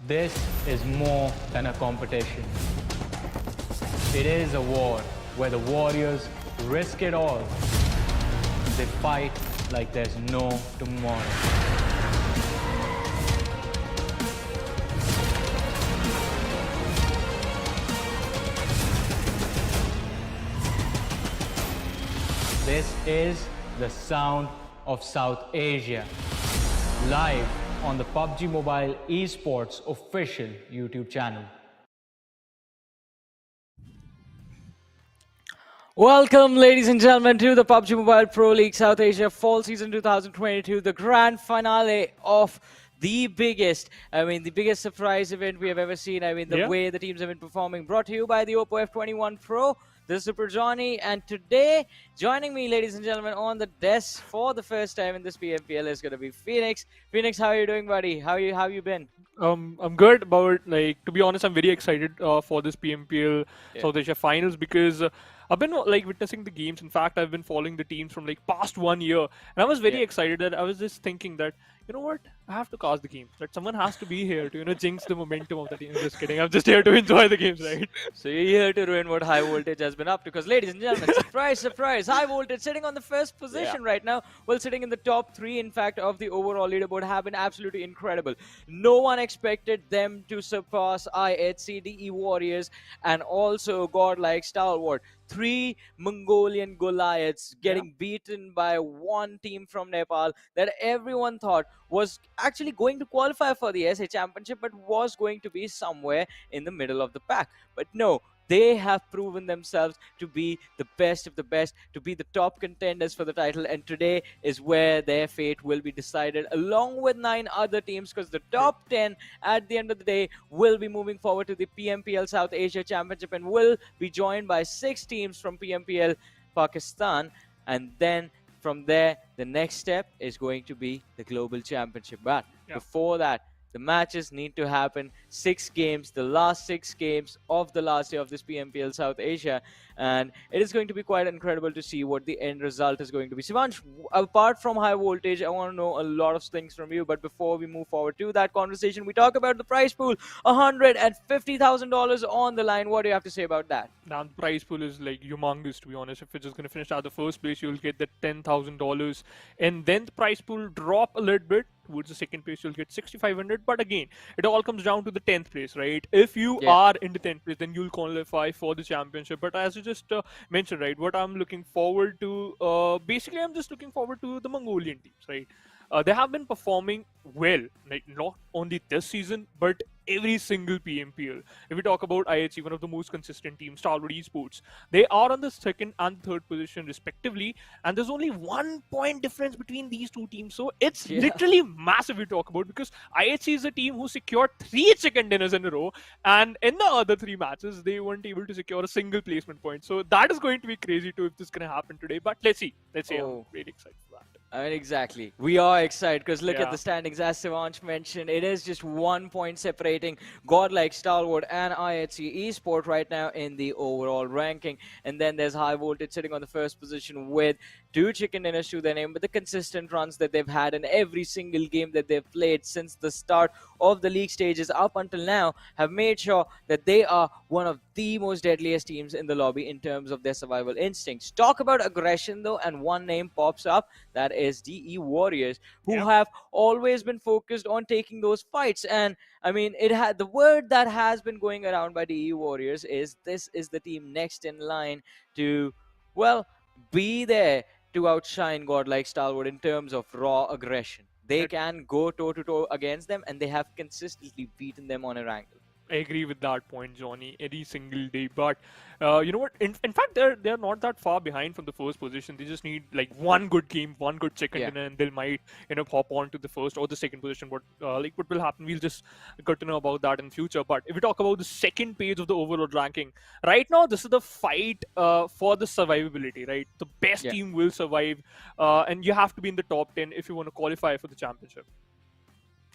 This is more than a competition. It is a war where the warriors risk it all. They fight like there's no tomorrow. This is the sound of South Asia, live on the PUBG Mobile Esports official YouTube channel. Welcome, ladies and gentlemen, to the PUBG Mobile Pro League South Asia Fall Season 2022, the grand finale of the biggest surprise event we have ever seen. The way the teams have been performing, brought to you by the Oppo F21 Pro. This is Super Johnny, and today, joining me, ladies and gentlemen, on the desk for the first time in this PMPL is going to be Phoenix. Phoenix, how are you doing, buddy? How you been? I'm good. About, to be honest, I'm very excited for this PMPL South Asia Finals because I've been witnessing the games. In fact, I've been following the teams from past 1 year, and I was very excited. That I was just thinking that, you know what, I have to cast the games. That someone has to be here to jinx the momentum of the team. Just kidding. I'm just here to enjoy the games, right? So you're here to ruin what High Voltage has been up to, because, ladies and gentlemen, surprise, surprise, High Voltage sitting on the first position right now, well, sitting in the top 3, in fact, of the overall leaderboard, have been absolutely incredible. No one expected them to surpass IHC, DE Warriors, and also Godlike Stalwart. 3 Mongolian Goliaths getting beaten by one team from Nepal that everyone thought was actually going to qualify for the SA Championship, but was going to be somewhere in the middle of the pack. But no, they have proven themselves to be the best of the best, to be the top contenders for the title, and today is where their fate will be decided, along with 9 other teams, because the top 10 at the end of the day will be moving forward to the PMPL South Asia Championship and will be joined by 6 teams from PMPL Pakistan, and then from there the next step is going to be the Global Championship. But before that, the matches need to happen. 6 games, the last 6 games of the last year of this PMPL South Asia. And it is going to be quite incredible to see what the end result is going to be. Sivansh, apart from High Voltage, I want to know a lot of things from you. But before we move forward to that conversation, we talk about the prize pool. $150,000 on the line. What do you have to say about that? Now, the prize pool is humongous, to be honest. If you're just going to finish at the first place, you'll get the $10,000. And then the prize pool drop a little bit. Towards the second place, you'll get 6,500. But again, it all comes down to the 10th place, right? If you are in the 10th place, then you'll qualify for the championship. But as you just mentioned, right, what I'm looking forward to, basically, I'm just looking forward to the Mongolian teams, right? They have been performing well, not only this season, but every single PMPL. If we talk about IHC, one of the most consistent teams, Stalwart Esports, they are on the 2nd and 3rd position respectively, and there's only 1 point difference between these 2 teams. So it's literally massive we talk about, because IHC is a team who secured 3 chicken dinners in a row, and in the other 3 matches, they weren't able to secure a single placement point. So that is going to be crazy too if this is going to happen today. But let's see. I'm really excited for that. Exactly. We are excited because look at the standings. As Sivansh mentioned, it is just 1 point separating Godlike Stalwart and IHC Esports right now in the overall ranking. And then there's High Voltage sitting on the first position with 2 chicken dinners to their name, but the consistent runs that they've had in every single game that they've played since the start of the league stages up until now have made sure that they are one of the most deadliest teams in the lobby in terms of their survival instincts. Talk about aggression though, and one name pops up, that is DE Warriors, who have always been focused on taking those fights. And I mean, the word that has been going around by DE Warriors is this is the team next in line to, well, be there to outshine Godlike Stalwart in terms of raw aggression. They can go toe-to-toe against them, and they have consistently beaten them on Erangel. I agree with that point, Johnny, every single day. But you know what? In fact, they're not that far behind from the first position. They just need one good game, one good chicken dinner, and they might hop on to the first or the second position. What will happen? We'll just get to know about that in future. But if we talk about the second page of the overall ranking, right now this is the fight for the survivability. Right, the best team will survive, and you have to be in the top 10 if you want to qualify for the championship.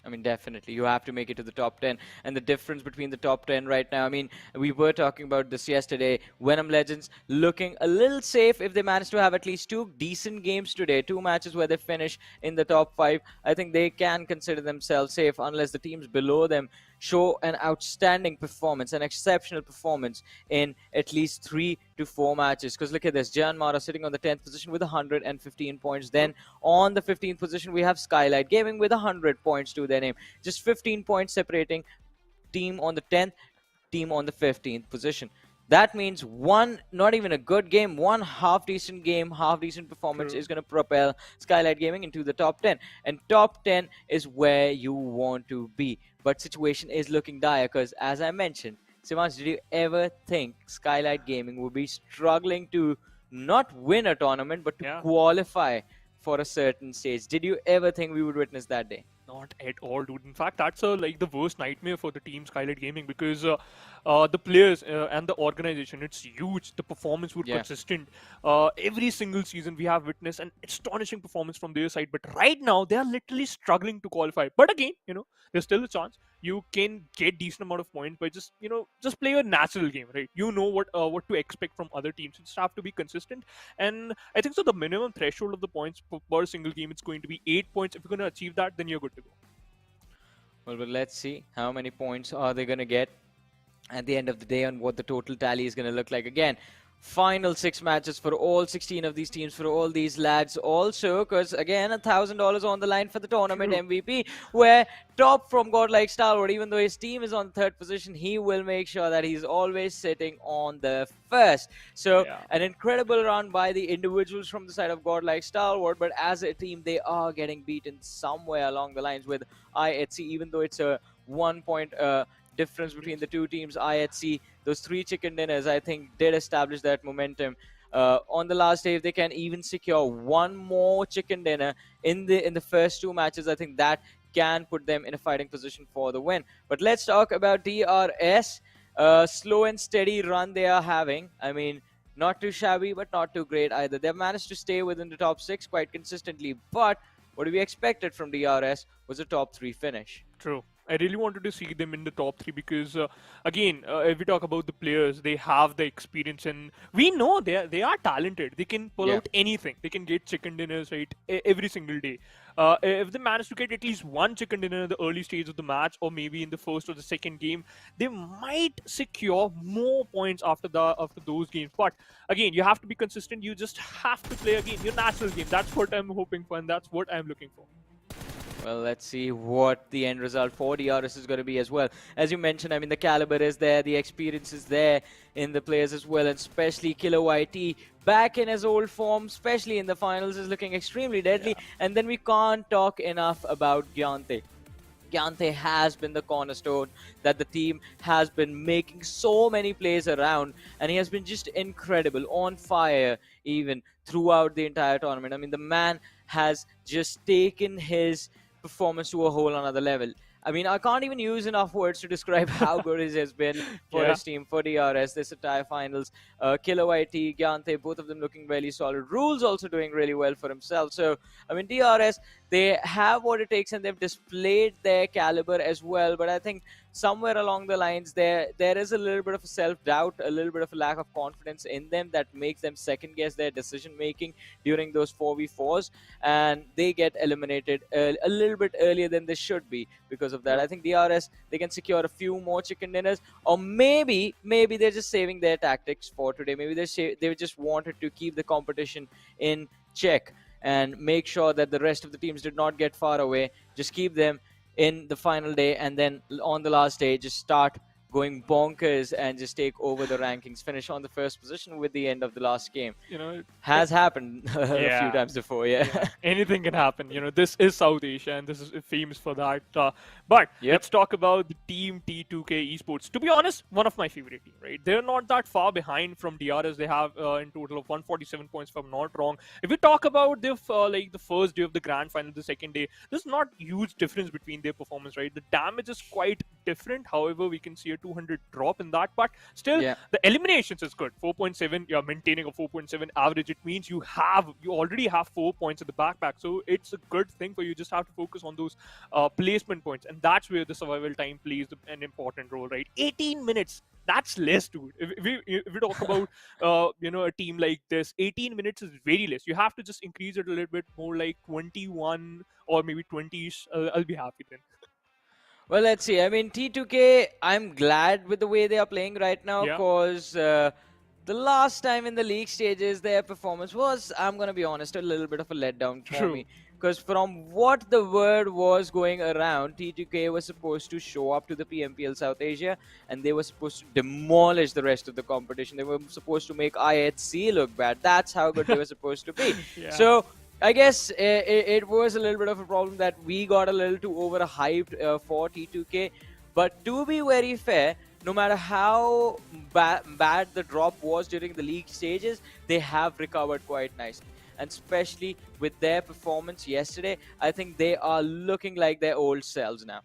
I mean, definitely. You have to make it to the top 10. And the difference between the top 10 right now, I mean, we were talking about this yesterday. VENOM Legends looking a little safe if they manage to have at least 2 decent games today. 2 matches where they finish in the top 5. I think they can consider themselves safe unless the teams below them show an outstanding performance, an exceptional performance in at least 3 to 4 matches. Because look at this, JyanMaara sitting on the 10th position with 115 points. Then on the 15th position, we have Skylightz Gaming with 100 points to their name. Just 15 points separating team on the 10th, team on the 15th position. That means one, not even a good game, one half decent game, half decent performance is going to propel Skylightz Gaming into the top 10. And top 10 is where you want to be. But situation is looking dire because, as I mentioned, Sivansh, did you ever think Skylightz Gaming would be struggling to not win a tournament, but to qualify for a certain stage? Did you ever think we would witness that day? Not at all, dude. In fact, that's like the worst nightmare for the team Skylightz Gaming, because the players and the organization, it's huge. The performance would consistent. Every single season we have witnessed an astonishing performance from their side, but right now they are literally struggling to qualify. But again, there's still a chance. You can get decent amount of points by just just play a natural game, right? You know what to expect from other teams. You just have to be consistent, and I think so. The minimum threshold of the points per single game, it's going to be 8 points. If you're going to achieve that, then you're good to go. Well, but let's see how many points are they going to get at the end of the day and what the total tally is going to look like. Again, final 6 matches for all 16 of these teams, for all these lads also, because again, $1,000 on the line for the tournament MVP, where top from Godlike Stalwart, even though his team is on 3rd position, he will make sure that he's always sitting on the 1st. So an incredible run by the individuals from the side of Godlike Stalwart, but as a team, they are getting beaten somewhere along the lines with IHC, even though it's a 1 point difference between the two teams. IHC, those 3 chicken dinners, I think, did establish that momentum. On the last day, if they can even secure 1 more chicken dinner in the first 2 matches, I think that can put them in a fighting position for the win. But let's talk about DRS. Slow and steady run they are having. I mean, not too shabby, but not too great either. They've managed to stay within the top 6 quite consistently, but what we expected from DRS was a top 3 finish. True. I really wanted to see them in the top 3 because, again, if we talk about the players, they have the experience, and we know they are talented. They can pull out anything. They can get chicken dinners, right, every single day. If they manage to get at least 1 chicken dinner in the early stage of the match, or maybe in the first or the second game, they might secure more points after those games. But again, you have to be consistent. You just have to play again your natural game. That's what I'm hoping for, and that's what I'm looking for. Well, let's see what the end result for DRS is going to be as well. As you mentioned, I mean, the caliber is there, the experience is there in the players as well, and especially Killer YT back in his old form, especially in the finals, is looking extremely deadly. And then we can't talk enough about Gyante. Gyante has been the cornerstone that the team has been making so many plays around, and he has been just incredible, on fire even throughout the entire tournament. I mean, the man has just taken his performance to a whole another level. I mean, I can't even use enough words to describe how good it has been for his team, for DRS, this entire finals. Killer YT, Gyante, both of them looking really solid. Rules also doing really well for himself. So, I mean, DRS, they have what it takes and they've displayed their caliber as well. But I think somewhere along the lines there is a little bit of self-doubt, a little bit of a lack of confidence in them that makes them second-guess their decision-making during those 4v4s. And they get eliminated a little bit earlier than they should be because of that. I think DRS, they can secure a few more chicken dinners, or maybe they're just saving their tactics for today. Maybe they just wanted to keep the competition in check and make sure that the rest of the teams did not get far away. Just keep them in the final day, and then on the last day, just start going bonkers and just take over the rankings, finish on the 1st position with the end of the last game. Has happened a few times before. Anything can happen. This is South Asia, and this is famous for that. But let's talk about the team T2K Esports. To be honest, one of my favorite team, right? They're not that far behind from DRS. They have in total of 147 points, if I'm not wrong. If we talk about the like the first day of the grand final, the second day, there's not huge difference between their performance, right? The damage is quite different. However, we can see a 200 drop in that, but still the eliminations is good. 4.7, you're maintaining a 4.7 average. It means you already have 4 points in the backpack, so it's a good thing for you. Just have to focus on those placement points, and that's where the survival time plays an important role, right? 18 minutes, that's less, dude. If we talk about a team like this, 18 minutes is very less. You have to just increase it a little bit more, like 21 or maybe 20ish. I'll be happy then. Well, let's see. I mean, T2K, I'm glad with the way they are playing right now Yeah. because the last time in the league stages, their performance was, I'm going to be honest, a little bit of a letdown for True. me. Because from what the word was going around, T2K was supposed to show up to the PMPL South Asia and they were supposed to demolish the rest of the competition. They were supposed to make IHC look bad. That's how good they were supposed to be. Yeah. So I guess it was a little bit of a problem that we got a little too overhyped for T2K. But to be very fair, no matter how bad the drop was during the league stages, they have recovered quite nicely. And especially with their performance yesterday, I think they are looking like their old selves now.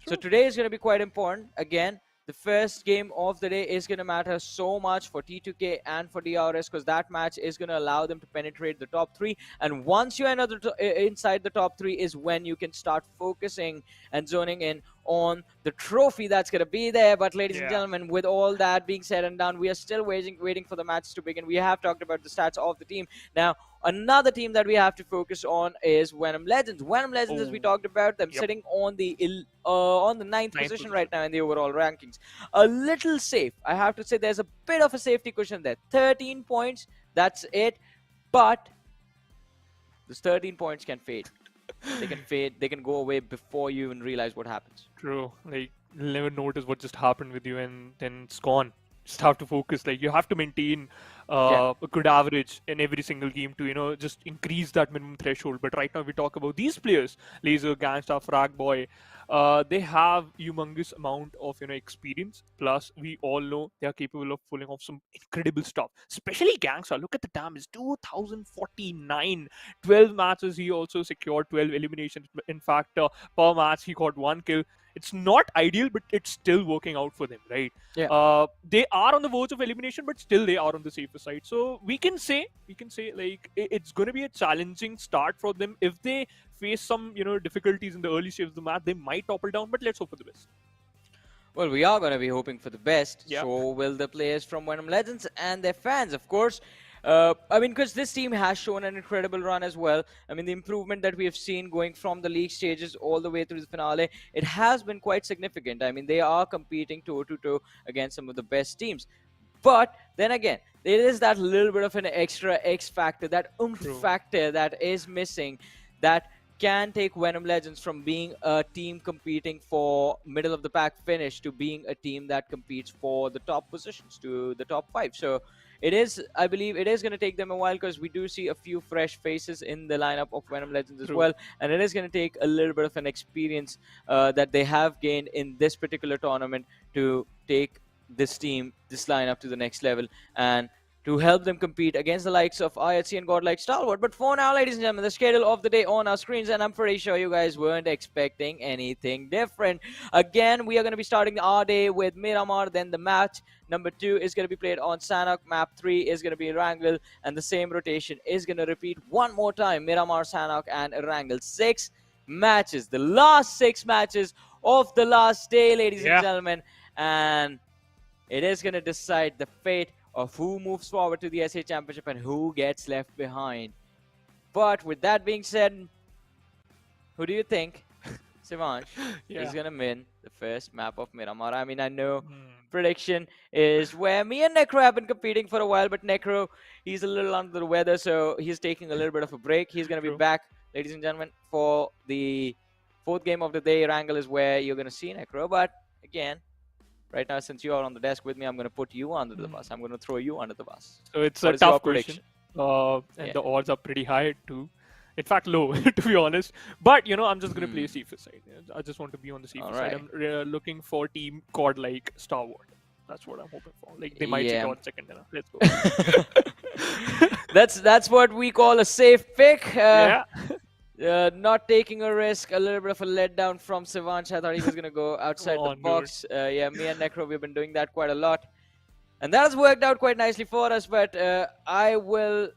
So today is going to be quite important. Again, the first game of the day is going to matter so much for T2K and for DRS because that match is going to allow them to penetrate the top 3. And once you're inside the top 3 is when you can start focusing and zoning in on the trophy that's going to be there. But ladies and gentlemen, with all that being said and done, we are still waiting for the match to begin. We have talked about the stats of the team. Now, another team that we have to focus on is VENOM Legends. VENOM Legends, as we talked about, them sitting on the ninth position right now in the overall rankings. A little safe. I have to say there's a bit of a safety cushion there. 13 points, that's it. But those 13 points can fade. They can fade, they can go away before you even realize what happens. True. Like, you'll never notice what just happened with you and then it's gone. Just have to focus. Like, you have to maintain a good average in every single game to, you know, just increase that minimum threshold. But right now we talk about these players, Laser, Gangstar, Frag Boy. They have humongous amount of, you know, experience. Plus, we all know they are capable of pulling off some incredible stuff. Especially Gangstar. Look at the damage, 2,049. 12 matches, he also secured 12 eliminations. In fact, per match, he got 1 kill. It's not ideal, but it's still working out for them, right? Yeah. They are on the verge of elimination, but still they are on the safer side. So we can say like it's going to be a challenging start for them. If they face some, you know, difficulties in the early stage of the match, they might topple down. But let's hope for the best. Well, we are going to be hoping for the best. Yeah. So will the players from VENOM Legends and their fans, of course. I mean, because this team has shown an incredible run as well. I mean, the improvement that we have seen going from the league stages all the way through the finale, it has been quite significant. I mean, they are competing toe-to-toe against some of the best teams. But then again, there is that little bit of an extra X factor, that oomph factor that is missing, that can take VENOM Legends from being a team competing for middle of the pack finish to being a team that competes for the top positions, to the top 5. So it is, I believe, it is going to take them a while because we do see a few fresh faces in the lineup of VENOM Legends as well. And it is going to take a little bit of an experience that they have gained in this particular tournament to take this team, this lineup to the next level and to help them compete against the likes of IHC and Godlike Stalwart. But for now, ladies and gentlemen, the schedule of the day on our screens, and I'm pretty sure you guys weren't expecting anything different. Again, we are going to be starting our day with Miramar, then the match number 2 is going to be played on Sanhok, map 3 is going to be Erangel, and the same rotation is going to repeat one more time, Miramar, Sanhok, and Erangel. 6 matches, the last 6 matches of the last day, ladies and gentlemen, and it is going to decide the fate of who moves forward to the SA Championship and who gets left behind. But with that being said, who do you think, Sivansh, is going to win the first map of Miramar? I mean, I know prediction is where me and Necro have been competing for a while, but Necro, he's a little under the weather, so he's taking a little bit of a break. He's going to be back, ladies and gentlemen, for the 4th game of the day. Erangel is where you're going to see Necro, but again, right now, since you are on the desk with me, I'm going to put you under the bus. I'm going to throw you under the bus. So it's a tough question. And the odds are pretty high too. In fact, low, to be honest. But, you know, I'm just going to play safer side. I just want to be on the safer side. I'm looking for team Godlike Stalwart. That's what I'm hoping for. Like, they might secure second. Let's go. That's what we call a safe pick. Not taking a risk, a little bit of a letdown from Sivansh. I thought he was going to go outside the box. Me and Necro, we've been doing that quite a lot. And that has worked out quite nicely for us, but I will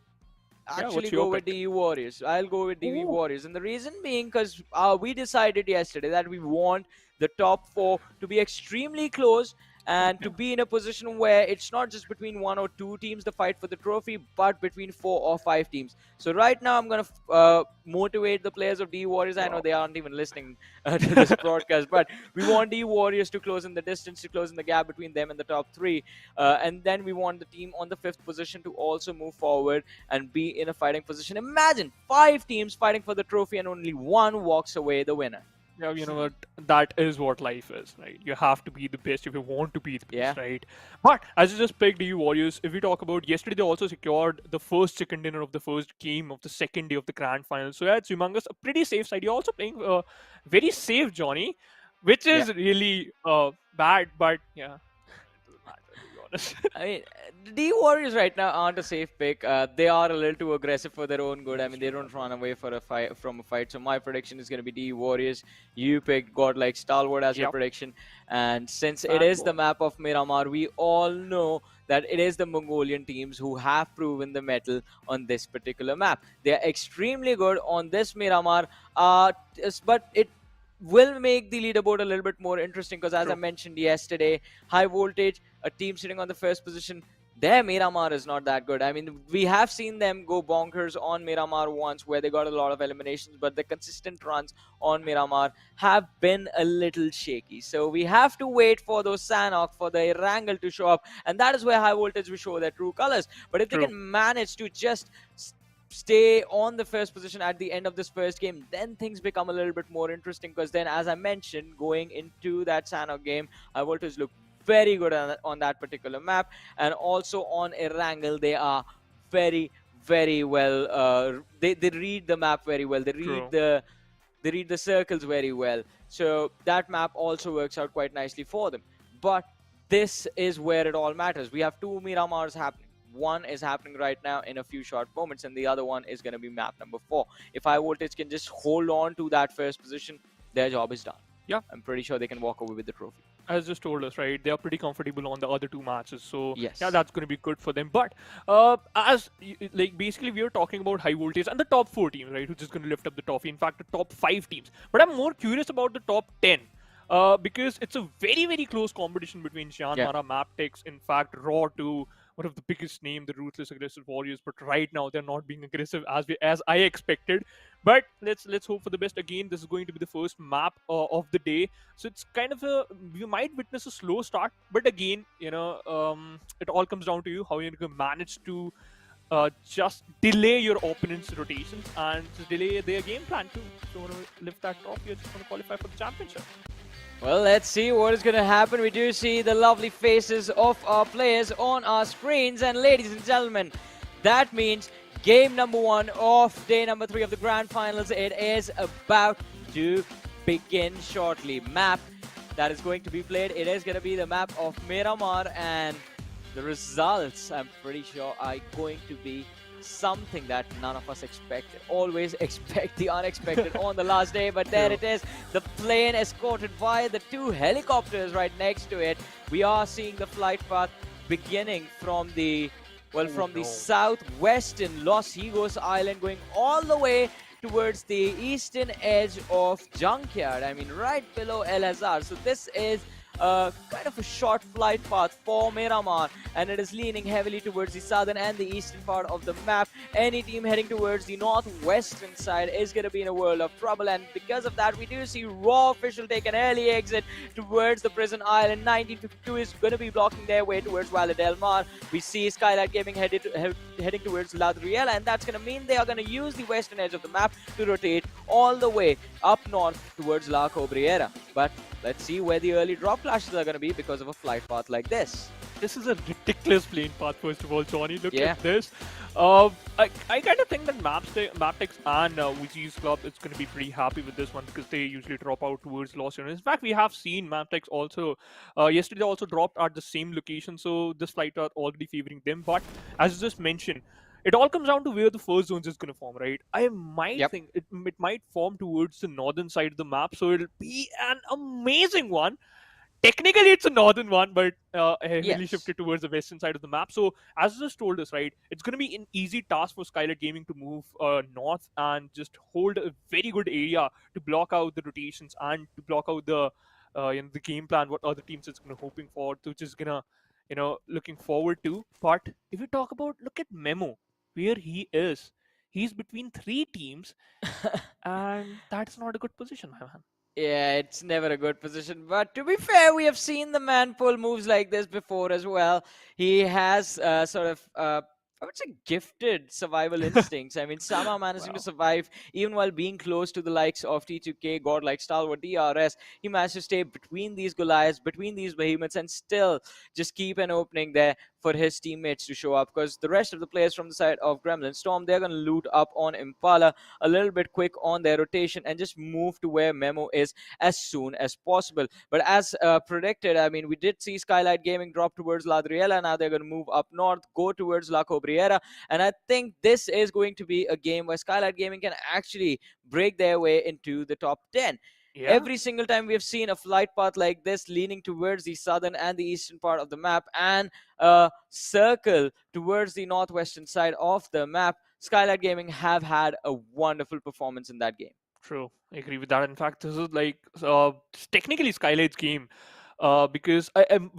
actually go with DE Warriors. I'll go with DE Warriors. And the reason being because we decided yesterday that we want the top 4 to be extremely close and to be in a position where it's not just between 1 or 2 teams the fight for the trophy, but between 4 or 5 teams. So right now I'm going to motivate the players of D Warriors. I know Wow. they aren't even listening to this broadcast, but we want D Warriors to close in the distance, to close in the gap between them and the top 3, and then we want the team on the 5th position to also move forward and be in a fighting position. Imagine 5 teams fighting for the trophy and only one walks away the winner. Yeah, you know what? That is what life is, right? You have to be the best if you want to be the best, Yeah. right? But as you just picked the Warriors, if we talk about yesterday, they also secured the first chicken dinner of the first game of the second day of the grand final. So yeah, it's humongous, a pretty safe side. You're also playing very safe, Johnny, which Yeah. is really bad. But yeah, it doesn't matter, to be honest. I mean, the D Warriors right now aren't a safe pick. They are a little too aggressive for their own good. I mean, they don't run away for a fight from a fight. So my prediction is going to be D Warriors. You picked Godlike Stalwart as your Yep. prediction, and since it Bad is the boy. map of Miramar, we all know that it is the Mongolian teams who have proven the mettle on this particular map. They are extremely good on this Miramar, but it will make the leaderboard a little bit more interesting because, as I True. mentioned yesterday, high voltage, a team sitting on the first position, their Miramar is not that good. I mean, we have seen them go bonkers on Miramar once where they got a lot of eliminations, but the consistent runs on Miramar have been a little shaky. So we have to wait for those Sanhok, for the Erangel to show up, and that is where high voltage will show their true colors. But if they True. can manage to just stay on the first position at the end of this first game, then things become a little bit more interesting because then, as I mentioned, going into that Sanhok game, high voltage look very good on that particular map, and also on Erangel they are very well, they read the map very well, True. they read the circles very well, so that map also works out quite nicely for them. But this is where it all matters. We have 2 Miramars happening. One is happening right now in a few short moments, and the other one is going to be map number 4. If high voltage can just hold on to that first position, their job is done. Yeah. I'm pretty sure they can walk away with the trophy. As just told us, right? They are pretty comfortable on the other 2 matches, so Yes. yeah, that's going to be good for them. But like basically, we are talking about high voltage and the top 4 teams, right? Which is going to lift up the trophy. In fact, the top 5 teams. But I'm more curious about the top 10. Because it's a very close competition between JyanMaara, MABETEX, in fact, Raw to one of the biggest name, the ruthless aggressive warriors. But right now they're not being aggressive as I expected. But let's hope for the best. Again, this is going to be the first map of the day, so it's kind of a, you might witness a slow start. But again, you know, it all comes down to you how you're going to manage to just delay your opponent's rotations and just delay their game plan too. So you want to lift that trophy, you're just going to qualify for the championship. Well, let's see what is going to happen. We do see the lovely faces of our players on our screens. And ladies and gentlemen, that means game number 1 of day number 3 of the grand finals. It is about to begin shortly. Map that is going to be played, it is going to be the map of Miramar, and the results, I'm pretty sure, are going to be something that none of us expected. Always expect the unexpected on the last day, but there it is. The plane escorted by the 2 helicopters right next to it. We are seeing the flight path beginning from the, well, from the southwestern Los Higos Island, going all the way towards the eastern edge of Junkyard. I mean, right below El Hazar. So this is kind of a short flight path for Miramar, and it is leaning heavily towards the southern and the eastern part of the map. Any team heading towards the northwestern side is going to be in a world of trouble, and because of that, we do see Raw Official take an early exit towards the prison island. 1952 is going to be blocking their way towards Valle del Mar. We see Skylightz Gaming heading towards La Driela, and that's going to mean they are going to use the western edge of the map to rotate all the way up north towards La Cobriera. But let's see where the early drop clashes are going to be because of a flight path like this. This is a ridiculous plane path, first of all, Johnny. Look Yeah. at this. I kind of think that MABETEX and WIZZES Club is going to be pretty happy with this one because they usually drop out towards Los Angeles. In fact, we have seen MABETEX also, yesterday they also dropped at the same location, so this flight path already favoring them. But as you just mentioned, it all comes down to where the first zones is going to form, right? I might think it might form towards the northern side of the map, so it'll be an amazing one. Technically, it's a northern one, but heavily shifted towards the western side of the map. So, as just told us, right, it's going to be an easy task for Skylightz Gaming to move north and just hold a very good area to block out the rotations and to block out the the game plan, what other teams is gonna hoping for, to just gonna looking forward to. But if you talk about, look at Memo, where he is. He's between three teams, and that's not a good position, my man. Yeah, it's never a good position. But to be fair, we have seen the man pull moves like this before as well. He has sort of, I would say, gifted survival instincts. I mean, somehow managing to Wow. survive even while being close to the likes of T2K, Godlike Stalwart, DRS. He managed to stay between these Goliaths, between these behemoths, and still just keep an opening there for his teammates to show up. Because the rest of the players from the side of Gremlin Storm, they're going to loot up on Impala a little bit quick on their rotation and just move to where Memo is as soon as possible. But as predicted, I mean, we did see Skylightz Gaming drop towards Ladriela. Now they're going to move up north, go towards La Cobriera. And I think this is going to be a game where Skylightz Gaming can actually break their way into the top 10. Yeah, Every single time we have seen a flight path like this leaning towards the southern and the eastern part of the map, and a circle towards the northwestern side of the map, Skylightz Gaming have had a wonderful performance in that game. true. I agree with that. In fact, this is like technically Skylight's game. Because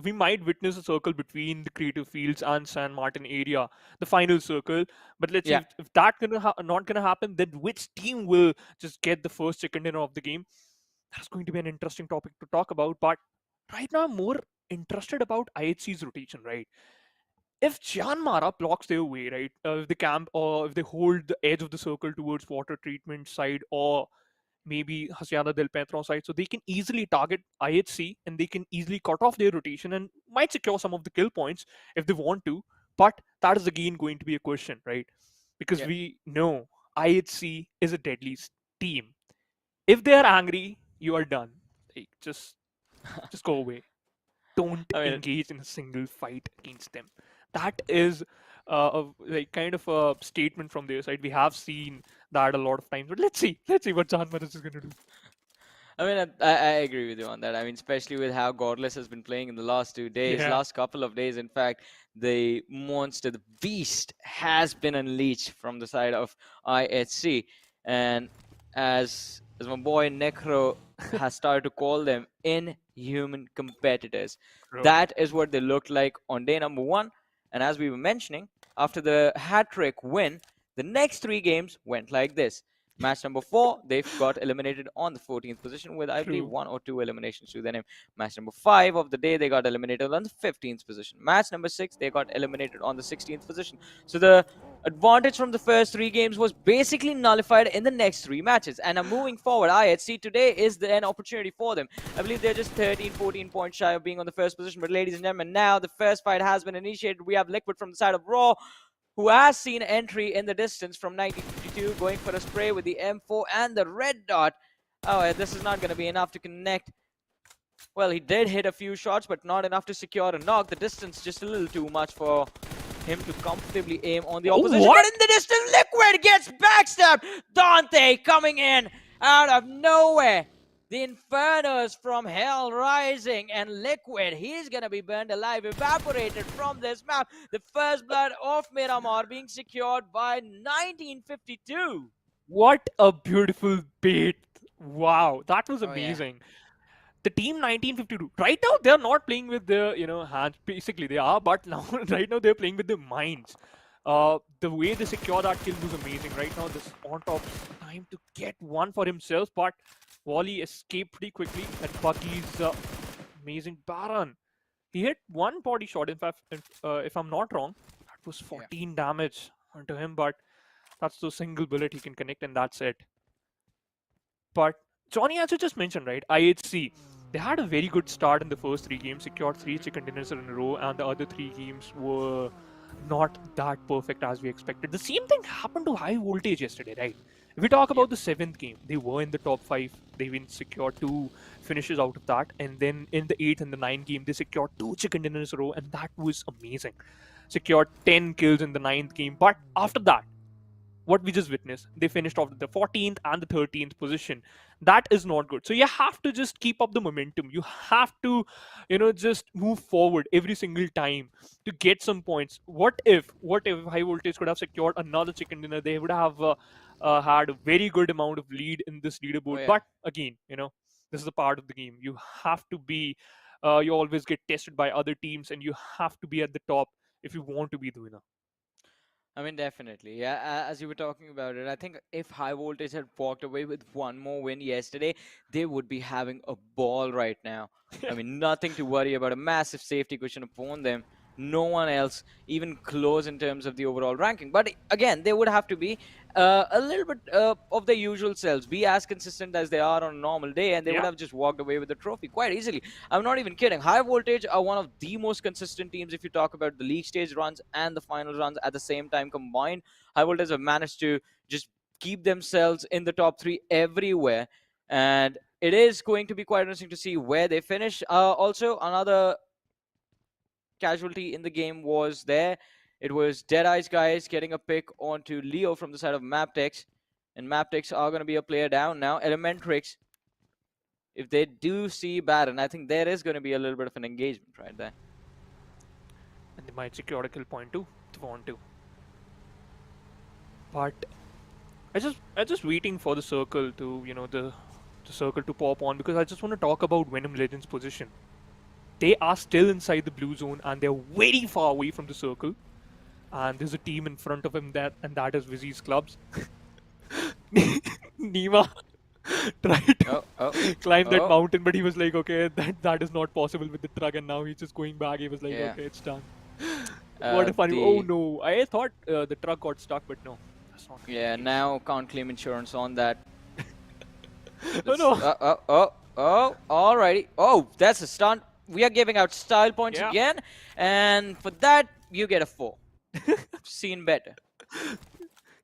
we might witness a circle between the creative fields and San Martin area, the final circle. But let's see Yeah. if that not gonna happen, then which team will just get the first chicken dinner of the game? That's going to be an interesting topic to talk about. But right now, I'm more interested about IHC's rotation, right? If JyanMaara blocks their way, right, if they camp or if they hold the edge of the circle towards water treatment side, or maybe Hacienda del Petron side, so they can easily target IHC and they can easily cut off their rotation and might secure some of the kill points if they want to. But that is again going to be a question, right? Because Yeah. we know IHC is a deadly team. If they are angry, you are done. Like, just go away. Don't I mean, engage in a single fight against them. That is like kind of a statement from their side. We have seen that a lot of times, but let's see what JyanMaara is going to do. I mean, I agree with you on that. I mean, especially with how Godless has been playing in the last 2 days, Yeah, last couple of days, in fact, the monster, the beast, has been unleashed from the side of IHC. And as my boy Necro has started to call them, inhuman competitors. true, That is what they looked like on day number 1. And as we were mentioning, after the hat-trick win, the next 3 games went like this. Match number 4, they've got eliminated on the 14th position with, I believe, true. 1 or 2 eliminations to their name. Match number 5 of the day, they got eliminated on the 15th position. Match number 6, they got eliminated on the 16th position. So the advantage from the first 3 games was basically nullified in the next 3 matches. And now moving forward, IHC today is an opportunity for them. I believe they're just 13, 14 points shy of being on the first position. But ladies and gentlemen, now the first fight has been initiated. We have Liquid from the side of Raw, who has seen entry in the distance from 1952, going for a spray with the M4 and the red dot. Oh, this is not going to be enough to connect. Well, he did hit a few shots, but not enough to secure a knock. The distance just a little too much for him to comfortably aim on the opposition. What? But in the distance, Liquid gets backstabbed. Dante coming in out of nowhere. The Infernos from Hell rising, and Liquid, he's gonna be burned alive, evaporated from this map. The first blood of Miramar being secured by 1952. What a beautiful bait! Wow, that was Oh, yeah. amazing. The team 1952. Right now, they're not playing with their hands. Basically, they are, but now right now they're playing with their minds. The way they secure that kill was amazing. Right now, this on top time to get one for himself, but Wally escaped pretty quickly. And Bucky's amazing Baron. He hit one body shot. In fact, if I'm not wrong, that was 14 damage onto him, but that's the single bullet he can connect, and that's it. But Johnny, as you just mentioned, right? IHC, they had a very good start in the first 3 games, secured 3 chicken dinners in a row, and the other 3 games were not that perfect as we expected. The same thing happened to High Voltage yesterday, right? If we talk about the 7th game, they were in the top 5. They even secured 2 finishes out of that. And then in the 8th and the 9th game, they secured 2 chicken dinners in a row, and that was amazing. Secured 10 kills in the 9th game. But after that, what we just witnessed, they finished off the 14th and the 13th position. That is not good. So you have to just keep up the momentum. You have to, just move forward every single time to get some points. What if High Voltage could have secured another chicken dinner? They would have had a very good amount of lead in this leaderboard. Oh, yeah. But again, This is a part of the game. You have to be, you always get tested by other teams, and you have to be at the top if you want to be the winner. I mean, definitely. Yeah, as you were talking about it, I think if High Voltage had walked away with one more win yesterday, they would be having a ball right now. I mean, nothing to worry about. A massive safety cushion upon them. No one else even close in terms of the overall ranking. But again, they would have to be a little bit of their usual selves, be as consistent as they are on a normal day, and they would Yeah. have just walked away with the trophy quite easily. I'm not even kidding. High Voltage are one of the most consistent teams if you talk about the league stage runs and the final runs at the same time combined. High Voltage have managed to just keep themselves in the top 3 everywhere, and it is going to be quite interesting to see where they finish. Also, another casualty in the game was there. It was DEADEYES guys getting a pick onto Leo from the side of MABETEX. And MABETEX are going to be a player down now. Elementrix, if they do see Baron, I think there is going to be a little bit of an engagement right there. And they might secure a kill point too, if they want to. But I just waiting for the circle to, the circle to pop on, because I just want to talk about VENOM Legends' position. They are still inside the blue zone and they're very far away from the circle. And there's a team in front of him and that is WIZZES clubs. Nima tried to climb that mountain, but he was like, okay, that is not possible with the truck, and now he's just going back. He was like, okay, it's done. What a funny. Oh no, I thought the truck got stuck, but no. That's not now can't claim insurance on that. Oh no. Alrighty. Oh, that's a stunt. We are giving out style points again, and for that you get a 4. Seen better.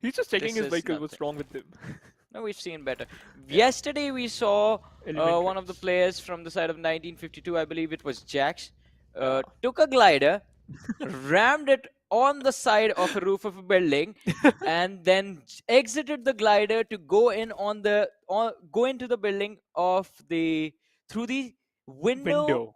He's just checking his vehicle. What's wrong with him? No, we've seen better. Yesterday we saw one of the players from the side of 1952, I believe it was Jax, took a glider, rammed it on the side of a roof of a building, and then exited the glider to go in go into the building through the window.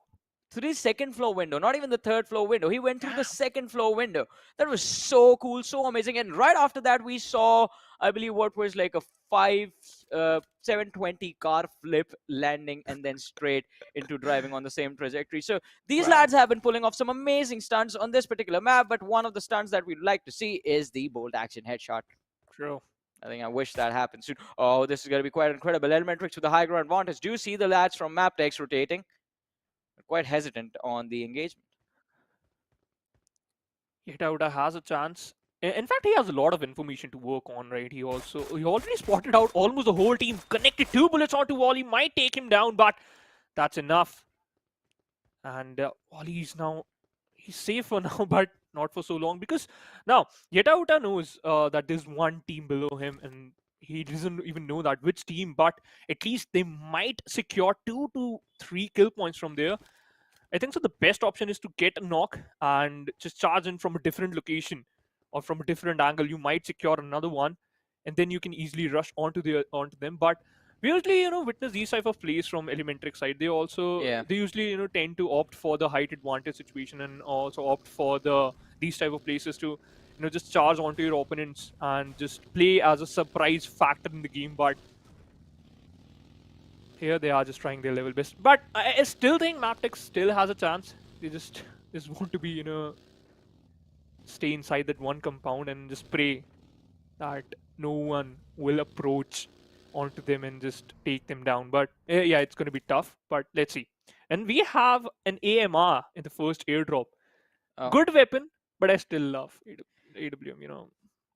Through the second floor window, not even the third floor window. He went through the second floor window. That was so cool, so amazing. And right after that, we saw, I believe, what was like a 720 car flip landing and then straight into driving on the same trajectory. So these lads have been pulling off some amazing stunts on this particular map, but one of the stunts that we'd like to see is the bolt action headshot. True. I think I wish that happened soon. Oh, this is going to be quite incredible. Elementrix with the high ground advantage. Do you see the lads from MABETEX rotating? Quite hesitant on the engagement. Hitauta has a chance. In fact, he has a lot of information to work on, right? He already spotted out almost the whole team. Connected 2 bullets onto Wally. Might take him down, but that's enough. And Wally's now, he's safe for now, but not for so long, because now Hitauta knows that there's one team below him, and he doesn't even know that which team, but at least they might secure 2 to 3 kill points from there. I think so the best option is to get a knock and just charge in from a different location or from a different angle. You might secure another one, and then you can easily rush onto them. But we usually, witness these type of plays from Elementrix side. They also they usually, tend to opt for the height advantage situation, and also opt for these type of places to, just charge onto your opponents and just play as a surprise factor in the game. But here they are just trying their level best. But I still think MABETEX still has a chance. They just want to be, stay inside that one compound and just pray that no one will approach onto them and just take them down. But yeah, it's going to be tough, but let's see. And we have an AMR in the first airdrop. Good weapon, but I still love AWM,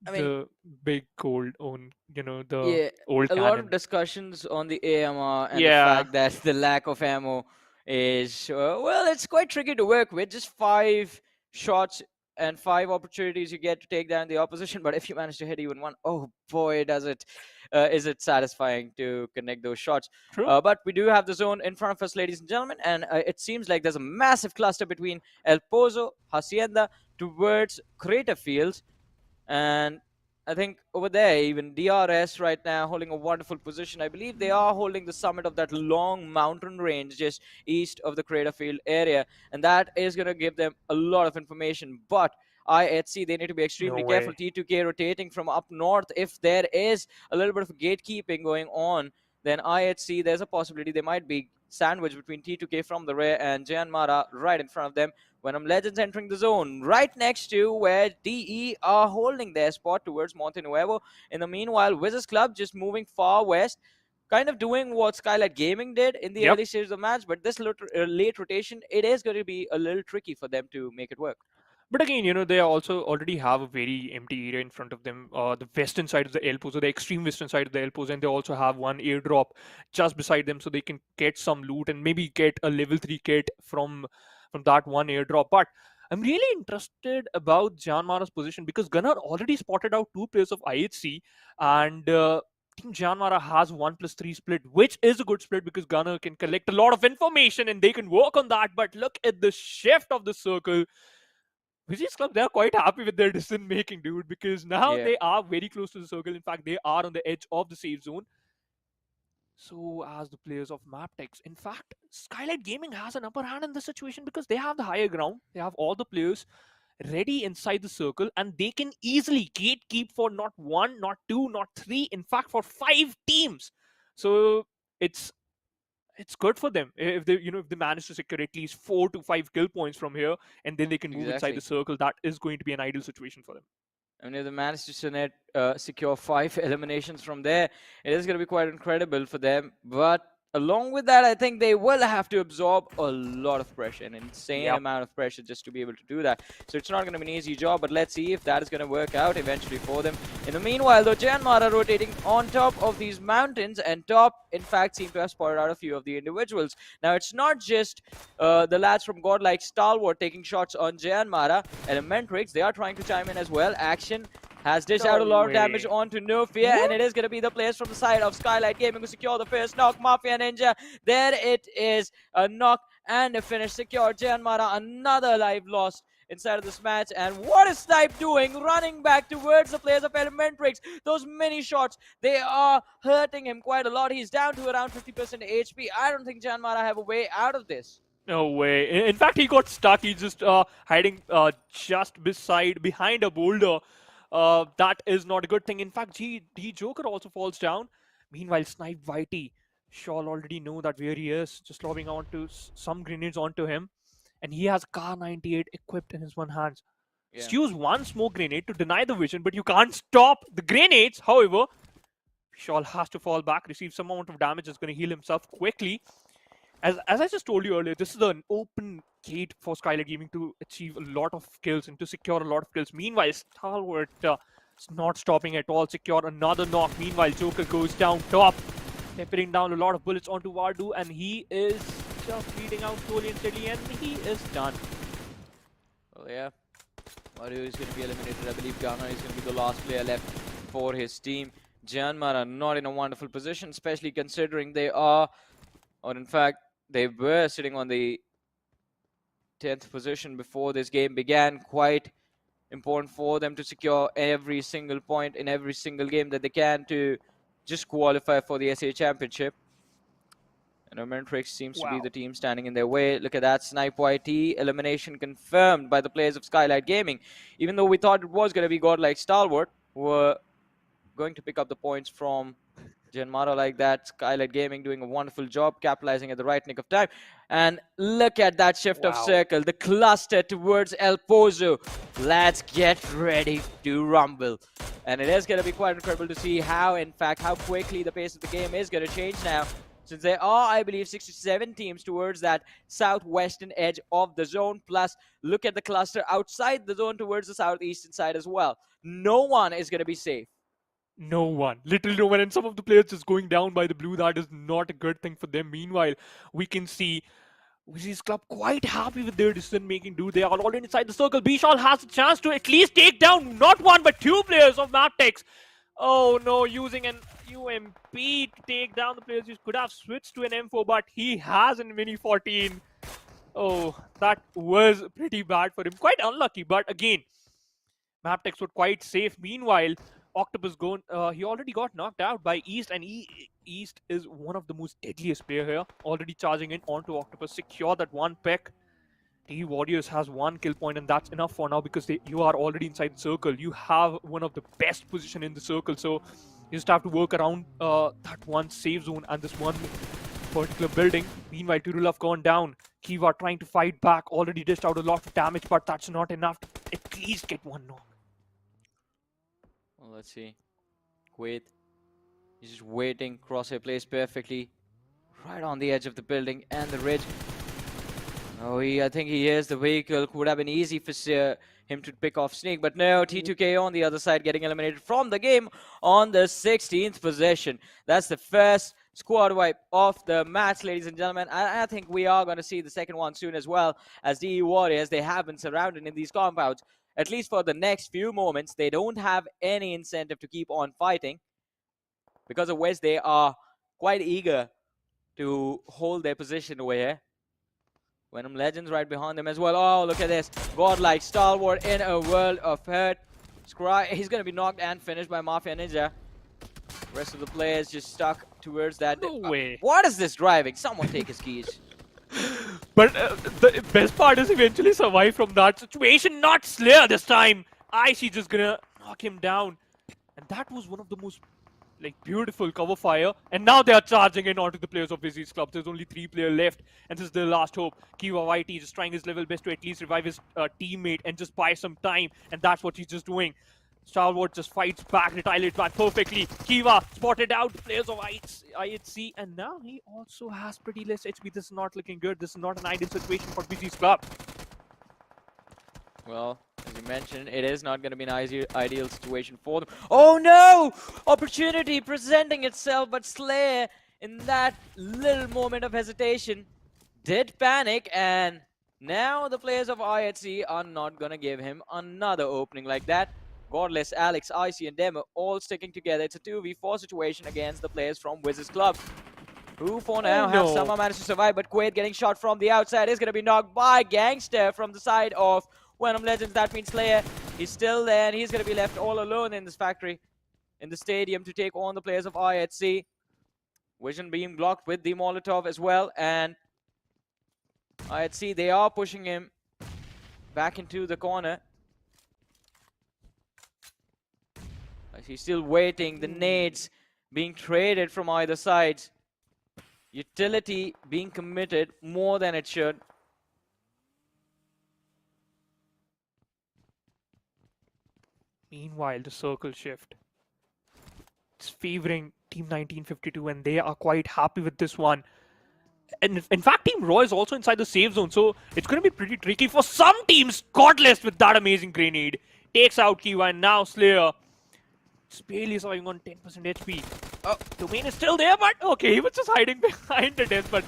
the big cold own, the old cannon. A lot of discussions on the AMR and the fact that the lack of ammo is, well, it's quite tricky to work with. Just 5 shots and 5 opportunities you get to take down the opposition, but if you manage to hit even one, oh boy, is it satisfying to connect those shots. But we do have the zone in front of us, ladies and gentlemen, and it seems like there's a massive cluster between El Pozo, Hacienda, towards Crater Fields, and I think over there, even DRS right now holding a wonderful position. I believe they are holding the summit of that long mountain range just east of the Crater Field area. And that is going to give them a lot of information. But IHC, they need to be extremely careful. T2K rotating from up north. If there is a little bit of gatekeeping going on, then IHC, there's a possibility they might be sandwiched between T2K from the rear and JyanMaara right in front of them. VENOM Legends entering the zone right next to where DE are holding their spot towards Monte Nuevo. In the meanwhile, WIZZES Club just moving far west, kind of doing what Skylightz Gaming did in the early stages of the match, but this late rotation, it is going to be a little tricky for them to make it work. But again, you know, they also already have a very empty area in front of them. The western side of the L pose, or the extreme western side of the L pose, and they also have one airdrop just beside them, so they can get some loot and maybe get a level 3 kit from that one airdrop. But I'm really interested about JyanMaara's position because Gunnar already spotted out 2 players of IHC, and Team JyanMaara has 1+3 split, which is a good split because Gunnar can collect a lot of information and they can work on that. But look at the shift of the circle. WIZZES Club, they're quite happy with their decision making, dude, because now they are very close to the circle. In fact, they are on the edge of the safe zone. So, as the players of MABETEX, in fact, Skylightz Gaming has an upper hand in this situation because they have the higher ground. They have all the players ready inside the circle, and they can easily gatekeep for not 1, not 2, not 3, in fact, for 5 teams. So, it's good for them if they if they manage to secure at least 4 to 5 kill points from here, and then they can move inside the circle. That is going to be an ideal situation for them. I mean, if they manage to secure 5 eliminations from there, it is going to be quite incredible for them. But along with that, I think they will have to absorb a lot of pressure, an insane amount of pressure just to be able to do that. So it's not going to be an easy job, but let's see if that is going to work out eventually for them. In the meanwhile, though, JyanMaara rotating on top of these mountains, and top, in fact, seem to have spotted out a few of the individuals. Now, it's not just the lads from Godlike Stalwart taking shots on JyanMaara. Elementrix, they are trying to chime in as well. Action has dished out a lot of damage onto No Fear, and it is going to be the players from the side of Skylightz Gaming who secure the first knock. Mafia Ninja, there it is, a knock and a finish secured. JyanMaara, another life lost inside of this match, and what is Snipe doing? Running back towards the players of Elementrix. Those mini shots, they are hurting him quite a lot. He's down to around 50% HP. I don't think JyanMaara have a way out of this. No way. In fact, he got stuck. He's just hiding just behind a boulder. That is not a good thing. In fact, Joker also falls down. Meanwhile, Snipe Whitey, Shawl already know that where he is, just lobbing onto some grenades onto him. And he has Car 98 equipped in his one hand. Just use one smoke grenade to deny the vision, but you can't stop the grenades. However, Shawl has to fall back, receive some amount of damage, is going to heal himself quickly. As I just told you earlier, this is an open gate for Skylightz Gaming to achieve a lot of kills and to secure a lot of kills. Meanwhile, Stalwart is not stopping at all. Secure another knock. Meanwhile, Joker goes down top, peppering down a lot of bullets onto Vardu, and he is just bleeding out slowly and steadily, and he is done. Well, yeah. Vardu is going to be eliminated. I believe Ghana is going to be the last player left for his team. JyanMaara not in a wonderful position, especially considering they are, or in fact, they were sitting on the 10th position before this game began. Quite important for them to secure every single point in every single game that they can to just qualify for the SA Championship. And Elementrix seems to be the team standing in their way. Look at that, Snipe YT, elimination confirmed by the players of Skylightz Gaming. Even though we thought it was going to be Godlike Stalwart, who were going to pick up the points from JyanMaara like that. Skylightz Gaming doing a wonderful job, capitalizing at the right nick of time. And look at that shift of circle, the cluster towards El Pozo. Let's get ready to rumble. And it is going to be quite incredible to see how, in fact, how quickly the pace of the game is going to change now. Since there are, I believe, 67 teams towards that southwestern edge of the zone. Plus, look at the cluster outside the zone towards the southeastern side as well. No one is going to be safe. No one. Literally no one. And some of the players just going down by the blue. That is not a good thing for them. Meanwhile, we can see WIZZES Club quite happy with their decision making, dude. They are already inside the circle. Bishal has a chance to at least take down not one but 2 players of MABETEX. Oh no, using an UMP to take down the players. He could have switched to an M4, but he has a Mini 14. Oh, that was pretty bad for him. Quite unlucky, but again, MABETEX were quite safe. Meanwhile, Octopus gone. He already got knocked out by East, and East is one of the most deadliest player here. Already charging in onto Octopus, secure that one pick. The Warriors has 1 kill point, and that's enough for now because you are already inside the circle. You have one of the best position in the circle, so You just have to work around that one safe zone and this one particular building. Meanwhile, Tyrell have gone down. Kiva trying to fight back, already dished out a lot of damage, but that's not enough to at least get one knock. Well, let's see. Wait. He's just waiting. Crosshair plays perfectly. Right on the edge of the building and the ridge. Oh, I think he hears the vehicle. Could have been easy for him to pick off Sneak, but no, T2K on the other side getting eliminated from the game on the 16th possession. That's the first squad wipe of the match, ladies and gentlemen. I think we are going to see the second one soon as well, as DE Warriors, they have been surrounded in these compounds. At least for the next few moments, they don't have any incentive to keep on fighting, because of which they are quite eager to hold their position over here. VENOM Legends right behind them as well. Oh, look at this. Godlike Stalwart in a world of hurt. He's going to be knocked and finished by Mafia Ninja. Rest of the players just stuck towards that. No way. What is this driving? Someone take his keys. But the best part is eventually survive from that situation. Not Slayer this time. Icy just gonna knock him down. And that was one of the most beautiful cover fire, and now they are charging in onto the players of WIZZES Club. There's only 3 players left, and this is their last hope. Kiva YT just trying his level best to at least revive his teammate and just buy some time, and that's what he's just doing. Stalwart just fights back, retaliates back perfectly. Kiva spotted out the players of IHC, and now he also has pretty less HP. This is not looking good. This is not an ideal situation for WIZZES Club. Well, as you mentioned, it is not going to be an ideal situation for them. Oh no! Opportunity presenting itself, but Slayer, in that little moment of hesitation, did panic, and now the players of IHC are not going to give him another opening like that. Godless, Alex, Icy, and Demo all sticking together. It's a 2v4 situation against the players from WIZZES Club, who for now have somehow managed to survive, but Quaid getting shot from the outside is going to be knocked by Gangster from the side of VENOM Legends. That means Slayer, he's still there, and he's going to be left all alone in this factory, in the stadium, to take on the players of IHC. Vision beam blocked with the Molotov as well, and IHC, they are pushing him back into the corner. He's still waiting, the nades being traded from either side. Utility being committed more than it should. Meanwhile, the circle shift. It's favoring Team 1952, and they are quite happy with this one. And in fact, Team Raw is also inside the safe zone, so it's going to be pretty tricky for some teams. Godless with that amazing grenade. Takes out Kiva, and now Slayer is barely surviving on 10% HP. Domain is still there, but okay, he was just hiding behind the desk, but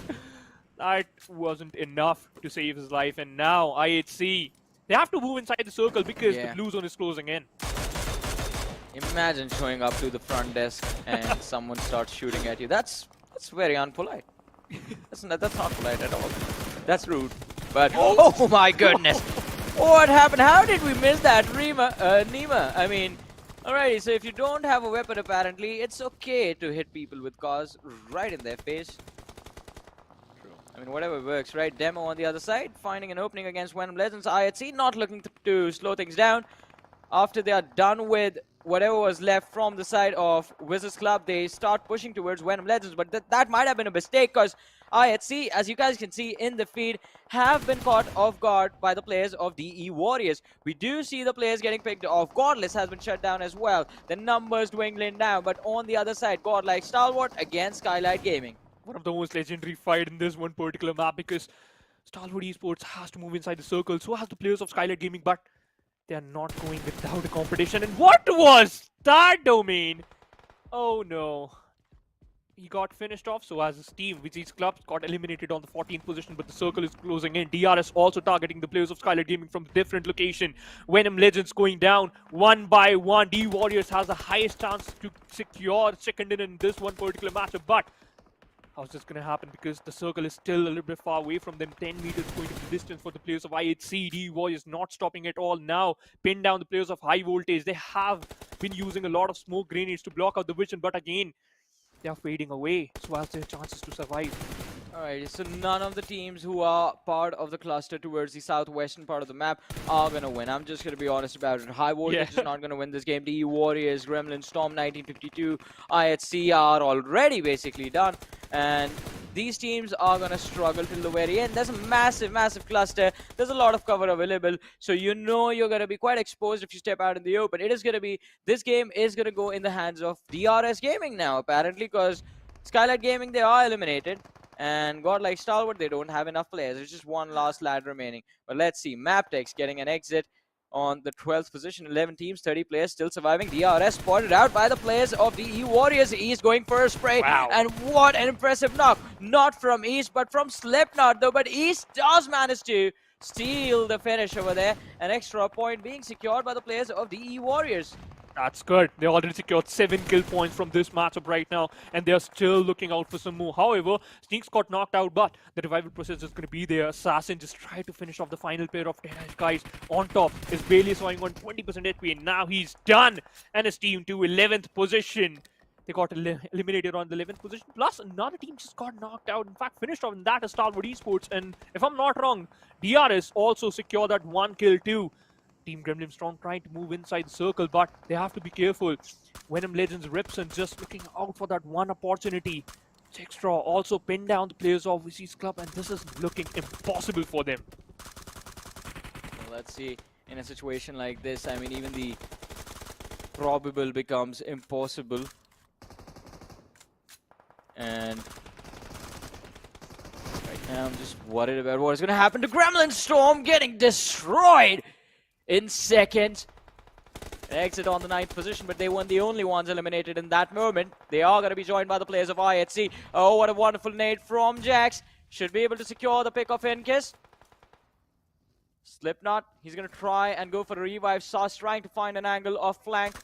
that wasn't enough to save his life. And now IHC, they have to move inside the circle because the blue zone is closing in. Imagine showing up to the front desk and someone starts shooting at you. That's very unpolite. That's not polite at all. That's rude. But oh my goodness, what happened? How did we miss that, Nima? I mean, alrighty. So if you don't have a weapon, apparently it's okay to hit people with cars right in their face. I mean, whatever works, right? Demo on the other side, finding an opening against VENOM Legends. IHC not looking to slow things down. After they are done with whatever was left from the side of WIZZES Club, they start pushing towards VENOM Legends. But that might have been a mistake, because IHC, as you guys can see in the feed, have been caught off guard by the players of DE Warriors. We do see the players getting picked off. Godless has been shut down as well. The numbers dwindling down. But on the other side, Godlike Stalwart against Skylightz Gaming. One of the most legendary fight in this one particular map, because Stalwart Esports has to move inside the circle. So has the players of Skylightz Gaming, but they are not going without a competition. And what was that, Domain? Oh no. He got finished off, so as his team, WIZZES Club, got eliminated on the 14th position, but the circle is closing in. DRS also targeting the players of Skylightz Gaming from different location. VENOM Legends going down one by one. D Warriors has the highest chance to secure second in this one particular matchup, but how's this going to happen? Because the circle is still a little bit far away from them. 10 meters going to be the distance for the players of IHC. D Warriors not stopping at all now. Pin down the players of high voltage. They have been using a lot of smoke grenades to block out the vision, but again, they are fading away, so as their chances to survive. Alright, so none of the teams who are part of the cluster towards the southwestern part of the map are gonna win. I'm just gonna be honest about it. High Voltage is not gonna win this game. DE Warriors, Gremlin Storm, 1952, IHC are already basically done. And these teams are gonna struggle till the very end. There's a massive, massive cluster. There's a lot of cover available. So you know you're gonna be quite exposed if you step out in the open. This game is gonna go in the hands of DRS Gaming now, apparently, because Skylightz Gaming, they are eliminated. And Godlike Stalwart, they don't have enough players. There's just one last lad remaining. But let's see. MABETEX getting an exit on the 12th position. 11 teams, 30 players still surviving. DRS spotted out by the players of the E Warriors. East going for a spray. Wow. And what an impressive knock. Not from East, but from Slipknot though. But East does manage to steal the finish over there. An extra point being secured by the players of the E Warriors. That's good. They already secured 7 kill points from this matchup right now, and they're still looking out for some more. However, Sneaks got knocked out, but the revival process is going to be there. Assassin just tried to finish off the final pair of 10 guys. On top is Bailey swinging on 20% HP, and now he's done. And his team to 11th position. They got eliminated on the 11th position. Plus, another team just got knocked out. In fact, finished off, and that is Stalwart Esports. And if I'm not wrong, DRS also secured that 1 kill too. Team Gremlin Storm trying to move inside the circle, but they have to be careful. VENOM Legends rips and just looking out for that one opportunity. Checkstraw also pinned down the players of WIZZES Club, and this is looking impossible for them. Well, let's see. In a situation like this, I mean, even the probable becomes impossible. And right now, I'm just worried about what is going to happen to Gremlin Storm getting destroyed in second. Exit on the 9th position, but they weren't the only ones eliminated in that moment. They are going to be joined by the players of IHC. Oh, what a wonderful nade from Jax. Should be able to secure the pick of Inkiss. Slipknot, he's going to try and go for a revive. Sus trying to find an angle of flank.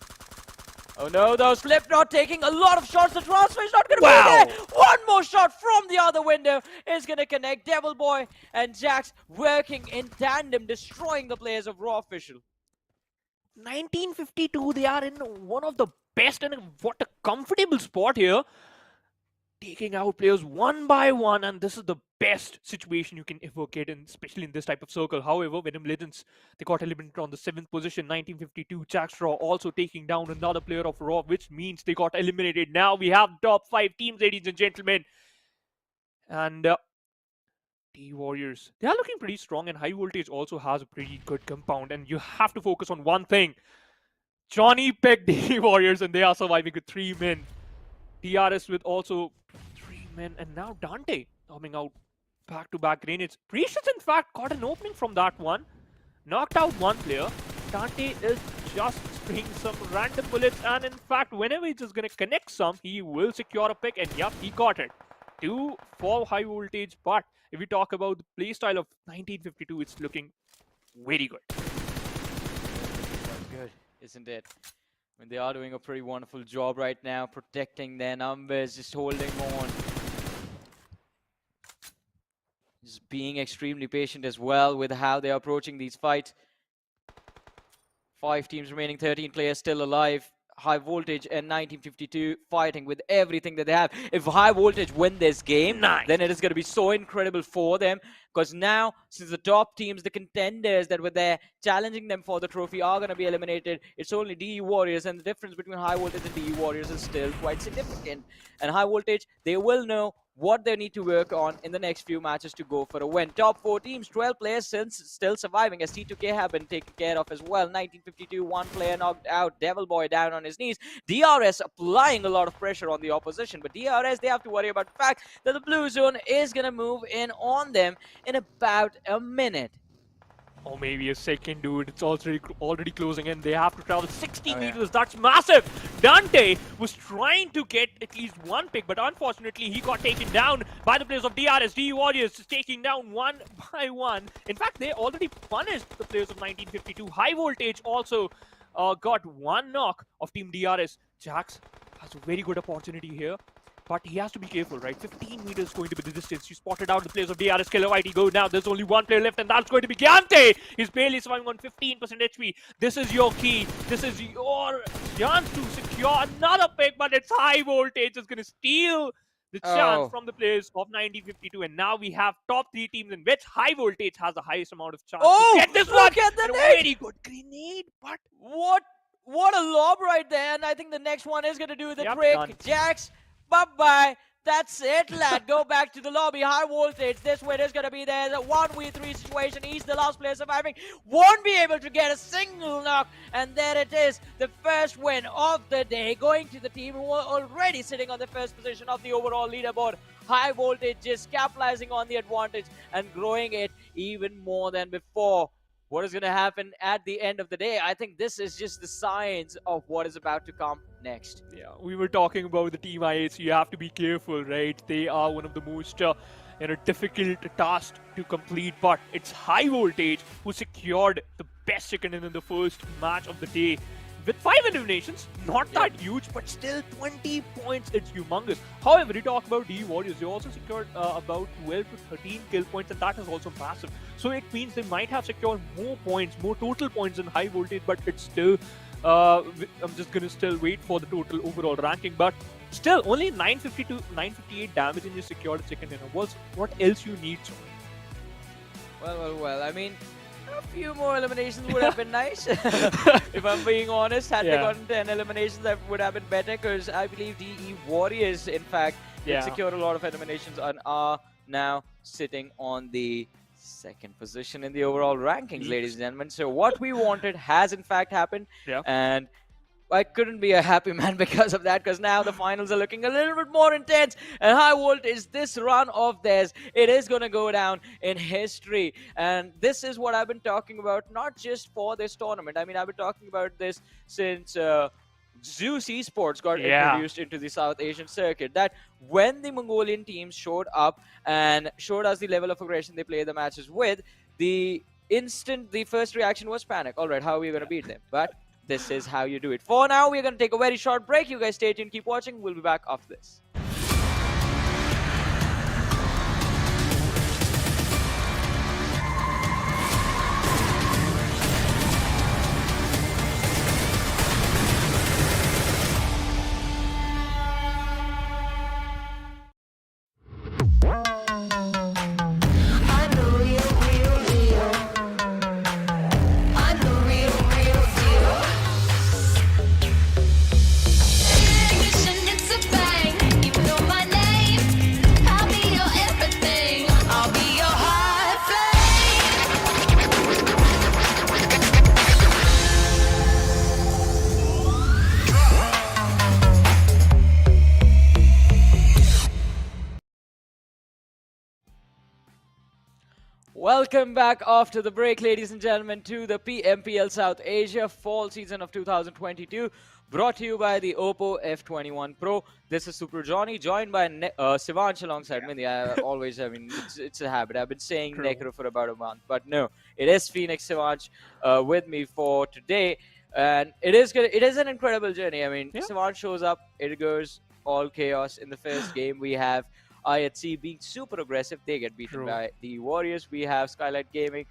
Oh no, though, Slipknot taking a lot of shots. The transfer is not going to be there. One more shot from the other window is going to connect. Devil Boy and Jax working in tandem, destroying the players of Raw Official. 1952, they are in one of the best, and what a comfortable spot here. Taking out players one by one, and this is the best situation you can ever get in, especially in this type of circle. However, VENOM Legends, they got eliminated on the 7th position. 1952, Jackstraw also taking down another player of Raw, which means they got eliminated. Now we have top 5 teams, ladies and gentlemen. And T Warriors, they are looking pretty strong, and High Voltage also has a pretty good compound, and you have to focus on one thing. Johnny picked T Warriors, and they are surviving with 3 men. DRS with also 3 men, and now Dante coming out back-to-back grenades. Precious, in fact, got an opening from that one. Knocked out one player. Dante is just spraying some random bullets, and in fact, whenever he's just going to connect some, he will secure a pick, and yep, he got it. 2 for High Voltage, but if we talk about the playstyle of 1952, it's looking very good. That's good, isn't it? I mean, they are doing a pretty wonderful job right now, protecting their numbers, just holding on. Just being extremely patient as well with how they are approaching these fights. 5 teams remaining, 13 players still alive. High Voltage and 1952 fighting with everything that they have. If High Voltage win this game, then it is going to be so incredible for them. Because now, since the top teams, the contenders that were there challenging them for the trophy are going to be eliminated, it's only DE Warriors, and the difference between High Voltage and DE Warriors is still quite significant. And High Voltage, they will know what they need to work on in the next few matches to go for a win. Top 4 teams, 12 players still surviving, as T2K have been taken care of as well. 1952, 1 player knocked out, Devil Boy down on his knees. DRS applying a lot of pressure on the opposition, but DRS, they have to worry about the fact that the blue zone is going to move in on them in about a minute. Or maybe a second, dude. It's already closing in. They have to travel 60 meters. That's massive. Dante was trying to get at least one pick, but unfortunately, he got taken down by the players of DRS. DE Warriors taking down one by one. In fact, they already punished the players of 1952. High Voltage also got one knock of Team DRS. Jax has a very good opportunity here. But he has to be careful, right? 15 meters going to be the distance. You spotted out the players of DRS. Kilowatt go now. There's only one player left, and that's going to be Gyante. He's barely surviving on 15% HP. This is your key. This is your chance to secure another pick, but it's High Voltage. It's going to steal the chance Oh. from the players of 1952, and now we have top 3 teams in which High Voltage has the highest amount of chance Oh, to get this one. look at the And a net! very good grenade, but What a lob right there, and I think the next one is gonna do the Yep, trick. done. Jax, bye-bye. That's it, lad. Go back to the lobby. High Voltage. This win is gonna be there. The 1v3 situation. He's the last player surviving. Won't be able to get a single knock. And there it is. The first win of the day going to the team who are already sitting on the first position of the overall leaderboard. High Voltage just capitalizing on the advantage and growing it even more than before. What is going to happen at the end of the day? I think this is just the signs of what is about to come next. yeah, we were talking about the Team IAC. You have to be careful, right? They are one of the most difficult tasks to complete, but it's High Voltage who secured the best chicken in the first match of the day. With 5 eliminations, not that huge, but still 20 points, it's humongous. However, you talk about DE Warriors, they also secured about 12 to 13 kill points, and that is also massive. So it means they might have secured more points, more total points in High Voltage, but it's still, I'm just gonna still wait for the total overall ranking, but still only 950 to 958 damage and you secured a chicken dinner. What else you need, John? Well, I mean, a few more eliminations would have been nice. If I'm being honest, had they gotten 10 eliminations, that would have been better, because I believe DE Warriors, in fact, did secure a lot of eliminations and are now sitting on the second position in the overall rankings, ladies and gentlemen. So what we wanted has in fact happened, and I couldn't be a happy man because of that, because now the finals are looking a little bit more intense, and High Voltage, this run of theirs, it is going to go down in history. And this is what I've been talking about, not just for this tournament. I mean, I've been talking about this since Zeus Esports got introduced into the South Asian circuit, that when the Mongolian teams showed up and showed us the level of aggression they play the matches with, the first reaction was panic. All right, how are we going to beat them? But this is how you do it. For now, we're going to take a very short break. You guys stay tuned, keep watching. We'll be back after this. Welcome back after the break, ladies and gentlemen, to the PMPL South Asia Fall Season of 2022, brought to you by the Oppo F21 Pro. This is Super Johnny, joined by Sivansh alongside me. I mean, it's a habit. I've been saying Necro for about a month, but no, it is Phoenix Sivansh with me for today, and it is an incredible journey. I mean, Sivansh shows up, it goes all chaos. In the first game, we have IHC being super aggressive. They get beaten by the Warriors. We have Skylightz Gaming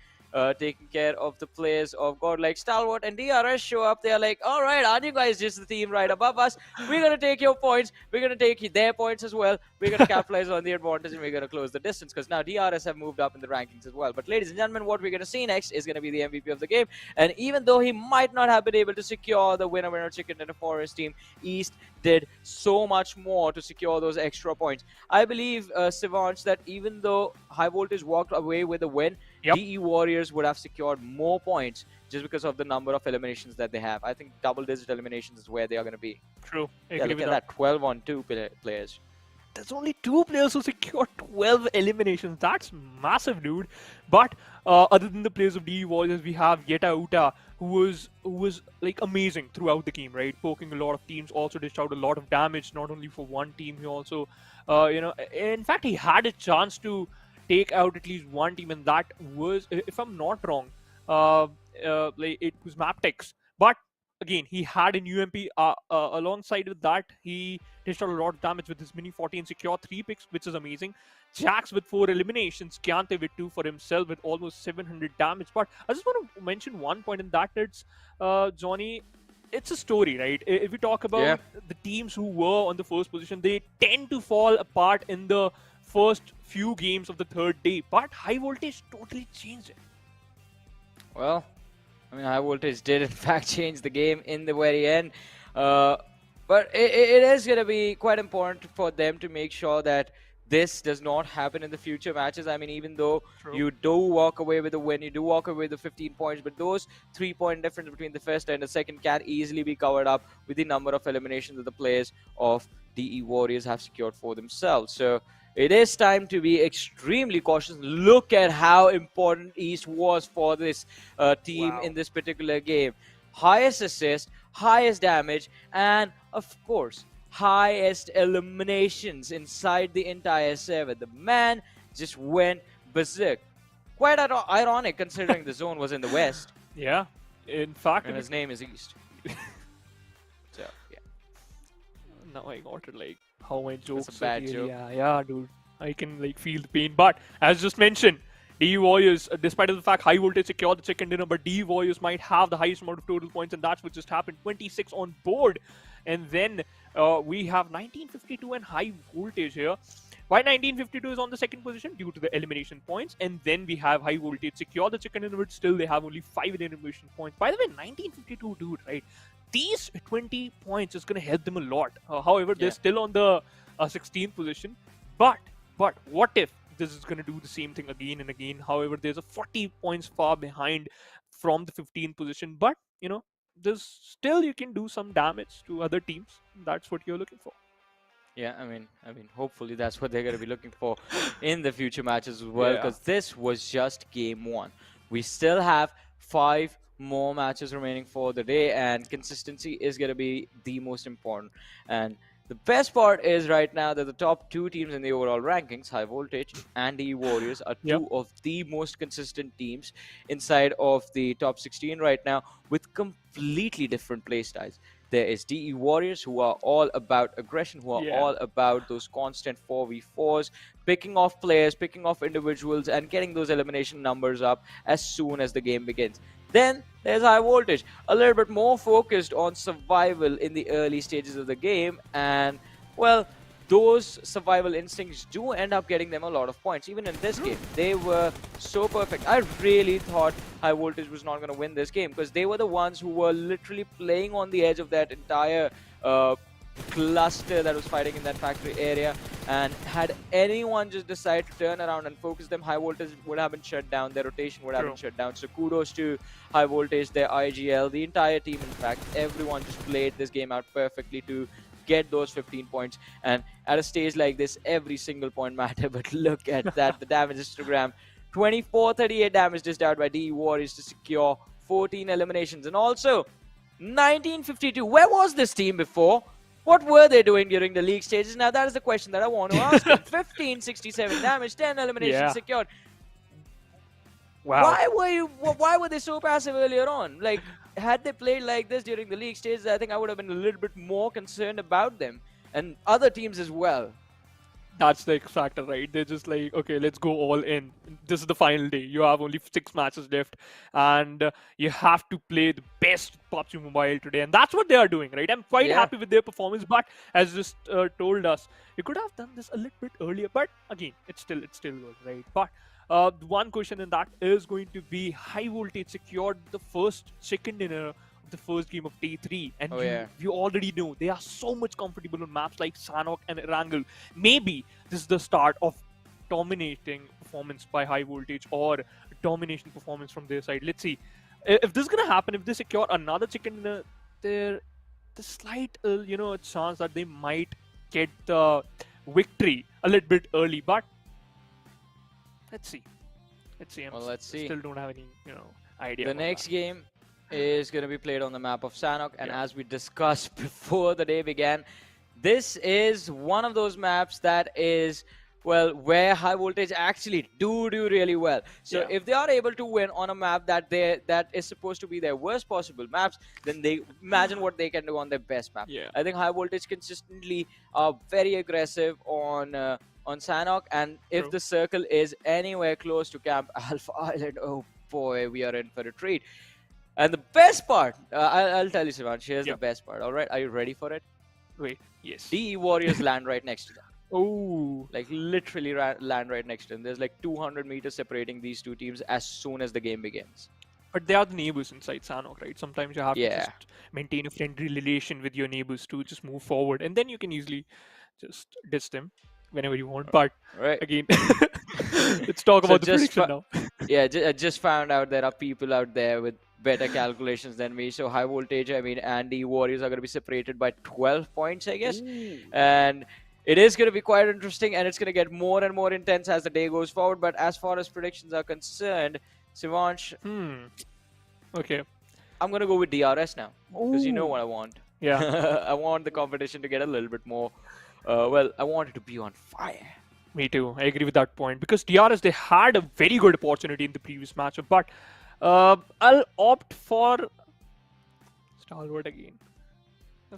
taking care of the players of Godlike Stalwart, and DRS show up. They're like, all right, aren't you guys just the team right above us? We're going to take your points. We're going to take their points as well. We're going to capitalize on the advantage, and we're going to close the distance, because now DRS have moved up in the rankings as well. But ladies and gentlemen, what we're going to see next is going to be the MVP of the game. And even though he might not have been able to secure the winner chicken dinner for his team, East did so much more to secure those extra points. I believe, Sivansh, that even though High Voltage walked away with a win, DE Warriors would have secured more points just because of the number of eliminations that they have. I think double-digit eliminations is where they are going to be. True. Yeah, look at that, 12 on 2 players. There's only 2 players who secured 12 eliminations. That's massive, dude. But other than the players of DE Warriors, we have Yeta Uta, who was like amazing throughout the game, right? Poking a lot of teams, also dished out a lot of damage, not only for one team. He also, in fact, he had a chance to take out at least one team, and that was, if I'm not wrong, it was MABETEX. But again, he had an UMP. Alongside with that, he dished out a lot of damage with his Mini 40 and secured 3 picks, which is amazing. Jax with 4 eliminations, Kyante with 2 for himself with almost 700 damage. But I just want to mention one point in that, it's Johnny, it's a story, right? If we talk about Yeah. the teams who were on the first position, they tend to fall apart in the first few games of the third day. But high voltage totally changed it. Well, I mean, high voltage did in fact change the game in the very end. But it is going to be quite important for them to make sure that this does not happen in the future matches. I mean, even though True. you do walk away with a win, you do walk away with the 15 points, but those 3-point difference between the first and the second can easily be covered up with the number of eliminations that the players of DE Warriors have secured for themselves. So it is time to be extremely cautious. Look at how important East was for this team in this particular game. Highest assist, highest damage, and of course, highest eliminations inside the entire server. The man just went berserk. Quite ironic considering the zone was in the west. Yeah. In fact, And his name is East. So, yeah. now I got it, like how my jokes That's a bad are here. joke. Yeah, dude. I can like feel the pain. But as just mentioned, DE Warriors, despite of the fact high voltage secured the second dinner, but DE Warriors might have the highest amount of total points, and that's what just happened. 26 on board. And then we have 1952 and high voltage here. Why 1952 is on the second position? Due to the elimination points. And then we have high voltage secure the second dinner, but still they have only 5 elimination points. By the way, 1952, dude, right? These 20 points is going to help them a lot. However, they're still on the 16th position. But what if this is going to do the same thing again and again? However, there's a 40 points far behind from the 15th position. But, you know, there's still you can do some damage to other teams. That's what you're looking for. Yeah, I mean, hopefully that's what they're going to be looking for in the future matches as well, because this was just game 1. We still have 5 more matches remaining for the day, and consistency is going to be the most important. And the best part is right now that the top 2 teams in the overall rankings, High Voltage and DE Warriors, are 2 of the most consistent teams inside of the top 16 right now, with completely different play styles. There is DE Warriors, who are all about aggression, who are all about those constant 4v4s, picking off players, picking off individuals, and getting those elimination numbers up as soon as the game begins. Then there's High Voltage, a little bit more focused on survival in the early stages of the game, and well, those survival instincts do end up getting them a lot of points. Even in this game, they were so perfect. I really thought High Voltage was not going to win this game, because they were the ones who were literally playing on the edge of that entire cluster that was fighting in that factory area, and had anyone just decide to turn around and focus them, High Voltage would have been shut down, their rotation would have been shut down. So kudos to High Voltage, their IGL, the entire team. In fact, everyone just played this game out perfectly to get those 15 points. And at a stage like this, every single point matter. But look at that, the damage histogram. 24-38 damage dished out by DE Warriors to secure 14 eliminations. And also 1952, where was this team before? What were they doing during the league stages? Now that is the question that I want to ask them. 15-67 damage, 10 eliminations secured. Wow. Why were they so passive earlier on? Like, had they played like this during the league stages, I think I would have been a little bit more concerned about them and other teams as well. That's the X factor, right? They're just like, okay, let's go all in. This is the final day. You have only 6 matches left, and you have to play the best PUBG Mobile today. And that's what they are doing, right? I'm quite happy with their performance, but as just told us, you could have done this a little bit earlier. But again, it's still good, right? But one question in that is going to be, High Voltage secured the first chicken dinner the first game of day 3, and you already know they are so much comfortable on maps like Sanhok and Erangel. Maybe this is the start of dominating performance by High Voltage, or domination performance from their side. Let's see if this is gonna happen. If they secure another chicken dinner, there's slight chance that they might get the victory a little bit early. But let's see. Well, let's see. Still don't have any idea. The next game is going to be played on the map of Sanhok, and as we discussed before the day began, this is one of those maps that is, well, where High Voltage actually do really well. So if they are able to win on a map that is supposed to be their worst possible maps, then they imagine what they can do on their best map. I think High Voltage consistently are very aggressive on Sanhok, and if the circle is anywhere close to Camp Alpha Island, oh boy, we are in for a treat. And the best part, I'll tell you, Sivansh, here's Yeah. the best part. All right, are you ready for it? Wait. Yes. DE Warriors land right next to them. Oh. Like literally land right next to them. There's like 200 meters separating these two teams as soon as the game begins. But they are the neighbors inside Sanhok, right? Sometimes you have to Yeah. just maintain a friendly relation with your neighbors to just move forward, and then you can easily just diss them whenever you want. But Right. again, let's talk So about the just prediction now. Yeah, I just found out there are people out there with better calculations than me. So high voltage, I mean, and the Warriors are going to be separated by 12 points, I guess. And it is going to be quite interesting, and it's going to get more and more intense as the day goes forward. But as far as predictions are concerned, Sivansh, Okay. I'm going to go with DRS now because you know what I want. Yeah. I want the competition to get a little bit more. Well, I want it to be on fire. Me too. I agree with that point because DRS they had a very good opportunity in the previous matchup, but I'll opt for Stalwart again.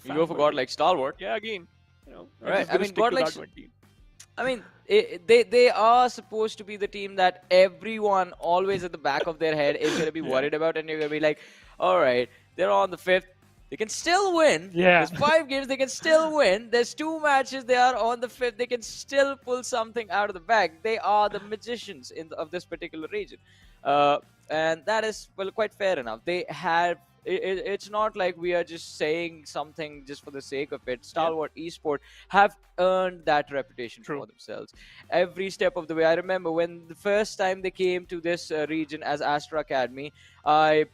You go for Godlike Stalwart. Yeah, again. You know, I'm Right. just I gonna mean, stick to Godlike. that one team. I mean, they are supposed to be the team that everyone always at the back of their head is going to be worried about, and you're going to be like, all right, they're on the 5th. They can still win. Yeah. There's 5 games. They can still win. There's 2 matches. They are on the 5th. They can still pull something out of the bag. They are the magicians of this particular region. And that is, well, quite fair enough. They have... It's not like we are just saying something just for the sake of it. Stalwart Esports have earned that reputation for themselves. Every step of the way. I remember when the first time they came to this region as Astra Academy, I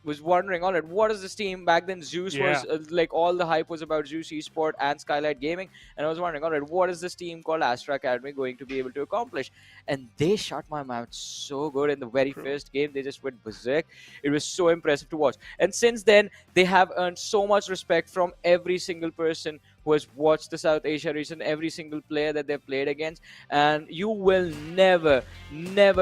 was wondering, all right, what is this team? Back then, Zeus was like all the hype was about Zeus Esports and Skylightz Gaming, and I was wondering, all right, what is this team called Astra Academy going to be able to accomplish? And they shut my mouth so good in the very first game. They just went berserk. It was so impressive to watch. And since then, they have earned so much respect from every single person who has watched the South Asia region, every single player that they've played against, and you will never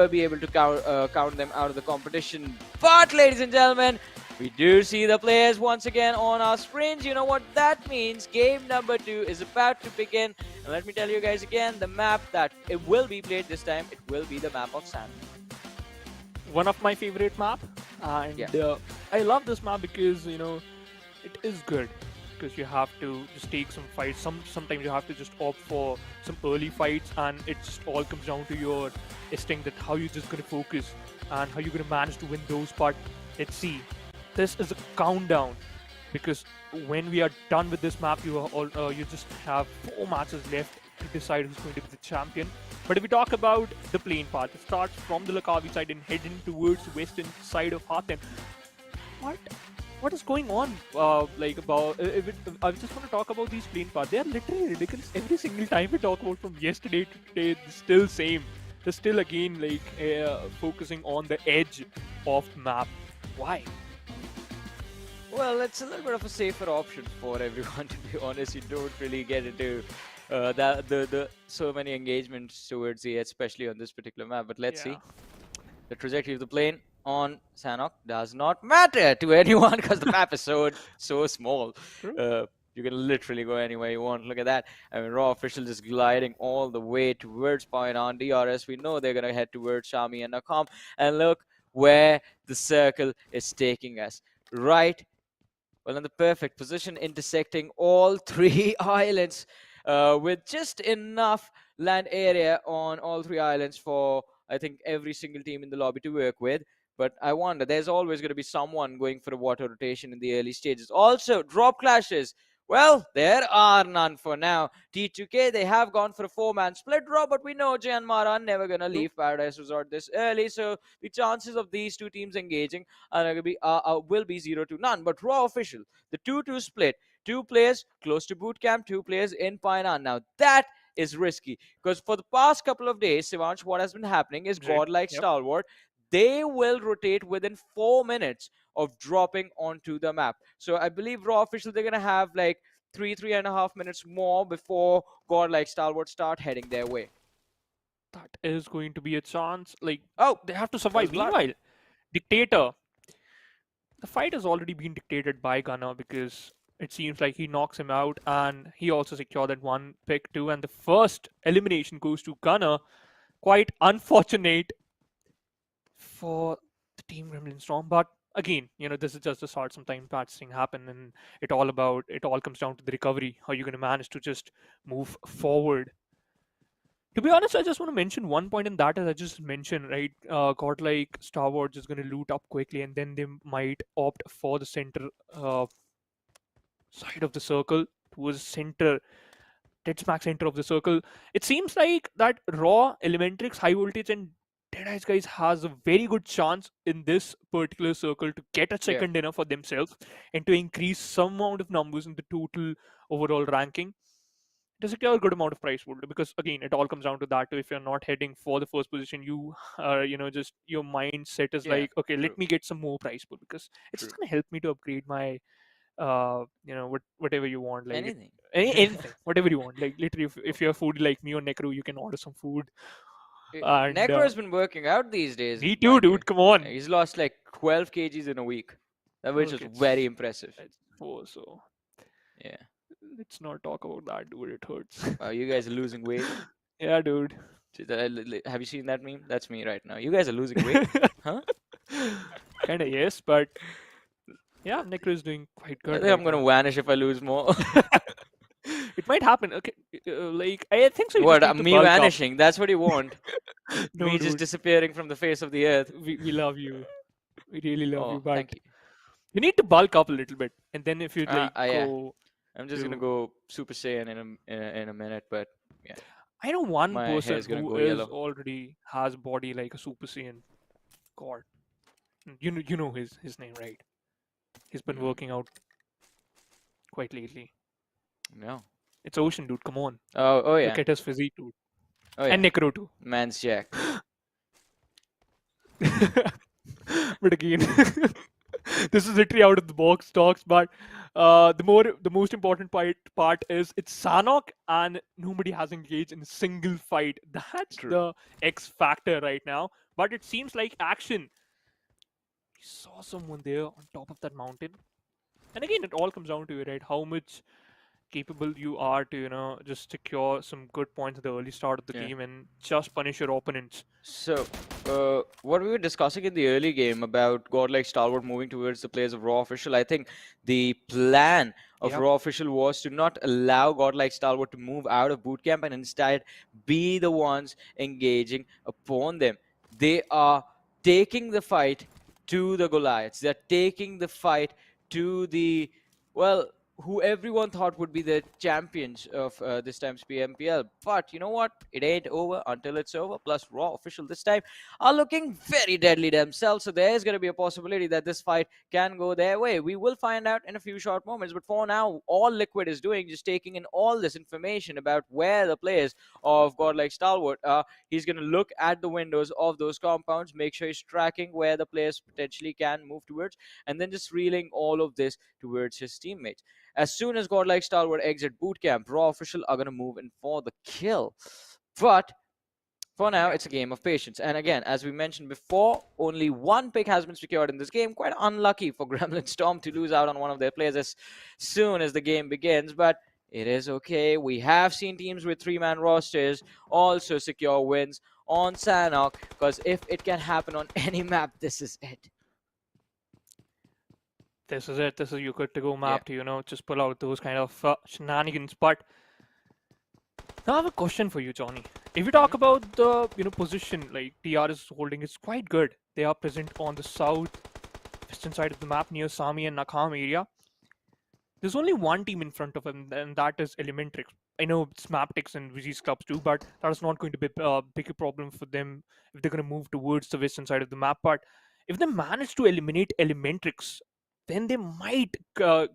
be able to count them out of the competition. But ladies and gentlemen, we do see the players once again on our screens. You know what that means? Game number 2 is about to begin. And let me tell you guys again, the map that it will be played this time, it will be the map of Sanhok. One of my favorite map, and I love this map because you know it is good. Because you have to just take some fights. Sometimes you have to just opt for some early fights, and it just all comes down to your instinct that how you're just gonna focus and how you're gonna manage to win those. But let's see, this is a countdown because when we are done with this map, you just have 4 matches left to decide who's going to be the champion. But if we talk about the playing part, it starts from the Lakavi side and heading towards the western side of Hatem. What is going on? I just want to talk about these plane paths. They are literally ridiculous. Every single time we talk about from yesterday to today, it's still same. They're still again focusing on the edge of the map. Why? Well, it's a little bit of a safer option for everyone, to be honest. You don't really get into the so many engagements towards the edge, especially on this particular map. But let's see. The trajectory of the plane on Sanhok does not matter to anyone because the map is so small. You can literally go anywhere you want. Look at that. I mean, Raw Official just gliding all the way towards Point on DRS. We know they're going to head towards Shami and Nakam. And look where the circle is taking us. Right, well, in the perfect position, intersecting all 3 islands with just enough land area on all 3 islands for, I think, every single team in the lobby to work with. But I wonder, there's always going to be someone going for a water rotation in the early stages. Also, drop clashes. Well, there are none for now. T2K, they have gone for a 4-man split draw, but we know JyanMaara are never going to leave Paradise Resort this early, so the chances of these 2 teams engaging are going to be will be 0 to none. But Raw Official, the 2-2 split, 2 players close to boot camp, 2 players in Painan. Now that is risky because for the past couple of days, Sivansh, what has been happening is Godlike Stalwart, they will rotate within 4 minutes of dropping onto the map. So I believe Raw Official, they're going to have like 3.5 minutes more before Godlike Stalwart start heading their way. That is going to be a chance. They have to survive. Meanwhile, Dictator, the fight has already been dictated by Gunner because it seems like he knocks him out and he also secured that 1 pick too. And the first elimination goes to Gunner. Quite unfortunate for the team Gremlin Storm, but again, this is just the start. Sometimes bad things happen, and it all comes down to the recovery. How you going to manage to just move forward? To be honest, I just want to mention one point in that, as I just mentioned, right? Godlike Stalwart is going to loot up quickly, and then they might opt for the center side of the circle, towards center, dead smack center of the circle. It seems like that Raw, Elementrix, High Voltage, and DEADEYES guys has a very good chance in this particular circle to get a Yeah. second dinner for themselves and to increase some amount of numbers in the total overall ranking to secure a good amount of prize pool. Because again, it all comes down to that too. If you're not heading for the first position, you are, just your mindset is Yeah, like, okay, true. let me get some more prize pool because it's True. just gonna help me to upgrade my whatever you want, like Anything. anything, whatever you want. Like literally, if you're a foodie like me or Necro, you can order some food. And Necro has been working out these days. me too, mind you. dude. Come on. He's lost like 12 kgs in a week, which is Okay, very impressive. it's 4, so Yeah. let's not talk about that, dude. It hurts. You guys are losing weight. Yeah, dude. Have you seen that meme? That's me right now. You guys are losing weight, huh? Kinda yes, but yeah, Necro is doing quite I good. think I'm gonna vanish if I lose more. It might happen. Okay, like I think so. You What? just need to Me bulk up. vanishing? That's what you want? No, Me just dude. disappearing from the face of the earth? We love you. We really love you, Oh, but thank you. you need to bulk up a little bit, and then if you like Yeah. go. I'm just gonna go Super Saiyan in a minute, but yeah, I know one my person hair's gonna who go is yellow. already has body like a Super Saiyan god. You know his name, right? He's been working out quite lately. No. It's Ocean, dude. Come on. Oh yeah. Look at his physique, dude. Oh yeah. And Necro too. Man's Jack. But again, this is literally out of the box talks. But the most important part is it's Sanhok, and nobody has engaged in a single fight. That's True. the X factor right now. But it seems like action. We saw someone there on top of that mountain, and again, it all comes down to it, right? How much capable you are to just secure some good points at the early start of the Yeah. game and just punish your opponents. So, what we were discussing in the early game about Godlike Stalwart moving towards the players of Raw Official, I think the plan of Yep. Raw Official was to not allow Godlike Stalwart to move out of bootcamp and instead be the ones engaging upon them. They are taking the fight to the Goliaths. They're taking the fight to the, well, who everyone thought would be the champions of this time's PMPL. But you know what? It ain't over until it's over. Plus, Raw Official this time are looking very deadly themselves. So there is going to be a possibility that this fight can go their way. We will find out in a few short moments. But for now, all Liquid is doing, just taking in all this information about where the players of Godlike Stalwart are. He's going to look at the windows of those compounds, make sure he's tracking where the players potentially can move towards, and then just reeling all of this towards his teammates. As soon as Godlike Stalwart exit bootcamp, Raw Official are going to move in for the kill. But for now, it's a game of patience. And again, as we mentioned before, only one pick has been secured in this game. Quite unlucky for Gremlin Storm to lose out on one of their players as soon as the game begins. But it is okay. We have seen teams with 3-man rosters also secure wins on Sanhok, because if it can happen on any map, this is it. This is it. This is your good to go map to, just pull out those kind of shenanigans. But now I have a question for you, Johnny. If you talk about the, position like TR is holding, it's quite good. They are present on the south-western side of the map near Sami and Nakam area. There's only one team in front of them, and that is Elementrix. I know it's MABETEX and WIZZES clubs too, but that is not going to be a bigger problem for them if they're going to move towards the western side of the map. But if they manage to eliminate Elementrix, then they might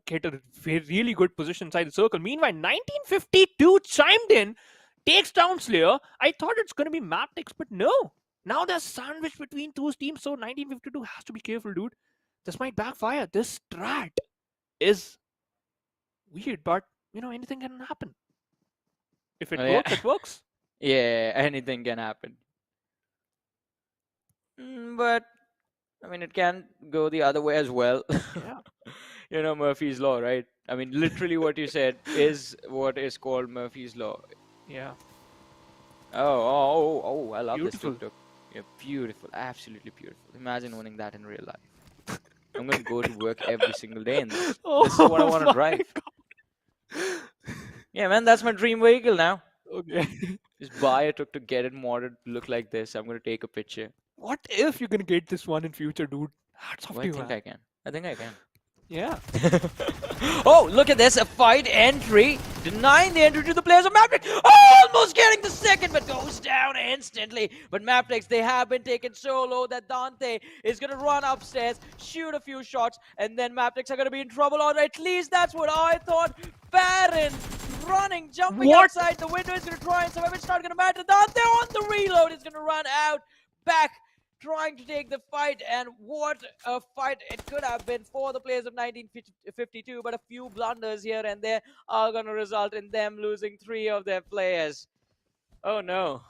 get a really good position inside the circle. Meanwhile, 1952 chimed in, takes down Slayer. I thought it's going to be MABETEX, but no. Now they're sandwiched between those teams, so 1952 has to be careful, dude. This might backfire. This strat is weird, but, anything can happen. If it works, it works. Yeah, anything can happen. But I mean, it can go the other way as well. Yeah. Murphy's Law, right? I mean, literally what you said is what is called Murphy's Law. Yeah. Oh, I love Beautiful. this tuk-tuk. Yeah, beautiful. Absolutely beautiful. Imagine owning that in real life. I'm gonna go to work every single day in this. Oh This is what I want to my drive. God. Yeah, man, that's my dream vehicle now. Okay. Just buy a tuk to get it modded to look like this. I'm gonna take a picture. What if you're gonna get this one in future, dude? Hats off Oh, to I you, think man. I can. I think I can. Yeah. Oh, look at this. A fight entry. Denying the entry to the players of MABETEX. Oh, almost getting the second, but goes down instantly. But MABETEX, they have been taken so low that Dante is going to run upstairs, shoot a few shots, and then MABETEX are going to be in trouble. Or at least that's what I thought. Baron running, jumping What? outside the window is going to try and survive. It's not going to matter. Dante on the reload is going to run out back, trying to take the fight, and what a fight it could have been for the players of 1952, but a few blunders here and there are going to result in them losing 3 of their players. Oh no.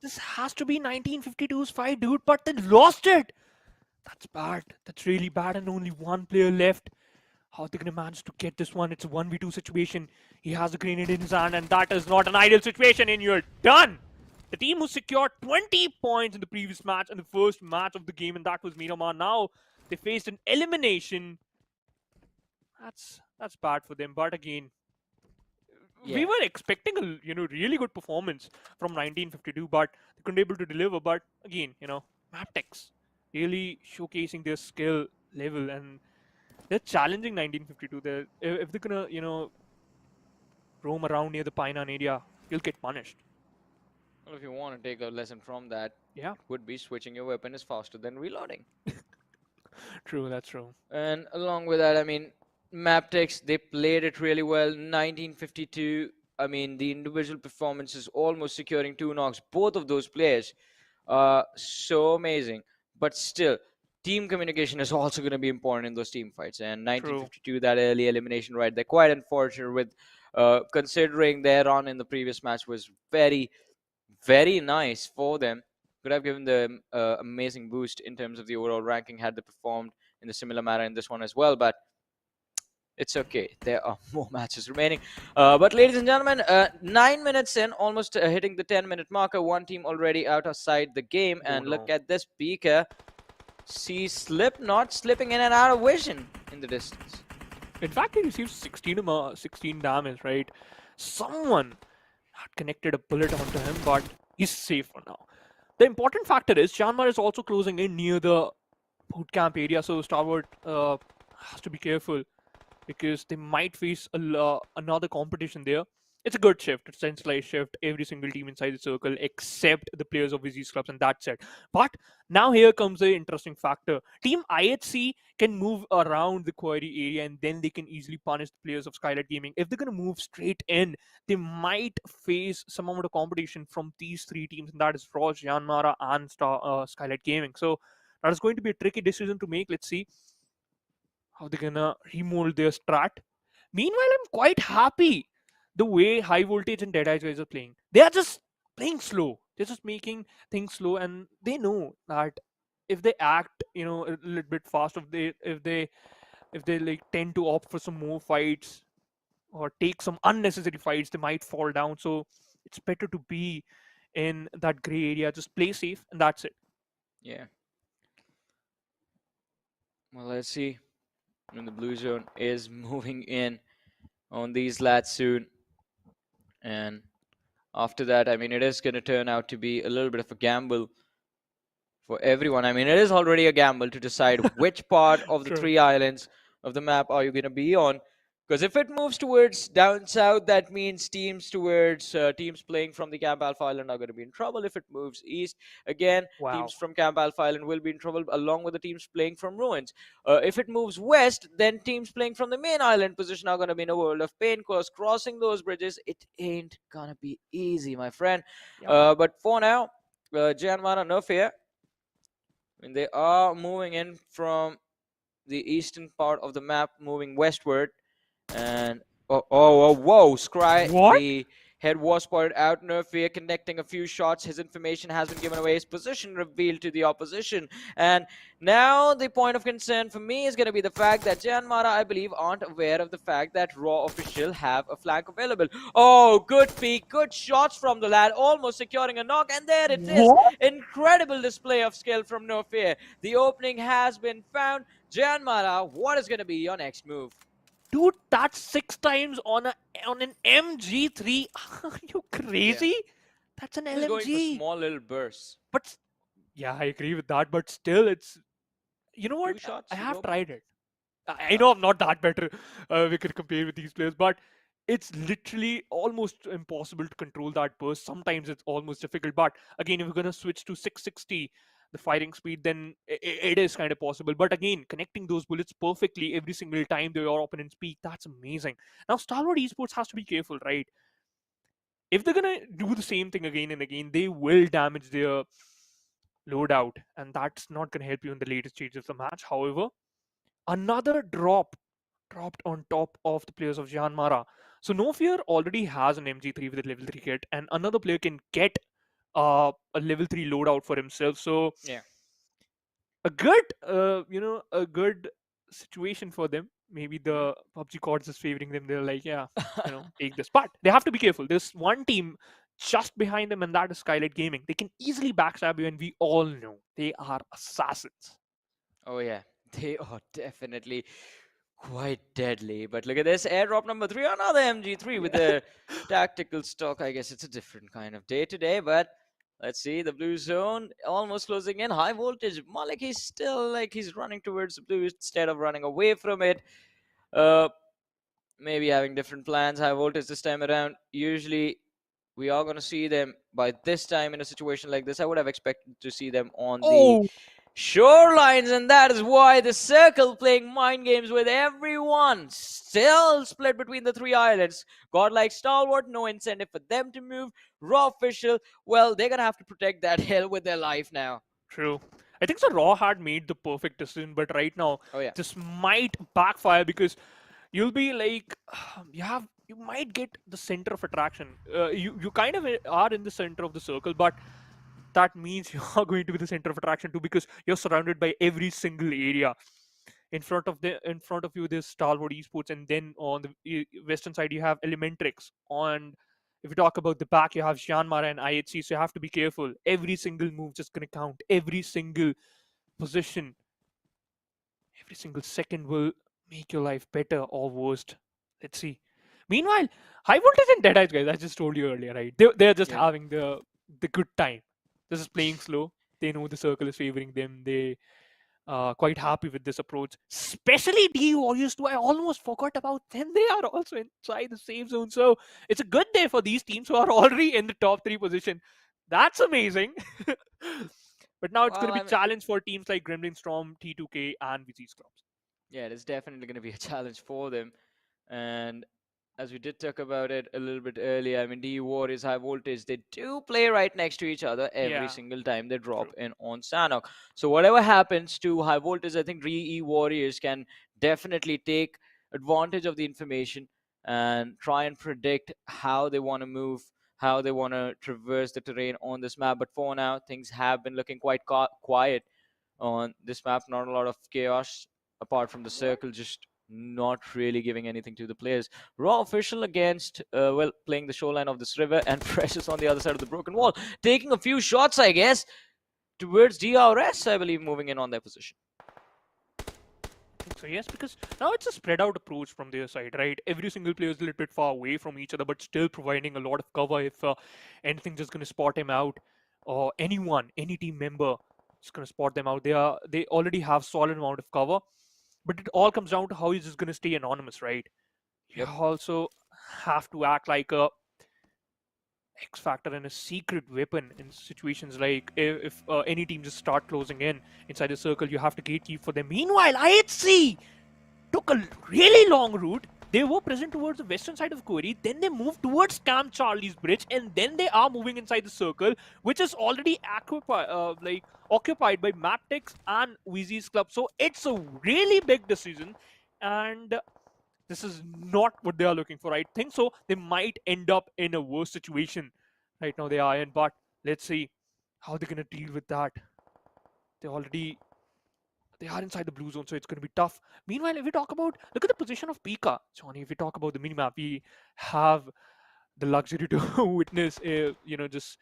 This has to be 1952's fight, dude, but they lost it. That's bad. That's really bad, and only one player left. How are they gonna manage to get this one? It's a 1v2 situation. He has a grenade in his hand, and that is not an ideal situation, and you're done. The team who secured 20 points in the previous match and the first match of the game, and that was Miramar. Now they faced an elimination. That's bad for them. But again, we were expecting a really good performance from 1952, but they couldn't able to deliver. But again, MABETEX really showcasing their skill level, and they're challenging 1952. They're, if they're gonna roam around near the Painan area, you'll get punished. Well, if you want to take a lesson from that, Yeah, it would be switching your weapon is faster than reloading. true. That's true. And along with that, I mean, MABETEX, they played it really well. 1952, I mean, the individual performances almost securing 2 knocks. Both of those players are so amazing. But still, team communication is also going to be important in those team fights. And 1952, that early elimination, right, they're quite unfortunate with considering their run in the previous match was very, very nice for them. Could have given them amazing boost in terms of the overall ranking had they performed in the similar manner in this one as well. But it's okay. There are more matches remaining. But ladies and gentlemen, 9 minutes in, almost hitting the 10-minute marker. One team already outside the game. And look at this beaker. See Slipknot slipping in and out of vision in the distance. In fact, he received 16 damage, right? Someone had connected a bullet onto him, but he's safe for now. The important factor is JyanMaara is also closing in near the boot camp area, so Stalwart has to be careful because they might face another competition there. It's a good shift. It's a centralized shift. Every single team inside the circle except the players of WIZZES clubs, and that's it. But now here comes the interesting factor. Team IHC can move around the quarry area, and then they can easily punish the players of Skylightz Gaming. If they're going to move straight in, they might face some amount of competition from these 3 teams, and that is Frost, JyanMaara, and Skylightz Gaming. So that is going to be a tricky decision to make. Let's see how they're going to remold their strat. Meanwhile, I'm quite happy the way High Voltage and DEADEYES guys are playing. They are just playing slow. They're just making things slow, and they know that if they act, a little bit fast, if they like tend to opt for some more fights or take some unnecessary fights, they might fall down. So it's better to be in that gray area, just play safe, and that's it. Yeah. Well, let's see. When the blue zone is moving in on these lads soon. And after that, I mean, it is going to turn out to be a little bit of a gamble for everyone. I mean, it is already a gamble to decide which part of the 3 islands of the map are you going to be on. Because if it moves towards down south, that means teams playing from the Camp Alpha Island are going to be in trouble. If it moves east, again, teams from Camp Alpha Island will be in trouble along with the teams playing from Ruins. If it moves west, then teams playing from the main island position are going to be in a world of pain, because crossing those bridges, it ain't going to be easy, my friend. But for now, JyanMaara, no fear. I mean, they are moving in from the eastern part of the map, moving westward. And whoa, Scry, the Head was spotted out. Nerfear connecting a few shots. His information has been given away. His position revealed to the opposition. And now the point of concern for me is going to be the fact that JyanMaara, I believe, aren't aware of the fact that Raw official have a flank available. Oh, good peek. Good shots from the lad. Almost securing a knock. And there it is. What? Incredible display of skill from Nerfear. The opening has been found. JyanMaara, what is going to be your next move? Dude, that's 6 times on an MG3. Are you crazy? That's an He's going for LMG. small little bursts. But yeah, I agree with that. But still, it's, you know what? 2 shots. I you have go. tried it. I know I'm not that better. We could compare with these players, but it's literally almost impossible to control that burst. Sometimes it's almost difficult. But again, if we're gonna switch to 660, the firing speed, then it is kind of possible. But again, connecting those bullets perfectly every single time your opponents peak, that's amazing. Now, Stalwart Esports has to be careful, right? If they're gonna do the same thing again and again, they will damage their loadout, and that's not gonna help you in the later stages of the match. However, another dropped on top of the players of JyanMaara. So No Fear already has an MG3 with a level 3 kit, and another player can get a level 3 loadout for himself. So Yeah. a good, a good situation for them. Maybe the PUBG gods is favoring them. They're like, yeah, take this. But they have to be careful. There's one team just behind them, and that is Skylightz Gaming. They can easily backstab you, and we all know they are assassins. Oh, yeah. They are definitely quite deadly. But look at this. Airdrop number 3. Another MG3 with the tactical stock. I guess it's a different kind of day today. But let's see. The blue zone almost closing in. High voltage. Malik, he's still like he's running towards the blue instead of running away from it. Maybe having different plans. High voltage this time around. Usually we are going to see them by this time in a situation like this. I would have expected to see them on the shorelines, and that is why the circle playing mind games with everyone. Still split between the 3 islands. Godlike Stalwart, no incentive for them to move. Raw official, well, they're gonna have to protect that hill with their life now. True. I think the Raw had made the perfect decision, but right now this might backfire because you'll be like, you might get the center of attraction. You kind of are in the center of the circle, but that means you are going to be the center of attraction too, because you're surrounded by every single area. In front of you there's Stalwart Esports, and then on the western side you have Elementrix. And if you talk about the back, you have JyanMaara and IHC, so you have to be careful. Every single move just gonna count. Every single position, every single second will make your life better or worst. Let's see. Meanwhile, High Voltage and Deadeyes, guys, I just told you earlier, right? They're just having the good time. This is playing slow. They know the circle is favoring them. They quite happy with this approach. Especially DE Warriors too. I almost forgot about them. They are also inside the safe zone. So it's a good day for these teams who are already in the top 3 position. That's amazing. But now it's going to be a challenge for teams like Gremlin Storm, T2K, and WIZZES clubs. Yeah, it is definitely going to be a challenge for them. And as we did talk about it a little bit earlier, I mean, DE Warriors, High Voltage, they do play right next to each other every single time they drop in on Sanhok. So whatever happens to High Voltage, I think DE Warriors can definitely take advantage of the information and try and predict how they want to move, how they want to traverse the terrain on this map. But for now, things have been looking quite quiet on this map. Not a lot of chaos apart from the circle just not really giving anything to the players. Raw official against, playing the shoreline of this river, and Precious on the other side of the broken wall. Taking a few shots, I guess, towards DRS, I believe, moving in on their position. So yes, because now it's a spread out approach from their side, right? Every single player is a little bit far away from each other, but still providing a lot of cover if anything just going to spot him out, or any team member is going to spot them out. They already have solid amount of cover. But it all comes down to how he's just going to stay anonymous, right? You also have to act like a X factor and a secret weapon in situations like if any team just start closing in inside the circle, you have to gatekeep for them. Meanwhile, IHC took a really long route. They were present towards the western side of Korea, then they moved towards Camp Charlie's Bridge, and then they are moving inside the circle, which is already occupied by MABETEX and WIZZES club. So it's a really big decision, and This is not what they are looking for. I think so. They might end up in a worse situation right now they are in, but let's see how they're going to deal with that. They are inside the blue zone, so it's going to be tough. Meanwhile, if we talk about, look at the position of Pika, Johnny. If we talk about the minimap, we have the luxury to witness, just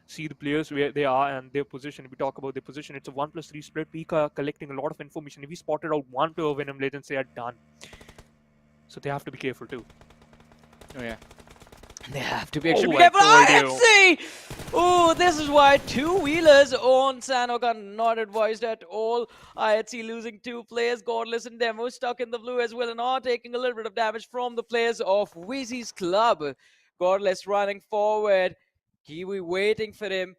see the players where they are and their position. If we talk about their position, it's a 1+3 split. Pika collecting a lot of information. If we spotted out one player of VENOM Legends, they are done. So they have to be careful too. Oh yeah. They have to be extremely I careful. told you. IFC! Oh, this is why two-wheelers on Sanhok are not advised at all. IHC losing 2 players. Godless and Demo stuck in the blue as well and are taking a little bit of damage from the players of WIZZES club. Godless running forward. Kiwi waiting for him.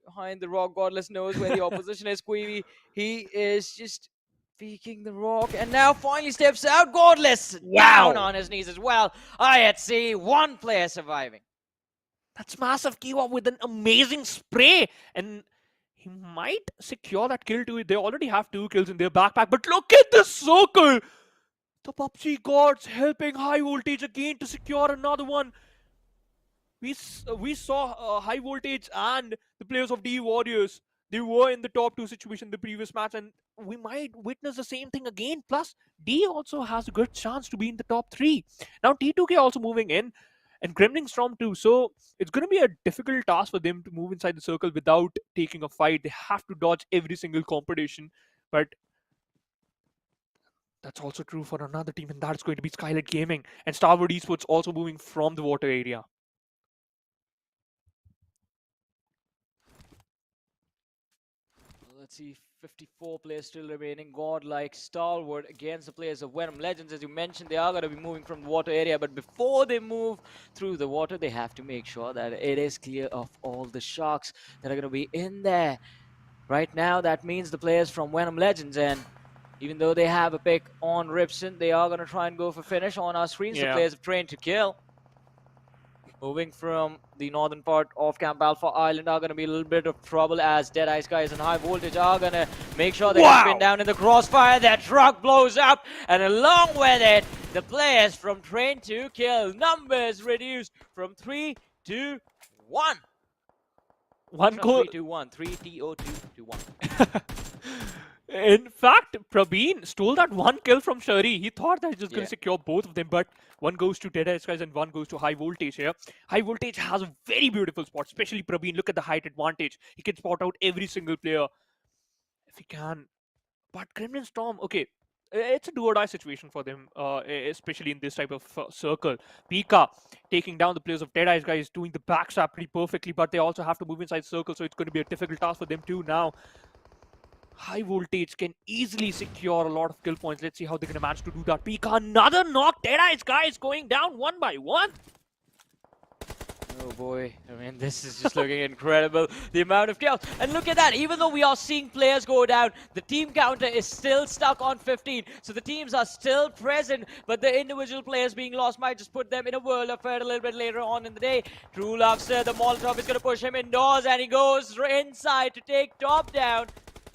Behind the rock, Godless knows where the opposition is. Kiwi, he is just peeking the rock, and now finally steps out. Godless down on his knees as well. IHC, 1 player surviving. That's massive. Kiwa with an amazing spray, and he might secure that kill too. They already have 2 kills in their backpack, but look at this circle. The PUBG gods helping High Voltage again to secure another one. We saw High Voltage and the players of D Warriors. They were in the top 2 situation in the previous match, and we might witness the same thing again. Plus, D also has a good chance to be in the top 3. Now, T2K also moving in, and Gremlin Storm too. So, it's going to be a difficult task for them to move inside the circle without taking a fight. They have to dodge every single competition, but that's also true for another team, and that's going to be Skylightz Gaming. And Stalwart Esports also moving from the water area. Let's see, 54 players still remaining. Godlike Stalwart against the players of VENOM Legends. As you mentioned, they are going to be moving from the water area, but before they move through the water, they have to make sure that it is clear of all the sharks that are going to be in there. Right now, that means the players from VENOM Legends, and even though they have a pick on Ripson, they are going to try and go for finish on our screens. The players have trained to kill. Moving from the northern part of Camp Alpha Island are going to be a little bit of trouble as DEADEYES guys and High Voltage are going to make sure they get pinned down in the crossfire. That truck blows up, and along with it, the players from Train to Kill. Numbers reduced from 3 to 1. One goal. 3 to 1. 3 TO2 to 1. In fact, Prabeen stole that 1 kill from Shari. He thought that he's just going to secure both of them, but one goes to DEADEYES guys and one goes to High Voltage here. High Voltage has a very beautiful spot, especially Prabeen. Look at the height advantage. He can spot out every single player if he can. But Gremlin Storm, okay, it's a do-or-die situation for them, especially in this type of circle. Pika taking down the players of DEADEYES guys, doing the backstab pretty perfectly, but they also have to move inside circle, so it's going to be a difficult task for them too now. High Voltage can easily secure a lot of kill points. Let's see how they're going to manage to do that. Pika, another knock. DEADEYES guys going down 1 by 1. Oh boy, I mean, this is just looking incredible. The amount of chaos. And look at that, even though we are seeing players go down, the team counter is still stuck on 15. So the teams are still present, but the individual players being lost might just put them in a world of hurt a little bit later on in the day. True Lovester, the Molotov is going to push him indoors, and he goes inside to take top down.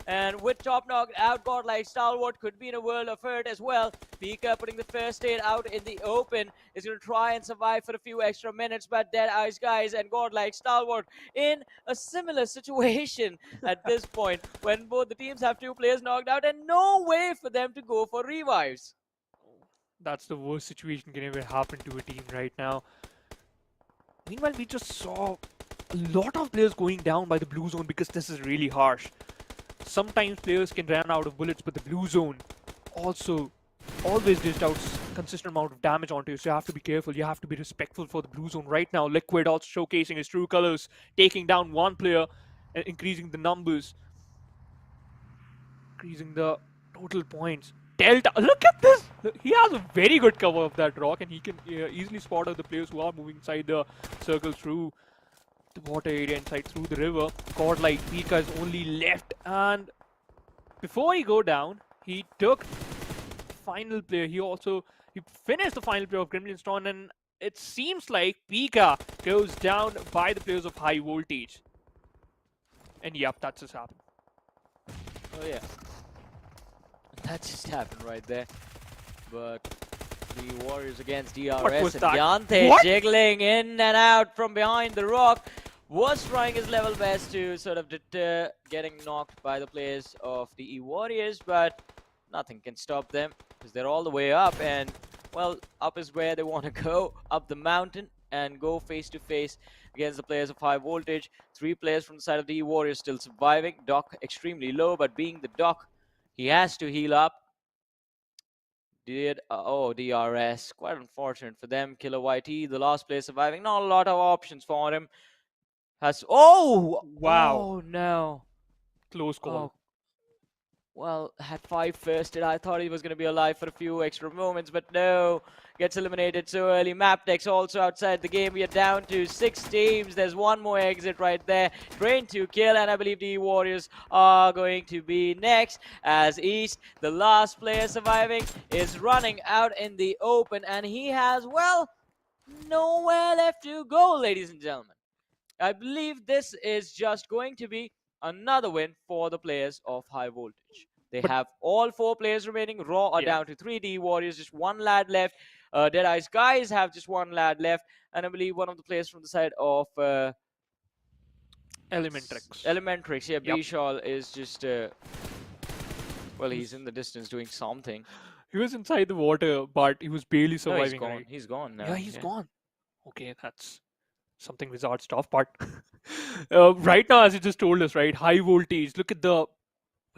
And with top knocked out, Godlike Stalwart could be in a world of hurt as well. Pika putting the first aid out in the open is going to try and survive for a few extra minutes, but DEADEYES guys and Godlike Stalwart in a similar situation at this point when both the teams have 2 players knocked out and no way for them to go for revives. That's the worst situation can ever happen to a team right now. Meanwhile, we just saw a lot of players going down by the blue zone because this is really harsh. Sometimes players can run out of bullets, but the blue zone also always dished out consistent amount of damage onto you, so you have to be careful. You have to be respectful for the blue zone right now. Liquid also showcasing his true colors, taking down 1 player and increasing the numbers, increasing the total points. Delta, look at this! He has a very good cover of that rock, and he can easily spot out the players who are moving inside the circle through the water area, inside through the river. Godlike Pika is only left, and before he go down, he took the final player. He finished the final player of Gremlin Storm, and it seems like Pika goes down by the players of High Voltage. And yep, that just happened. Oh yeah. That just happened right there. But the Warriors against What was DRS and that? Yante What? jiggling in and out from behind the rock. Was trying his level best to sort of deter getting knocked by the players of the Warriors, but nothing can stop them because they're all the way up, and well, up is where they want to go, up the mountain and go face to face against the players of High Voltage. 3 players from the side of the Warriors still surviving. Doc extremely low, but being the Doc, he has to heal up. DRS, quite unfortunate for them. Killer YT, the last player surviving. Not a lot of options for him. Wow. Oh no. Close call. Oh, well, had 5 firsted. I thought he was going to be alive for a few extra moments, but no. Gets eliminated so early. MABETEX also outside the game. We are down to 6 teams. There's one more exit right there. Train to kill, and I believe the Warriors are going to be next. As East, the last player surviving, is running out in the open, and he has, well, nowhere left to go, ladies and gentlemen. I believe this is just going to be another win for the players of High Voltage. They have all 4 players remaining. Raw are down to 3D Warriors, just 1 lad left. Deadeye's guys have just 1 lad left. And I believe one of the players from the side of Elementrix. Yeah, Bishal is just, well, he's in the distance doing something. He was inside the water, but he was barely No, surviving. he's gone. Right? He's gone now. Yeah, he's gone. Okay, that's something Wizard stuff. But right now, as you just told us, right, High Voltage. Look at the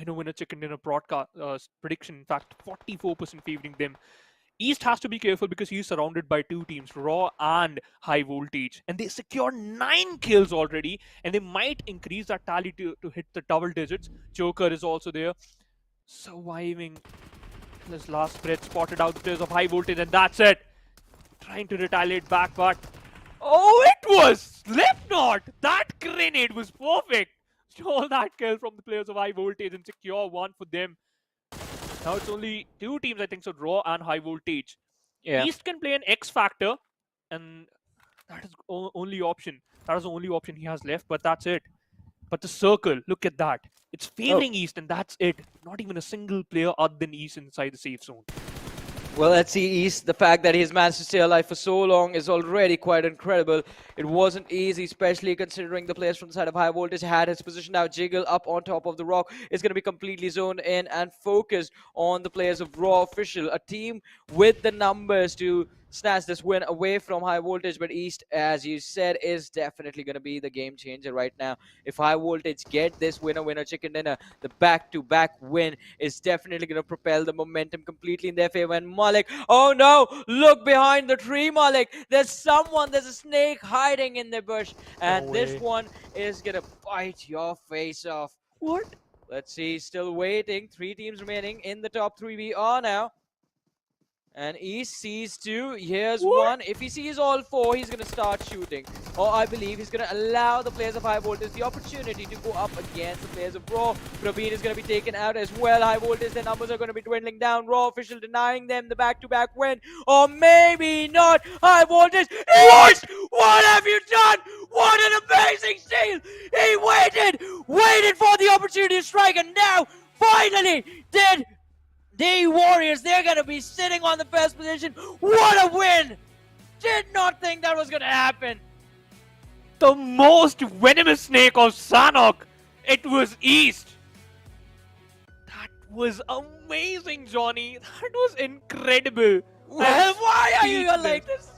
winner chicken dinner broadcast prediction. In fact, 44% favoring them. East has to be careful because he's surrounded by 2 teams, Raw and High Voltage, and they secure 9 kills already, and they might increase that tally to hit the double digits. Joker is also there, surviving his last breath, spotted out the players of High Voltage, and that's it. Trying to retaliate back, but oh, it was Slipknot! That grenade was perfect! Stole that kill from the players of High Voltage and secure 1 for them. Now it's only 2 teams, I think so, Raw and High Voltage. Yeah. East can play an X Factor, and that is only option. That is the only option he has left, but that's it. But the circle, look at that. It's favoring East, and that's it. Not even a single player other than East inside the safe zone. Well, let's see, East. The fact that he's managed to stay alive for so long is already quite incredible. It wasn't easy, especially considering the players from the side of High Voltage had his position now. Jiggle up on top of the rock is going to be completely zoned in and focused on the players of Raw Official, a team with the numbers to snatch this win away from High Voltage. But East, as you said, is definitely going to be the game changer right now. If High Voltage get this winner chicken dinner, the back-to-back win is definitely going to propel the momentum completely in their favor. And Malik, oh no, look behind the tree, Malik. There's a snake hiding in the bush, and this one is going to bite your face off. What? Let's see, still waiting. 3 teams remaining in the top 3 we are now. And East sees 2. Here's 1. If he sees all 4, he's going to start shooting. Or I believe he's going to allow the players of High Voltage the opportunity to go up against the players of Raw. Praveen is going to be taken out as well. High Voltage, their numbers are going to be dwindling down. Raw Official denying them the back-to-back win. Or maybe not. High Voltage. East! What have you done? What an amazing steal! He waited for the opportunity to strike, and now, finally, did the Warriors, they're going to be sitting on the first position. What a win! Did not think that was going to happen. The most venomous snake of Sanhok. It was East. That was amazing, Johnny. That was incredible. Well, why are you like this?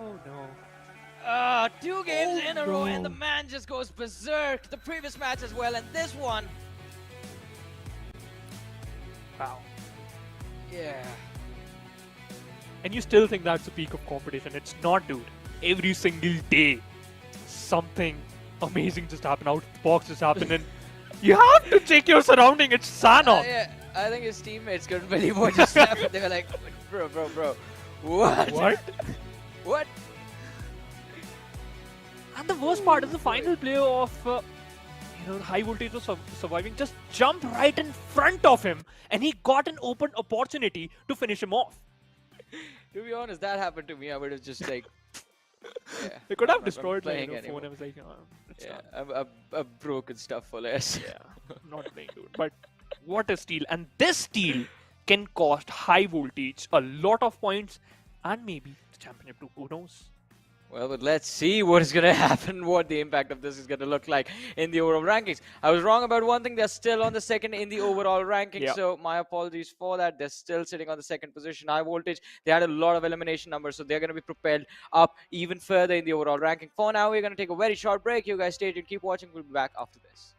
Oh no. 2 games in a row, and the man just goes berserk. The previous match as well, and this one. Wow. Yeah. And you still think that's the peak of competition. It's not, dude. Every single day, something amazing just happened. Out of the box just happened. And you have to check your surrounding. It's Sanhok. Yeah, I think his teammates couldn't believe what just happened. They were like, bro. What? What? And the worst part is the final player of High Voltage was surviving, just jumped right in front of him, and he got an open opportunity to finish him off. To be honest, that happened to me. I would have just like, yeah. They could have I'm destroyed my playing phone. anymore. I was like, it's Yeah, done. I've broken stuff for less. Yeah, not playing, dude. But what a steal! And this steal can cost high voltage a lot of points and maybe the championship too. Who knows? Well, but let's see what is going to happen, what the impact of this is going to look like in the overall rankings. I was wrong about one thing. They're still on the second in the overall ranking, Yeah. so my apologies for that. They're still sitting on the second position. High voltage, they had a lot of elimination numbers, so they're going to be propelled up even further in the overall ranking. For now, we're going to take a very short break. You guys stay tuned, keep watching. We'll be back after this.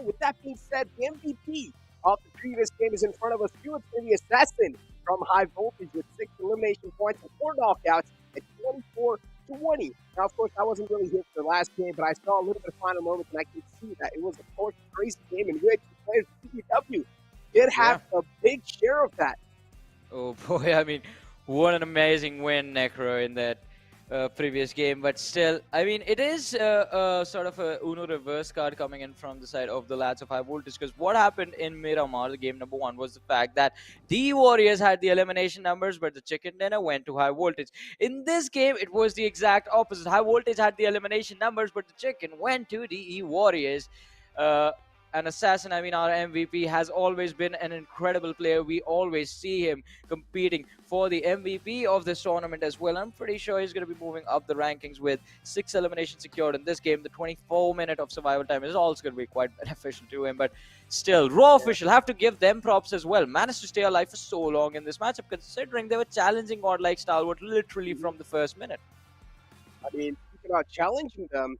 With that being said, the MVP of the previous game is in front of us. It's going to be Assassin from High Voltage with 6 elimination points and 4 knockouts at 24-20. Now, of course, I wasn't really here for the last game, but I saw a little bit of final moments, and I can see that it was, of course, a crazy game in which the players of PUBG did have a big share of that. Oh boy, I mean, what an amazing win, Necro, in that previous game. But still, I mean, it is sort of a Uno reverse card coming in from the side of the lads of High Voltage, because what happened in Miramar, the game number 1, was the fact that the Warriors had the elimination numbers, but the chicken dinner went to High Voltage. In this game, it was the exact opposite. High Voltage had the elimination numbers, but the chicken went to the Warriors. And Assassin, I mean, our MVP, has always been an incredible player. We always see him competing for the MVP of this tournament as well. I'm pretty sure he's going to be moving up the rankings with 6 eliminations secured in this game. The 24-minute of survival time is also going to be quite beneficial to him. But still, Raw Official, have to give them props as well. Managed to stay alive for so long in this matchup, considering they were challenging Godlike Stalwart literally from the first minute. I mean, speaking about challenging them,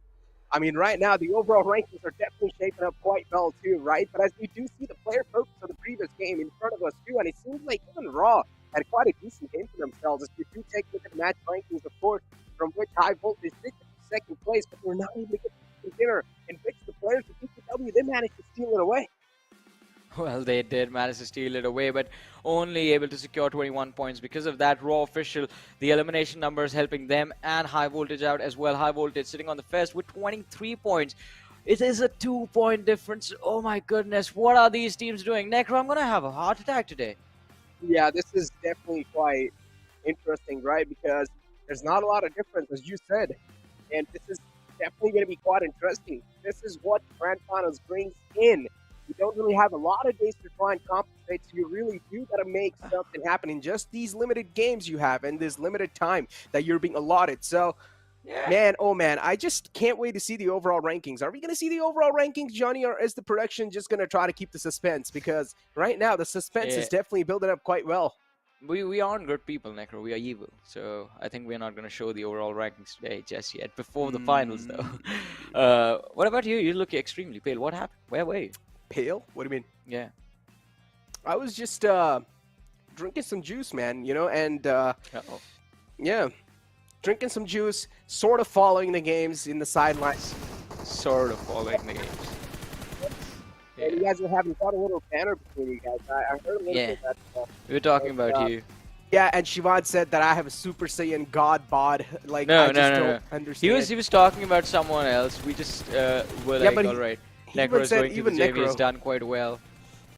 I mean, right now, the overall rankings are definitely shaping up quite well, too, right? But as we do see the player focus of the previous game in front of us, too, and it seems like even Raw had quite a decent game for themselves. As we do take a look at the match rankings, of course, from which High Voltage did second place, but we're not able to get the dinner, in which the players of PKW, they managed to steal it away. Well, they did manage to steal it away, but only able to secure 21 points. Because of that, Raw Official, the elimination numbers helping them and High Voltage out as well. High Voltage sitting on the first with 23 points. It is a 2-point difference. Oh my goodness, what are these teams doing? Necro, I'm going to have a heart attack today. Yeah, this is definitely quite interesting, right? Because there's not a lot of difference, as you said. And this is definitely going to be quite interesting. This is what Grand Finals brings in. You don't really have a lot of days to try and compensate, so you really do got to make something happen in just these limited games you have and this limited time that you're being allotted. So, man, oh man, I just can't wait to see the overall rankings. Are we going to see the overall rankings, Johnny, or is the production just going to try to keep the suspense? Because right now, the suspense is definitely building up quite well. We aren't good people, Necro. We are evil. So I think we're not going to show the overall rankings today just yet, before the finals, though. What about you? You look extremely pale. What happened? Where were you? Pale? What do you mean? Yeah. I was just drinking some juice, man, you know, and yeah, drinking some juice, sort of following the games in the sidelines. Sort of following the games. Yeah. And you guys were having quite a little banner between you guys. I heard a little bit of that stuff. We were talking about you. Yeah, and Shivan said that I have a Super Saiyan God bod. Like, no, I just don't understand. He was talking about someone else. We just were like, all right. Necro is going to the JV, has done quite well.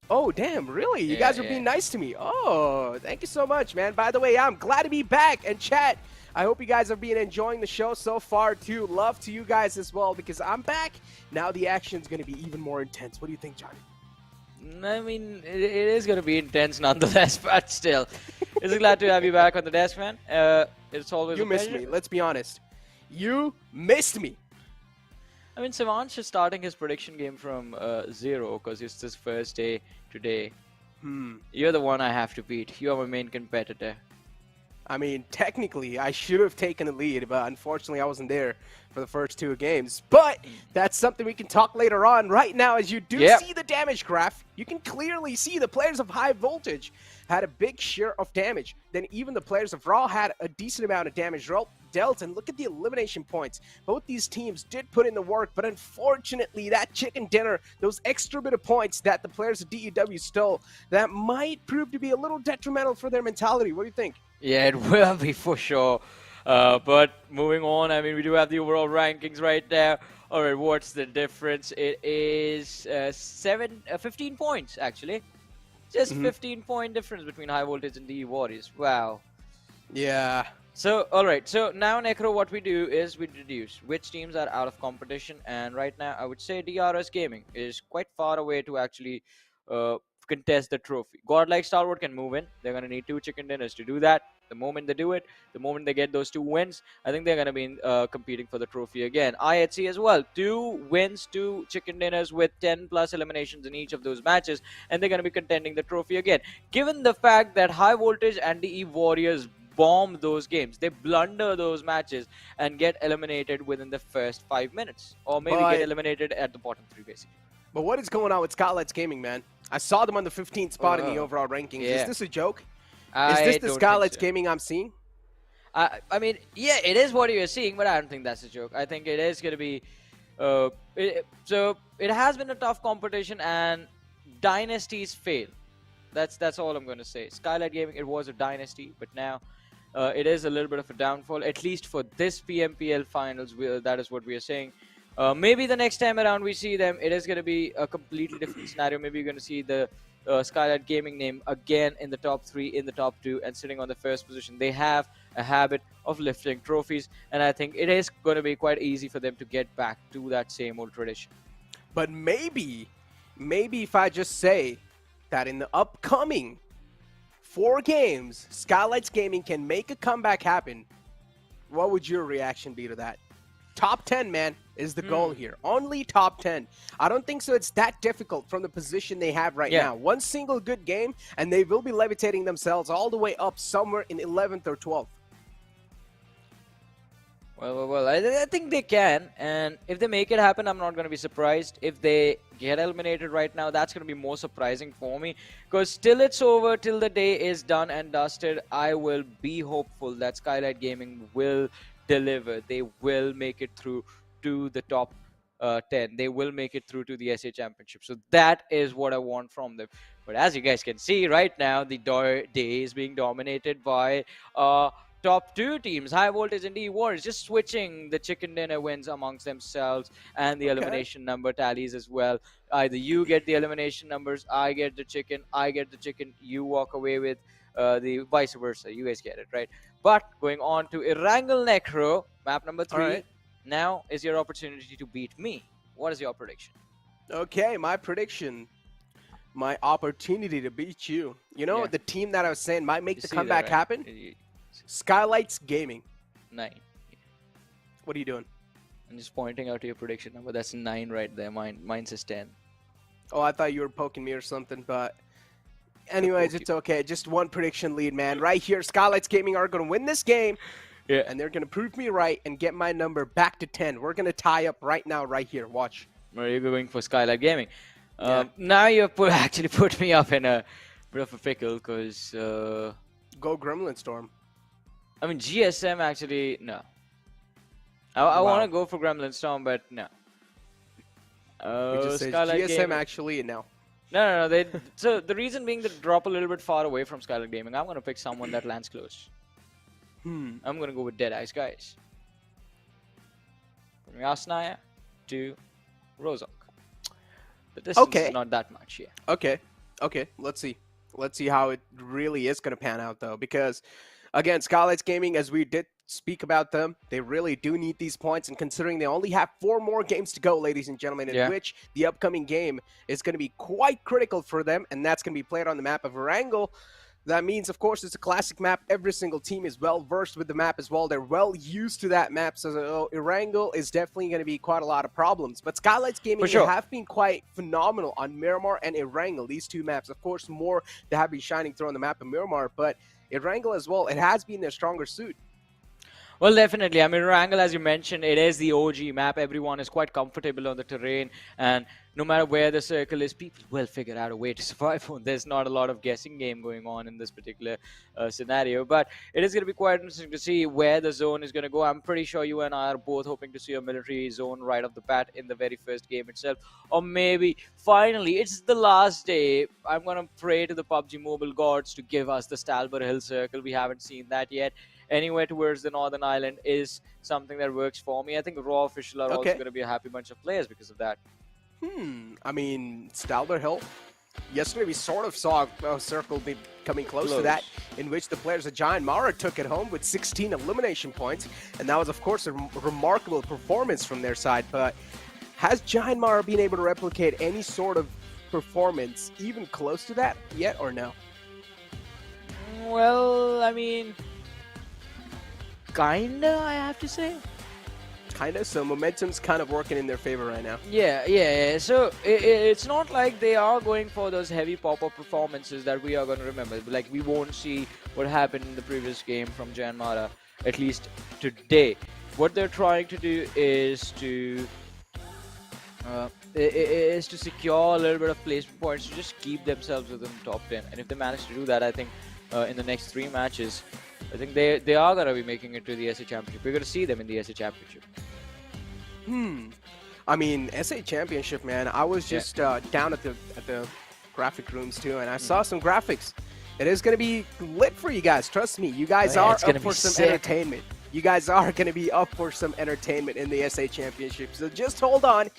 Oh, damn, really? You Yeah, guys are yeah. being nice to me. Oh, thank you so much, man. By the way, I'm glad to be back. And chat, I hope you guys have been enjoying the show so far, too. Love to you guys as well, because I'm back. Now the action's going to be even more intense. What do you think, Johnny? I mean, it is going to be intense nonetheless, but still. It's glad to have you back on the desk, man. It's always You a missed pleasure. me. Let's be honest. You missed me. I mean, Savanch is starting his prediction game from 0 because it's his first day today. You're the one I have to beat. You are my main competitor. I mean, technically, I should have taken the lead, but unfortunately, I wasn't there for the first 2 games. But that's something we can talk later on. Right now, as you do see the damage graph, you can clearly see the players of high voltage had a big share of damage. Then even the players of Raw had a decent amount of damage dealt. And look at the elimination points. Both these teams did put in the work, but unfortunately, that chicken dinner, those extra bit of points that the players of DEW stole, that might prove to be a little detrimental for their mentality. What do you think? Yeah, it will be for sure. But moving on, I mean, we do have the overall rankings right there. All right, what's the difference? It is 15 points, actually. Just 15-point difference between High Voltage and DE Warriors. Wow. Yeah. So, all right. So now, Necro, what we do is we deduce which teams are out of competition. And right now, I would say DRS Gaming is quite far away to actually contest the trophy. Godlike Stalwart can move in. They're going to need 2 chicken dinners to do that. The moment they do it, the moment they get those 2 wins, I think they're going to be competing for the trophy again. IHC as well. 2 wins, 2 chicken dinners with 10 plus eliminations in each of those matches, and they're going to be contending the trophy again. Given the fact that High Voltage and DE Warriors bomb those games, they blunder those matches and get eliminated within the first 5 minutes, or maybe get eliminated at the bottom 3, basically. But what is going on with Skylightz Gaming, man? I saw them on the 15th spot in the overall rankings. Yeah. Is this a joke? Is this the Skylightz Gaming I'm seeing? I mean, yeah, it is what you're seeing, but I don't think that's a joke. I think it is going to be... so, it has been a tough competition, and dynasties fail. That's all I'm going to say. Skylightz Gaming, it was a dynasty, but now it is a little bit of a downfall, at least for this PMPL finals. That is what we are saying. Maybe the next time around we see them, it is going to be a completely different scenario. Maybe you're going to see the Skylightz Gaming name again in the top 3, in the top 2, and sitting on the first position. They have a habit of lifting trophies, and I think it is going to be quite easy for them to get back to that same old tradition. But maybe if I just say that in the upcoming 4 games, Skylightz Gaming can make a comeback happen, what would your reaction be to that? Top 10, man, is the goal here. Only top 10. I don't think so it's that difficult from the position they have right now. One single good game, and they will be levitating themselves all the way up somewhere in 11th or 12th. Well, I think they can, and if they make it happen, I'm not going to be surprised. If they get eliminated right now, that's going to be more surprising for me, because till it's over, till the day is done and dusted, I will be hopeful that Skylightz Gaming will deliver. They will make it through to the top 10. They will make it through to the SA Championship. So that is what I want from them. But as you guys can see right now, the day is being dominated by top 2 teams, High Voltage and DE Warriors, just switching the chicken dinner wins amongst themselves, and the elimination number tallies as well. Either you get the elimination numbers, I get the chicken, you walk away with the vice versa. You guys get it, right? But going on to Erangel Necro, map number 3. Now is your opportunity to beat me. What is your prediction? Okay, my prediction. My opportunity to beat you. You know, the team that I was saying might make the comeback happen? Skylightz Gaming. 9. What are you doing? I'm just pointing out to your prediction number. That's 9 right there. Mine says 10. Oh, I thought you were poking me or something, but anyways, it's okay. Just one prediction lead, man. Right here, Skylightz Gaming are going to win this game. Yeah. And they're going to prove me right and get my number back to 10. We're going to tie up right now, right here. Watch. Well, you're going for Skylightz Gaming. Now you've actually put me up in a bit of a pickle, because... Go Gremlin Storm. I mean, GSM actually, no. I want to go for Gremlin Storm, but no. We just said GSM Gaming. Actually, no. No. So the reason being, they drop a little bit far away from Skylightz Gaming. I'm going to pick someone that lands close. I'm going to go with DEADEYES, guys. From Yasnaya to Rozok. The distance is not that much, Okay. Okay, let's see. Let's see how it really is going to pan out, though, because again, Skylightz Gaming, as we did speak about them, they really do need these points, and considering they only have 4 more games to go, ladies and gentlemen, in Yeah. which the upcoming game is going to be quite critical for them, and that's going to be played on the map of Erangel. That means, of course, it's a classic map. Every single team is well versed with the map as well. They're well used to that map, so Erangel is definitely going to be quite a lot of problems. But Skylightz Gaming sure. have been quite phenomenal on Miramar and Erangel, these 2 maps. Of course, more that have been shining through on the map of Miramar, but Erangel as well, it has been their stronger suit. Well, definitely. I mean, Erangel, as you mentioned, it is the OG map. Everyone is quite comfortable on the terrain, and no matter where the circle is, people will figure out a way to survive. There's not a lot of guessing game going on in this particular scenario, but it is going to be quite interesting to see where the zone is going to go. I'm pretty sure you and I are both hoping to see a military zone right off the bat in the very first game itself, or maybe finally, it's the last day. I'm going to pray to the PUBG mobile gods to give us the Stalwart Hill circle. We haven't seen that yet. Anywhere towards the Northern Island is something that works for me. I think Raw Official are also going to be a happy bunch of players because of that. I mean, Stalwart Hill. Yesterday we sort of saw a circle be coming close to that, in which the players of JyanMaara took it home with 16 elimination points, and that was, of course, a remarkable performance from their side. But has JyanMaara been able to replicate any sort of performance even close to that yet, or no? Well, I mean, kinda, I have to say. Kinda, so momentum's kind of working in their favor right now. Yeah. So it's not like they are going for those heavy pop-up performances that we are going to remember. Like, we won't see what happened in the previous game from JyanMaara, at least today. What they're trying to do is to secure a little bit of placement points to just keep themselves within the top 10. And if they manage to do that, I think in the next 3 matches, I think they are going to be making it to the SA Championship. We're going to see them in the SA Championship. I mean, SA Championship, man, I was just down at the graphic rooms too, and I saw some graphics. It is going to be lit for you guys. Trust me, you guys are up for some entertainment. You guys are going to be up for some entertainment in the SA Championship. So just hold on.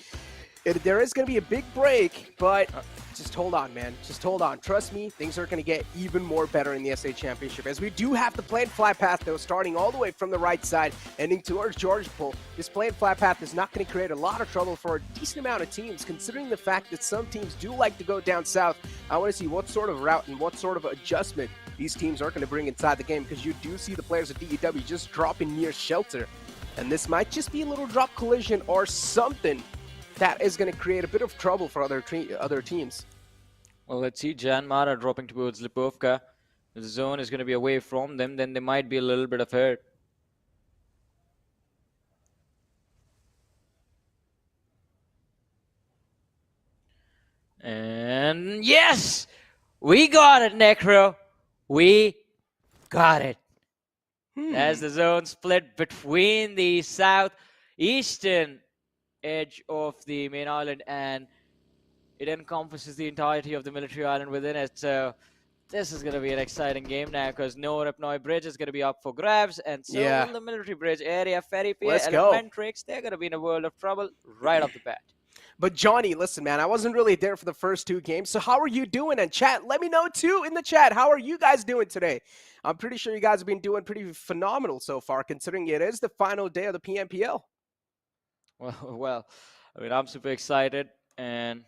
There is going to be a big break, but just hold on, man. Just hold on. Trust me, things are going to get even more better in the SA Championship, as we do have the planned flat path, though, starting all the way from the right side, ending towards George Pool. This planned flat path is not going to create a lot of trouble for a decent amount of teams, considering the fact that some teams do like to go down south. I want to see what sort of route and what sort of adjustment these teams are going to bring inside the game, because you do see the players of DEW just dropping near shelter. And this might just be a little drop collision or something that is going to create a bit of trouble for other teams. Well, let's see. JyanMaara dropping towards Lipovka. The zone is going to be away from them. Then they might be a little bit of hurt. And yes! We got it, Necro. We got it. As the zone split between the southeastern edge of the main island, and it encompasses the entirety of the military island within it. So this is going to be an exciting game now, because No Repnoi Bridge is going to be up for grabs, and so will the military bridge area. Ferry Pier, Elementrix, they're going to be in a world of trouble right off the bat. But Johnny, listen, man, I wasn't really there for the first 2 games, so how are you doing? And chat, let me know too in the chat. How are you guys doing today? I'm pretty sure you guys have been doing pretty phenomenal so far, considering it is the final day of the PMPL. Well, I mean, I'm super excited, and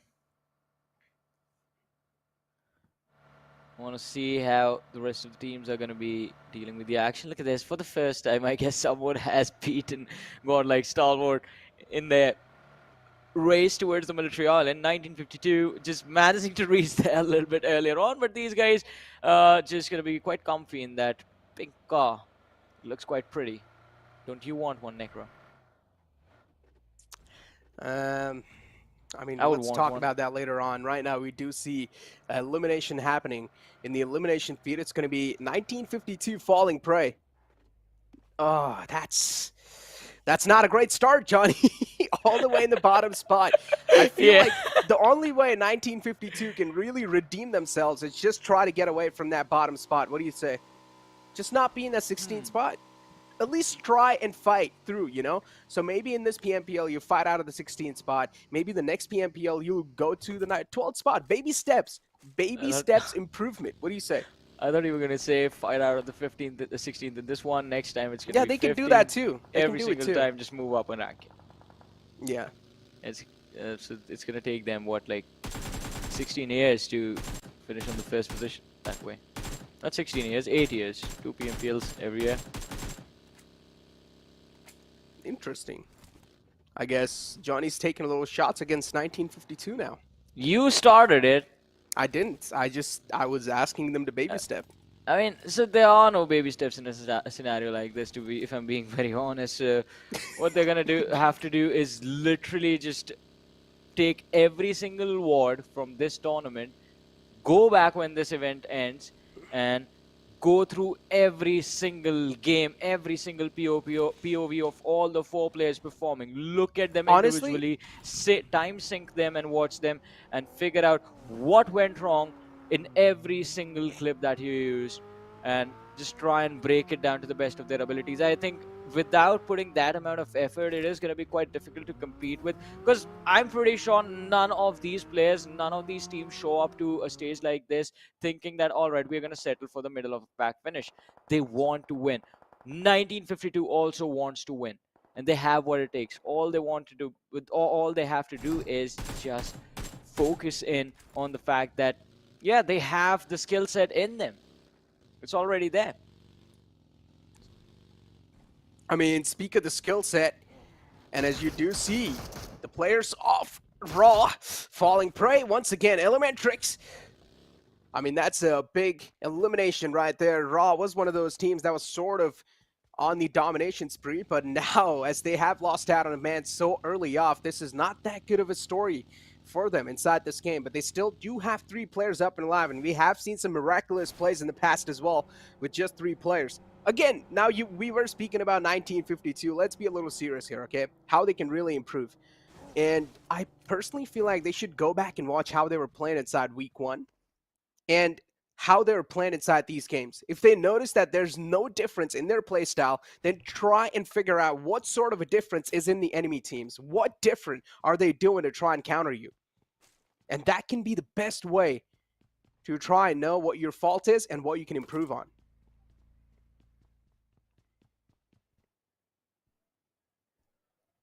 I want to see how the rest of the teams are going to be dealing with the action. Look at this. For the first time, I guess someone has beaten Godlike Stalwart in their race towards the military island. 1952, just managing to reach there a little bit earlier on, but these guys just going to be quite comfy in that pink car. It looks quite pretty. Don't you want one, Necro? I mean, let's talk about that later on. Right now, we do see elimination happening. In the elimination feed, it's going to be 1952 Falling Prey. Oh, that's not a great start, Johnny. All the way in the bottom spot. I feel like the only way 1952 can really redeem themselves is just try to get away from that bottom spot. What do you say? Just not be in that 16th spot. At least try and fight through, you know? So maybe in this PMPL, you fight out of the 16th spot. Maybe the next PMPL, you go to the 12th spot. Baby steps. baby steps improvement. What do you say? I thought you were gonna say fight out of the 15th, the 16th in this one. Next time it's gonna Yeah, be they can 15th. do that too. They Every can do it single too. time, just move up and rank it. Yeah. So it's gonna take them what, like 16 years to finish on the first position that way. Not 16 years, 8 years. 2 PMPLs every year. Interesting. I guess Johnny's taking a little shots against 1952 now. You started it. I didn't. I was asking them to baby step. I mean, so there are no baby steps in a scenario like this, to be, if I'm being very honest. What they're gonna have to do is literally just take every single ward from this tournament, go back when this event ends, and go through every single game, every single POV of all the 4 players performing. Look at them individually, time sync them and watch them, and figure out what went wrong in every single clip that you used, and just try and break it down to the best of their abilities. I think without putting that amount of effort, it is going to be quite difficult to compete with, because I'm pretty sure none of these players, none of these teams show up to a stage like this thinking that, all right, we're going to settle for the middle of the pack finish. They want to win. 1952 also wants to win, and they have what it takes. All they want to do, all they have to do is just focus in on the fact that, yeah, they have the skill set in them. It's already there. I mean, speak of the skill set, and as you do see, the players off Raw falling prey once again. Elementrix. I mean, that's a big elimination right there. Raw was one of those teams that was sort of on the domination spree, but now, as they have lost out on a man so early off, this is not that good of a story for them inside this game, but they still do have 3 players up and alive, and we have seen some miraculous plays in the past as well with just 3 players. Again, now we were speaking about 1952. Let's be a little serious here, okay? How they can really improve. And I personally feel like they should go back and watch how they were playing inside week 1 and how they were playing inside these games. If they notice that there's no difference in their play style, then try and figure out what sort of a difference is in the enemy teams. What different are they doing to try and counter you? And that can be the best way to try and know what your fault is and what you can improve on.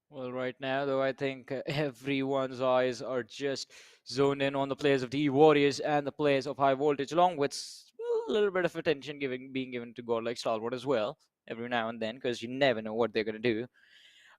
Well, right now, though, I think everyone's eyes are just zoned in on the players of the Warriors and the players of High Voltage, along with a little bit of attention being given to Godlike Stalwart as well, every now and then, because you never know what they're going to do.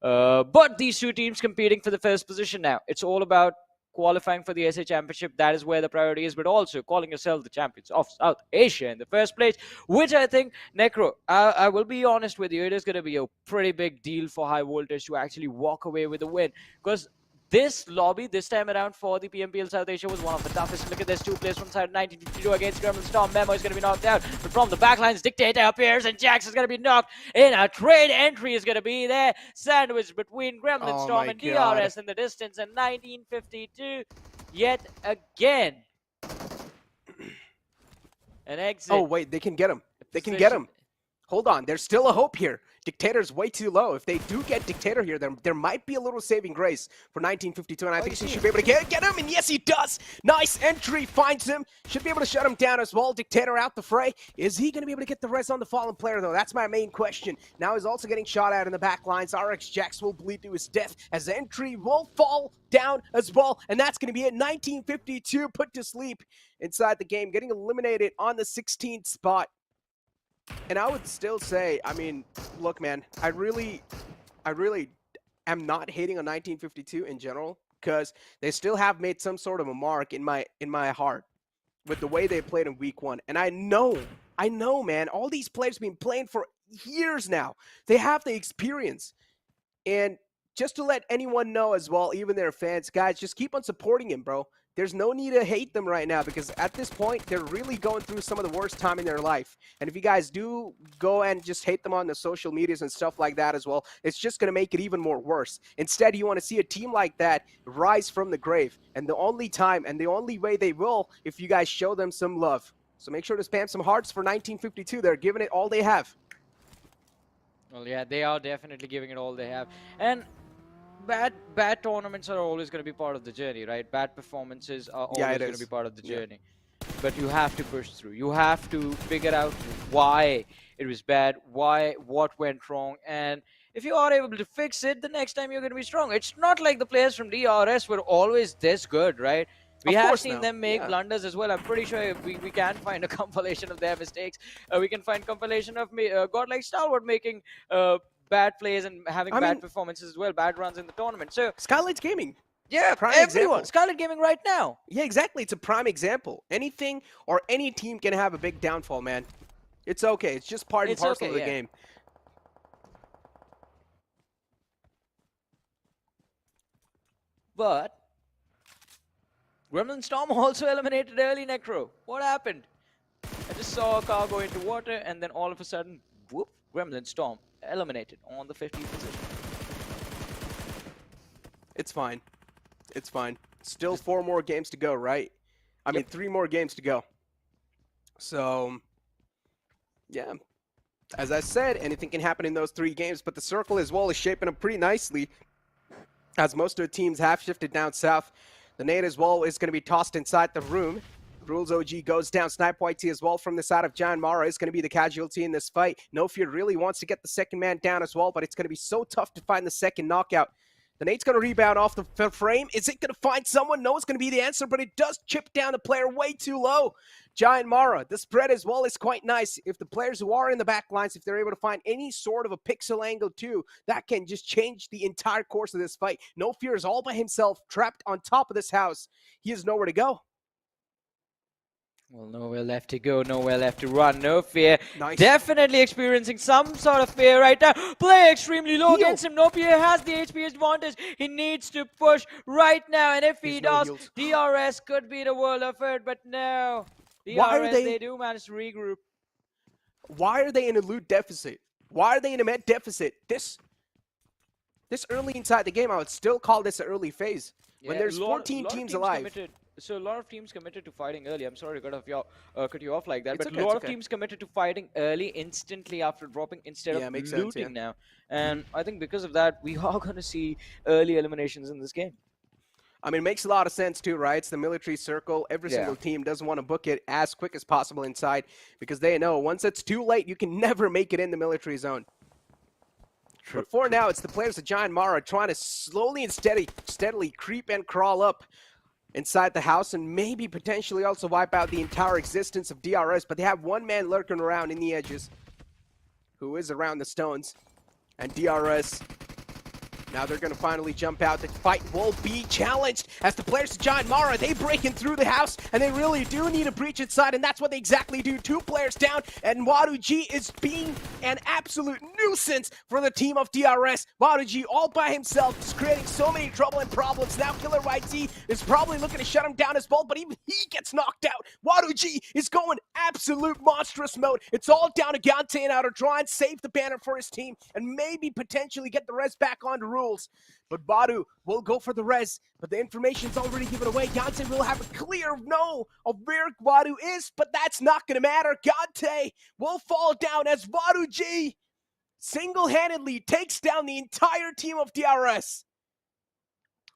But these 2 teams competing for the first position now. It's all about qualifying for the SA Championship. That is where the priority is, but also calling yourself the champions of South Asia in the first place, which I think, Necro, I will be honest with you, it is going to be a pretty big deal for High Voltage to actually walk away with a win, because this lobby this time around for the PMPL South Asia was one of the toughest. Look at this, 2 players from side 1952 against Gremlin Storm. Memo is going to be knocked out, but from the backlines, Dictator appears, and Jax is going to be knocked in. A trade entry is going to be there, sandwiched between Gremlin Storm and DRS in the distance, and 1952 yet again. An exit. Oh, wait, they can get him. They can get him. Hold on, there's still a hope here. Dictator's way too low. If they do get Dictator here, there might be a little saving grace for 1952, and I think he should be able to get him, and yes, he does. Nice entry, finds him. Should be able to shut him down as well. Dictator out the fray. Is he going to be able to get the res on the fallen player, though? That's my main question. Now he's also getting shot out in the back lines. RX Jax will bleed to his death as entry will fall down as well, and that's going to be it. 1952 put to sleep inside the game, getting eliminated on the 16th spot. And I would still say, I mean, look, man, I really am not hating on 1952 in general, because they still have made some sort of a mark in my heart with the way they played in week 1. And I know, man, all these players have been playing for years now. They have the experience. And just to let anyone know as well, even their fans, guys, just keep on supporting him, bro. There's no need to hate them right now, because at this point, they're really going through some of the worst time in their life. And if you guys do go and just hate them on the social medias and stuff like that as well, it's just going to make it even more worse. Instead, you want to see a team like that rise from the grave. And the only time and the only way they will, if you guys show them some love. So make sure to spam some hearts for 1952. They're giving it all they have. Well, yeah, they are definitely giving it all they have. And bad tournaments are always going to be part of the journey, right? Bad performances are always going to be part of the journey. but you have to push through. You have to figure out why it was bad, what went wrong, and if you are able to fix it, the next time you're going to be strong. It's not like the players from DRS were always this good, right? We Of have course seen no. them make Yeah. blunders as well. I'm pretty sure we can find a compilation of their mistakes. We can find compilation of Godlike Stalwart making bad plays and having I bad mean- performances as well, bad runs in the tournament. So Skylightz Gaming. yeah, Prime everyone, example. Skylightz Gaming right now. Yeah, exactly. It's a prime example. Anything or any team can have a big downfall, man. It's okay. It's just part and It's parcel okay, of the yeah. game. But Gremlin Storm also eliminated early Necro. What happened? I just saw a car go into water, and then all of a sudden, whoop, Gremlin Storm eliminated on the 15th position. It's fine. It's fine. Still 4 more games to go, right? I mean, 3 more games to go. So, yeah. As I said, anything can happen in those 3 games, but the circle as well is shaping up pretty nicely, as most of the teams have shifted down south. The nade as well is going to be tossed inside the room. Rules OG goes down. Snipe YT as well from the side of JyanMaara is going to be the casualty in this fight. No Fear really wants to get the second man down as well, but it's going to be so tough to find the second knockout. The nade's going to rebound off the frame. Is it going to find someone? No, it's going to be the answer, but it does chip down the player way too low. JyanMaara, the spread as well is quite nice. If the players who are in the back lines, if they're able to find any sort of a pixel angle too, that can just change the entire course of this fight. No Fear is all by himself, trapped on top of this house. He has nowhere to go. Well, nowhere left to go, nowhere left to run, no fear. Nice. Definitely experiencing some sort of fear right now. Play extremely low Heal. against him. No fear has the HP advantage. He needs to push right now, and if he There's no does, heals. DRS could be the world of hurt, but no. Why are DRS, they- they do manage to regroup. Why are they in a loot deficit? Why are they in a med deficit? This early inside the game, I would still call this an early phase. When Yeah, there's lot- 14 lot of teams alive. committed- So a lot of teams committed to fighting early. I'm sorry to cut you off like that, It's but okay, a lot it's of okay. teams committed to fighting early instantly after dropping instead Yeah, of makes sense, looting yeah. now. And I think because of that, we are going to see early eliminations in this game. I mean, it makes a lot of sense too, right? It's the military circle. Every Yeah. single team doesn't want to book it as quick as possible inside because they know once it's too late, you can never make it in the military zone. But for now, it's the players of JyanMaara trying to slowly and steadily creep and crawl up inside the house and maybe potentially also wipe out the entire existence of DRS. But they have one man lurking around in the edges who is around the stones. And DRS, now they're going to finally jump out. The fight will be challenged as the players of JyanMaara, they breaking through the house, and they really do need a breach inside, and that's what they exactly do. 2 players down, and WADUG is being an absolute nuisance for the team of DRS. WADUG all by himself, just creating so many trouble and problems. Now Killer YT is probably looking to shut him down as well, but even he gets knocked out. WADUG is going absolute monstrous mode. It's all down to Gante now to try and save the banner for his team, and maybe potentially get the res back onto rules. But Badu will go for the res, but the information's already given away. Gante will have a clear know of where Badu is, but that's not going to matter. Gante will fall down as Badu G single-handedly takes down the entire team of DRS.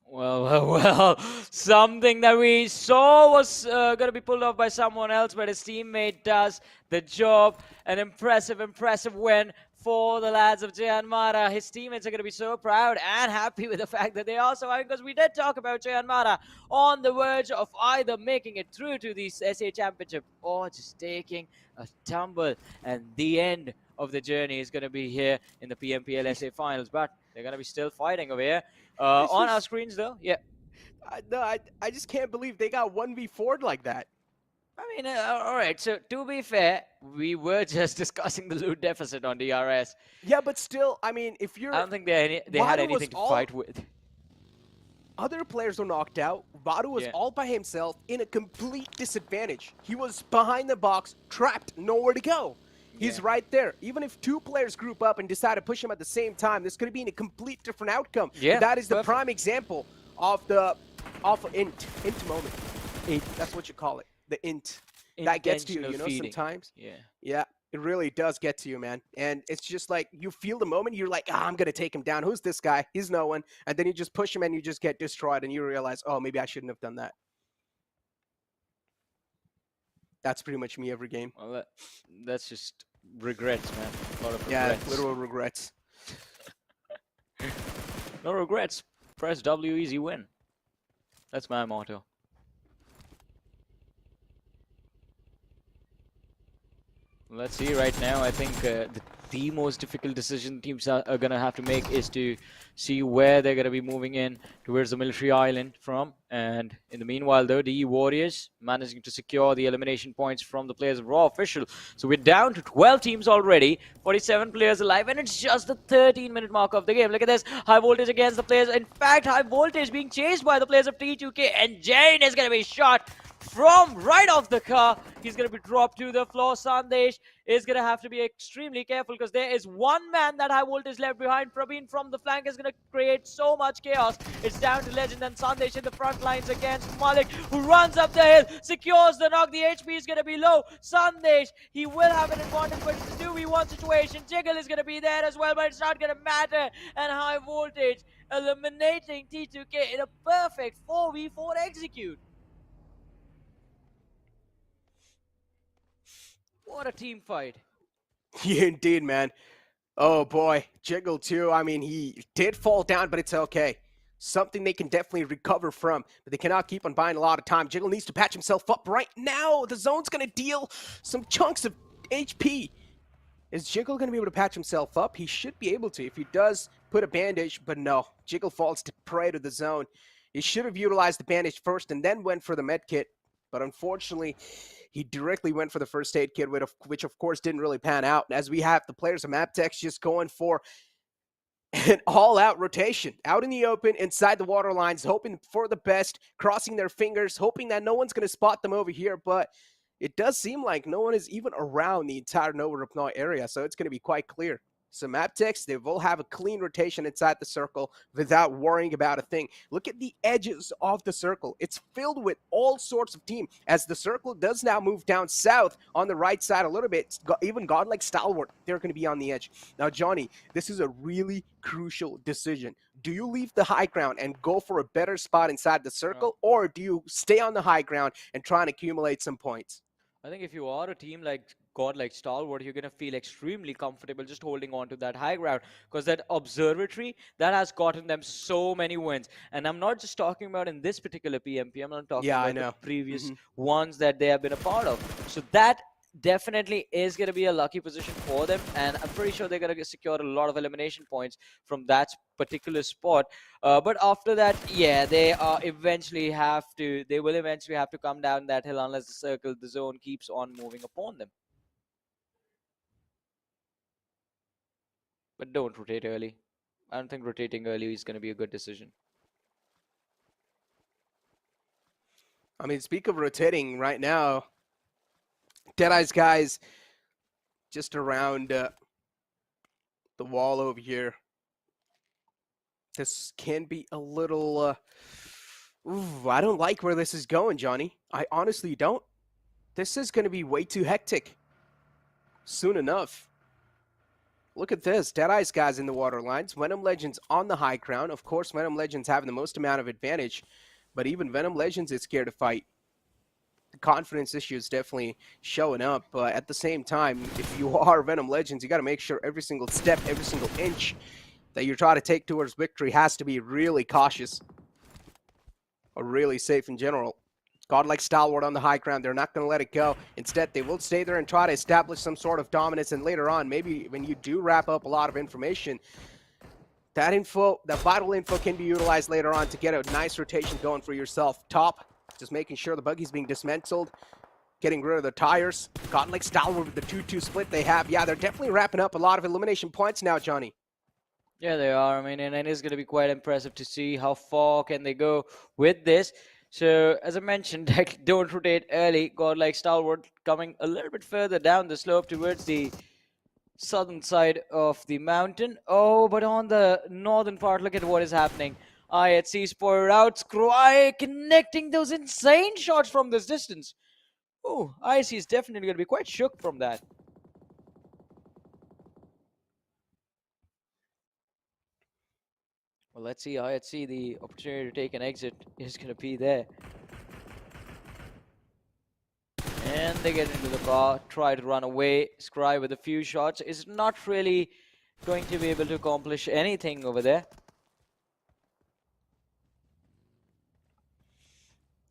Well, something that we saw was going to be pulled off by someone else, but his teammate does the job. An impressive win for the lads of JyanMaara. His teammates are going to be so proud and happy with the fact that they are surviving, because we did talk about JyanMaara on the verge of either making it through to the SA Championship or just taking a tumble. And the end of the journey is going to be here in the PMPL SA Finals, but they're going to be still fighting over here. On our screens, though, yeah. I just can't believe they got 1v4'd like that. I mean, all right, so to be fair, we were just discussing the loot deficit on DRS. Yeah, but still, I mean, if you're... I don't think they had Vadu was anything to all- fight with. Other players were knocked out. Vadu was Yeah. all by himself in a complete disadvantage. He was behind the box, trapped, nowhere to go. He's Yeah. right there. Even if 2 players group up and decide to push him at the same time, this could be in a complete different outcome. Yeah, That is the perfect. prime example of int moment. That's what you call it. The int. That gets to you, Intentional you know, feeding. sometimes. Yeah. Yeah, it really does get to you, man. And it's just like, you feel the moment, you're like, I'm going to take him down. Who's this guy? He's no one. And then you just push him and you just get destroyed and you realize, oh, maybe I shouldn't have done that. That's pretty much me every game. Well, that's just regrets, man. A lot of Yeah, regrets. literal regrets. No regrets. Press W, easy win. That's my motto. Let's see right now. I think the most difficult decision teams are going to have to make is to see where they're going to be moving in towards the military island from. And in the meanwhile, though, DE Warriors managing to secure the elimination points from the players of Raw Official. So we're down to 12 teams already, 47 players alive, and it's just the 13-minute mark of the game. Look at this. High voltage against the players. In fact, high voltage being chased by the players of T2K, and Jane is going to be shot from right off the car. He's going to be dropped to the floor. Sandesh is going to have to be extremely careful because there is one man that high voltage left behind. Praveen from the flank is going to create so much chaos. It's down to Legend and Sandesh in the front lines against Malik, who runs up the hill, secures the knock. The HP is going to be low. Sandesh, he will have an advantage, but it's a 2v1 situation. Jiggle is going to be there as well, but it's not going to matter. And high voltage eliminating T2K in a perfect 4v4 execute. What a team fight. Yeah, indeed, man. Oh boy, Jiggle too. I mean, he did fall down, but it's okay. Something they can definitely recover from, but they cannot keep on buying a lot of time. Jiggle needs to patch himself up right now. The zone's going to deal some chunks of HP. Is Jiggle going to be able to patch himself up? He should be able to if he does put a bandage, but no. Jiggle falls to prey to the zone. He should have utilized the bandage first and then went for the med kit, but unfortunately, he directly went for the first aid kit, which of course didn't really pan out. As we have the players of MABETEX just going for an all-out rotation, out in the open, inside the water lines, hoping for the best, crossing their fingers, hoping that no one's going to spot them over here, but it does seem like no one is even around the entire Nova Repnoy area, so it's going to be quite clear. So MABETEX, they will have a clean rotation inside the circle without worrying about a thing. Look at the edges of the circle. It's filled with all sorts of team. As the circle does now move down south on the right side a little bit, even Godlike Stalwart, they're going to be on the edge. Now, Johnny, this is a really crucial decision. Do you leave the high ground and go for a better spot inside the circle, or do you stay on the high ground and try and accumulate some points? I think if you are a team like Godlike Stalwart, you're going to feel extremely comfortable just holding on to that high ground, because that observatory, that has gotten them so many wins. And I'm not just talking about in this particular PMPM, I'm talking about the previous ones that they have been a part of. So that definitely is going to be a lucky position for them, and I'm pretty sure they're going to secure a lot of elimination points from that particular spot. But after that, yeah, they will eventually have to come down that hill unless the zone keeps on moving upon them. But don't rotate early. I don't think rotating early is going to be a good decision. I mean, speak of rotating right now, DEADEYES guys just around the wall over here. This can be a little... I don't like where this is going, Johnny. I honestly don't. This is going to be way too hectic soon enough. Look at this. DEADEYES guys in the water lines. VENOM Legends on the high ground. Of course, VENOM Legends having the most amount of advantage, but even VENOM Legends is scared to fight. The confidence issue is definitely showing up, but at the same time, if you are VENOM Legends, you got to make sure every single step, every single inch that you're trying to take towards victory has to be really cautious or really safe in general. Godlike Stalwart on the high ground, they're not going to let it go. Instead, they will stay there and try to establish some sort of dominance, and later on, maybe when you do wrap up a lot of information, that vital info can be utilized later on to get a nice rotation going for yourself. Top, just making sure the buggy's being dismantled, getting rid of the tires. Godlike Stalwart with the 2-2 split they have. Yeah, they're definitely wrapping up a lot of elimination points now, Johnny. Yeah, they are. I mean, and it is going to be quite impressive to see how far can they go with this. So, as I mentioned, don't rotate early. Godlike Stalwart coming a little bit further down the slope towards the southern side of the mountain. Oh, but on the northern part, look at what is happening. IHC spoiled out. Scry connecting those insane shots from this distance. Oh, IHC is definitely going to be quite shook from that. Well, let's see. IHC, the opportunity to take an exit is going to be there. And they get into the car, try to run away. Scry with a few shots is not really going to be able to accomplish anything over there.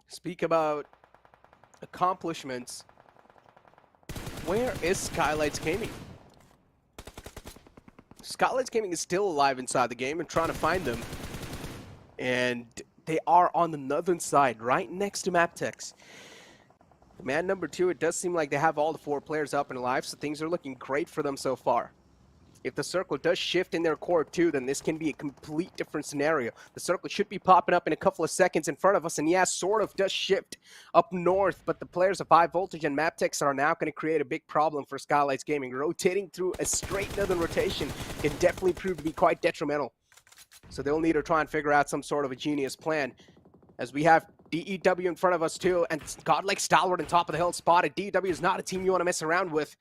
Speak about accomplishments. Where is Skylightz Gaming? Skylightz Gaming is still alive inside the game and trying to find them. And they are on the northern side, right next to MABETEX. Man number 2, it does seem like they have all the 4 players up and alive, so things are looking great for them so far. If the circle does shift in their core too, then this can be a complete different scenario. The circle should be popping up in a couple of seconds in front of us, and yeah, sort of does shift up north, but the players of High Voltage and MABETEX are now going to create a big problem for Skylightz Gaming. Rotating through a straight northern rotation can definitely prove to be quite detrimental. So they'll need to try and figure out some sort of a genius plan. As we have DEW in front of us too, and Godlike Stalwart on top of the hill spotted. DEW is not a team you want to mess around with.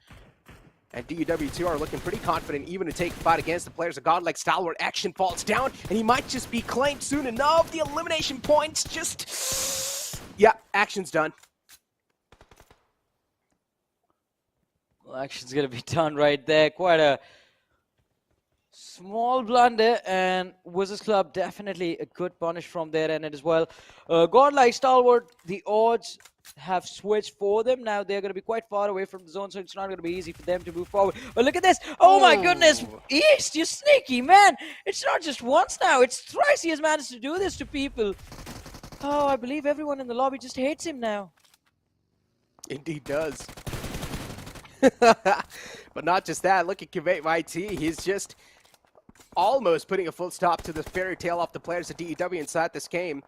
And DEW too are looking pretty confident even to take the fight against the players of Godlike Stalwart. Action falls down, and he might just be claimed soon enough. The elimination points just... Yeah, action's done. Well, action's going to be done right there. Quite a small blunder, and WIZZES Club definitely a good punish from their end as well. Godlike Stalwart, the odds have switched for them. Now they're going to be quite far away from the zone, so it's not going to be easy for them to move forward. But look at this. Oh my goodness. East, you sneaky man. It's not just once now. It's thrice he has managed to do this to people. Oh, I believe everyone in the lobby just hates him now. Indeed does. But not just that. Look at YT. He's just almost putting a full stop to the fairy tale off the players of DEW inside this game.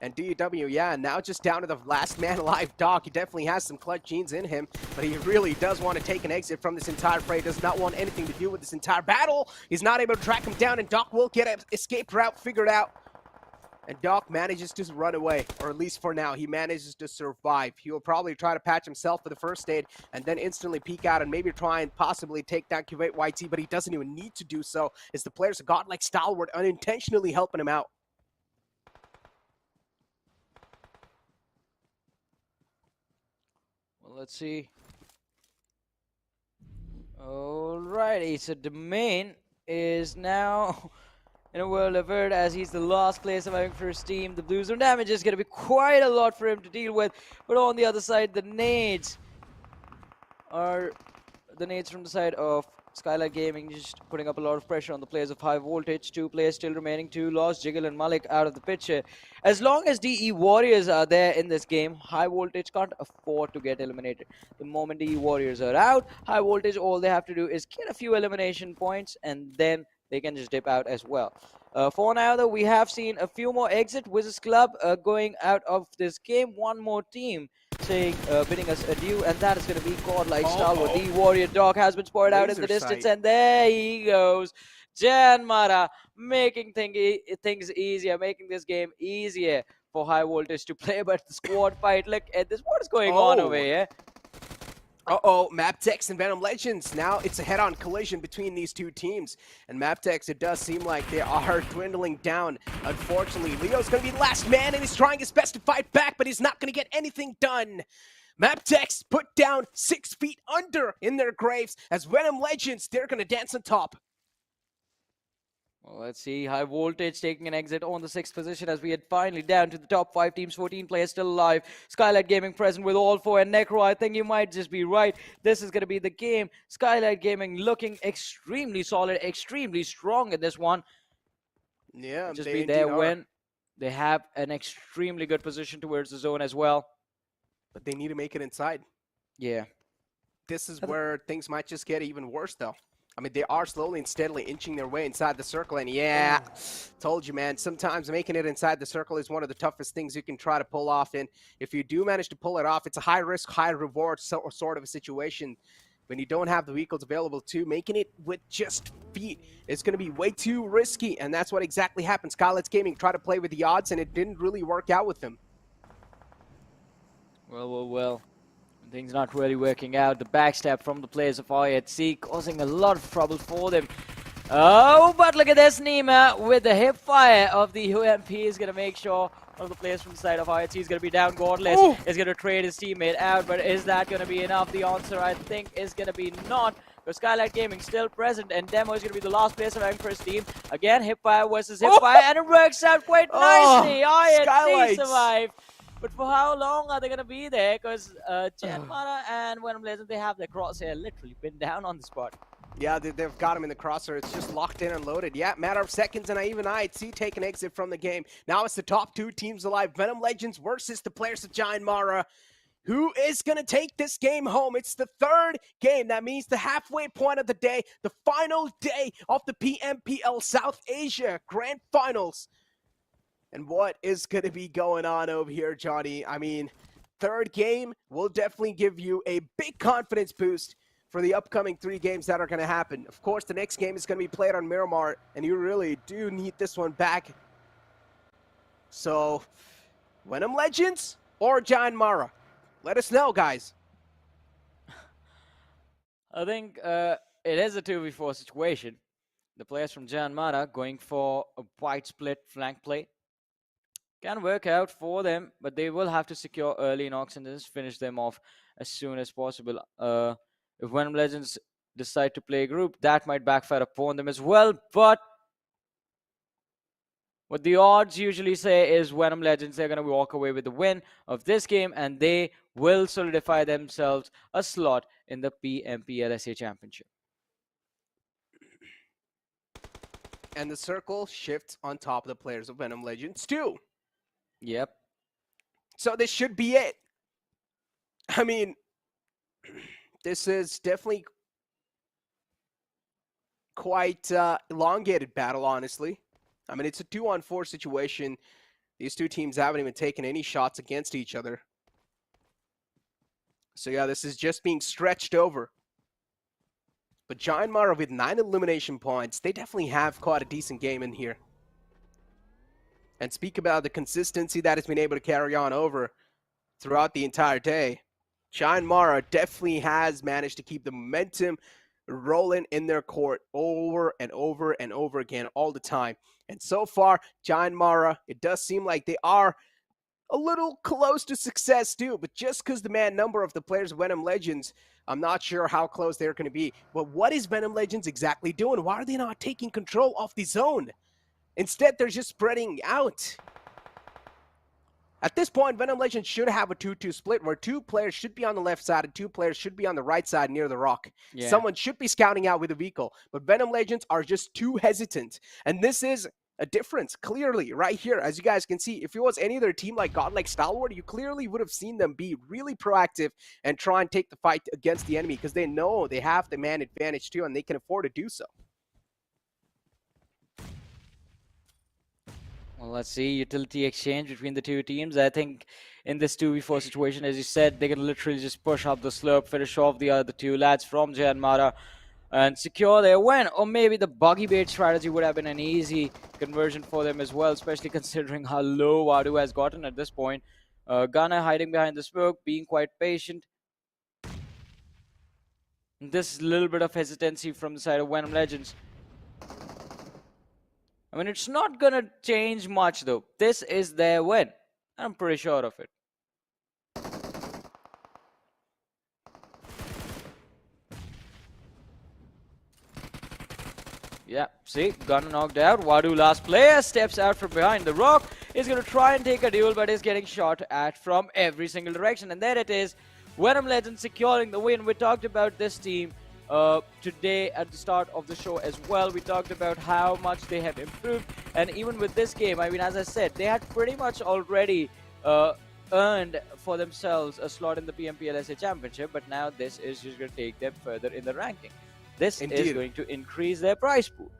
And DEW, yeah, now just down to the last man alive, Doc. He definitely has some clutch genes in him, but he really does want to take an exit from this entire fray. Does not want anything to do with this entire battle. He's not able to track him down, and Doc will get an escape route figured out. And Doc manages to run away, or at least for now, he manages to survive. He will probably try to patch himself for the first aid, and then instantly peek out and maybe try and possibly take down YT, but he doesn't even need to do so, as the players of Godlike Stalwart unintentionally helping him out. Let's see. Alrighty, so Domain is now in a world of hurt as he's the last player surviving for his team. The blue zone damage is going to be quite a lot for him to deal with. But on the other side, the nades are the nades from the side of Skylightz Gaming, just putting up a lot of pressure on the players of High Voltage. 2 players still remaining, 2 lost, Jiggle and Malik out of the picture. As long as DE Warriors are there in this game, High Voltage can't afford to get eliminated. The moment DE Warriors are out, High Voltage, all they have to do is get a few elimination points, and then they can just dip out as well. For now, though, we have seen a few more exit. WIZZES Club going out of this game. One more team saying, bidding us adieu, and that is going to be Godlike Stalwart. The Warrior Dog has been spotted out in the distance, and there he goes. JyanMaara making things easier, making this game easier for High Voltage to play, but the squad fight, look at this. What is going on over here? MABETEX and VENOM Legends. Now it's a head-on collision between these two teams. And MABETEX, it does seem like they are dwindling down. Unfortunately, Leo's going to be the last man, and he's trying his best to fight back, but he's not going to get anything done. MABETEX put down 6 feet under in their graves, as VENOM Legends, they're going to dance on top. Well, let's see. High Voltage taking an exit on the 6th position as we head finally down to the top 5 teams. 14 players still alive. Skylightz Gaming present with all 4. And Necro, I think you might just be right. This is going to be the game. Skylightz Gaming looking extremely solid, extremely strong in this one. Yeah, just be there when they have an extremely good position towards the zone as well. But they need to make it inside. Yeah. This is where things might just get even worse, though. I mean, they are slowly and steadily inching their way inside the circle, and yeah, told you, man, sometimes making it inside the circle is one of the toughest things you can try to pull off, and if you do manage to pull it off, it's a high-risk, high-reward sort of a situation. When you don't have the vehicles available too, making it with just feet is going to be way too risky, and that's what exactly happened. Skylightz Gaming tried to play with the odds, and it didn't really work out with them. Well. Things not really working out. The backstab from the players of IHC causing a lot of trouble for them. Oh, but look at this. Nima with the hip fire of the UMP is going to make sure One of the players from the side of IHC is going to be down. Godless is going to trade his teammate out, but is that going to be enough? The answer, I think, is going to be not. Because Skylightz Gaming still present, and Demo is going to be the last player surviving for his team. Again, Hipfire versus Hipfire, and it works out quite nicely. IHC survived. But for how long are they going to be there? Because JyanMaara and VENOM Legends, they have their crosshair literally pinned down on the spot. Yeah, they've got him in the crosshair. It's just locked in and loaded. Yeah, matter of seconds, and even IHC take an exit from the game. Now it's the top two teams alive. VENOM Legends versus the players of JyanMaara. Who is going to take this game home? It's the third game. That means the halfway point of the day, the final day of the PMPL South Asia Grand Finals. And what is going to be going on over here, Johnny? I mean, third game will definitely give you a big confidence boost for the upcoming 3 games that are going to happen. Of course, the next game is going to be played on Miramar, and you really do need this one back. So, VENOM Legends or JyanMaara? Let us know, guys. I think it is a 2v4 situation. The players from JyanMaara going for a wide split flank play. Can work out for them, but they will have to secure early knocks and just finish them off as soon as possible. If VENOM Legends decide to play a group, that might backfire upon them as well. But what the odds usually say is VENOM Legends, they're going to walk away with the win of this game, and they will solidify themselves a slot in the PMPL SA Championship. And the circle shifts on top of the players of VENOM Legends too. Yep. So this should be it. I mean, this is definitely quite elongated battle, honestly. I mean, it's a 2-on-4 situation. These two teams haven't even taken any shots against each other. So yeah, this is just being stretched over. But JyanMaara with 9 elimination points, they definitely have quite a decent game in here. And speak about the consistency that has been able to carry on over throughout the entire day. JyanMaara definitely has managed to keep the momentum rolling in their court over and over and over again all the time. And so far, JyanMaara, it does seem like they are a little close to success too, but just because the man number of the players of VENOM Legends, I'm not sure how close they're going to be. But what is VENOM Legends exactly doing? Why are they not taking control of the zone? Instead, they're just spreading out. At this point, VENOM Legends should have a 2-2 split where 2 players should be on the left side and 2 players should be on the right side near the rock. Yeah. Someone should be scouting out with a vehicle, but VENOM Legends are just too hesitant. And this is a difference, clearly, right here. As you guys can see, if it was any other team like Godlike Stalwart, you clearly would have seen them be really proactive and try and take the fight against the enemy because they know they have the man advantage too and they can afford to do so. Well, let's see. Utility exchange between the two teams. I think in this 2v4 situation, as you said, they can literally just push up the slope, finish off the other 2 lads from JyanMaara and secure their win. Or maybe the buggy bait strategy would have been an easy conversion for them as well, especially considering how low Wadu has gotten at this point. Ghana hiding behind the smoke, being quite patient. This little bit of hesitancy from the side of VENOM Legends. I mean, it's not going to change much, though. This is their win. I'm pretty sure of it. Yeah, see, Gunner knocked out. Wadu, last player, steps out from behind the rock. Is going to try and take a duel, but is getting shot at from every single direction. And there it is. VENOM Legends securing the win. We talked about this team today at the start of the show as well. We talked about how much they have improved, and even with this game, I mean, as I said, they had pretty much already earned for themselves a slot in the PMPL SA Championship, but now this is just going to take them further in the ranking. This is going to increase their prize pool.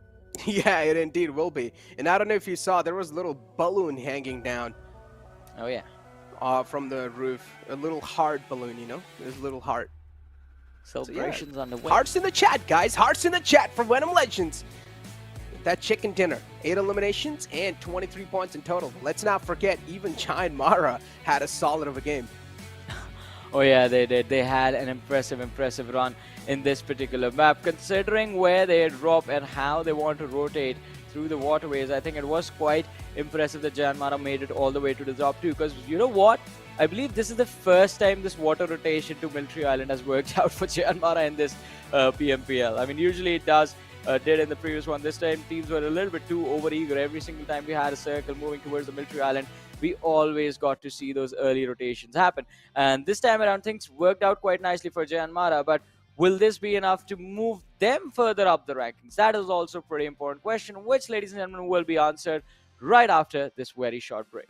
Yeah, it indeed will be. And I don't know if you saw, there was a little balloon hanging down. Oh yeah. From the roof, a little heart balloon, you know, there's a little heart. Celebrations on the way. Hearts in the chat, guys. Hearts in the chat for VENOM Legends. With that chicken dinner, 8 eliminations and 23 points in total. Let's not forget, even JyanMaara had a solid of a game. Oh yeah, they did. They had an impressive run in this particular map. Considering where they drop and how they want to rotate through the waterways, I think it was quite impressive that JyanMaara made it all the way to the top 2, because you know what? I believe this is the first time this water rotation to Military Island has worked out for JyanMaara in this PMPL. I mean, usually it did in the previous one. This time teams were a little bit too overeager. Every single time we had a circle moving towards the Military Island, we always got to see those early rotations happen. And this time around, things worked out quite nicely for JyanMaara, but will this be enough to move them further up the rankings? That is also a pretty important question, which, ladies and gentlemen, will be answered right after this very short break.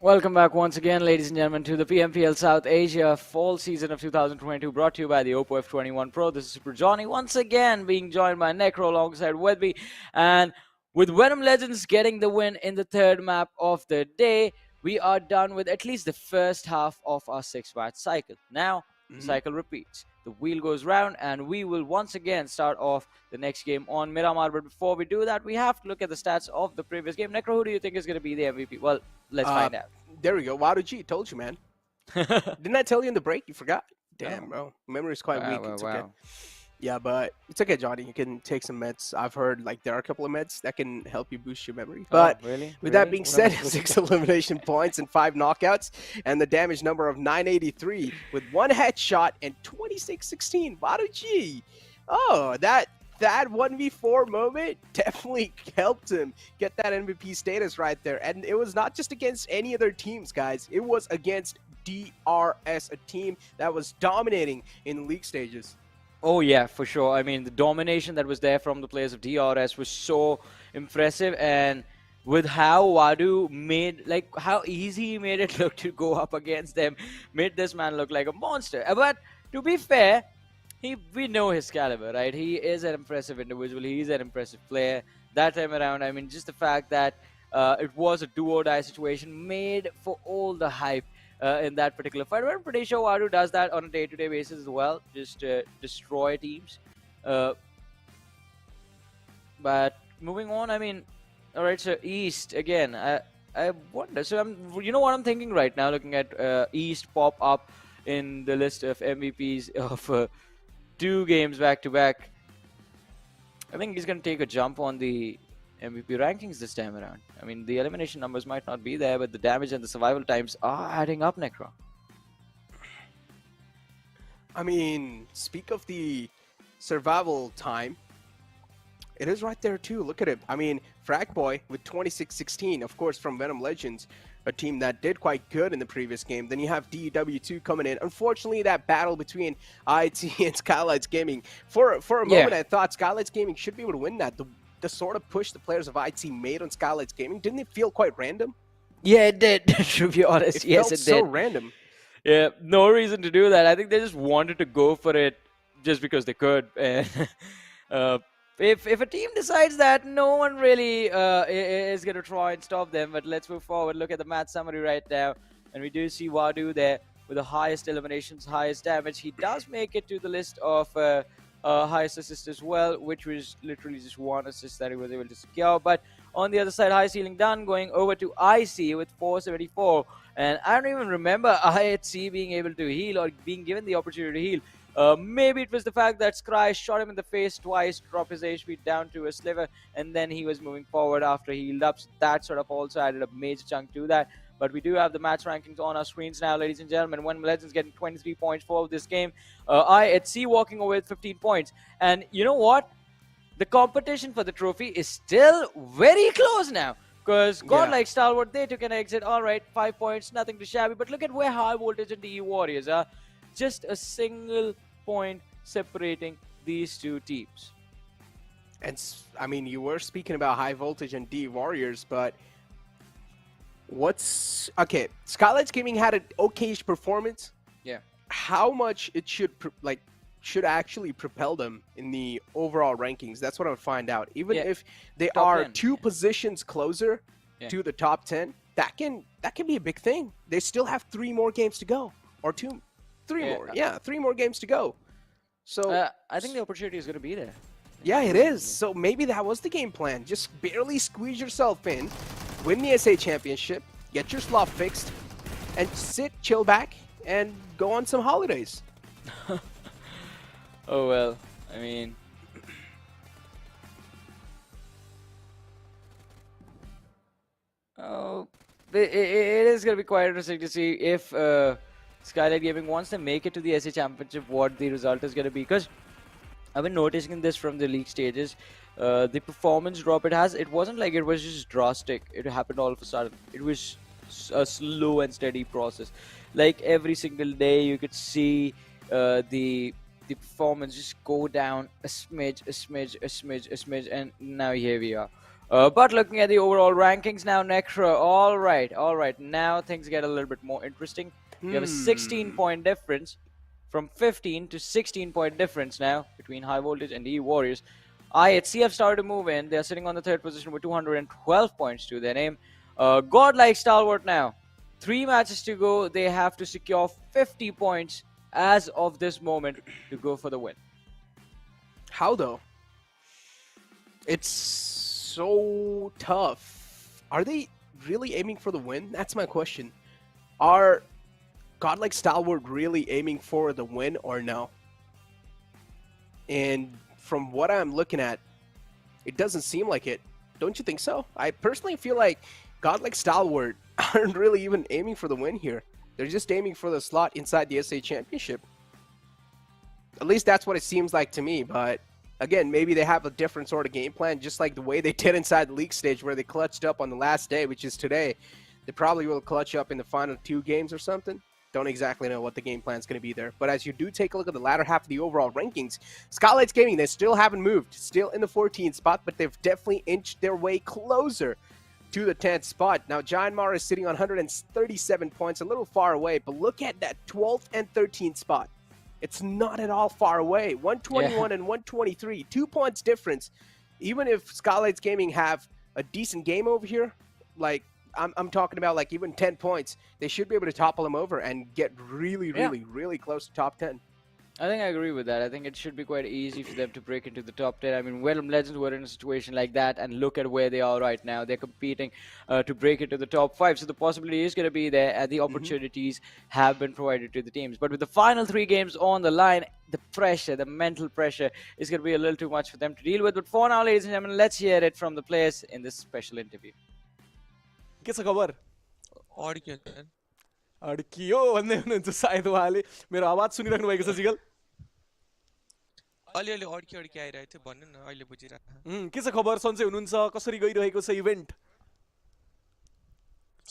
Welcome back once again, ladies and gentlemen, to the PMPL South Asia fall season of 2022, brought to you by the Oppo F21 Pro. This is Super Johnny, once again being joined by Necro alongside with me. And with VENOM Legends getting the win in the third map of the day, we are done with at least the first half of our 6-match cycle. Now, the cycle repeats. The wheel goes round, and we will once again start off the next game on Miramar. But before we do that, we have to look at the stats of the previous game. Necro, who do you think is going to be the MVP? Well, let's find out. There we go. WIZZES, told you, man. Didn't I tell you in the break? You forgot? Damn, bro. Memory's quite weak. It's okay. Yeah, but it's okay, Johnny. You can take some meds. I've heard like there are a couple of meds that can help you boost your memory. But with that being said, 6 elimination points and 5 knockouts, and the damage number of 983 with 1 headshot and 26-16. WIZZES. Oh, that 1v4 moment definitely helped him get that MVP status right there. And it was not just against any other teams, guys. It was against DRS, a team that was dominating in the league stages. Oh yeah, for sure. I mean, the domination that was there from the players of DRS was so impressive, and with how Wadu made, like, how easy he made it look to go up against them, made this man look like a monster. But to be fair, we know his caliber, right? He is an impressive individual. He is an impressive player. That time around, I mean, just the fact that it was a do-or-die situation made for all the hype in that particular fight. I'm pretty sure Wadu does that on a day-to-day basis as well, just destroy teams. But moving on, I mean, all right, so East again. I wonder. So you know what I'm thinking right now, looking at East pop up in the list of MVPs of 2 games back-to-back. I think he's going to take a jump on the MVP rankings this time around. I mean, the elimination numbers might not be there, but the damage and the survival times are adding up, Necro. I mean, speak of the survival time, it is right there too. Look at it. I mean, Fragboy with 26-16, of course, from VENOM Legends, a team that did quite good in the previous game. Then you have DEW2 coming in. Unfortunately, that battle between IT and Skylightz Gaming, for a moment, I thought Skylightz Gaming should be able to win that. The sort of push the players of IT made on Skylightz Gaming, didn't it feel quite random? Yeah, it did, to be honest. Yes, it did. So random. Yeah, no reason to do that. I think they just wanted to go for it just because they could. And if a team decides that, no one really is going to try and stop them. But let's move forward. Look at the match summary right now. And we do see Wadu there with the highest eliminations, highest damage. He does make it to the list of highest assist as well, which was literally just 1 assist that he was able to secure. But on the other side, high ceiling done, going over to IC with 474. And I don't even remember IHC being able to heal or being given the opportunity to heal. Maybe it was the fact that Scry shot him in the face twice, dropped his HP down to a sliver, and then he was moving forward after he healed up. So that sort of also added a major chunk to that. But we do have the match rankings on our screens now, ladies and gentlemen. VENOM Legends getting 23 points for this game. IHC walking away with 15 points. And you know what? The competition for the trophy is still very close now. Because Godlike Stalwart, they took an exit. All right, 5 points, nothing too shabby. But look at where High Voltage and DE Warriors are. Just a single point separating these 2 teams. And I mean, you were speaking about high voltage and D Warriors, but what's okay? Skylightz Gaming had an okayish performance. Yeah. How much it should actually propel them in the overall rankings? That's what I would find out. Even if they Top are 10, 2 positions closer to the top 10, that can be a big thing. They still have 3 more games to go, or 3 more. Yeah, 3 more games to go. So I think the opportunity is going to be there. yeah, it is. So maybe that was the game plan. Just barely squeeze yourself in, win the SA Championship, get your slot fixed, and sit, chill back, and go on some holidays. Oh well, I mean, it is going to be quite interesting to see if Skylightz Gaming wants to make it to the SA Championship, what the result is going to be. Because I've been noticing this from the league stages, the performance drop it wasn't like it was just drastic. It happened all of a sudden. It was a slow and steady process. Like every single day, you could see the performance just go down a smidge, and now here we are. But looking at the overall rankings now, Necro, all right, now things get a little bit more interesting. You have a 16-point difference, from 15 to 16-point difference now between High Voltage and the Warriors. IHC have started to move in. They're sitting on the 3rd position with 212 points to their name. Godlike Stalwart now, 3 matches to go. They have to secure 50 points as of this moment to go for the win. How though? It's so tough. Are they really aiming for the win? That's my question. Are Godlike Stalwart really aiming for the win or no? And from what I'm looking at, it doesn't seem like it. Don't you think so? I personally feel like Godlike Stalwart aren't really even aiming for the win here. They're just aiming for the slot inside the SA Championship. At least that's what it seems like to me, but again, maybe they have a different sort of game plan, just like the way they did inside the league stage where they clutched up on the last day, which is today. They probably will clutch up in the final 2 games or something. Don't exactly know what the game plan is going to be there. But as you do take a look at the latter half of the overall rankings, Skylightz Gaming, they still haven't moved. Still in the 14th spot, but they've definitely inched their way closer to the 10th spot. Now, JyanMaara is sitting on 137 points, a little far away. But look at that 12th and 13th spot. It's not at all far away. 121 and 123, 2 points difference. Even if Skylightz Gaming have a decent game over here, like I'm talking about like even 10 points, they should be able to topple them over and get really close to top 10. I think I agree with that. I think it should be quite easy for them to break into the top 10. I mean, VENOM Legends were in a situation like that, and look at where they are right now. They're competing to break into the top 5, so the possibility is going to be there, and the opportunities have been provided to the teams. But with the final 3 games on the line, the pressure, the mental pressure, is going to be a little too much for them to deal with. But for now, ladies and gentlemen, let's hear it from the players in this special interview. के छ खबर अड्कियो भन्दै हुनुहुन्छ सायद उहाँले मेरो आवाज सुनिराख्नु भएको छ जिगल अलिअलि अड्की आइरहेको थियो भन्नु न अहिले बुझिरहेको के छ खबर सन्चै हुनुहुन्छ कसरी गइरहेको छ इभेन्ट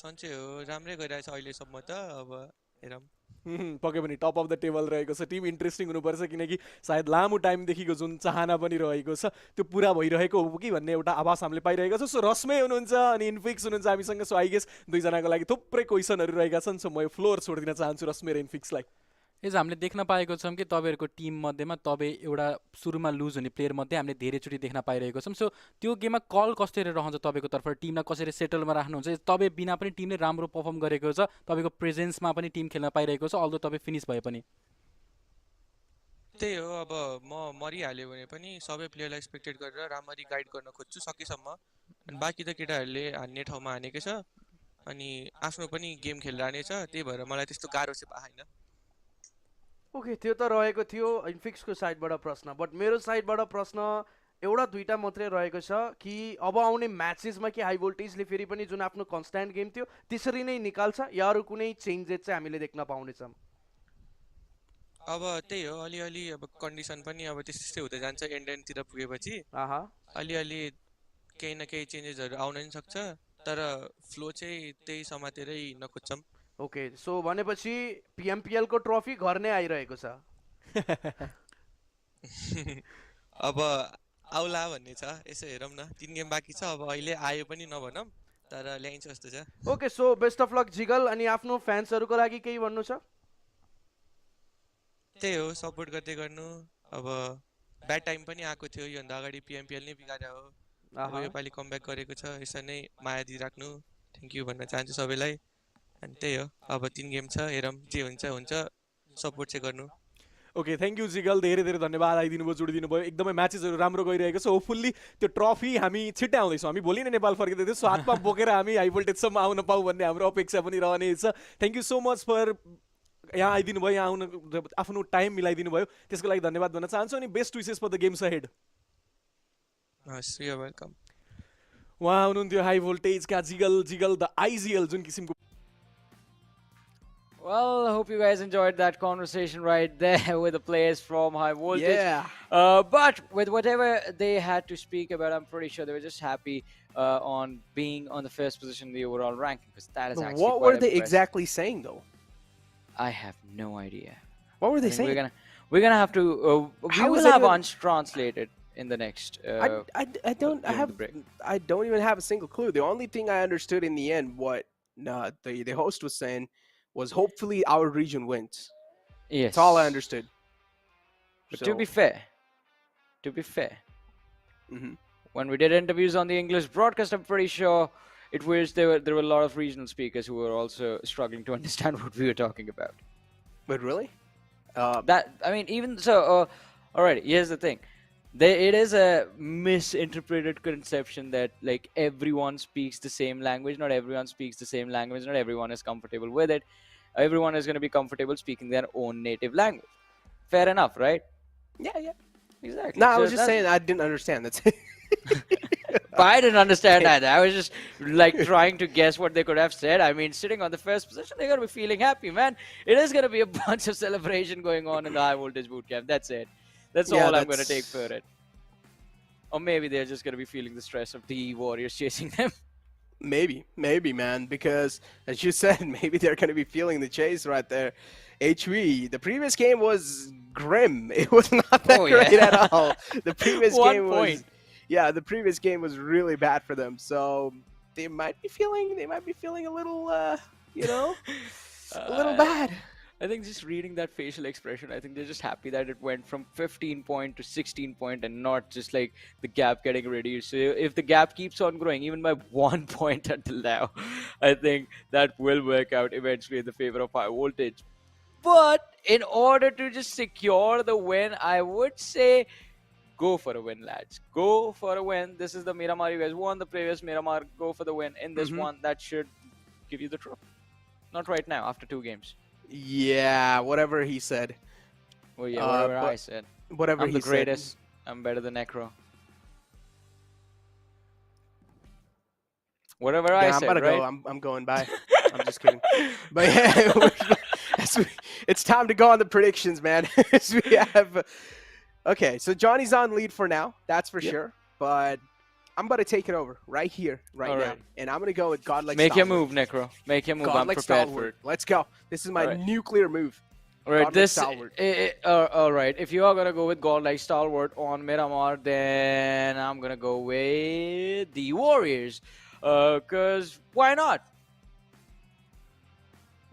सन्चै हो राम्रै गइरहेछ अहिलेसम्म त अब हेरौँ पक्कै पनि टप अफ द टेबल रहेको छ टिम इन्ट्रेस्टिङ हुनुपर्छ किनकि सायद लामो टाइमदेखिको जुन चाहना पनि रहेको छ त्यो पुरा भइरहेको हो कि भन्ने एउटा आभास हामीले पाइरहेको छ। सो रश्मे हुनुहुन्छ अनि इन्फिक्स हुनुहुन्छ हामीसँग। सो आई गेस दुईजनाको लागि थुप्रै क्वेसनहरू रहेका छन्। सो म फ्लोर छोडिदिन चाहन्छु रश्मे र इन्फिक्सलाई। एज हामीले देख्न पाएको छौँ कि तपाईँहरूको टिम मध्येमा तपाईँ एउटा सुरुमा लुज हुने प्लेयर मध्ये हामीले धेरैचोटि देख्न पाइरहेको छौँ। सो त्यो गेममा कल कसरी रहन्छ तपाईँको तर्फबाट, टिमलाई कसरी सेटलमा राख्नुहुन्छ? तपाईँ बिना पनि टिमले राम्रो पर्फर्म गरेको छ, तपाईँको प्रेजेन्समा पनि टिम खेल्न पाइरहेको छ, अल्दो तपाईँ फिनिस भए पनि। त्यही हो, अब म मरिहाल्यो भने पनि सबै प्लेयरलाई एक्सपेक्टेड गरेर राम्ररी गाइड गर्न खोज्छु सकेसम्म। अनि बाँकी त केटाहरूले हान्ने ठाउँमा हानेकै छ अनि आफ्नो पनि गेम खेलिरहने छ, त्यही भएर मलाई त्यस्तो गाह्रो चाहिँ भएन। ओके, त्यो त रहेको थियो इन्फिक्सको साइडबाट प्रश्न। बट मेरो साइडबाट प्रश्न एउटा दुईटा मात्रै रहेको छ कि अब आउने म्याचेसमा कि हाई भोल्टेजले फेरि पनि जुन आफ्नो कन्स्ट्यान्ट गेम थियो त्यसरी नै निकाल्छ या अरू कुनै चेन्जेस चाहिँ हामीले देख्न पाउनेछौँ? अब त्यही हो, अलिअलि अब कन्डिसन पनि अब त्यस्तै हुँदै जान्छ। एन्डतिर पुगेपछि अलिअलि केही न केही चेन्जेसहरू आउन नि सक्छ, तर फ्लो चाहिँ त्यही समातेरै हिँड्न खोज्छौँ। ओके, सो भनेपछि PMPL को ट्रफी घर नै आइरहेको छ। अब आउला भन्ने छ यसो हेरौँ न 3 गेम बाँकी छ अब अहिले आयो पनि नभनौँ तर ल्याइन्छ जस्तो छ okay so best of luck jiggle अनि आफ्नो फ्यान्सहरूको लागि केही भन्नु छ त्यही हो सपोर्ट गर्दै गर्नु अब ब्याड टाइम पनि आएको थियो योभन्दा अगाडि PMPL नै बिगारे हो अब योपालि कमब्याक गरेको छ यसरी नै माया दिइराख्नु थ्याङ्क यू भन्न चाहन्छु सबैलाई अनि त्यही हो अब 3 गेम छ हेरौँ जे हुन्छ सपोर्ट चाहिँ गर्नु ओके थ्याङ्क यू जिगल धेरै धेरै धन्यवाद आइदिनु भयो जोडिदिनु भयो एकदमै म्याचेसहरू राम्रो गइरहेको छ होपफुल्ली त्यो ट्रफी हामी छिट्टै आउँदैछौँ हामी भोलि नै नेपाल फर्किँदैछौँ सो हातमा बोकेर हामी हाई भोल्टेजसम्म आउन पाऊँ भन्ने हाम्रो अपेक्षा पनि रहनेछ thank you so much for यहाँ आइदिनु भयो यहाँ आउन आफ्नो टाइम मिलाइदिनु भयो त्यसको लागि धन्यवाद भन्न चाहन्छु अनि बेस्ट विसेस for the games ahead has you welcome उहाँ हुनुहुन्थ्यो हाई भोल्टेजका जिगल द आइजिएल जुन किसिमको Well, I hope you guys enjoyed that conversation right there with the players from High Voltage. Yeah. But with whatever they had to speak about, I'm pretty sure they were just happy on being on the first position in the overall ranking, because that is actually What quite were they impressive. exactly saying though? I have no idea. What were they I think saying? We're gonna have to. We How will is have anyone- Ansh translated in the next. I don't even have a single clue. The only thing I understood in the end, what the host was saying, was hopefully our region wins. Yes. That's all I understood. But So- to be fair, Mhm. when we did interviews on the English broadcast, I'm pretty sure it was there were a lot of regional speakers who were also struggling to understand what we were talking about. But really? Even so, alright, here's the thing. It is a misinterpreted conception that like everyone speaks the same language. Not everyone speaks the same language. Not everyone is comfortable with it. Everyone is going to be comfortable speaking their own native language. Fair enough, right? Yeah. Exactly. No, I So was just that's- saying I didn't understand. That's it. But I didn't understand either. I was just like trying to guess what they could have said. I mean, sitting on the first position, they're going to be feeling happy, man. It is going to be a bunch of celebration going on in the high voltage bootcamp. That's it. That's Yeah, all I'm going to that's- take for it. Or maybe they're just going to be feeling the stress of the Warriors chasing them. Maybe, man. Because as you said, maybe they're going to be feeling the chase right there. HV. The previous game was grim. It was not that Oh, yeah. great at all. The previous 1 game point. was. Yeah, the previous game was really bad for them. So they might be feeling a little, a little bad. I think just reading that facial expression, I think they're just happy that it went from 15 point to 16 point and not just like the gap getting reduced. So if the gap keeps on growing, even by 1 point until now, I think that will work out eventually in the favor of high voltage. But in order to just secure the win, I would say go for a win, lads. Go for a win. This is the Miramar. You guys won the previous Miramar. Go for the win. In this one, that should give you the trophy. Not right now, after 2 games. Yeah, whatever he said. Well, yeah, whatever but I said. Whatever I'm he the said. greatest. I'm better than Necro. Whatever I Yeah, I'm said, gonna right? go. I'm going by. I'm just kidding. But yeah, it's time to go on the predictions, man. As we have. Okay, so Johnny's on lead for now. That's for sure. But I'm gonna take it over right here, right now, Alright. and I'm gonna go with Godlike. Make your Stalwart. move, Necro. Make your move. I'm Godlike prepared for Stalwart. it. Let's go. This is my Alright. nuclear move. Alright, Godlike this. Stalwart. All right. If you are gonna go with Godlike Stalwart on Miramar, then I'm gonna go with the Warriors. Cause why not?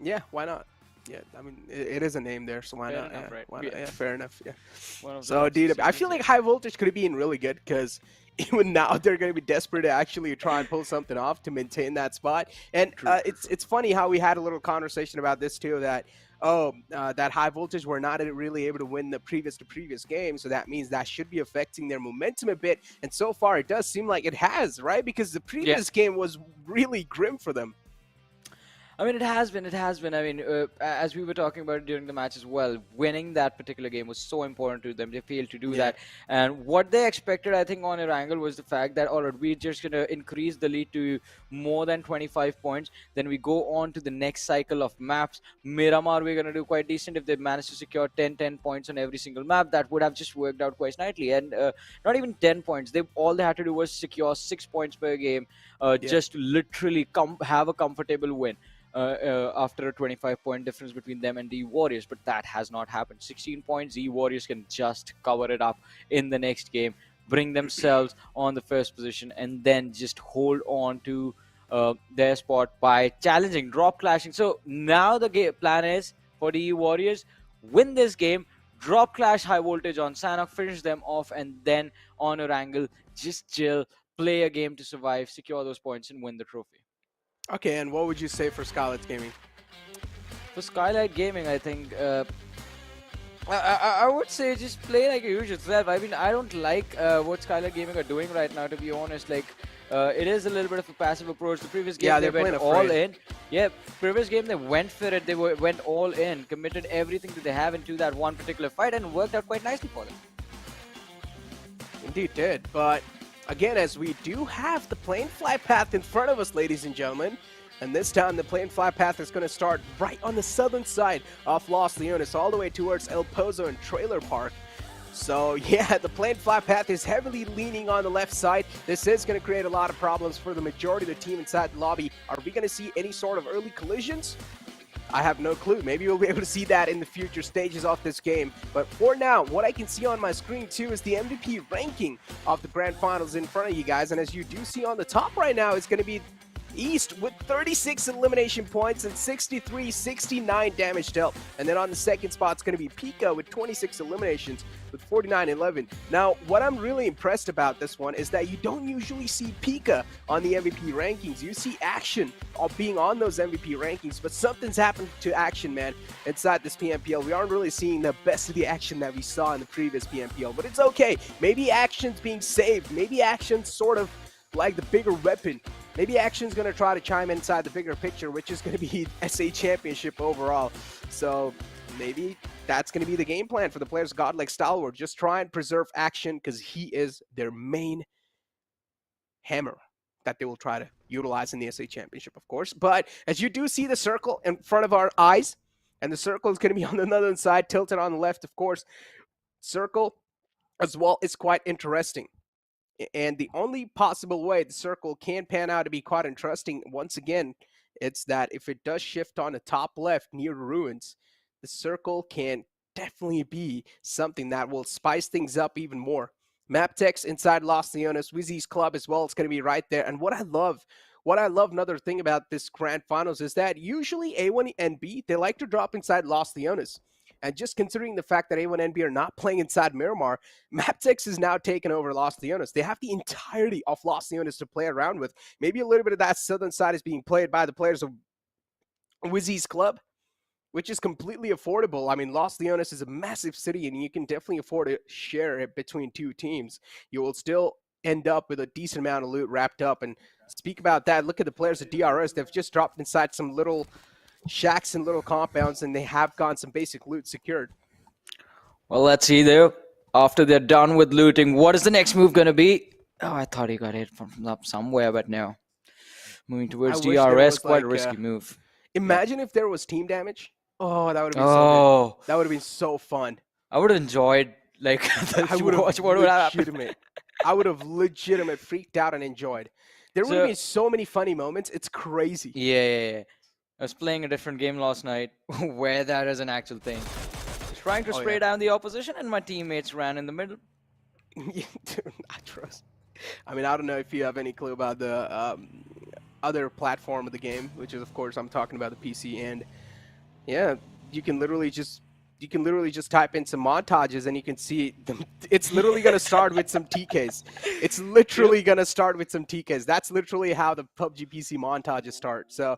Yeah, why not? Yeah, I mean it is a name there, so why Fair not? enough, Yeah, right? why not? Yeah. Yeah, fair enough. Yeah. One of the So, most dude, I serious feel like names. High Voltage could have been really good because even now they're going to be desperate to actually try and pull something off to maintain that spot. And it's funny how we had a little conversation about this too, that that High Voltage were not really able to win the previous game, so that means that should be affecting their momentum a bit. And so far, it does seem like it has, right? Because the previous game was really grim for them. I mean, it has been. I mean, as we were talking about during the match as well, winning that particular game was so important to them. They failed to do that. And what they expected, I think, on Erangel was the fact that, all right, we're just going to increase the lead to more than 25 points. Then we go on to the next cycle of maps. Miramar, we're going to do quite decent. If they manage to secure 10 points on every single map, that would have just worked out quite nicely. And not even 10 points. All they had to do was secure 6 points per game, just to literally have a comfortable win. After a 25-point difference between them and the Warriors, but that has not happened. 16 points, the Warriors can just cover it up in the next game. bring themselves on the first position, and then just hold on to their spot by challenging, drop clashing. So now the plan is for the Warriors, win this game, drop clash high voltage on Sanhok, finish them off, and then on Erangel, just chill, play a game to survive, secure those points, and win the trophy. Okay, and what would you say for Skylightz Gaming? For Skylightz Gaming, I think I would say just play like your usual self. I mean, I don't like what Skylightz Gaming are doing right now, to be honest. Like, it is a little bit of a passive approach. The previous game, they went all in. Yeah, previous game, they went for it. They went all in, committed everything that they have into that one particular fight, and worked out quite nicely for them. Indeed did, but again, as we do have the plane fly path in front of us, ladies and gentlemen, and this time the plane fly path is going to start right on the southern side of Los Leones, all the way towards El Pozo and Trailer Park. So yeah, the plane fly path is heavily leaning on the left side. This is going to create a lot of problems for the majority of the team inside the lobby. Are we going to see any sort of early collisions? I have no clue. Maybe we'll be able to see that in the future stages of this game. But for now, what I can see on my screen too is the MVP ranking of the Grand Finals in front of you guys. And as you do see on the top right now, it's going to be East with 36 elimination points and 69 damage dealt. And then on the second spot, it's going to be Pika with 26 eliminations with 49-11. Now, what I'm really impressed about this one is that you don't usually see Pika on the MVP rankings. You see Action being on those MVP rankings, but something's happened to Action, man, inside this PMPL. We aren't really seeing the best of the Action that we saw in the previous PMPL, but it's okay. Maybe Action's being saved. Maybe Action's sort of like the bigger weapon. Maybe Action's going to try to chime inside the bigger picture, which is going to be SA Championship overall. So maybe that's going to be the game plan for the players of Godlike Stalwart. Just try and preserve Action because he is their main hammer that they will try to utilize in the SA Championship, of course. But as you do see the circle in front of our eyes, and the circle is going to be on the northern side, tilted on the left, of course. Circle as well is quite interesting. And the only possible way the circle can pan out to be quite interesting, once again, it's that if it does shift on the top left near ruins, the circle can definitely be something that will spice things up even more. MABETEX inside Los Leones, WIZZES club as well, it's going to be right there. And what I love another thing about this Grand Finals is that usually A1 and B, they like to drop inside Los Leones. And just considering the fact that A1 and B are not playing inside Miramar, MABETEX is now taken over Los Leones. They have the entirety of Los Leones to play around with. Maybe a little bit of that southern side is being played by the players of WIZZES club, which is completely affordable. I mean, Los Leones is a massive city, and you can definitely afford to share it between two teams. You will still end up with a decent amount of loot wrapped up. And speak about that, look at the players of DRS. They've just dropped inside some little shacks and little compounds, and they have gotten some basic loot secured. Well, let's see though. After they're done with looting, what is the next move going to be? Oh, I thought he got hit from up somewhere, but no. Moving towards DRS, quite a risky move. Imagine if there was team damage. Oh, that would have been so good. That would have been so fun. I would have enjoyed, like, I would have legitimate freaked out and enjoyed. There would have been so many funny moments. It's crazy. Yeah. I was playing a different game last night where that is an actual thing. Just trying to spray down the opposition, and my teammates ran in the middle. Dude, I trust. I mean, I don't know if you have any clue about the other platform of the game, which is, of course, I'm talking about the PC. And yeah, you can literally just type in some montages, and you can see them. It's literally going to start with some TKs. It's literally going to start with some TKs. That's literally how the PUBG PC montages start. So.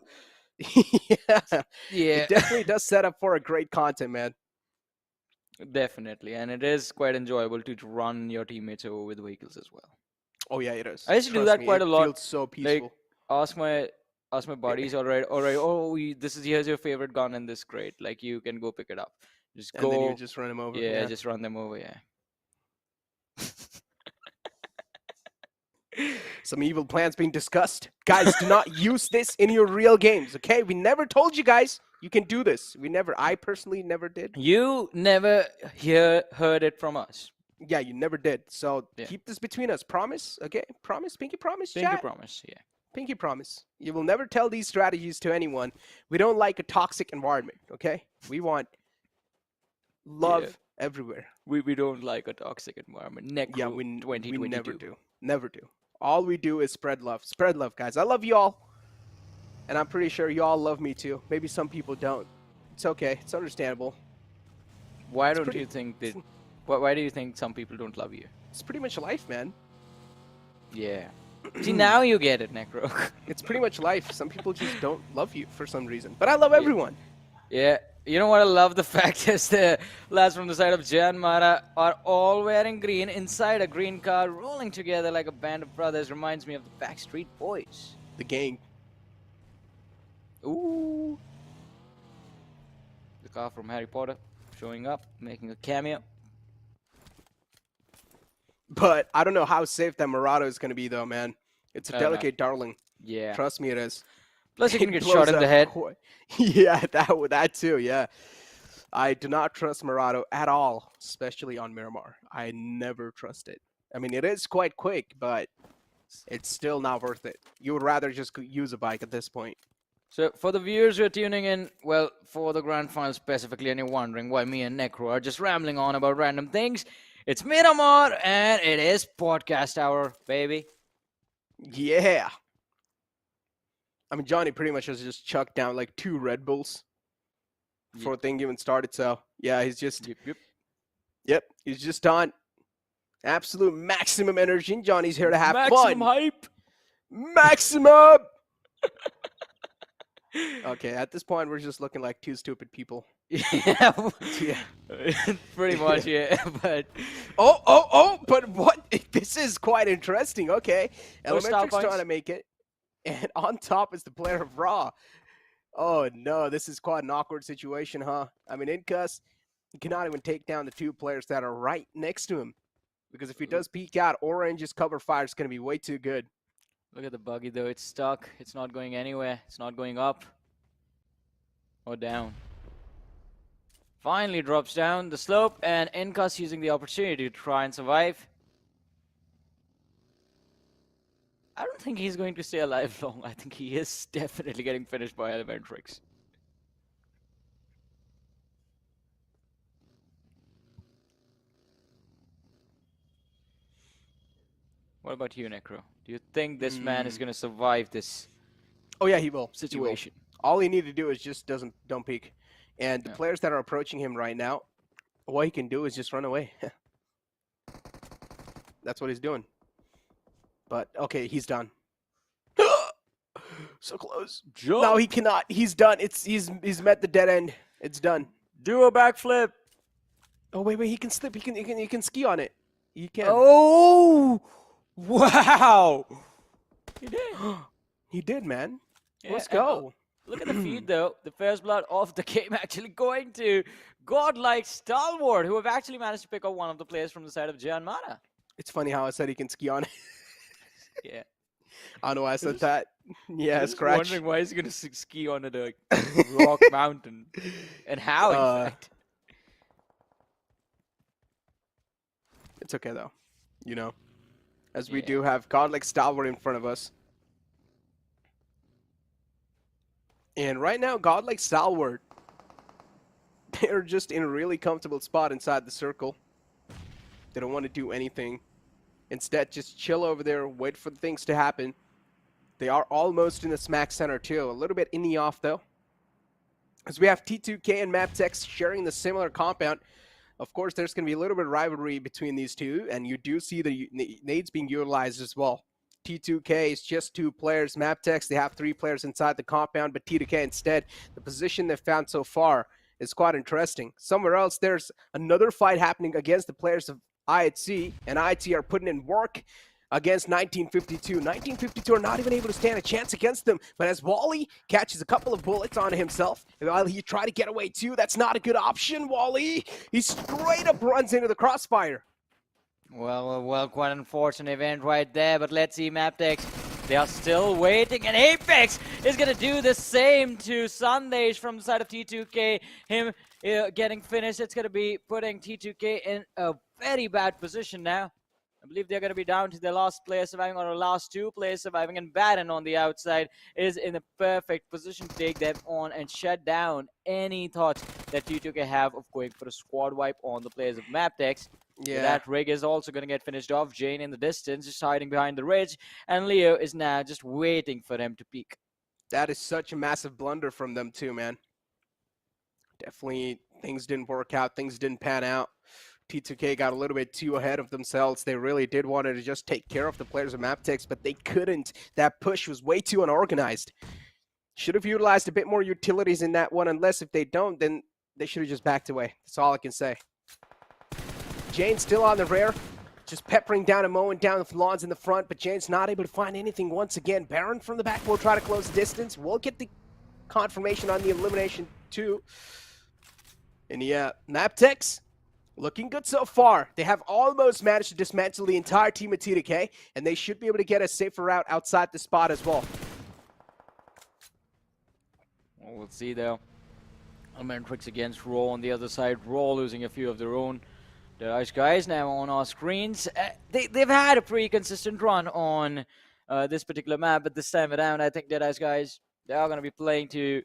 Yeah, it definitely does set up for a great content, man. Definitely, and it is quite enjoyable to run your teammates over with vehicles as well. Oh yeah, it is. I used to do that quite a lot. It feels so peaceful. Like, ask my buddies, all right. Oh, here's your favorite gun in this crate. Like, you can go pick it up. Just go. And then you just run them over. Yeah, just run them over. Yeah. Some evil plans being discussed. Guys, do not use this in your real games, okay? We never told you guys you can do this. I personally never did. You never heard it from us. Yeah, you never did. So keep this between us. Promise, okay? Promise, pinky promise, chat? Pinky promise, yeah. Pinky promise. You will never tell these strategies to anyone. We don't like a toxic environment, okay? We want love everywhere. We don't like a toxic environment. Necro Yeah, we 2022. never do. Never do. All we do is spread love. Spread love, guys. I love you all. And I'm pretty sure you all love me too. Maybe some people don't. It's okay. It's understandable. Why It's don't pretty- you think that? Why do you think some people don't love you? It's pretty much life, man. Yeah. See, now you get it, Necro. It's pretty much life. Some people just don't love you for some reason. But I love everyone. Yeah. You know what I love? The fact is the lads from the side of JyanMaara are all wearing green inside a green car, rolling together like a band of brothers. Reminds me of the Backstreet Boys. The gang. Ooh. The car from Harry Potter showing up, making a cameo. But I don't know how safe that Murado is going to be, though, man. It's a I don't know. delicate darling. Yeah. Trust me, it is. Plus, you can It get blows shot in up the head. Yeah, that too, yeah. I do not trust Murado at all, especially on Miramar. I never trust it. I mean, it is quite quick, but it's still not worth it. You would rather just use a bike at this point. So, for the viewers who are tuning in, well, for the grand final specifically, and you're wondering why me and Necro are just rambling on about random things, it's Miramar, and it is podcast hour, baby. Yeah. I mean, Johnny pretty much has just chucked down like 2 Red Bulls before the thing even started. So, yeah, he's just... Yep, he's just on absolute maximum energy. And Johnny's here to have Maximum fun. hype. Maximum! Okay, at this point, we're just looking like 2 stupid people. Yeah, Yeah. pretty much, yeah. But But what? This is quite interesting. Okay. No style Elementrix trying points. to make it. And on top is the player of Raw. Oh, no. This is quite an awkward situation, huh? I mean, Incuss, he cannot even take down the 2 players that are right next to him. Because if he does peek out, Orange's cover fire is going to be way too good. look at the buggy, though. It's stuck. It's not going anywhere. It's not going up or down. Finally drops down the slope, and Incuss using the opportunity to try and survive. I don't think he's going to stay alive long. I think he is definitely getting finished by Elementrix. What about you, Necro? Do you think this man is going to survive this Oh, yeah, he will. He will. situation? All he need to do is just don't peek. And the Yeah. players that are approaching him right now, what he can do is just run away. That's what he's doing. But, okay, he's done. So close. Jump. No, he cannot. He's done. He's met the dead end. It's done. Do a backflip. Oh, wait, he can slip. He can ski on it. He can. Oh! Wow! He did. He did, man. Yeah, Let's and go. Look at the feed, though. The first blood of the game actually going to Godlike Stalwart, who have actually managed to pick up one of the players from the side of JyanMaara. It's funny how I said he can ski on it. Yeah. I don't know why I said that. Yeah, Just scratch. wondering why he's going to ski on a rock mountain. And how, in fact. It's okay, though. You know. As we Yeah. do have Godlike Stalwart in front of us. And right now, Godlike Stalwart, they're just in a really comfortable spot inside the circle. They don't want to do anything. Instead, just chill over there, wait for things to happen. They are almost in the smack center, too. A little bit in the off, though. As we have T2K and MABETEX sharing the similar compound. Of course, there's going to be a little bit of rivalry between these two, and you do see the nades being utilized as well. T2K is just 2 players. MABETEX, they have 3 players inside the compound, but T2K instead, the position they've found so far is quite interesting. Somewhere else, there's another fight happening against the players of IHC, and IHC are putting in work against 1952. 1952 are not even able to stand a chance against them, but as Wally catches a couple of bullets on himself, while he tried to get away too, that's not a good option, Wally. He straight up runs into the crossfire. Well, quite an unfortunate event right there, but let's see MABETEX. They are still waiting, and Apex is going to do the same to Sandesh from the side of T2K. Him getting finished, it's going to be putting T2K in a very bad position now. I believe they're going to be down to their last player surviving, or the last two players surviving, and Baron on the outside is in the perfect position to take them on and shut down any thoughts that T2K have of going for a squad wipe on the players of MABETEX. Yeah. So that rig is also going to get finished off. Jane in the distance, just hiding behind the ridge, and Leo is now just waiting for him to peek. That is such a massive blunder from them too, man. Definitely things didn't work out. Things didn't pan out. T2K got a little bit too ahead of themselves. They really did want to just take care of the players of MABETEX, but they couldn't. That push was way too unorganized. Should have utilized a bit more utilities in that one, unless if they don't, then they should have just backed away. That's all I can say. Jane's still on the rear, just peppering down and mowing down the lawns in the front, but Jane's not able to find anything once again. Baron from the back will try to close the distance. We'll get the confirmation on the elimination too. And yeah, MABETEX looking good so far. They have almost managed to dismantle the entire team of T2K, and they should be able to get a safer route outside the spot as well. Well, we'll see though. Elementrix against Raw on the other side. Raw losing a few of their own. DEADEYES guys now on our screens. They've had a pretty consistent run on this particular map, but this time around, I think DEADEYES guys, they are going to be playing to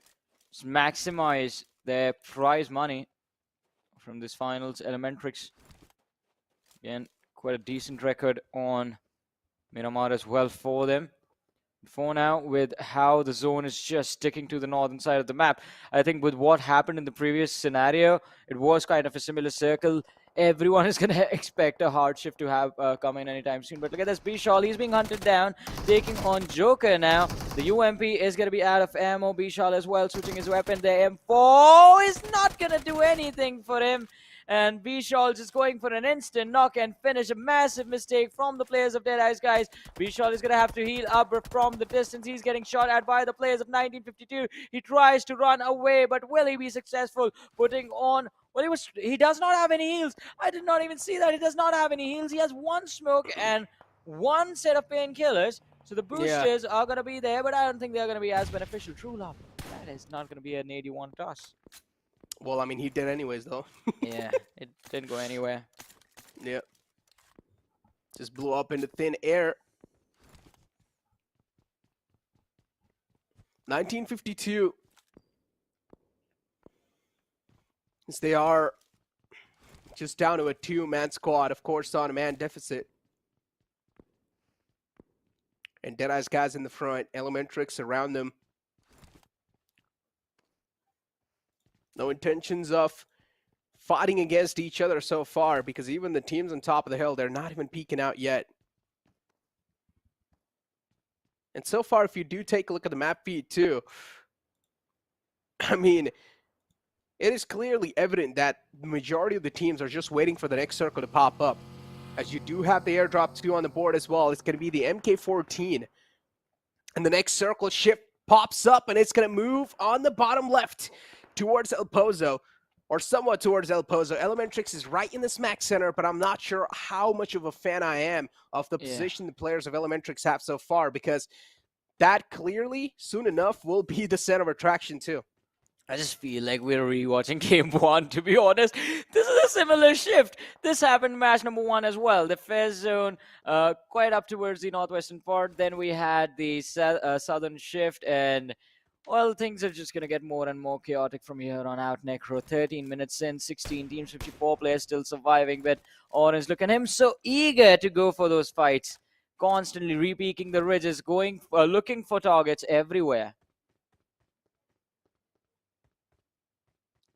maximize their prize money from this finals. Elementrix, again, quite a decent record on Miramar as well for them. For now, with how the zone is just sticking to the northern side of the map, I think with what happened in the previous scenario, it was kind of a similar circle. Everyone is going to expect a hard shift to have come in anytime soon. But look at this, Bishal, he's being hunted down, taking on Joker now. The UMP is going to be out of ammo. Bishal as well, switching his weapon. The M4 is not going to do anything for him. And Bishal just going for an instant knock and finish. A massive mistake from the players of DEADEYES, guys. Bishal is going to have to heal up from the distance. He's getting shot at by the players of 1952. He tries to run away, but will he be successful? Putting on... Well, he does not have any heals. I did not even see that. He does not have any heals. He has one smoke and one set of painkillers. So the boosters are going to be there, but I don't think they're going to be as beneficial. True love. That is not going to be an 81 toss. Well, I mean, he did anyways, though. Yeah, it didn't go anywhere. Yep. Just blew up into thin air. 1952. As they are just down to a two-man squad, of course, on a man deficit. And DEADEYES guys in the front, Elementrix around them. No intentions of fighting against each other so far, because even the teams on top of the hill, they're not even peeking out yet. And so far, if you do take a look at the map feed too, I mean, it is clearly evident that the majority of the teams are just waiting for the next circle to pop up. As you do have the airdrop 2 on the board as well, it's going to be the MK14. And the next circle shift pops up, and it's going to move on the bottom left towards El Pozo, or somewhat towards El Pozo. Elementrix is right in the smack center, but I'm not sure how much of a fan I am of the position the players of Elementrix have so far, because that clearly, soon enough, will be the center of attraction too. I just feel like we're rewatching Game 1, to be honest. This is a similar shift. This happened in match number 1 as well. The Fez zone quite up towards the northwestern part. Then we had the southern shift, and well, things are just going to get more and more chaotic from here on out. Necro, 13 minutes in, 16 teams, 54 players still surviving. But Orange, look at him, so eager to go for those fights. Constantly re-peaking the ridges, going looking for targets everywhere.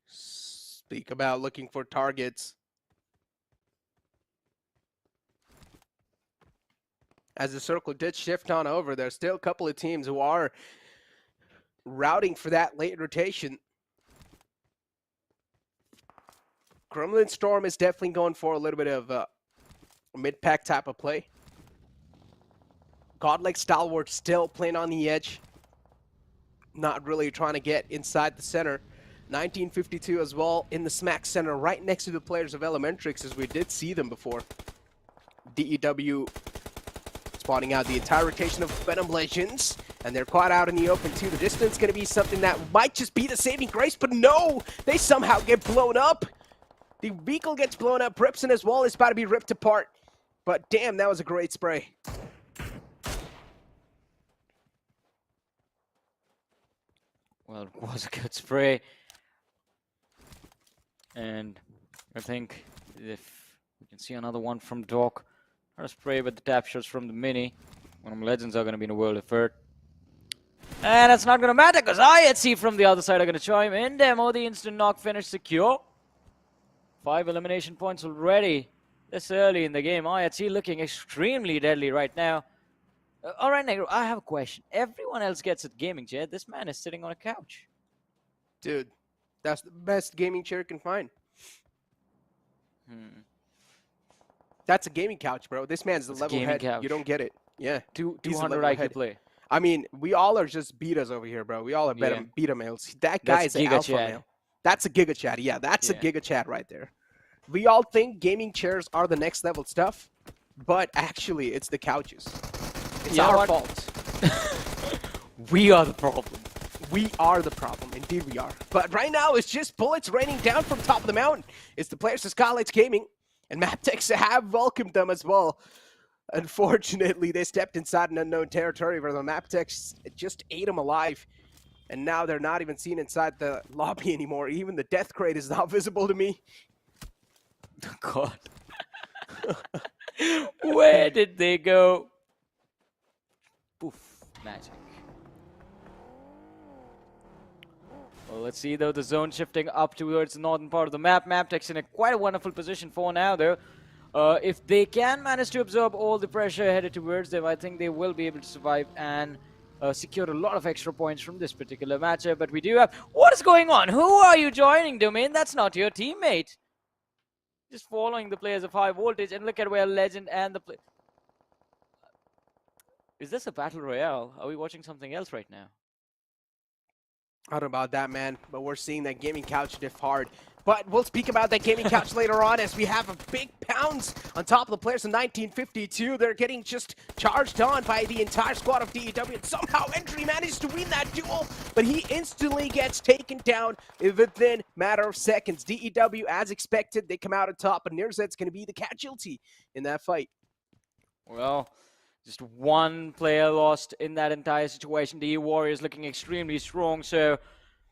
Speak about looking for targets. As the circle did shift on over, there's still a couple of teams who are routing for that late rotation. Gremlin Storm is definitely going for a little bit of a mid-pack type of play. Godlike Stalwart still playing on the edge. Not really trying to get inside the center. 1952 as well in the smack center, right next to the players of Elementrix, as we did see them before. DEW spawning out the entire rotation of VENOM Legends, and they're quite out in the open too. The distance going to be something that might just be the saving grace, but no! They somehow get blown up! The vehicle gets blown up. Ripson as well is about to be ripped apart. But damn, that was a great spray. Well, it was a good spray. And I think if we can see another one from Doc. Not a spray, but the tap shots from the Mini. VENOM Legends are going to be in a world of hurt. And it's not going to matter because IHC from the other side are going to chime in. Demo, the instant knock finish secure. 5 elimination points already this early in the game. IHC looking extremely deadly right now. All right, Negro, I have a question. Everyone else gets a gaming chair. This man is sitting on a couch. Dude, that's the best gaming chair you can find. That's a gaming couch, bro. This man's the level head. Couch. You don't get it. Yeah. 200 IQ play. I mean, we all are just betas over here, bro. We all are beta males. That guy is an alpha male. That's a giga chat. Yeah, that's a giga chat right there. We all think gaming chairs are the next level stuff, but actually, it's the couches. It's our fault. We are the problem. We are the problem. Indeed, we are. But right now, it's just bullets raining down from top of the mountain. It's the players of Skylightz Gaming, and MABETEX have welcomed them as well. Unfortunately, they stepped inside an unknown territory where the MABETEX just ate them alive. And now they're not even seen inside the lobby anymore. Even the death crate is not visible to me. God. Where did they go? Poof. Magic. Well, let's see, though, the zone shifting up towards the northern part of the map. MABETEX in quite a wonderful position for now, though. If they can manage to absorb all the pressure headed towards them, I think they will be able to survive and secure a lot of extra points from this particular matchup. But we do have... What is going on? Who are you joining, Domain? That's not your teammate. Just following the players of high voltage. And look at where Legend and the... Is this a battle royale? Are we watching something else right now? I don't know about that, man, but we're seeing that gaming couch diff hard. But we'll speak about that gaming couch later on as we have a big pounds on top of the players in 1952. They're getting just charged on by the entire squad of DEW. And somehow Entry manages to win that duel, but he instantly gets taken down within a matter of seconds. DEW, as expected, they come out on top, but Nirzed's going to be the casualty in that fight. Well, just one player lost in that entire situation. The Warriors looking extremely strong, so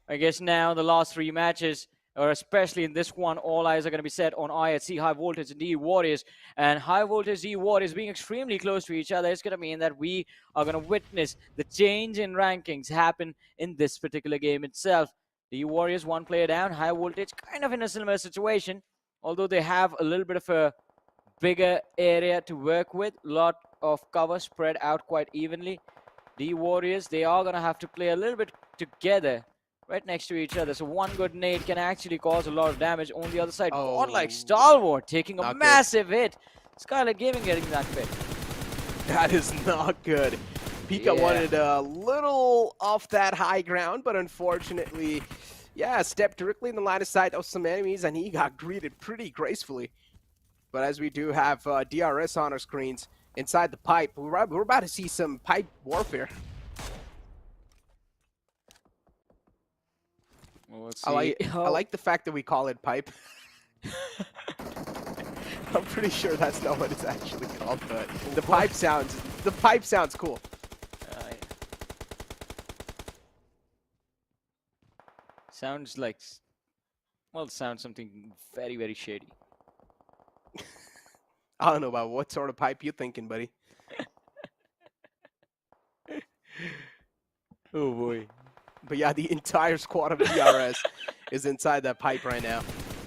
I guess now the last 3 matches, or especially in this one, all eyes are going to be set on IHC, High Voltage, and DE Warriors. And High Voltage, DE Warriors being extremely close to each other is going to mean that we are going to witness the change in rankings happen in this particular game itself. DE Warriors 1 player down, High Voltage kind of in a similar situation, although they have a little bit of a bigger area to work with, lot of cover spread out quite evenly. DE Warriors, they are going to have to play a little bit together right next to each other. So one good nade can actually cause a lot of damage. On the other side, Godlike Stalwart taking a massive hit. Skylightz Gaming getting that hit. That is not good. Pika wanted a little off that high ground, but unfortunately, stepped directly in the line of sight of some enemies, and he got greeted pretty gracefully. But as we do have DRS on our screens inside the pipe, we're about to see some pipe warfare. Well, let's see. I like the fact that we call it pipe. I'm pretty sure that's not what it's actually called, but the pipe sounds cool. Sounds like, well, it sounds something very, very shady. I don't know about what sort of pipe you're thinking, buddy. Oh boy. But yeah, the entire squad of DRS is inside that pipe right now,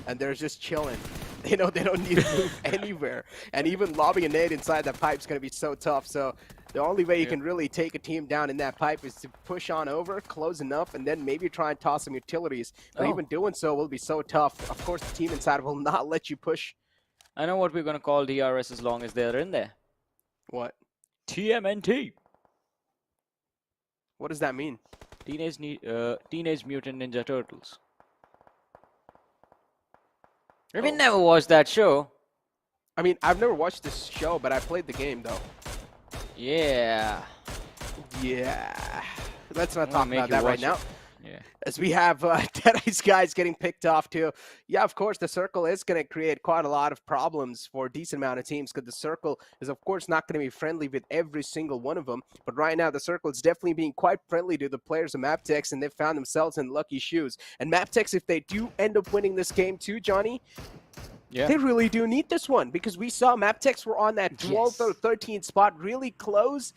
and they're just chilling. They know they don't need to move anywhere, and even lobbing a nade inside that pipe is going to be so tough. So the only way you can really take a team down in that pipe is to push on over, close enough, and then maybe try and toss some utilities. But even doing so will be so tough. Of course, the team inside will not let you push. I know what we're going to call DRS as long as they're in there. What? TMNT. What does that mean? Teenage Mutant Ninja Turtles. Have you never watched that show? I mean, I've never watched this show, but I played the game, though. Yeah. Yeah. Let's not talk about that right now. Yeah. As we have DEADEYES guys getting picked off too. Yeah, of course, the circle is going to create quite a lot of problems for a decent amount of teams because the circle is, of course, not going to be friendly with every single one of them. But right now, the circle is definitely being quite friendly to the players of MABETEX, and they've found themselves in lucky shoes. And MABETEX, if they do end up winning this game too, Johnny, they really do need this one because we saw MABETEX were on that 12th or 13th spot, really close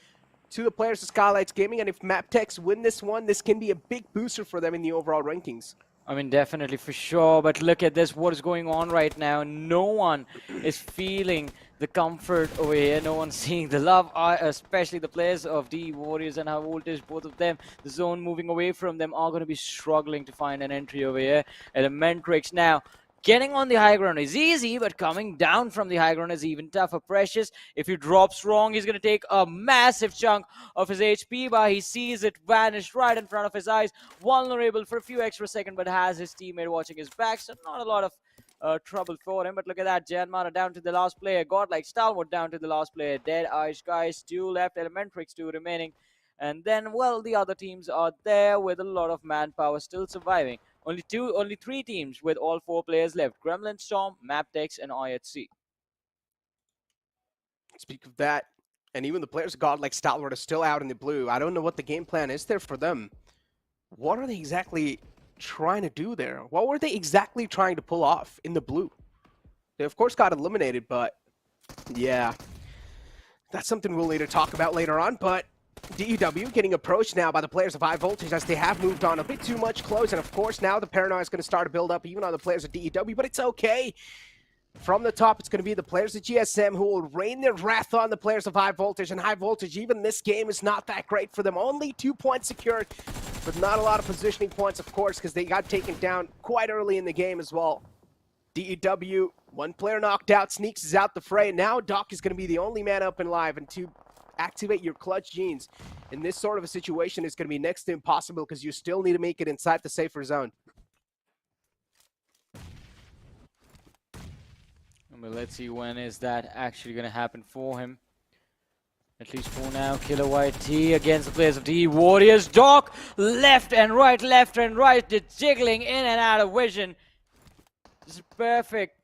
to the players of Skylightz Gaming, and if MABETEX win this one, this can be a big booster for them in the overall rankings. I mean, definitely for sure, but look at this, what is going on right now. No one is feeling the comfort over here. No one's seeing the love, especially the players of DE Warriors and High Voltage, both of them. The zone moving away from them are going to be struggling to find an entry over here. Elementrix now getting on the high ground is easy, but coming down from the high ground is even tougher. Precious, if he drops wrong, he's going to take a massive chunk of his HP bar. He sees it vanish right in front of his eyes. Vulnerable for a few extra seconds, but has his teammate watching his back, so not a lot of trouble for him. But look at that, JyanMaara down to the last player. Godlike Stalwart down to the last player. DEADEYES guys, 2 left. Elementrix 2 remaining. And then, well, the other teams are there with a lot of manpower still surviving. Only 3 teams with all 4 players left. Gremlin Storm, MABETEX, and IHC. Speak of that, and even the players of Godlike Stalwart are still out in the blue. I don't know what the game plan is there for them. What are they exactly trying to do there? What were they exactly trying to pull off in the blue? They, of course, got eliminated, but yeah, that's something we'll need to talk about later on, but DEW getting approached now by the players of High Voltage as they have moved on a bit too much close, and of course now the paranoia is going to start to build up even on the players of DEW, but it's okay. From the top, it's going to be the players of GSM who will rain their wrath on the players of High Voltage, and High Voltage, even this game is not that great for them. Only 2 points secured, but not a lot of positioning points, of course, because they got taken down quite early in the game as well. DEW, 1 player knocked out, Sneaks is out the fray. Now Doc is going to be the only man up and live, and to activate your clutch genes in this sort of a situation is going to be next to impossible because you still need to make it inside the safer zone. But let's see when is that actually going to happen for him. At least for now, Killer White T against the players of DE Warriors. Doc, left and right, just jiggling in and out of vision. This is perfect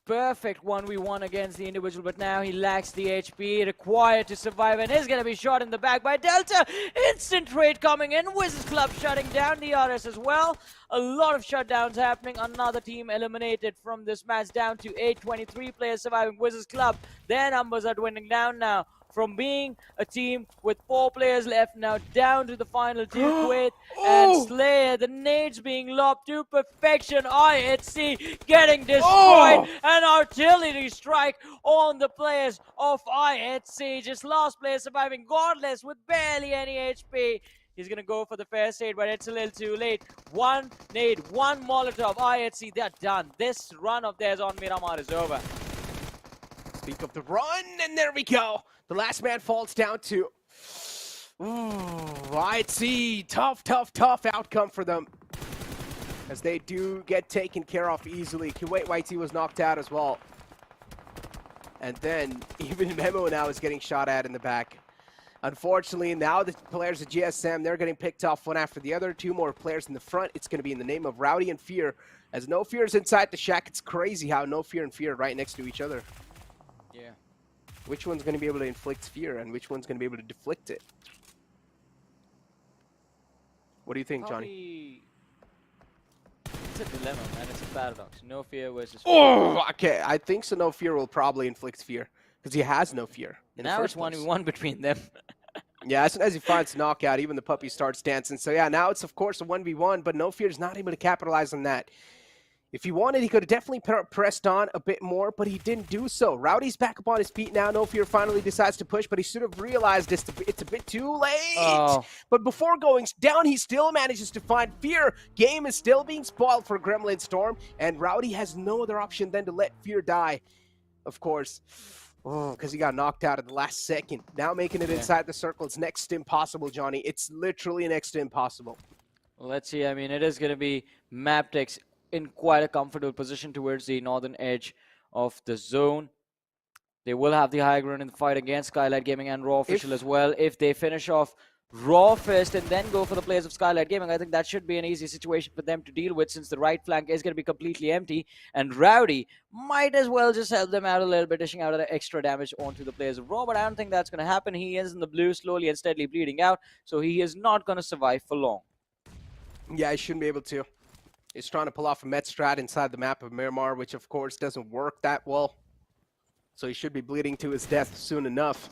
1v1 against the individual, but now he lacks the HP required to survive and is going to be shot in the back by Delta. Instant trade coming in. WIZZES Club shutting down DRS as well. A lot of shutdowns happening. Another team eliminated from this match, down to 8. 23 players surviving. WIZZES Club, their numbers are dwindling down now. From being a team with 4 players left, now down to the final 2, Quid and Slayer. The nades being lobbed to perfection. IHC getting destroyed. An artillery strike on the players of IHC. Just last player surviving, Godless with barely any HP. He's going to go for the first aid, but it's a little too late. 1 nade, 1 Molotov. IHC, they're done. This run of theirs on Miramar is over. Speak of the run, and there we go. The last man falls down to... IHC, tough outcome for them. As they do get taken care of easily. Kuwait YT was knocked out as well. And then even Memo now is getting shot at in the back. Unfortunately, now the players of GSM, they're getting picked off one after the other. 2 more players in the front. It's going to be in the name of Rowdy and Fear. As No Fear is inside the shack, it's crazy how No Fear and Fear are right next to each other. Yeah. Which one's going to be able to inflict fear and which one's going to be able to deflect it? What do you think, Johnny? It's a dilemma, man. It's a paradox. No Fear versus Fear. Oh, okay. I think so. No Fear will probably inflict fear because he has no fear. Now it's 1v1 between them. Yeah, as soon as he finds knockout, even the puppy starts dancing. So yeah, now it's of course a 1v1, but No Fear is not able to capitalize on that. If he wanted, he could have definitely pressed on a bit more, but he didn't do so. Rowdy's back up on his feet now. No Fear finally decides to push, but he should have realized it's a bit too late. Oh. But before going down, he still manages to find Fear. Game is still being spoiled for Gremlin Storm, and Rowdy has no other option than to let Fear die, of course. Oh, because he got knocked out at the last second. Now making it inside the circle. It's next to impossible, Johnny. It's literally next to impossible. Well, let's see. I mean, it is going to be MABETEX in quite a comfortable position towards the northern edge of the zone. They will have the high ground in the fight against Skylightz Gaming and Raw Official as well. If they finish off Raw first and then go for the players of Skylightz Gaming. I think that should be an easy situation for them to deal with, since the right flank is going to be completely empty, and Rowdy might as well just help them out a little bit, dishing out the extra damage onto the players of Raw, but I don't think that's going to happen. He is in the blue, slowly and steadily bleeding out, so he is not going to survive for long. Yeah, he shouldn't be able to. He's trying to pull off a Met strat inside the map of Miramar, which of course doesn't work that well. So he should be bleeding to his death soon enough.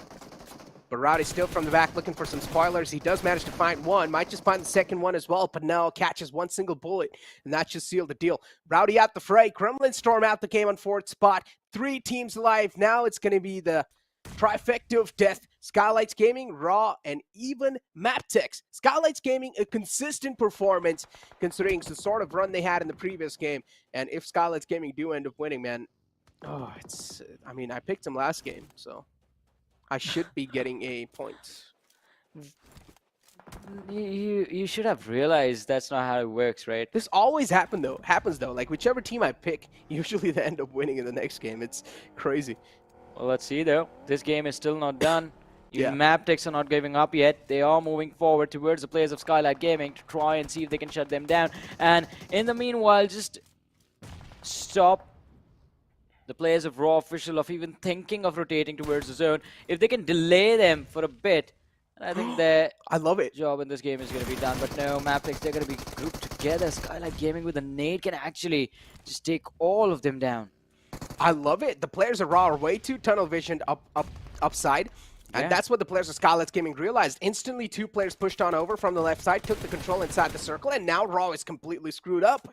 But Rowdy still from the back looking for some spoilers. He does manage to find one. Might just find the second one as well. But now catches one single bullet. And that just sealed the deal. Rowdy out the fray. Gremlin Storm out the game on 4th spot. 3 teams alive. Now it's going to be the trifecta of death. Skylightz Gaming, Raw, and even MABETEX. Skylightz Gaming, a consistent performance considering the sort of run they had in the previous game. And if Skylightz Gaming do end up winning, man, I mean, I picked them last game, so I should be getting a point. You should have realized that's not how it works, right? This always happens though. Like whichever team I pick, usually they end up winning in the next game. It's crazy. Well, let's see though. This game is still not done. Yeah. MABETEX are not giving up yet. They are moving forward towards the players of Skylightz Gaming to try and see if they can shut them down. And in the meanwhile, just stop the players of Raw Official of even thinking of rotating towards the zone. If they can delay them for a bit, I think their I love it. job in this game is going to be done. But no, MABETEX, they're going to be grouped together. Skylightz Gaming with a nade can actually just take all of them down. I love it. The players of Raw are way too tunnel visioned upside. And that's what the players of Skylightz Gaming realized. Instantly, 2 players pushed on over from the left side, took the control inside the circle, and now Raw is completely screwed up.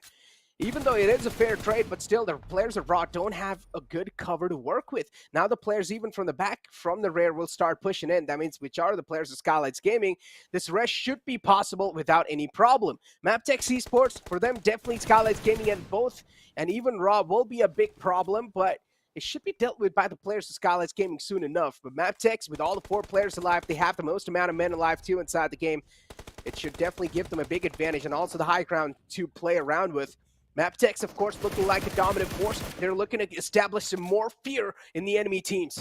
Even though it is a fair trade, but still, the players of Raw don't have a good cover to work with. Now the players, even from the back, from the rear, will start pushing in. That means which are the players of Skylightz Gaming. This rest should be possible without any problem. MABETEX Esports, for them, definitely Skylightz Gaming and both, and even Raw will be a big problem, but it should be dealt with by the players of Skylightz Gaming soon enough. But MABETEX, with all the 4 players alive, they have the most amount of men alive too inside the game. It should definitely give them a big advantage and also the high ground to play around with. MABETEX, of course, looking like a dominant force. They're looking to establish some more fear in the enemy teams.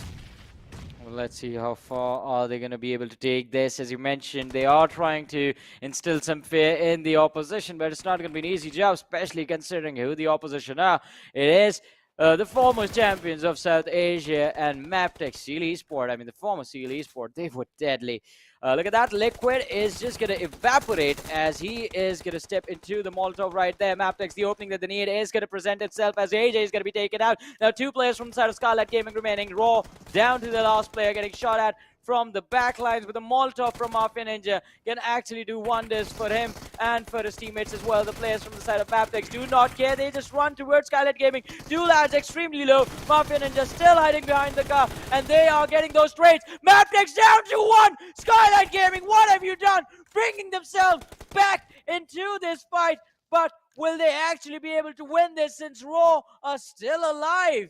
Well, let's see how far are they going to be able to take this. As you mentioned, they are trying to instill some fear in the opposition, but it's not going to be an easy job, especially considering who the opposition are. It is the former champions of South Asia and MABETEX Seal Esports. I mean, the former Seal Esports, they were deadly. Look at that. Liquid is just going to evaporate as he is going to step into the Molotov right there. MABETEX, the opening that they need is going to present itself as AJ is going to be taken out. Now 2 players from the side of Skylightz Gaming remaining. Raw down to the last player getting shot at from the back lines with a Molotov from Mafia Ninja can actually do wonders for him and for his teammates as well. The players from the side of MABETEX do not care. They just run towards Skylightz Gaming. 2 lads extremely low. Mafia Ninja still hiding behind the car and they are getting those trades. MABETEX down to 1. Skylightz Gaming, what have you done? Bringing themselves back into this fight. But will they actually be able to win this since Raw are still alive?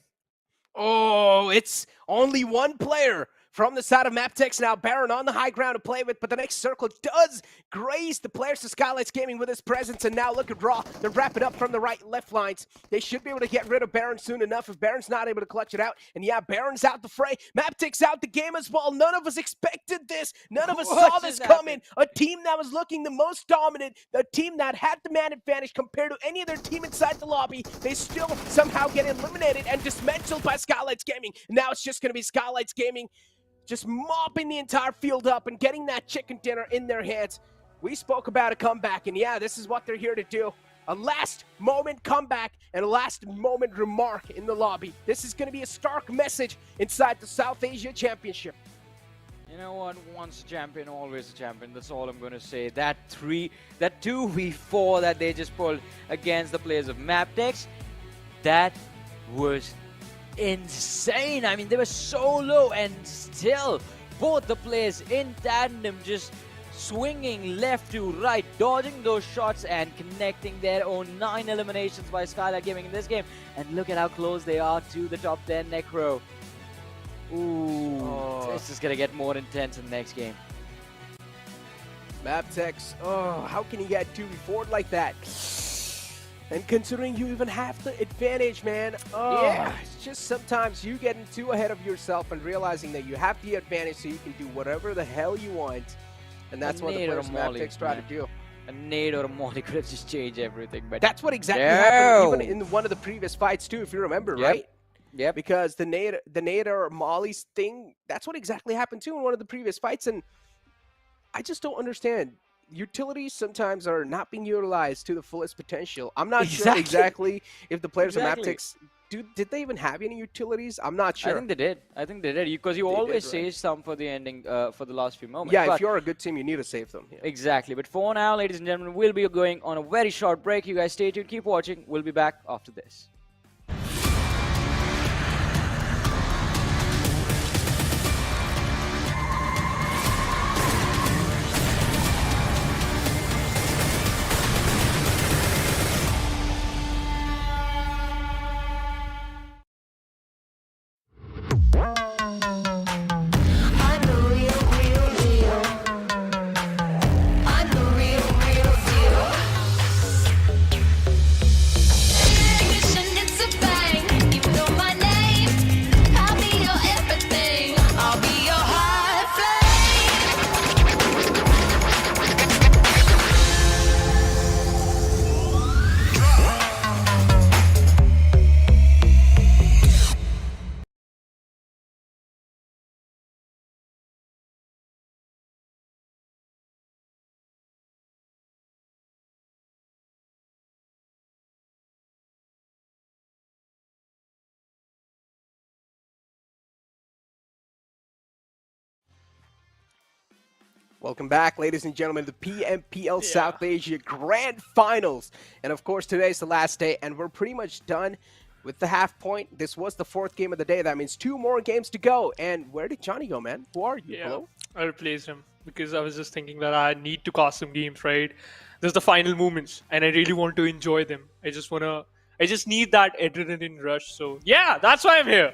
Oh, it's only 1 player from the side of MABETEX now. Baron on the high ground to play with, but the next circle does graze the players of Skylightz Gaming with his presence. And now look at Raw. They're wrapping up from the right and left lines. They should be able to get rid of Baron soon enough if Baron's not able to clutch it out. And yeah, Baron's out the fray. MABETEX out the game as well. None of us expected this. None of us saw this coming. A team that was looking the most dominant, a team that had the man advantage compared to any other team inside the lobby. They still somehow get eliminated and dismantled by Skylightz Gaming. Now it's just going to be Skylightz Gaming just mopping the entire field up and getting that chicken dinner in their hands. We spoke about a comeback, and yeah, this is what they're here to do. A last-moment comeback and a last-moment remark in the lobby. This is going to be a stark message inside the South Asia Championship. You know what? Once a champion, always a champion. That's all I'm going to say. That 2v4 that they just pulled against the players of MABETEX, that was insane. I mean, they were so low and still both the players in tandem just swinging left to right, dodging those shots and connecting their own 9 eliminations by Skylightz Gaming in this game. And look at how close they are to the top 10 Necro. Ooh, this is going to get more intense in the next game. MABETEX, oh, how can you get 2v4 like that? And considering you even have the advantage, man, yeah, it's just sometimes you getting too ahead of yourself and realizing that you have the advantage so you can do whatever the hell you want. And that's what the nade or a players of molly, MABETEX try to man. do. A nade or a molly could have just changed everything, but That's what exactly No. happened even in one of the previous fights too, if you remember, Yep. right? Yep. Because the nade or molly's thing, that's what exactly happened too in one of the previous fights. And I just don't understand. Utilities sometimes are not being utilized to the fullest potential. I'm not sure exactly if the players Exactly. of MABETEX did they even have any utilities? I'm not sure. I think they did. I think they did because you They did, always right? save some for the ending, for the last few moments. Yeah, but if you're a good team, you need to save them. Yeah. exactly. But for now, ladies and gentlemen, we'll be going on a very short break. You guys stay tuned, keep watching. We'll be back after this. I'm the real, real deal. I'm the real, real deal. Ignition, it's a bang. You know my name. I'll be your everything. I'll be your hot flame. Welcome back, ladies and gentlemen, to the PMPL South Asia Grand Finals. And of course, today's the last day, and we're pretty much done with the half point. This was the 4th game of the day. That means 2 more games to go. And where did Johnny go, man? Who are you? Yeah, Hello? I replaced him because I was just thinking that I need to cast some games, right? There's the final moments, and I really want to enjoy them. I just need that adrenaline rush. So yeah, that's why I'm here.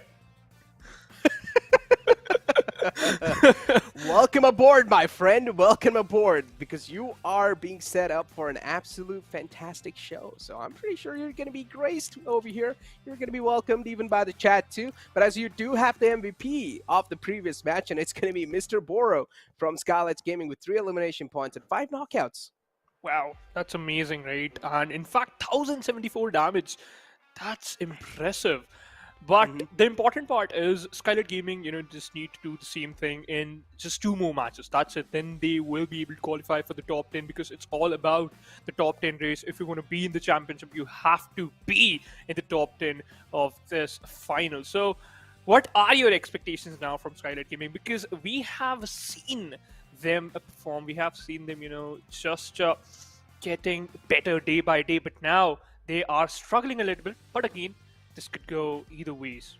Welcome aboard, my friend. Welcome aboard, because you are being set up for an absolute fantastic show. So I'm pretty sure you're going to be graced over here. You're going to be welcomed even by the chat too. But as you do have the MVP of the previous match, and it's going to be Mr. Boro from Skylightz Gaming with 3 elimination points and 5 knockouts. Wow, that's amazing, right? And in fact, 1074 damage. That's impressive. But the important part is Skylightz Gaming, just need to do the same thing in just 2 more matches. That's it. Then they will be able to qualify for the top 10 because it's all about the top 10 race. If you want to be in the championship, you have to be in the top 10 of this final. So what are your expectations now from Skylightz Gaming? Because we have seen them perform. We have seen them, just getting better day by day. But now they are struggling a little bit. But again, this could go either ways.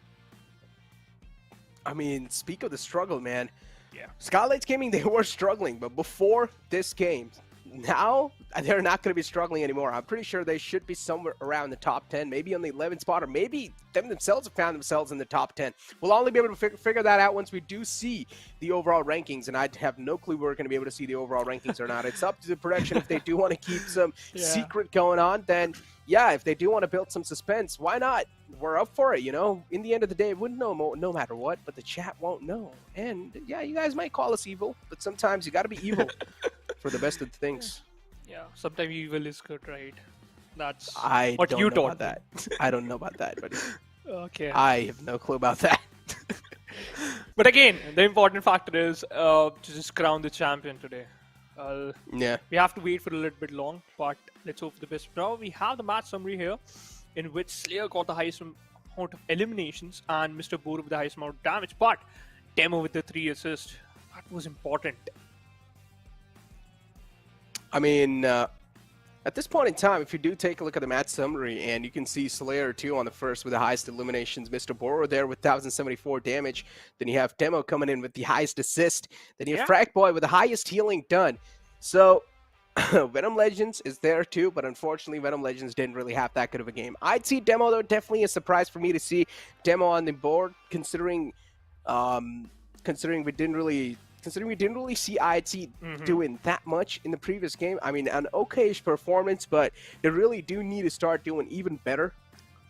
I mean, speak of the struggle, man. Yeah. Skylightz Gaming, they were struggling, but before this game, now they're not going to be struggling anymore. I'm pretty sure they should be somewhere around the top 10, maybe on the 11th spot, or maybe them themselves have found themselves in the top 10. We'll only be able to figure that out once we do see the overall rankings, and I have no clue we're going to be able to see the overall rankings or not. It's up to the production. If they do want to keep some secret going on, then yeah, if they do want to build some suspense, why not? We're up for it, In the end of the day, it wouldn't know no matter what, but the chat won't know. And yeah, you guys might call us evil, but sometimes you got to be evil for the best of things. Yeah, sometimes evil is good, right? That's I what don't you know taught about that. I don't know about that, buddy. Okay. I have no clue about that. But again, the important factor is to just crown the champion today. Yeah. We have to wait for a little bit long, but let's hope for the best. Now we have the match summary here, in which Slayer got the highest amount of eliminations and Mr. Boro with the highest amount of damage, but Demo with the 3 assists. That was important. I mean, at this point in time, if you do take a look at the match summary, and you can see Slayer 2 on the first with the highest eliminations, Mr. Boro there with 1074 damage, then you have Demo coming in with the highest assist, then you have Frackboy with the highest healing done. So, VENOM Legends is there too, but unfortunately VENOM Legends didn't really have that good of a game. I'd see Demo, though, definitely a surprise for me to see Demo on the board, considering we didn't really see IC doing that much in the previous game. I mean, an okay-ish performance, but they really do need to start doing even better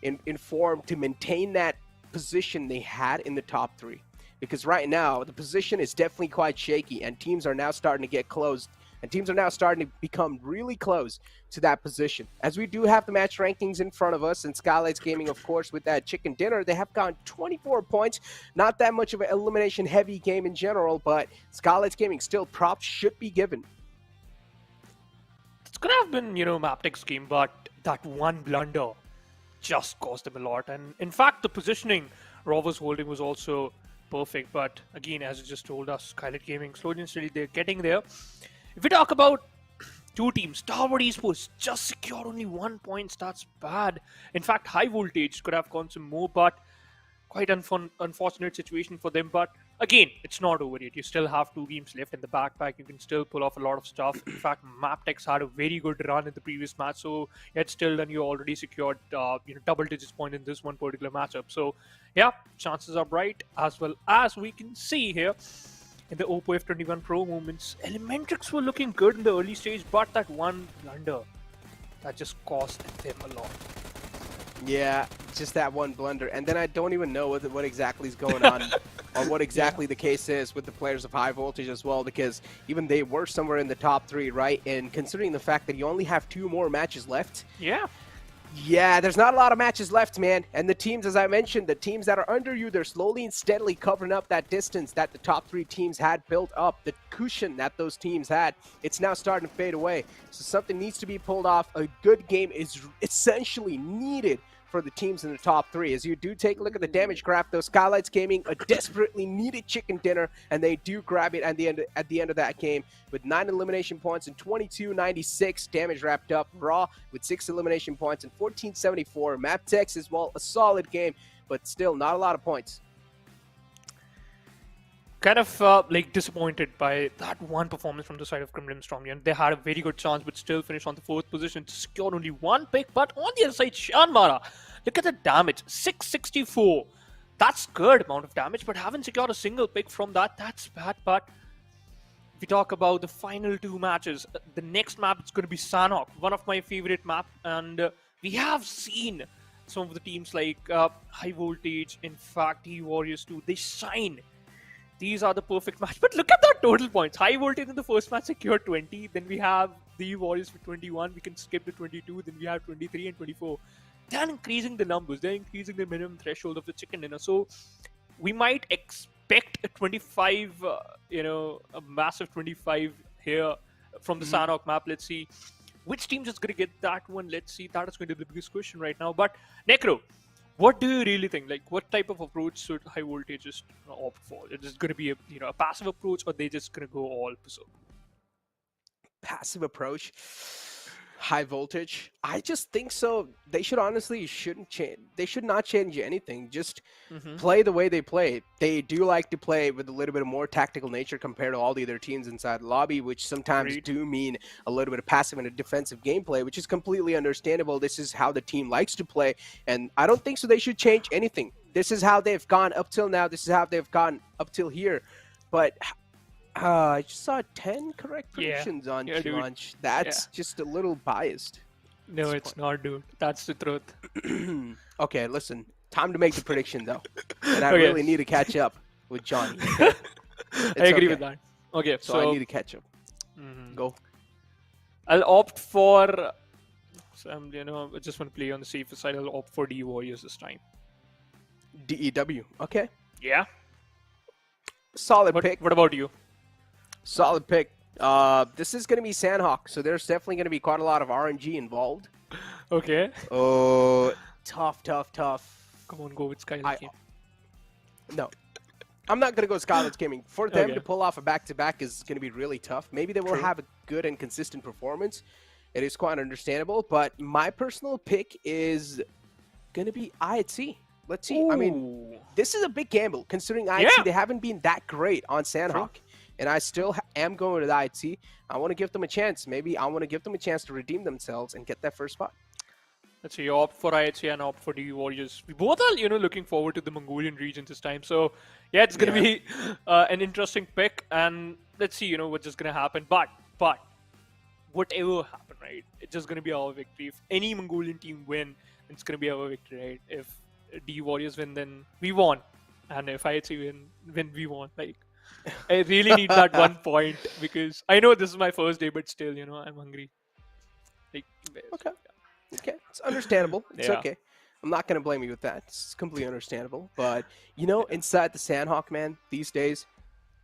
in form to maintain that position they had in the top 3. because right now the position is definitely quite shaky, and teams are now starting to get close. And teams are now starting to become really close to that position. As we do have the match rankings in front of us, and Skylightz Gaming, of course, with that chicken dinner, they have gone 24 points. Not that much of an elimination-heavy game in general, but Skylightz Gaming still props should be given. It's gonna have been, MABETEX game, but that one blunder just cost them a lot. And in fact, the positioning Raw was holding was also perfect. But again, as you just told us, Skylightz Gaming, slowly and steadily, they're getting there. If we talk about two teams, Stalwart Esports just secured only 1 point. That's bad. In fact, High Voltage could have gone some more, but quite unfortunate situation for them. But again, it's not over yet. You still have 2 games left in the backpack. You can still pull off a lot of stuff. In fact, MABETEX had a very good run in the previous match, so yet still then you already secured double digits point in this one particular matchup. So yeah, chances are bright, as well as we can see here in the Oppo F21 Pro moments. Elementrix were looking good in the early stage, but that one blunder that just cost them a lot. Yeah, just that one blunder. And then I don't even know what exactly is going on or what exactly the case is with the players of High Voltage as well, because even they were somewhere in the top 3, right? And considering the fact that you only have 2 more matches left. Yeah, there's not a lot of matches left, man. And the teams, as I mentioned, the teams that are under you, they're slowly and steadily covering up that distance that the top 3 teams had built up, the cushion that those teams had. It's now starting to fade away. So something needs to be pulled off. A good game is essentially needed for the teams in the top 3. As you do take a look at the damage graph, though, Skylightz Gaming, a desperately needed chicken dinner, and they do grab it at the end of that game with 9 elimination points and 2296 damage wrapped up. Raw with 6 elimination points and 1474. MABETEX as well, a solid game, but still not a lot of points. Kind of disappointed by that one performance from the side of Gremlin Storm. And they had a very good chance, but still finished on the 4th position to secure only 1 pick. But on the other side, JyanMaara, look at the damage, 664. That's good amount of damage, but haven't secured a single pick from that. That's bad. But if we talk about the final 2 matches, the next map is going to be Sanhok, one of my favorite map, and we have seen some of the teams like High Voltage, in fact, DWarriors 2, they shine. These are the perfect match. But look at the total points. High Voltage in the first match secured 20. Then we have the Warriors with 21. We can skip the 22. Then we have 23 and 24. They're increasing the numbers. They're increasing the minimum threshold of the chicken dinner. So we might expect a 25, a massive 25 here from the Sanhok map. Let's see which team is going to get that one. Let's see. That is going to be the biggest question right now. But Necro, what do you really think? Like, what type of approach should High Voltage just opt for? Is it going to be a passive approach, or they just going to go all pursuit? Passive approach, High Voltage. I just think so. They should shouldn't change. They should not change anything. Just play the way they play. They do like to play with a little bit of more tactical nature compared to all the other teams inside the lobby, which sometimes do mean a little bit of passive and a defensive gameplay, which is completely understandable. This is how the team likes to play, and I don't think so they should change anything. This is how they've gone up till now. This is how they've gone up till here. But I just saw 10 correct predictions on Launch. That's just a little biased. No, it's not, dude. That's the truth. Okay, listen. Time to make the prediction, though. And I really need to catch up with Johnny. Okay? I agree with that. Okay, so I need to catch up. Go. I'll opt for... I just want to play on the safer side. I'll opt for DWarriors this time. DEW. Okay. Yeah. Solid pick. What about you? Solid pick. This is going to be Sanhok, so there's definitely going to be quite a lot of RNG involved. Okay. Oh, tough. Come on, go with Skylightz Gaming. No. I'm not going to go Skylightz Gaming. For them to pull off a back-to-back is going to be really tough. Maybe they will have a good and consistent performance. It is quite understandable, but my personal pick is going to be IHC. Let's see. Ooh. I mean, this is a big gamble, considering IHC, they haven't been that great on Sanhok. And I still am going with IHC. I want to give them a chance. Maybe I want to give them a chance to redeem themselves and get that first spot. Let's see, opt for IHC and opt for DWarriors. We both are, looking forward to the Mongolian region this time. So, yeah, it's going to be an interesting pick. And let's see, what's just going to happen. But whatever happen, right? It's just going to be our victory. If any Mongolian team win, it's going to be our victory, right? If DWarriors win, then we won. And if I see when we won, like, I really need that 1 point because I know this is my first day, but still, I'm hungry. Like, Okay. Okay, it's understandable. It's Yeah. okay. I'm not gonna blame you with that. It's completely understandable. But inside the Sanhok, man, these days,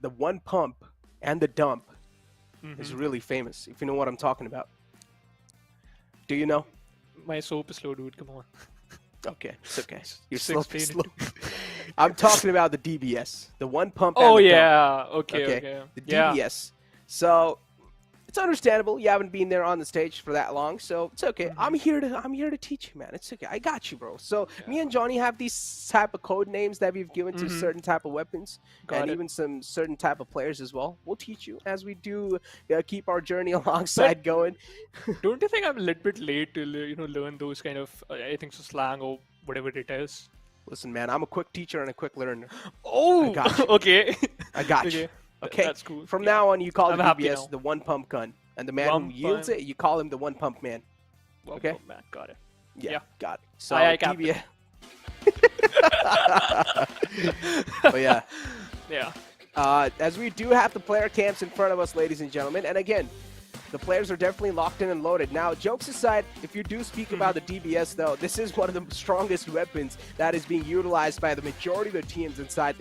the one pump and the dump is really famous. If you know what I'm talking about. Do you know? My soap is slow, dude. Come on. Okay, it's okay. You're Just slow. explain slow. it I'm talking about the DBS, the one pump. Oh and the dump. yeah. Okay. The Yeah. DBS. So it's understandable. You haven't been there on the stage for that long, so it's okay. I'm here to teach you, man. It's okay. I got you, bro. So me and Johnny have these type of code names that we've given to certain type of weapons Got and it. even some certain type of players as well. We'll teach you as we do keep our journey alongside going. Don't you think I'm a little bit late to learn those kind of I think so slang or whatever it is? Listen, man, I'm a quick teacher and a quick learner. Oh, got you. okay. I got you. Okay. That's cool. From Yeah. now on, you call I'm the happy DBS now. the one pump gun, and the man One who yields pump. it, you call him the one pump man. Well, Okay. oh, man, got it. Yeah, Yeah. got it. So Aye, aye, Captain. DBS. But yeah, Yeah. as we do have the player camps in front of us, ladies and gentlemen, and again, the players are definitely locked in and loaded. Now, jokes aside, if you do speak about the DBS, though, this is one of the strongest weapons that is being utilized by the majority of the teams inside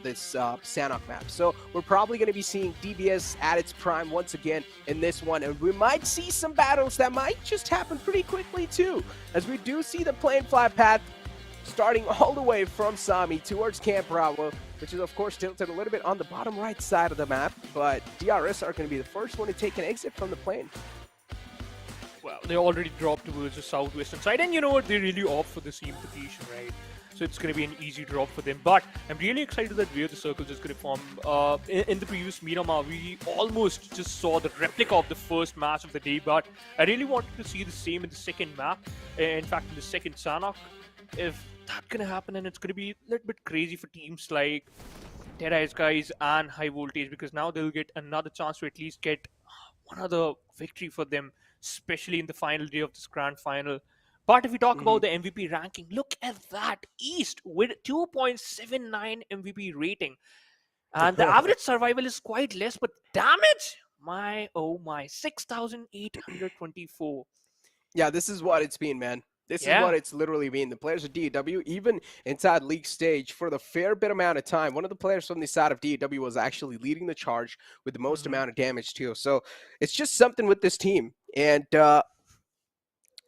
this Sanhok map. So we're probably going to be seeing DBS at its prime once again in this one, and we might see some battles that might just happen pretty quickly too, as we do see the plane fly path starting all the way from Sami towards Camp Bravo, which is of course tilted a little bit on the bottom right side of the map, but DRS are going to be the first one to take an exit from the plane. Well, they already dropped towards the southwestern side, and you know what? They really opt for the same position, right? So it's going to be an easy drop for them. But I'm really excited that where the circle is going to form. In the previous Miramar, we almost just saw the replica of the first match of the day, but I really wanted to see the same in the second map. In fact, in the second Sanhok. If that's going to happen, and it's going to be a little bit crazy for teams like DEADEYES guys and High Voltage, because now they'll get another chance to at least get one other victory for them, especially in the final day of this grand final. But if we talk about the MVP ranking, look at that. East with 2.79 MVP rating. And the average survival is quite less, but damage, my 6,824. Yeah, this is what it's been, man. This is Yeah. what it's literally been. The players of DEW, even inside league stage, for the fair bit amount of time, one of the players from the side of DEW was actually leading the charge with the most amount of damage too. So it's just something with this team. And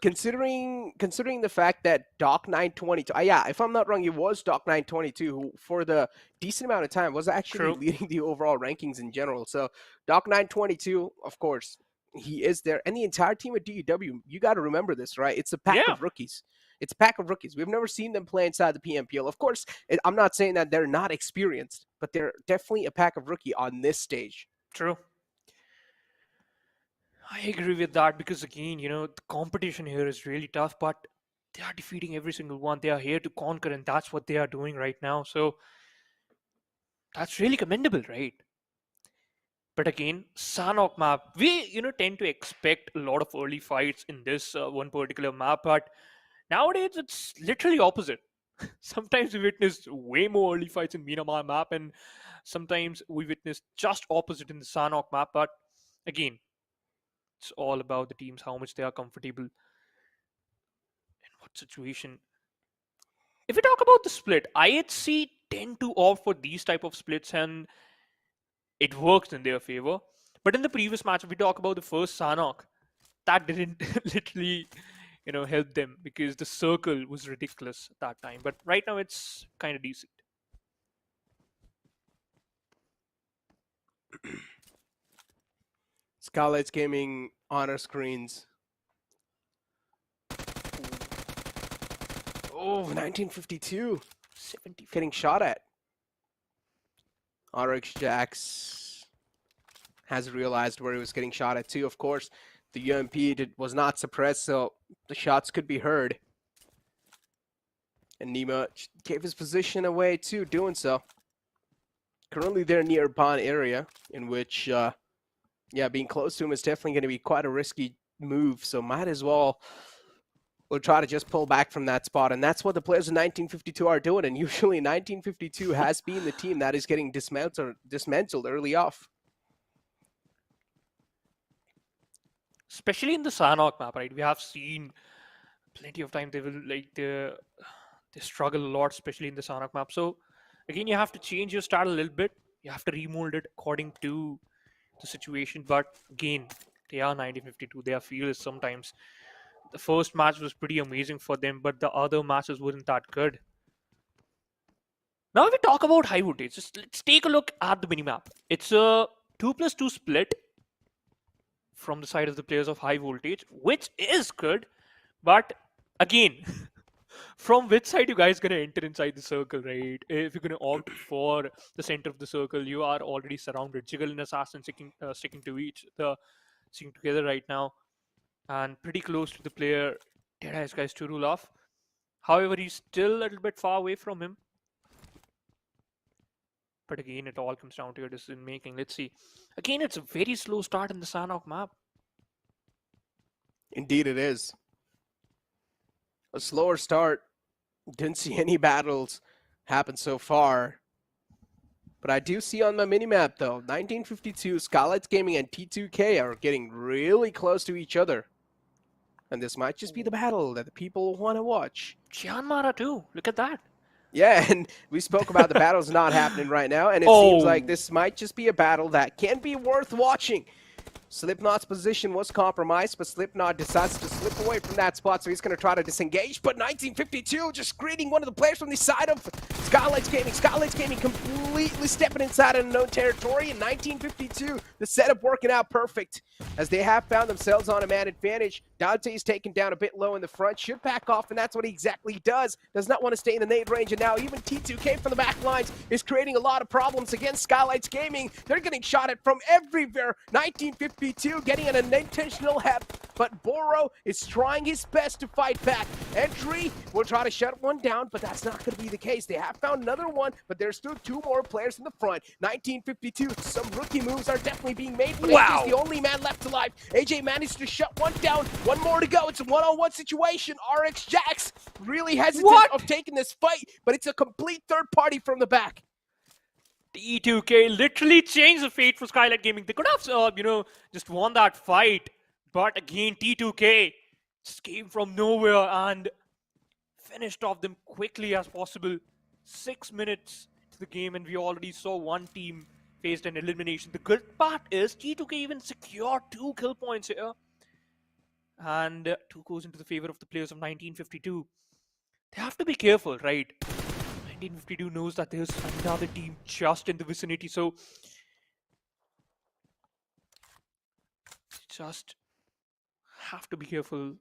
considering the fact that Doc 922, yeah, if I'm not wrong, it was Doc 922 who, for the decent amount of time, was actually True. leading the overall rankings in general. So Doc 922, of course, he is there, and the entire team at DEW. You got to remember this, right? It's a pack Yeah. of rookies. It's a pack of rookies. We've never seen them play inside the PMPL. Of course, I'm not saying that they're not experienced, but they're definitely a pack of rookie on this stage. True. I agree with that because, again, the competition here is really tough, but they are defeating every single one. They are here to conquer, and that's what they are doing right now. So that's really commendable, right? But again, Sanhok map, we tend to expect a lot of early fights in this one particular map, but nowadays it's literally opposite. Sometimes we witness way more early fights in Miramar map, and sometimes we witness just opposite in the Sanhok map. But again, it's all about the teams, how much they are comfortable in what situation. If we talk about the split, IHC tend to opt for these type of splits, and it works in their favor. But in the previous match, if we talk about the first Sanhok, that didn't literally, help them because the circle was ridiculous at that time. But right now, it's kind of decent. Skylightz Gaming on our screens. Oh, 1952. 70. Getting shot at. RX Jax has realized where he was getting shot at too. Of course, the UMP was not suppressed, so the shots could be heard. And Nima gave his position away too, doing so. Currently they're near Bon area, in which, being close to him is definitely going to be quite a risky move, so might as well will try to just pull back from that spot, and that's what the players of 1952 are doing, and usually 1952 has been the team that is getting dismantled early off. Especially in the Sanhok map, right? We have seen plenty of time they will they struggle a lot, especially in the Sanhok map. So again, you have to change your start a little bit. You have to remold it according to the situation. But again, they are 1952. They are fearless sometimes. The first match was pretty amazing for them, but the other matches weren't that good. Now, if we talk about high voltage, just let's take a look at the minimap. It's a 2+2 split from the side of the players of high voltage, which is good. But again, from which side you guys gonna enter inside the circle, right? If you're gonna opt for the center of the circle, you are already surrounded. Jiggle and Assassin sticking together right now, and pretty close to the player DEADEYES guys to rule off. However, he's still a little bit far away from him. But again, it all comes down to your decision making. Let's see. Again, it's a very slow start in the Sanhok map. Indeed it is. A slower start. Didn't see any battles happen so far. But I do see on my minimap, though, 1952, Skylightz Gaming and T2K are getting really close to each other. And this might just be the battle that the people want to watch. JyanMaara too. Look at that. Yeah, and we spoke about the battles not happening right now, and it seems like this might just be a battle that can be worth watching. Slipknot's position was compromised, but Slipknot decides to slip away from that spot, so he's going to try to disengage. But 1952 just greeting one of the players from the side of Skylightz Gaming. Skylightz Gaming completely stepping inside unknown territory. In 1952, the setup working out perfect as they have found themselves on a man advantage. Dante's taken down a bit low in the front, should back off, and that's what he exactly does. Does not want to stay in the nade range, and now even T2K from the back lines is creating a lot of problems against Skylightz Gaming. They're getting shot at from everywhere. 1952 getting an unintentional hep, but Boro is trying his best to fight back. Entry will try to shut one down, but that's not going to be the case. They have found another one, but there's still two more players in the front. 1952, some rookie moves are definitely being made, but AJ's the only man left alive. AJ managed to shut one down. One more to go. It's a one-on-one situation. RX Jax really hesitant of taking this fight, but it's a complete third party from the back. T2K literally changed the fate for Skylightz Gaming. They could have, just won that fight. But again, T2K just came from nowhere and finished off them quickly as possible. 6 minutes to the game, and we already saw one team faced an elimination. The good part is T2K even secured 2 kill points here. And 2 goes into the favor of the players of 1952. They have to be careful, right? 1952 knows that there's another team just in the vicinity, so just have to be careful.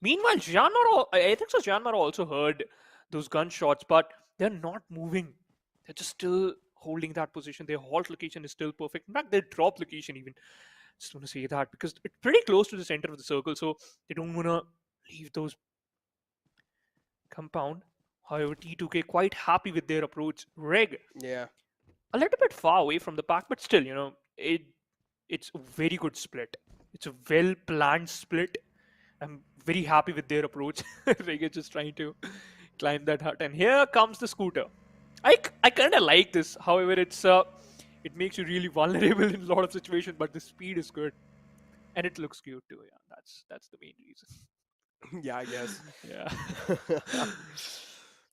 Meanwhile, JyanMaara, I think so JyanMaara also heard those gunshots, but they're not moving. They're just still holding that position. Their halt location is still perfect. In fact, their drop location even. Just want to say that because it's pretty close to the center of the circle, so they don't want to leave those compound. However, T2K quite happy with their approach. Reg, yeah, a little bit far away from the pack, but still, it's a very good split. It's a well-planned split. I'm very happy with their approach. Reg is just trying to climb that hut, and here comes the scooter. I kind of like this. However, it makes you really vulnerable in a lot of situations, but the speed is good. And it looks cute too, yeah. That's the main reason. Yeah, I guess. Yeah.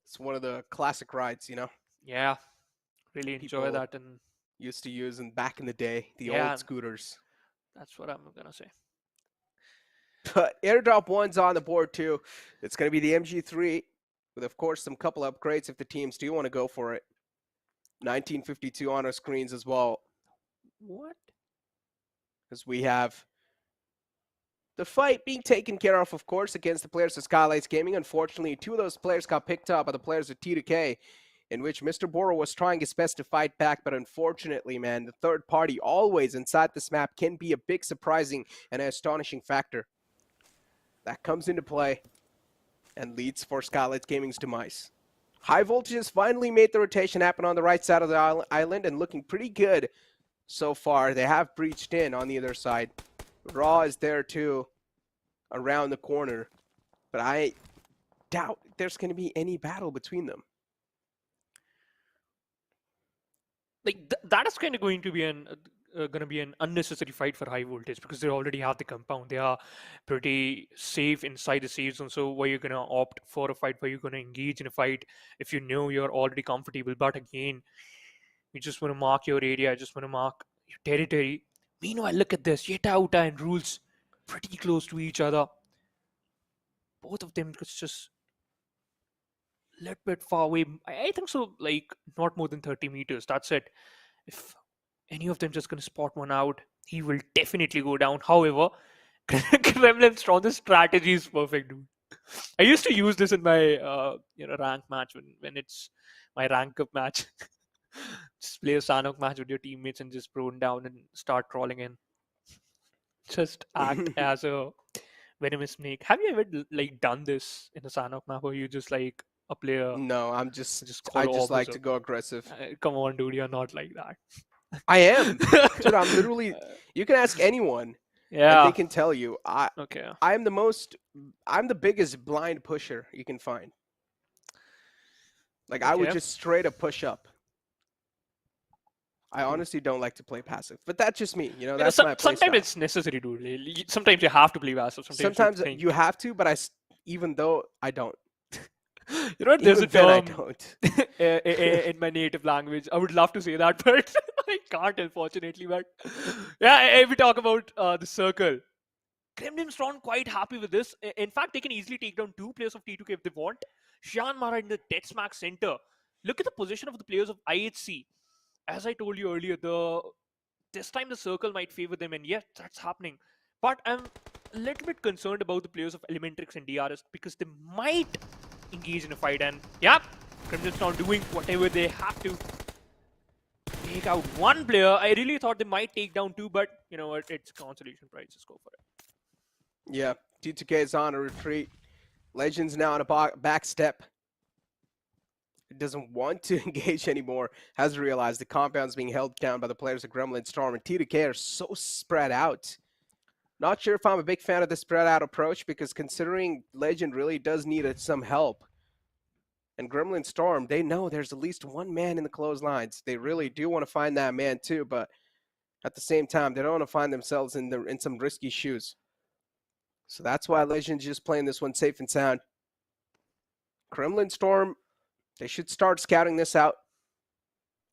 It's one of the classic rides, Yeah. Really enjoy People that and used to use in back in the day, the Yeah. old scooters. that's what I'm gonna say. But airdrop 1's on the board too. It's going to be the MG3 with, of course, some couple upgrades if the teams do want to go for it. 1952 on our screens as well, What? as we have the fight being taken care of course, against the players of Skylightz Gaming. Unfortunately, 2 of those players got picked up by the players of T2K, in which Mr. Boro was trying his best to fight back, but unfortunately, man, the third party always inside this map can be a big surprising and astonishing factor that comes into play and leads for Skylightz Gaming's demise. High Voltage has finally made the rotation happen on the right side of the island and looking pretty good so far. They have breached in on the other side. Raw is there too, around the corner. but I doubt there's going to be any battle between them. Like that is kind of going to be an unnecessary fight for high voltage because they already have the compound. They are pretty safe inside the safe zone. So why you're gonna opt for a fight? Why you're gonna engage in a fight if you know you're already comfortable? But again, you just want to mark your area. Just want to mark your territory. Meanwhile, look at this. Yetauta and Rules pretty close to each other. Both of them just a little bit far away. I think so, like not more than 30 meters. That's it. If any of them just gonna spot one out, he will definitely go down. However, Gremlin Storm's strategy is perfect, dude. I used to use this in my rank match when it's my rank up match. Just play a Sanhok match with your teammates and just prone down and start crawling in. Just act as a venomous snake. Have you ever like done this in a Sanhok map, or you just like a player? No, I just like to go aggressive. Come on, dude, you're not like that. I am. Dude, I'm literally, you can ask anyone. Yeah. And they can tell you. Okay. I'm the biggest blind pusher you can find. Like I would just straight up push up. I honestly don't like to play passive, but that's just me. You know, that's my play Sometimes it's necessary, dude. Sometimes you have to play passive. Sometimes you have to, but even though I don't. You know, there's a term I don't. in my native language. I would love to say that, but I can't, unfortunately. But yeah, if we talk about the circle, Gremlin Storm quite happy with this. In fact, they can easily take down 2 players of T2K if they want. JyanMaara in the dead smack center. Look at the position of the players of IHC. As I told you earlier, this time the circle might favor them, and yes, that's happening. But I'm a little bit concerned about the players of Elementrix and DRS because they might engage in a fight, and yeah, Gremlin Storm doing whatever they have to take out one player. I really thought they might take down 2, but you know what? It's a consolation prize. Just go for it. Yeah, T2K is on a retreat. Legends now on a back step. It doesn't want to engage anymore. Has realized the compound's being held down by the players of Gremlin Storm, and T2K are so spread out. Not sure if I'm a big fan of the spread out approach because considering Legend really does need some help. And Gremlin Storm, they know there's at least one man in the clotheslines. They really do want to find that man too, but at the same time, they don't want to find themselves in some risky shoes. So that's why Legend's just playing this one safe and sound. Gremlin Storm, they should start scouting this out.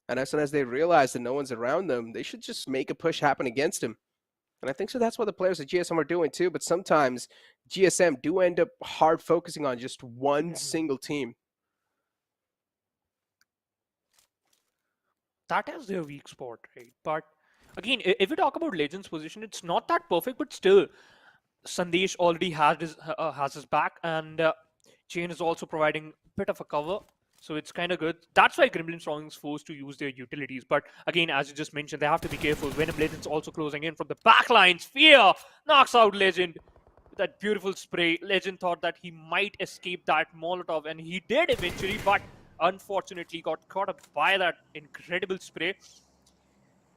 And as soon as they realize that no one's around them, they should just make a push happen against him. And I think so that's what the players at GSM are doing too, but sometimes GSM do end up hard focusing on just one single team. That is their weak spot, right? But again, if we talk about Legends' position, it's not that perfect, but still, Sandesh already has his back, and Chain is also providing a bit of a cover, so it's kind of good. That's why Gremlin Storm is forced to use their utilities. But again, as you just mentioned, they have to be careful. VENOM Legends also closing in from the backlines. Fear knocks out Legend with that beautiful spray. Legend thought that he might escape that Molotov, and he did eventually, but unfortunately got caught up by that incredible spray.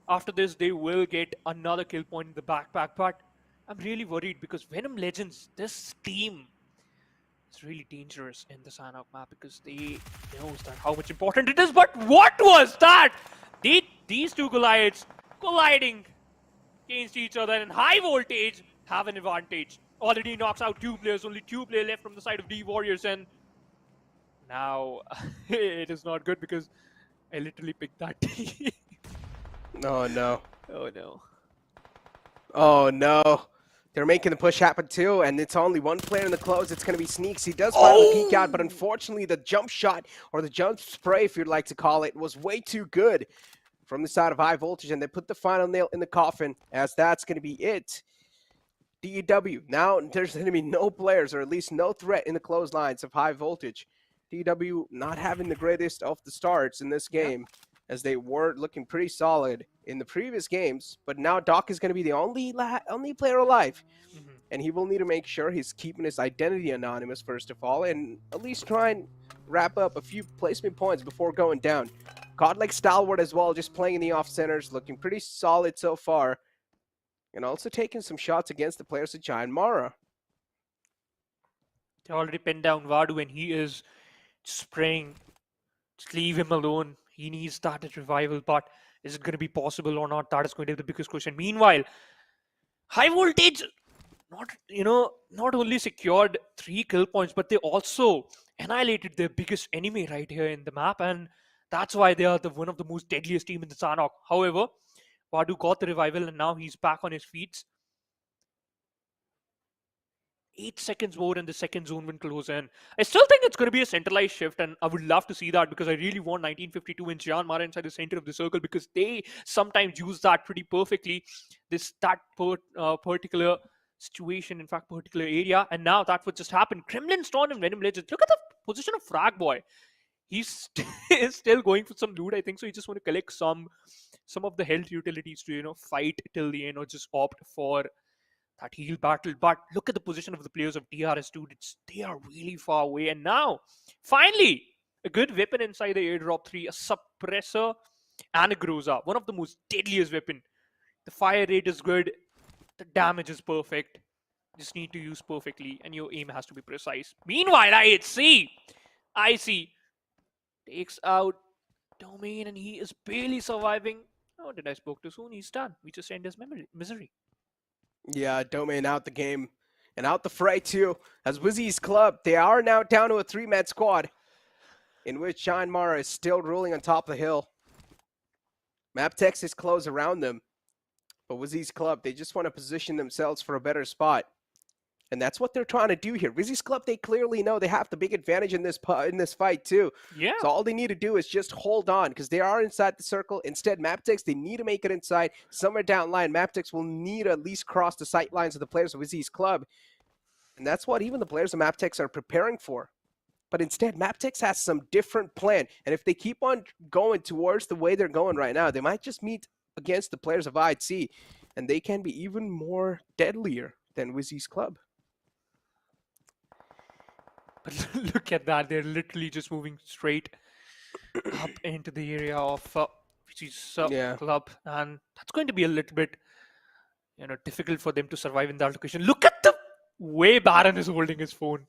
After this, they will get another kill point in the backpack, but I'm really worried because VENOM Legends, this team, is really dangerous in the Sanhok map because they knows that how much important it is. But what was that? These two Goliaths colliding against each other, and high voltage have an advantage. Already knocks out 2 players, only 2 players left from the side of D Warriors, and now it is not good because I literally picked that team. Oh no. Oh no. Oh no. They're making the push happen too, and it's only one player in the close. It's going to be Sneaks. He does finally peek out, but unfortunately the jump shot, or the jump spray if you'd like to call it, was way too good from the side of high voltage, and they put the final nail in the coffin, as that's going to be it. DEW, now there's going to be no players, or at least no threat in the clotheslines of high voltage. DEW not having the greatest of the starts in this game, as they were looking pretty solid in the previous games, but now Doc is going to be the only player alive, and he will need to make sure he's keeping his identity anonymous first of all, and at least try and wrap up a few placement points before going down. Godlike Stalwart as well, just playing in the off centers, looking pretty solid so far, and also taking some shots against the players of JyanMaara. They already pinned down Vadu and he is spraying. Just leave him alone. He needs that revival, but is it going to be possible or not? That is going to be the biggest question. Meanwhile, high voltage, not only secured 3 kill points, but they also annihilated their biggest enemy right here in the map, and that's why they are one of the most deadliest team in the Sanhok. However, Vadu got the revival and now he's back on his feet. 8 seconds more and the second zone will close in. I still think it's going to be a centralized shift, and I would love to see that because I really want 1952 and JyanMaara inside the center of the circle because they sometimes use that pretty perfectly. Particular situation, in fact, particular area, and now that would just happen. Gremlin Storm and VENOM Legends. Look at the position of Frag Boy. He's still going for some loot, I think, so he just want to collect some of the health utilities to fight till the end or just opt for that heal battle. But look at the position of the players of DRS, dude. They are really far away. And now, finally, a good weapon inside the airdrop 3, a suppressor and a Groza. One of the most deadliest weapon. The fire rate is good. The damage is perfect. Just need to use perfectly and your aim has to be precise. Meanwhile, IC takes out Domain and he is barely surviving. Oh, did I spoke too soon? He's done. We just end his misery. Yeah, Domain out the game and out the fray too. As WIZZES Club, they are now down to a 3-man squad in which JyanMaara is still ruling on top of the hill. MABETEX is close around them, but WIZZES Club, they just want to position themselves for a better spot. And that's what they're trying to do here. WIZZES Club, they clearly know they have the big advantage in this fight too. Yeah. So all they need to do is just hold on because they are inside the circle. Instead, MABETEX, they need to make it inside. Somewhere down line, MABETEX will need to at least cross the sight lines of the players of WIZZES Club. And that's what even the players of MABETEX are preparing for. But instead, MABETEX has some different plan. And if they keep on going towards the way they're going right now, they might just meet against the players of IC. And they can be even more deadlier than WIZZES Club. But look at that. They're literally just moving straight up into the area of WIZZES Club. And that's going to be a little bit difficult for them to survive in that location. Look at the way Baron is holding his phone.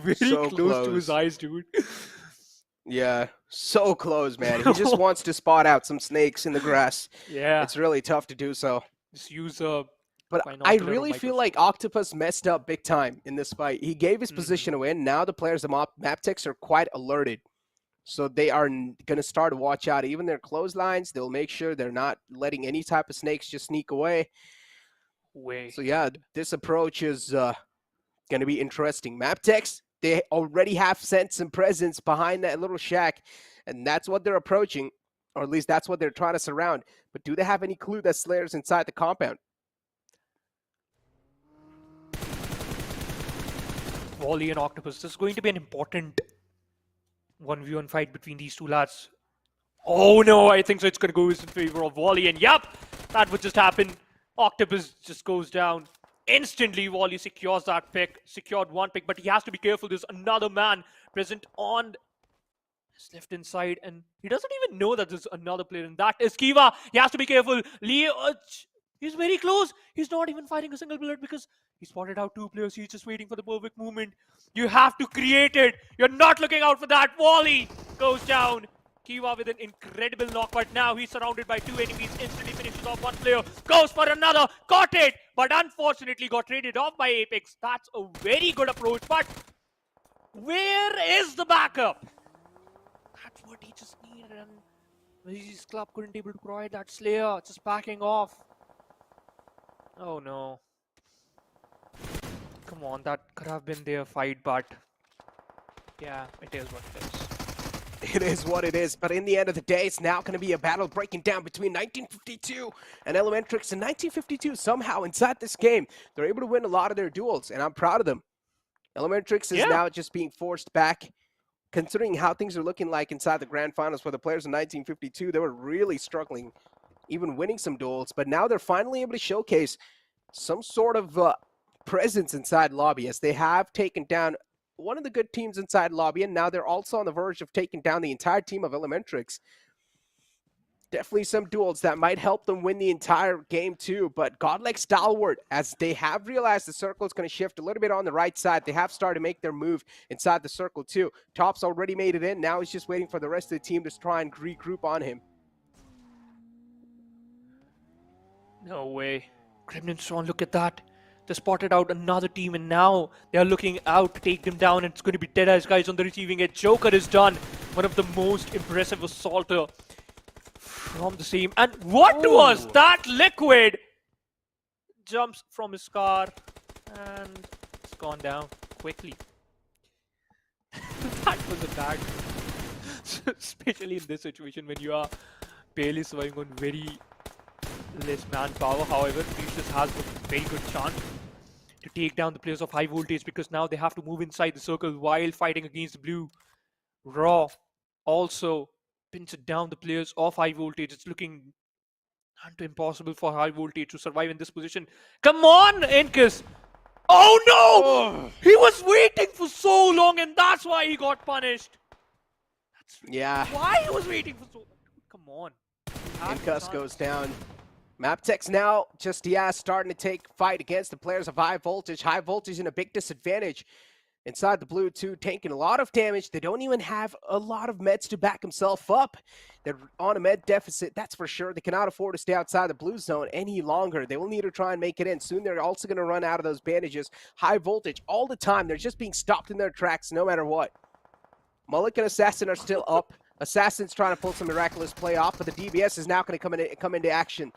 Very so close to his eyes, dude. Yeah, so close, man. He just wants to spot out some snakes in the grass. Yeah. It's really tough to do so. Just use a... But I really feel like Octopus messed up big time in this fight. He gave his position away, and now the players of MABETEX are quite alerted. So they are going to start to watch out. Even their clotheslines, they'll make sure they're not letting any type of snakes just sneak away. So yeah, this approach is going to be interesting. MABETEX, they already have sent some presence behind that little shack, and that's what they're approaching, or at least that's what they're trying to surround. But do they have any clue that Slayer's inside the compound? Volley and Octopus. This is going to be an important 1v1 fight between these two lads. Oh no, I think so. It's going to go in favor of Volley. And yep, that would just happen. Octopus just goes down. Instantly, Volley secures that pick. Secured one pick, but he has to be careful. There's another man present on his left hand side. And he doesn't even know that there's another player. And that is Kiva. He has to be careful. Leo, he's very close. He's not even fighting a single bullet because he spotted out 2 players. He's just waiting for the perfect movement. You have to create it. You're not looking out for that. Volley goes down. Kiva with an incredible knock, but now he's surrounded by 2 enemies. Instantly finishes off 1 player. Goes for another. Got it. But unfortunately got traded off by Apex. That's a very good approach. But where is the backup? That's what he just needed. And WIZZES Club couldn't able to provide that. Slayer just backing off. Oh no. Come on, that could have been their fight, but yeah, it is what it is. It is what it is, but in the end of the day, it's now going to be a battle breaking down between 1952 and Elementrix. And 1952, somehow inside this game, they're able to win a lot of their duels, and I'm proud of them. Elementrix is now just being forced back, considering how things are looking like inside the grand finals for the players in 1952. They were really struggling, even winning some duels, but now they're finally able to showcase some sort of presence inside lobby, as they have taken down one of the good teams inside lobby, and now they're also on the verge of taking down the entire team of Elementrix. Definitely some duels that might help them win the entire game too. But Godlike Stalwart, as they have realized the circle is going to shift a little bit on the right side, they have started to make their move inside the circle too. Top's already made it in. Now he's just waiting for the rest of the team to try and regroup on him. No way. Gremlin Storm, look at that. They spotted out another team and now they are looking out to take them down. It's going to be DEADEYES guys on the receiving end. Joker is done. One of the most impressive assaulter from the same. And what was that? Liquid jumps from his car and it's gone down quickly. That was a bad especially in this situation when you are barely surviving on very less manpower. However, Precious has a very good chance to take down the players of high voltage because now they have to move inside the circle while fighting against the blue. Raw also pinches down the players of high voltage. It's looking impossible for high voltage to survive in this position. Come on, Enkis! Oh no! He was waiting for so long and that's why he got punished. Yeah. Why he was waiting for so long? Come on. Enkis goes down. MABETEX now just, starting to take fight against the players of high voltage. High voltage in a big disadvantage inside the blue too, taking a lot of damage. They don't even have a lot of meds to back himself up. They're on a med deficit, that's for sure. They cannot afford to stay outside the blue zone any longer. They will need to try and make it in. Soon they're also going to run out of those bandages. High voltage all the time. They're just being stopped in their tracks no matter what. Mulligan and Assassin are still up. Assassin's trying to pull some miraculous play off, but the DBS is now going to come into action.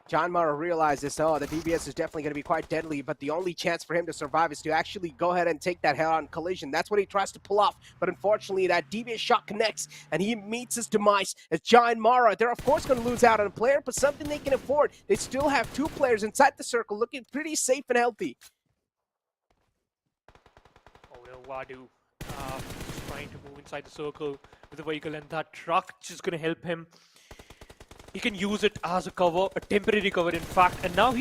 JyanMaara realizes, the DBS is definitely going to be quite deadly, but the only chance for him to survive is to actually go ahead and take that head-on collision. That's what he tries to pull off, but unfortunately that DBS shot connects, and he meets his demise as JyanMaara. They're of course going to lose out on a player, but something they can afford. They still have 2 players inside the circle looking pretty safe and healthy. Oh no, Wadu just trying to move inside the circle with the vehicle, and that truck just going to help him. He can use it as a cover, a temporary cover in fact, and now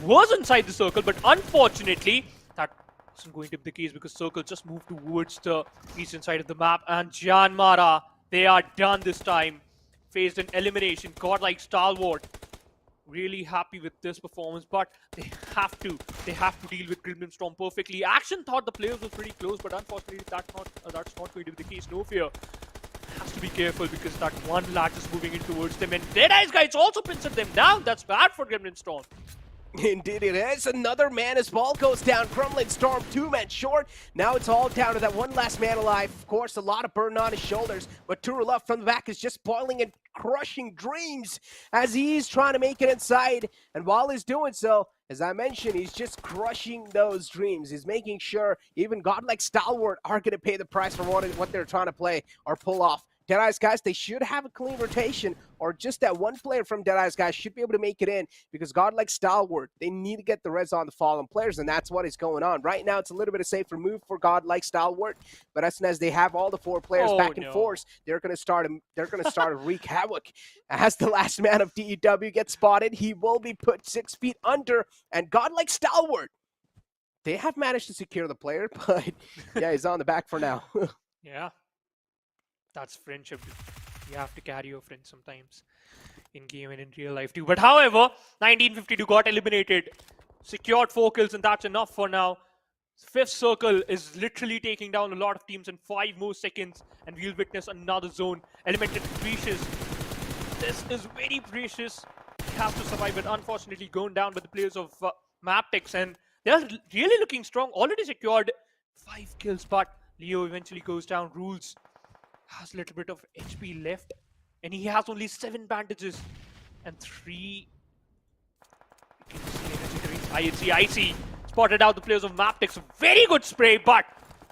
was inside the circle, but unfortunately that wasn't going to be the case because circle just moved towards the eastern side of the map, and JyanMaara, they are done this time. Faced an elimination. Godlike Stalwart really happy with this performance, but they have to deal with Gremlin Storm perfectly. Action thought the players were pretty close, but unfortunately that's not going to be the case. No fear. Has to be careful because that one latch is moving in towards them, and DEADEYES guys also pincered them down. That's bad for Gremlin Storm. Indeed it is. Another man as ball goes down. Gremlin Storm 2 men short. Now it's all down to that one last man alive. Of course, a lot of burden on his shoulders, but Turulov from the back is just boiling and crushing dreams as he's trying to make it inside. And while he's doing so, as I mentioned, he's just crushing those dreams. He's making sure even Godlike Stalwart are going to pay the price for what they're trying to play or pull off. DEADEYES guys, they should have a clean rotation, or just that one player from DEADEYES guys should be able to make it in, because Godlike Stalwart, they need to get the res on the fallen players, and that's what is going on. Right now, it's a little bit of safer move for Godlike Stalwart, but as soon as they have all the 4 players back in force, they're going to start to wreak havoc. As the last man of DEW gets spotted, he will be put 6 feet under, and Godlike Stalwart, they have managed to secure the player, but yeah, he's on the back for now. Yeah. That's friendship. You have to carry your friends sometimes in game and in real life too. But however, 1952 got eliminated, secured 4 kills, and that's enough for now. 5th circle is literally taking down a lot of teams in 5 more seconds, and we'll witness another zone. Elementrix Precious. This is very precious. He has to survive, but unfortunately going down by the players of MABETEX, and they're really looking strong. Already secured 5 kills, but Leo eventually goes down. Rules has a little bit of HP left, and he has only 7 bandages and 3. You can see energy drinks. I see. Spotted out the players of MABETEX. Very good spray, but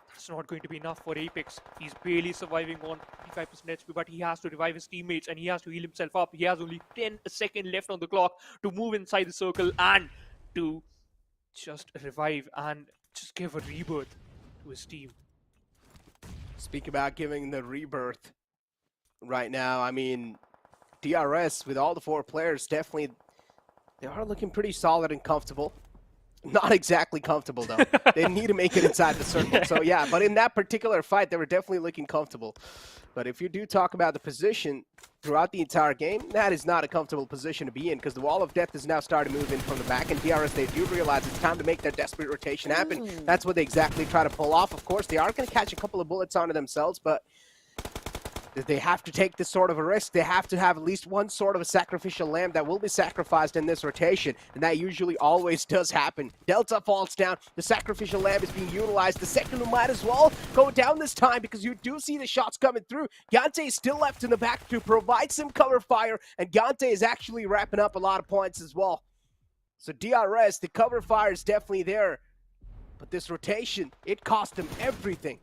that's not going to be enough for Apex. He's barely surviving on 55% HP, but he has to revive his teammates and he has to heal himself up. He has only 10 seconds left on the clock to move inside the circle and to just revive and just give a rebirth to his team. Speak about giving the rebirth right now. I mean, DRS with all the 4 players, definitely, they are looking pretty solid and comfortable. Not exactly comfortable, though. They need to make it inside the circle. So, yeah, but in that particular fight, they were definitely looking comfortable. But if you do talk about the position throughout the entire game, that is not a comfortable position to be in because the wall of death is now starting to move in from the back. And DRS, they do realize it's time to make their desperate rotation happen. That's what they exactly try to pull off. Of course, they are going to catch a couple of bullets onto themselves, but they have to take this sort of a risk. They have to have at least one sort of a sacrificial lamb that will be sacrificed in this rotation, and that usually always does happen. Delta falls down. The sacrificial lamb is being utilized. The second one might as well go down this time because you do see the shots coming through. Gante is still left in the back to provide some cover fire, and Gante is actually wrapping up a lot of points as well. So DRS, the cover fire is definitely there, but this rotation, it cost them everything.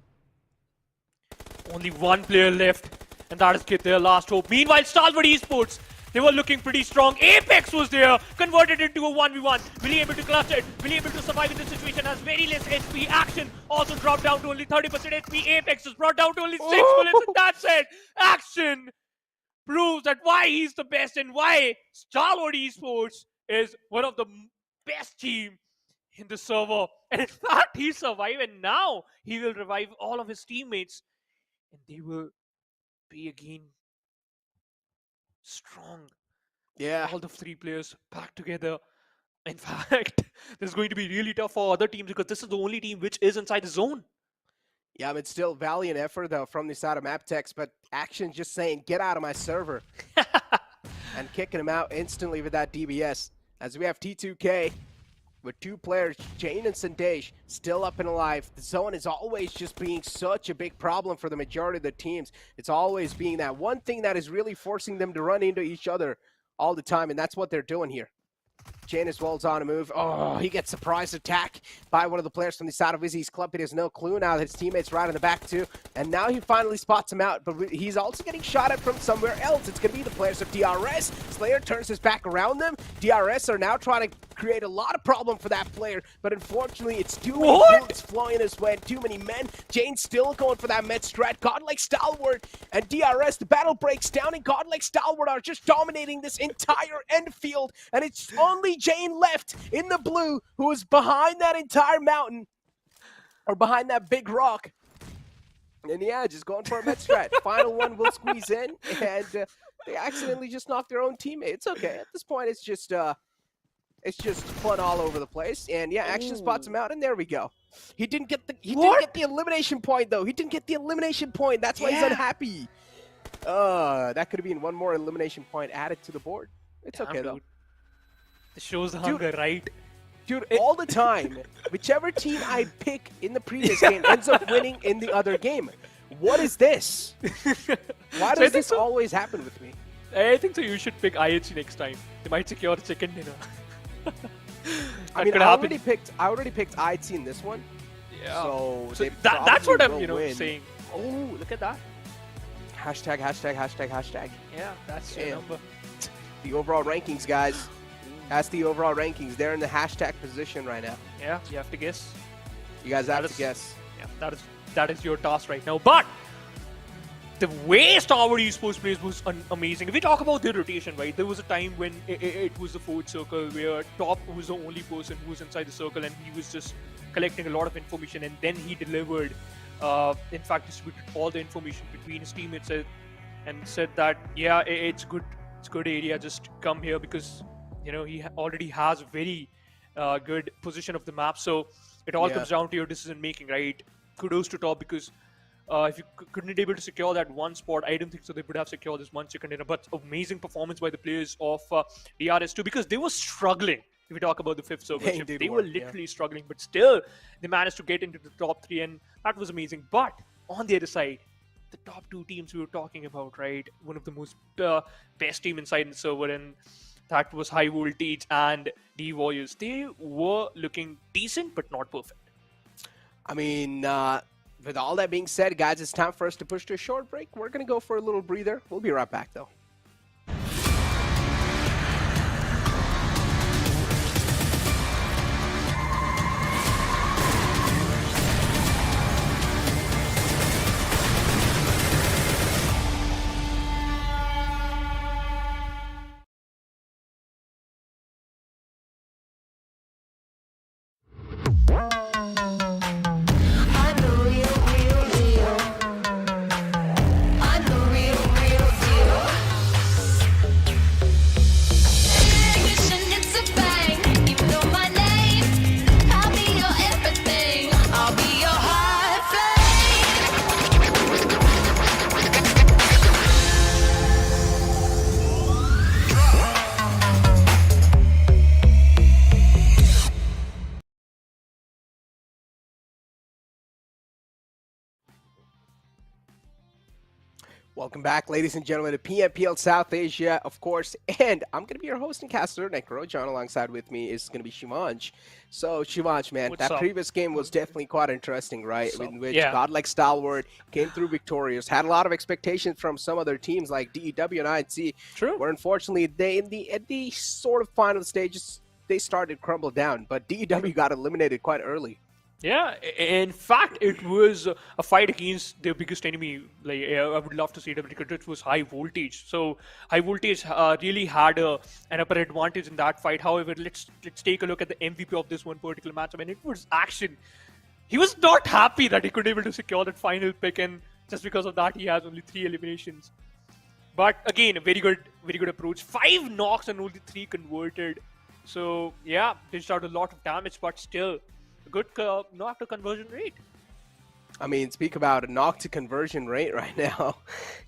Only one player left, and that is their last hope. Meanwhile, Stalwart Esports, they were looking pretty strong. Apex was there, converted into a 1v1. Really able to clutch it, really able to survive in this situation, has very less HP. Action also dropped down to only 30% HP. Apex is brought down to only 6 bullets, and that's it. Action proves that why he's the best and why Stalwart Esports is one of the best team in the server. And in fact, he survived, and now he will revive all of his teammates. And they will be again strong. Yeah. All the 3 players back together. In fact, this is going to be really tough for other teams because this is the only team which is inside the zone. Yeah, but still valiant effort though from the side of MABETEX, but Action just saying, get out of my server. And kicking him out instantly with that DBS. As we have T2K with 2 players, Jane and Sandesh, still up and alive. The zone is always just being such a big problem for the majority of the teams. It's always being that one thing that is really forcing them to run into each other all the time, and that's what they're doing here. Jane as well is on a move. Oh, he gets surprise attack by one of the players from the side of WIZZES club. He has no clue now that his teammate's right in the back too. And now he finally spots him out, but he's also getting shot at from somewhere else. It's going to be the players of DRS. Slayer turns his back around them. DRS are now trying to create a lot of problem for that player, but unfortunately it's too many bullets flowing his way, too many men. Jane's still going for that med strat. Godlike Stalwart and DRS, the battle breaks down, and Godlike Stalwart are just dominating this entire end field, and it's only Jane left in the blue who is behind that entire mountain, or behind that big rock. And yeah, just going for a med strat. Final one will squeeze in, and they accidentally just knocked their own teammate. It's okay. At this point, it's just fun all over the place. And yeah, Action spots him out, and there we go. He didn't get the elimination point though. He didn't get the elimination point. That's why he's unhappy. That could have been one more elimination point added to the board. It's okay though. It shows the hunger, right? Dude, all the time, whichever team I pick in the previous game ends up winning in the other game. What is this? Why does this always happen with me? I think so. You should pick IHC next time. They might secure the second dinner. I mean, I already picked IHC in this one. Yeah. So that's what I'm, win. saying. Oh, look at that. Hashtag. Yeah, that's your number. The overall rankings, guys. That's the overall rankings. They're in the hashtag position right now. Yeah, you have to guess. You guys have to guess. Yeah, that is your task right now. But the way Stalwart Esports plays was amazing. If we talk about the rotation, right, there was a time when it was the 4th circle where Top was the only person who was inside the circle, and he was just collecting a lot of information, and then he delivered, in fact, distributed all the information between his teammates and said that, yeah, it's good area, just come here, because he already has a very good position of the map. So it all comes down to your decision making, right? Kudos to Top, because if you couldn't able to secure that one spot, I don't think so they would have secured this 1 second dinner. But amazing performance by the players of DRS too, because they were struggling. If we talk about the 5th circle, they were literally struggling, but still they managed to get into the top 3, and that was amazing. But on the other side, the top 2 teams we were talking about, right? One of the most best team inside the server, and that was High Voltage and DEADEYES. They were looking decent, but not perfect. I mean, with all that being said, guys, it's time for us to push to a short break. We're going to go for a little breather. We'll be right back, though. Welcome back, ladies and gentlemen, to PMPL South Asia, of course, and I'm going to be your host and caster, Necro. John alongside with me is going to be Shivansh. So, Shivansh, man, What's that up? previous game was definitely quite interesting, right? What's up? In which Yeah. Godlike Stalwart came through victorious, had a lot of expectations from some other teams like DEW and INC, True. where unfortunately they, at the sort of final stages, they started to crumble down, but DEW got eliminated quite early. Yeah, in fact, it was a fight against their biggest enemy. Like I would love to see it because it was high voltage. So high voltage really had an upper advantage in that fight. However, let's take a look at the MVP of this one particular matchup, and it was Action. He was not happy that he couldn't able to secure that final pick, and just because of that, he has only 3 eliminations. But again, a very good approach. 5 knocks and only 3 converted. So yeah, dished out a lot of damage, but still. Good knock to conversion rate. I mean, speak about a knock to conversion rate right now.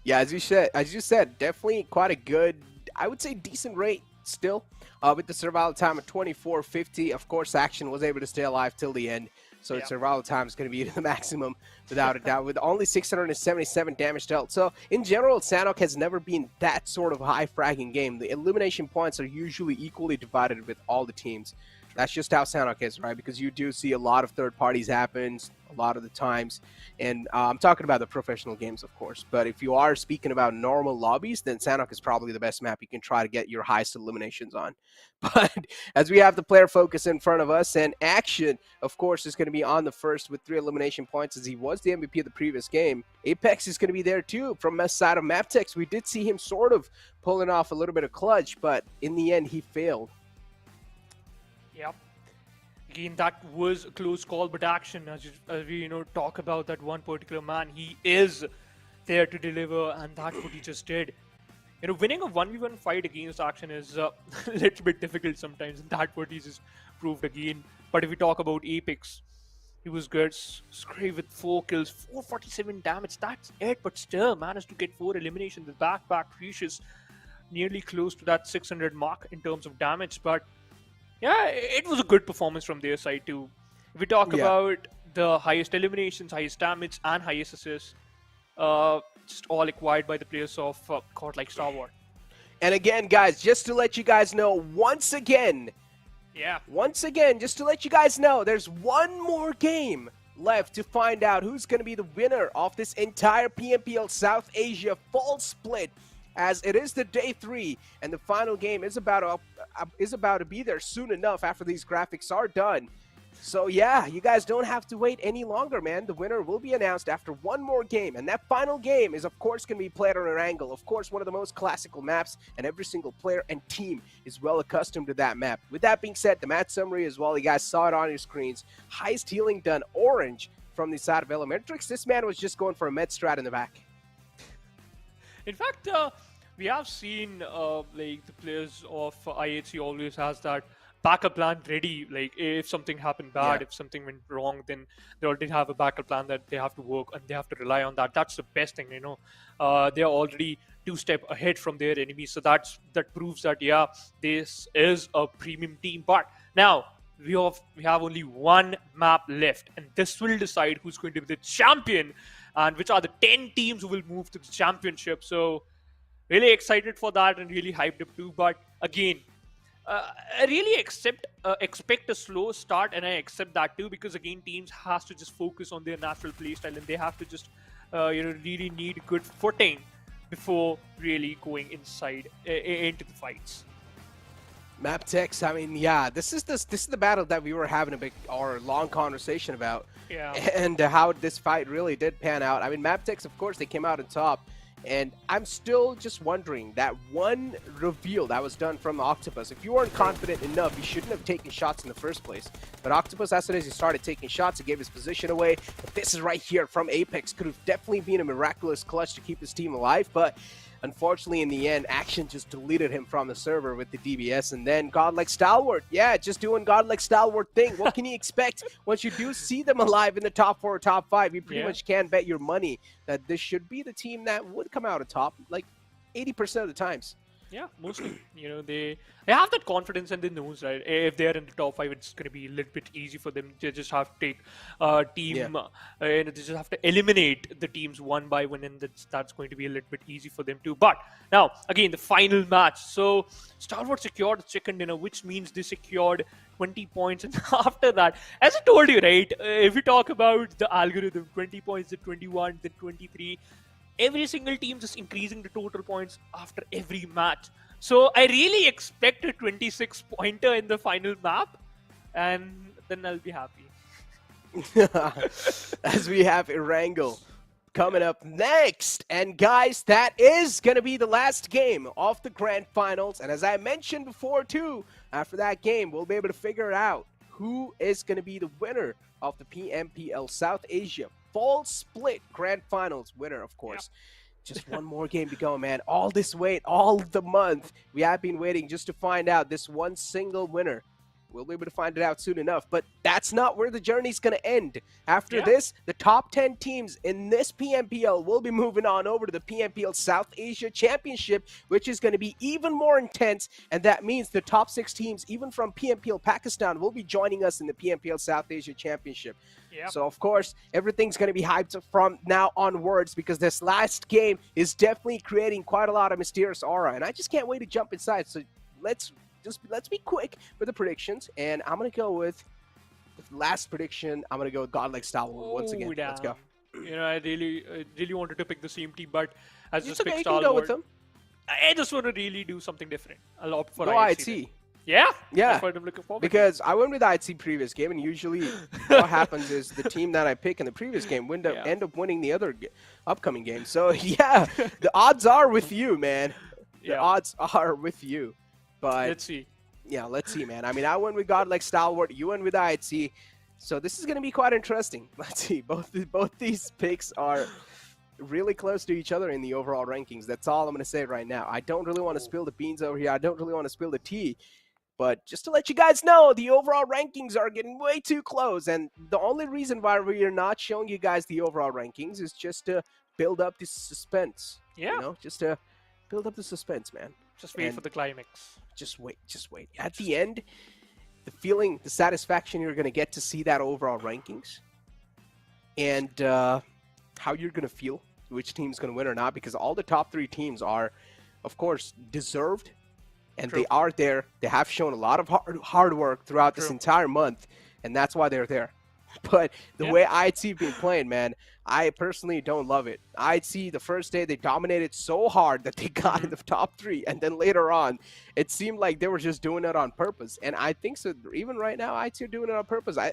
Yeah, as you said, definitely quite a good, I would say decent rate still. With the survival time of 24:50, of course, Action was able to stay alive till the end. So its survival time is going to be to the maximum, without a doubt, with only 677 damage dealt. So, in general, Sanhok has never been that sort of high fragging game. The elimination points are usually equally divided with all the teams. That's just how Sanhok is, right? Because you do see a lot of third parties happen a lot of the times. And I'm talking about the professional games, of course. But if you are speaking about normal lobbies, then Sanhok is probably the best map you can try to get your highest eliminations on. But as we have the player focus in front of us, and Action, of course, is going to be on the first with 3 elimination points as he was the MVP of the previous game. Apex is going to be there too from the side of MABETEX. We did see him sort of pulling off a little bit of clutch, but in the end, he failed. Yep. Again, that was a close call, but Action, as we talk about that one particular man, he is there to deliver, and that's what he just did. Winning a 1v1 fight against Action is a little bit difficult sometimes, and that's what he just proved again. But if we talk about Apex, he was good. Scray with 4 kills, 447 damage, that's it, but still managed to get 4 eliminations. The backpack Precious nearly close to that 600 mark in terms of damage, but yeah, it was a good performance from their side too. If we talk about the highest eliminations, highest damage, and highest assists, just all acquired by the players of Godlike Stalwart. And again, guys, just to let you guys know, once again, just to let you guys know, there's one more game left to find out who's going to be the winner of this entire PMPL South Asia fall split, as it is the day 3 and the final game is about to be there soon enough after these graphics are done. So yeah, you guys don't have to wait any longer, man. The winner will be announced after one more game, and that final game is of course going to be played on Erangel, of course one of the most classical maps, and every single player and team is well accustomed to that map. With that being said, the match summary as well, you guys saw it on your screens. Highest healing done, Orange, from the side of Elementrix. This man was just going for a med strat in the back. In fact, we have seen like the players of IHC always has that backup plan ready. Like if something happened bad, if something went wrong, then they already have a backup plan that they have to work and they have to rely on that. That's the best thing, they are already 2 steps ahead from their enemies. So that proves that this is a premium team. But now we have only one map left, and this will decide who's going to be the champion and which are the 10 teams who will move to the championship. So really excited for that and really hyped up too. But again, I really expect a slow start, and I accept that too, because again, teams has to just focus on their natural playstyle, and they have to just really need good footing before really going inside into the fights. MABETEX, I mean, this is the battle that we were having a long conversation about, and how this fight really did pan out. I mean, MABETEX, of course, they came out on top. And I'm still just wondering, that one reveal that was done from Octopus, if you weren't confident enough, you shouldn't have taken shots in the first place. But Octopus, as soon as he started taking shots, he gave his position away. But this is right here from Apex. Could have definitely been a miraculous clutch to keep his team alive. But unfortunately, in the end, Action just deleted him from the server with the DBS. And then Godlike Stalwart, just doing Godlike Stalwart thing. What can you expect once you do see them alive in the top 4 or top 5? You pretty much can bet your money that this should be the team that would come out on top, like 80% of the times. Yeah, mostly. They have that confidence and they knows, right? If they're in the top 5, it's going to be a little bit easy for them. They just have to take team, and they just have to eliminate the teams one by one, and that's going to be a little bit easy for them too. But now, again, the final match. So, Stalwart secured the second dinner, which means they secured 20 points. And after that, as I told you, right, if you talk about the algorithm, 20 points, then 21, then 23. Every single team just increasing the total points after every match. So I really expect a 26-pointer in the final map, and then I'll be happy. As we have Erangel coming up next. And guys, that is going to be the last game of the Grand Finals. And as I mentioned before too, after that game, we'll be able to figure out who is going to be the winner of the PMPL South Asia Fall Split Grand Finals winner, of course. Yep. Just one more game to go, man. All this wait, all the month, we have been waiting just to find out this one single winner. We'll be able to find it out soon enough, but that's not where the journey's going to end. After this, the top 10 teams in this PMPL will be moving on over to the PMPL South Asia Championship, which is going to be even more intense, and that means the top 6 teams, even from PMPL Pakistan, will be joining us in the PMPL South Asia Championship. Yep. So, of course, everything's going to be hyped from now onwards because this last game is definitely creating quite a lot of mysterious aura, and I just can't wait to jump inside. So let's be quick with the predictions, and I'm gonna go with the last prediction. I'm gonna go with Godlike Stalwart once again. Damn. Let's go. I really wanted to pick the same team, but as just picked You can go with Stalwart, them. I just want to really do something different. I'll opt for Go IHC. IHC. Yeah, Yeah. that's what I'm looking forward to. Because I went with IHC previous game, and usually what happens is the team that I pick in the previous game end up winning the other upcoming game. So yeah, the odds are with you, man. The odds are with you. But let's see. Yeah, let's see, man. I mean, I went with Godlike Stalwart. You went with IHC. So this is going to be quite interesting. Let's see. Both these picks are really close to each other in the overall rankings. That's all I'm going to say right now. I don't really want to spill the beans over here. I don't really want to spill the tea. But just to let you guys know, the overall rankings are getting way too close. And the only reason why we are not showing you guys the overall rankings is just to build up the suspense. Yeah. You know, just to build up the suspense, man. Just wait for the climax. Just wait. At the end, the feeling, the satisfaction you're going to get to see that overall rankings and how you're going to feel, which team's going to win or not, because all the top 3 teams are, of course, deserved, and they are there. They have shown a lot of hard work throughout this entire month, and that's why they're there. But the way IHC been playing, man, I personally don't love it. IHC, the first day, they dominated so hard that they got in the top 3. And then later on, it seemed like they were just doing it on purpose. And I think so. Even right now, IHC are doing it on purpose. I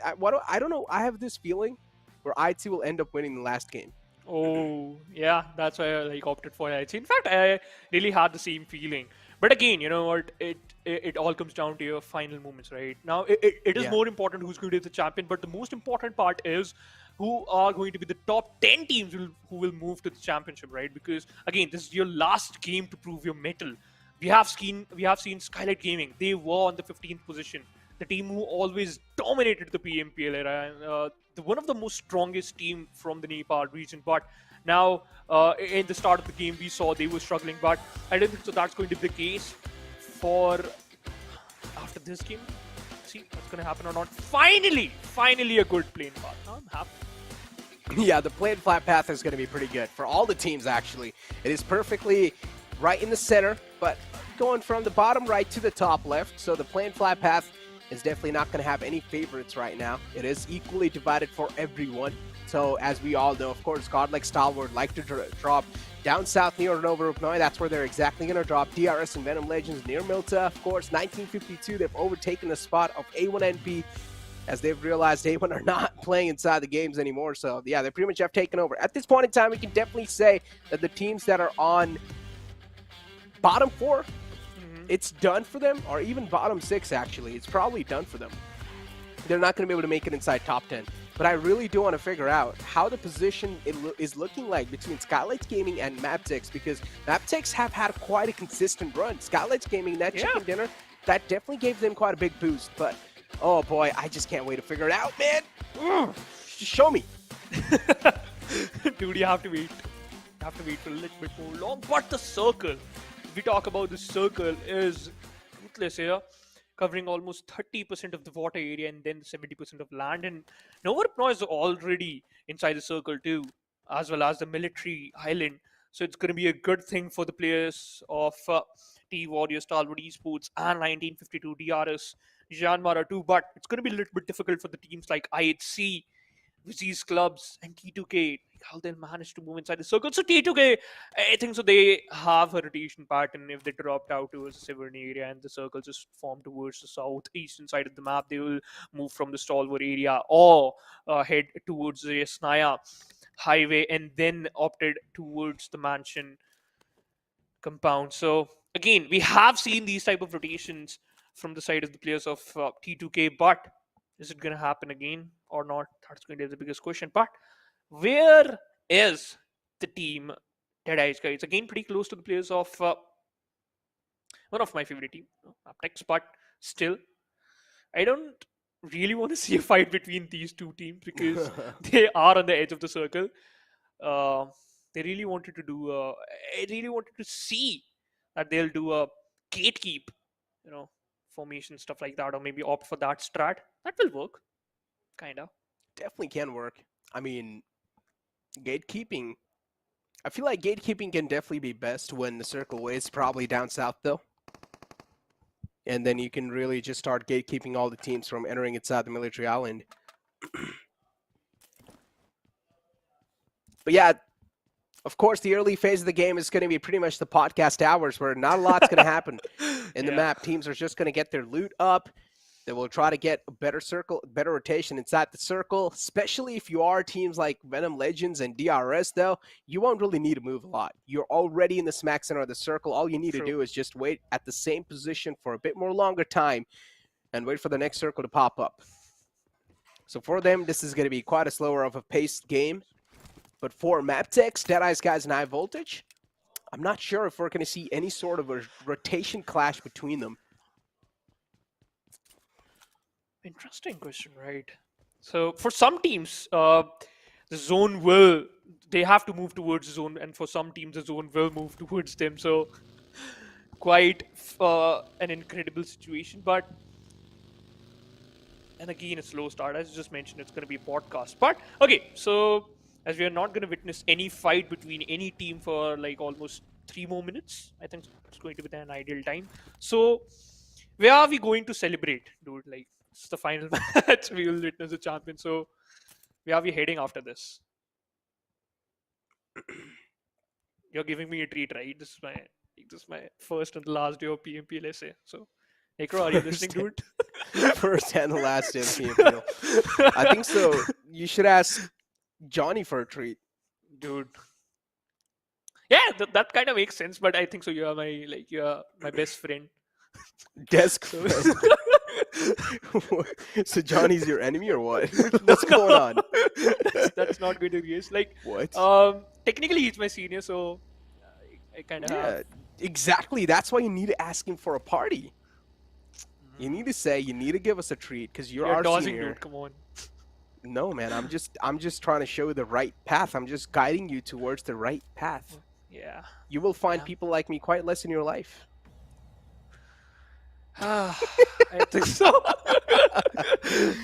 don't know. I have this feeling where IHC will end up winning the last game. Oh, yeah. That's why I opted for IHC. In fact, I really had the same feeling. But again, you know what? It all comes down to your final moments, right? Now, it is more important who's going to be the champion, but the most important part is who are going to be the top 10 teams who will move to the championship, right? Because again, this is your last game to prove your mettle. We have seen Skylightz Gaming. They were on the 15th position. The team who always dominated the PMPL era, and one of the most strongest team from the Nepal region. But now, in the start of the game, we saw they were struggling, but I don't think so that's going to be the case for after this game. See what's going to happen or not. Finally a good plane path. I'm happy. Yeah, the play and flat path is going to be pretty good for all the teams, actually. It is perfectly right in the center, but going from the bottom right to the top left. So the play and flat path is definitely not going to have any favorites right now. It is equally divided for everyone. So as we all know, of course, Godlike Stalwart like to drop down south near Nova Rupnoi. That's where they're exactly going to drop. DRS and VENOM Legends near Milta. Of course, 1952, they've overtaken the spot of A1NP as they've realized A1 are not playing inside the games anymore. So yeah, they pretty much have taken over. At this point in time, we can definitely say that the teams that are on bottom 4, it's done for them, or even bottom 6 actually. It's probably done for them. They're not going to be able to make it inside top 10. But I really do want to figure out how the position is looking like between Skylightz Gaming and MABETEX, because MABETEX have had quite a consistent run. Skylightz Gaming, that chicken dinner, that definitely gave them quite a big boost. But, oh boy, I just can't wait to figure it out, man. Just show me. Dude, you have to wait. You have to wait for a little bit more long. But the circle, we talk about the circle is ruthless here, covering almost 30% of the water area and then 70% of land. And Novorpno is already inside the circle too, as well as the military island. So it's going to be a good thing for the players of DRS Stalwart Esports and 1952 DRS JyanMaara too. But it's going to be a little bit difficult for the teams like IHC, VENOM clubs, and T2K. How they'll manage to move inside the circle. So T2K, I think so they have a rotation pattern. If they dropped out towards the Severn area and the circle just formed towards the southeastern side of the map, they will move from the Stalwart area or head towards the Yasnaya highway and then opted towards the mansion compound. So again, we have seen these type of rotations from the side of the players of T2K, but is it going to happen again or not? That's going to be the biggest question. But where is the team DEADEYES, guys? Again, pretty close to the players of one of my favorite team, MABETEX, but still, I don't really want to see a fight between these two teams because they are on the edge of the circle. They really wanted to do. I really wanted to see that they'll do a gatekeep, formation stuff like that, or maybe opt for that strat. That will work, kinda. Definitely can work. I mean, gatekeeping. I feel like gatekeeping can definitely be best when the circle is probably down south, though. And then you can really just start gatekeeping all the teams from entering inside the military island. But yeah, of course, the early phase of the game is going to be pretty much the podcast hours where not a lot's going to happen in the map. Teams are just going to get their loot up. They will try to get a better rotation inside the circle, especially if you are teams like VENOM Legends and DRS, though. You won't really need to move a lot. You're already in the smack center of the circle. All you need to do is just wait at the same position for a bit more longer time and wait for the next circle to pop up. So for them, this is going to be quite a slower of a paced game. But for MABETEX, DEADEYES guys, and High Voltage, I'm not sure if we're going to see any sort of a rotation clash between them. Interesting question, right? So for some teams, the zone they have to move towards the zone, and for some teams, the zone will move towards them. So quite an incredible situation. But, and again, a slow start. As you just mentioned, it's going to be a podcast. But, okay, so as we are not going to witness any fight between any team for like almost 3 more minutes, I think it's going to be an ideal time. So where are we going to celebrate, dude? Like, it's the final match. We will witness the champion. So where are we heading after this? You're giving me a treat, right? This is my first and the last day of PMPL essay. So, Necro, are you listening to it? First and the last day of PMPL. I think so. You should ask Johnny for a treat, dude. Yeah, that kind of makes sense. But I think so. You're my best friend. Desk friend. So Johnny's your enemy or what? What's going on? That's not going to be it. Like what? Technically he's my senior, so I kind of have. Exactly. That's why you need to ask him for a party. You need to say you need to give us a treat because you're our dodging, senior. dude. Come on. No, man. I'm just trying to show the right path. I'm just guiding you towards the right path. Yeah. You will find people like me quite less in your life. I think so.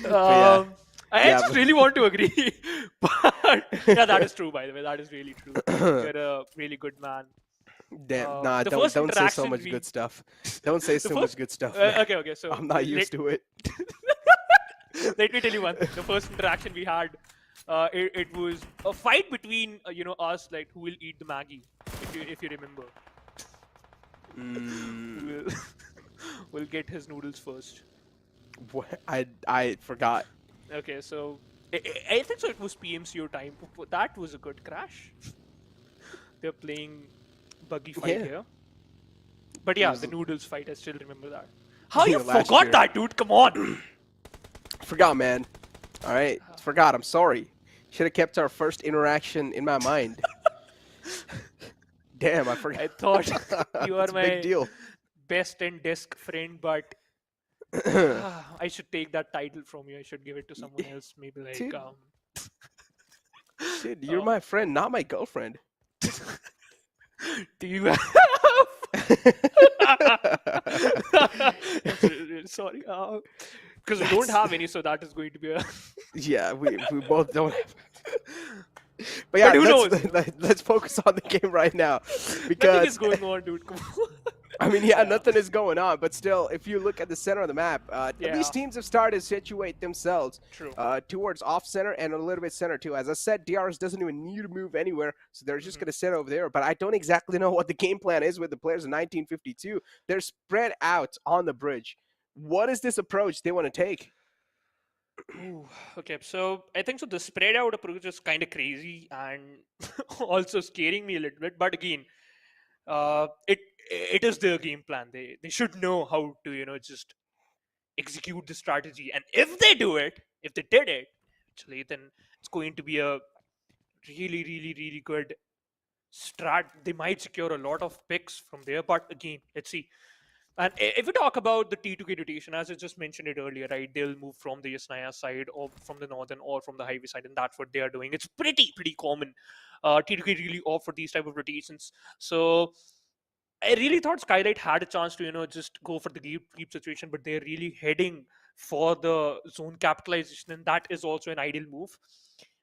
I just really want to agree. But yeah, that is true, by the way. That is really true. You're a really good man. Damn, nah, don't say so much good stuff. Don't say so much good stuff. Okay, so I'm not used to it. Let me tell you one thing. The first interaction we had, it was a fight between us, like who will eat the Maggie, if you remember. We'll get his noodles first. What? I forgot. Okay, so I think so. It was PMCO time. That was a good crash. They're playing buggy fight here. But yeah, the noodles fight. I still remember that. How you forgot that, dude? Come on. Forgot, man. All right, forgot. I'm sorry. Should have kept our first interaction in my mind. Damn, I forgot. I thought you are my big deal. Best and desk friend, but I should take that title from you. I should give it to someone else. Maybe like Dude, you're my friend, not my girlfriend. Do you have That's really sorry. Because we don't have any, so that is going to be a. Yeah, we both don't have. But yeah, But who let's focus on the game right now, Nothing because is going on, dude. Come on. I mean, yeah, nothing is going on, but still, if you look at the center of the map, Yeah. these teams have started to situate themselves True. towards off center and a little bit center too. As I said, DRS doesn't even need to move anywhere, so they're just going to sit over there. But I don't exactly know what the game plan is with the players in 1952. They're spread out on the bridge. What is this approach they want to take? Ooh, okay, so I think so. The spread out approach is kind of crazy and also scaring me a little bit. But again, it is their game plan. They should know how to just execute the strategy. And if they do it, if they did it, actually, then it's going to be a really good strat. They might secure a lot of picks from there. But again, let's see. And if we talk about the T2K rotation, as I just mentioned it earlier, right, they'll move from the Yasnaya side or from the northern or from the highway side, and that's what they are doing. It's pretty common. T2K really opt for these type of rotations. So I really thought Skylight had a chance to just go for the creep situation, but they're really heading for the zone capitalization, and that is also an ideal move.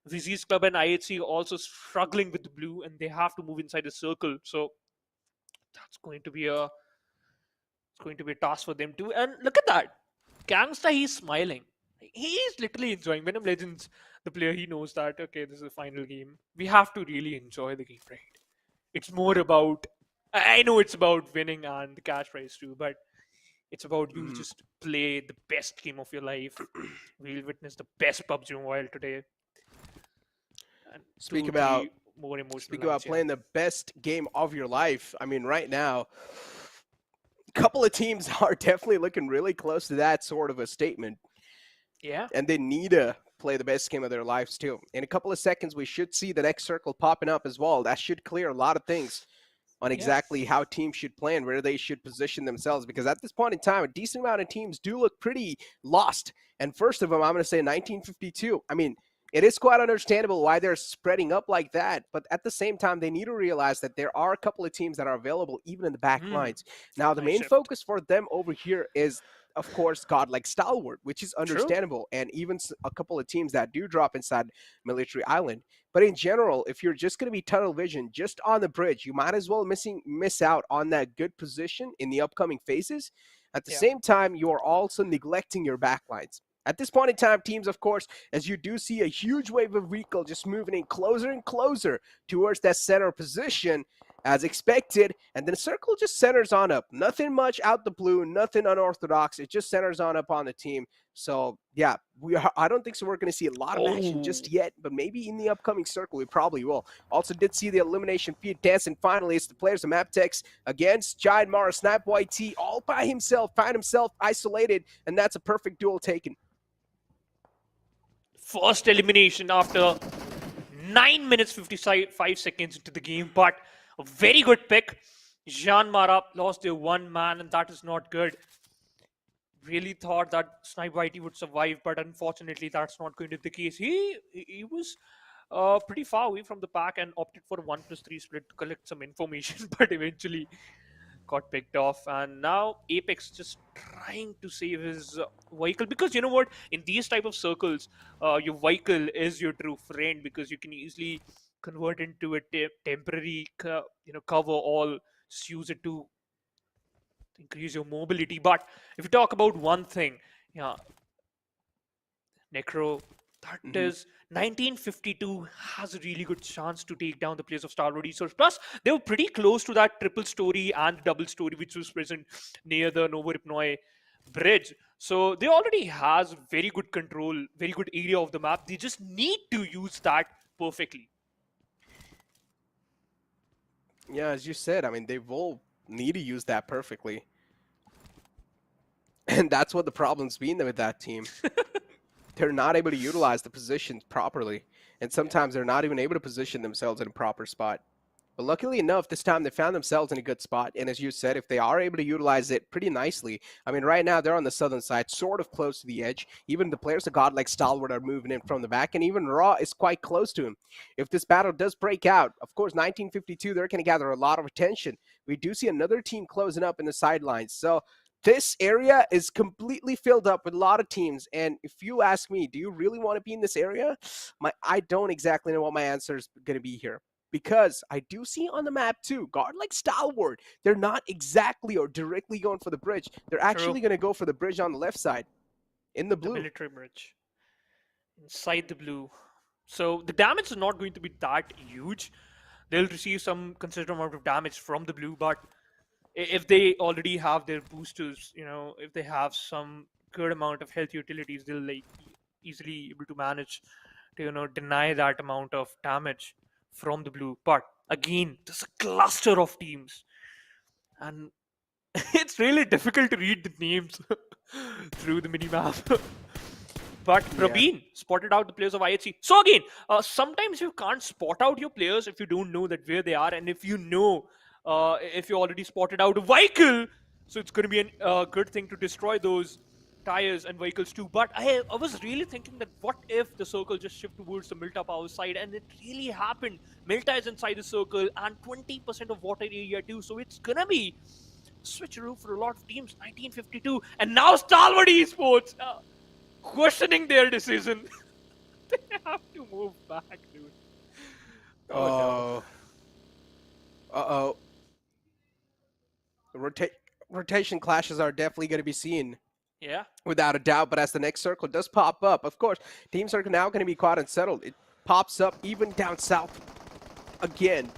VZ's club and IHC also struggling with the blue, and they have to move inside the circle. So that's going to be a task for them too. And look at that. Gangsta, he's smiling. He's literally enjoying. VENOM Legends, the player, he knows that, okay, this is the final game. We have to really enjoy the game, right? It's more about, I know it's about winning and the cash prize too, but it's about you just play the best game of your life. We'll witness the best PUBG Mobile today. And Speak two, about three more emotional Speak about lines, yeah. playing the best game of your life. I mean, right now, a couple of teams are definitely looking really close to that sort of a statement. Yeah. And they need to play the best game of their lives too. In a couple of seconds, we should see the next circle popping up as well. That should clear a lot of things on exactly how teams should play and where they should position themselves. Because at this point in time, a decent amount of teams do look pretty lost. And first of them, I'm going to say 1952. I mean, it is quite understandable why they're spreading up like that. But at the same time, they need to realize that there are a couple of teams that are available even in the back lines. Now, the Nice main shift. focus for them over here is, of course, Godlike Stalwart, which is understandable, and even a couple of teams that do drop inside Military Island. But in general, if you're just going to be tunnel vision just on the bridge, you might as well miss out on that good position in the upcoming phases. At the same time, you are also neglecting your backlines. At this point in time, teams, of course, as you do see a huge wave of vehicle just moving in closer and closer towards that center position, as expected, and then circle just centers on up. Nothing much out the blue, nothing unorthodox. It just centers on up on the team. So yeah, I don't think so we're going to see a lot of action just yet, but maybe in the upcoming circle we probably will. Also did see the elimination feed dancing finalists, the players of MABETEX against JyanMaara Snap YT all by himself, find himself isolated, and that's a perfect duel taken. First elimination after 9 minutes 55 seconds into the game, but a very good pick. JyanMaara lost their one man, and that is not good. Really thought that Snipe YT would survive, but unfortunately that's not going to be the case. He was pretty far away from the pack and opted for a 1+3 split to collect some information, but eventually got picked off. And now Apex just trying to save his vehicle, because you know what, in these type of circles, your vehicle is your true friend, because you can easily convert into a temporary cover all, just use it to increase your mobility. But if you talk about one thing, Necro, that is 1952 has a really good chance to take down the players of Stalwart Esports. Plus, they were pretty close to that triple story and double story which was present near the Novo Ripnoi bridge. So they already has very good control, very good area of the map. They just need to use that perfectly. Yeah, as you said, I mean, they will need to use that perfectly. And that's what the problem's been with that team. They're not able to utilize the positions properly. And sometimes they're not even able to position themselves in a proper spot. But luckily enough, this time they found themselves in a good spot. And as you said, if they are able to utilize it pretty nicely, I mean, right now they're on the southern side, sort of close to the edge. Even the players of Godlike Stalwart are moving in from the back, and even Raw is quite close to him. If this battle does break out, of course, 1952, they're going to gather a lot of attention. We do see another team closing up in the sidelines. So this area is completely filled up with a lot of teams. And if you ask me, do you really want to be in this area? I don't exactly know what my answer is going to be here. Because I do see on the map too, Godlike Stalwart, they're not exactly or directly going for the bridge. They're actually going to go for the bridge on the left side, in the blue. The military bridge. Inside the blue. So the damage is not going to be that huge. They'll receive some considerable amount of damage from the blue, but if they already have their boosters, you know, if they have some good amount of health utilities, they'll like easily able to manage to, you know, deny that amount of damage from the blue. But again, there's a cluster of teams, and it's really difficult to read the names through the minimap. But Praveen spotted out the players of IHC. So again, sometimes you can't spot out your players if you don't know that where they are, and if you know, if you already spotted out a vehicle, so it's going to be a good thing to destroy those tires and vehicles too. But I was really thinking that what if the circle just shift towards the Milta power side, and it really happened. Milta is inside the circle and 20% of water area too, so it's gonna be switcheroo for a lot of teams. 1952, and now Stalwart Esports questioning their decision. They have to move back, dude. Oh. Uh-oh. Rotation clashes are definitely going to be seen. Yeah. Without a doubt, but as the next circle does pop up, of course, teams are now going to be quite unsettled. It pops up even down south again.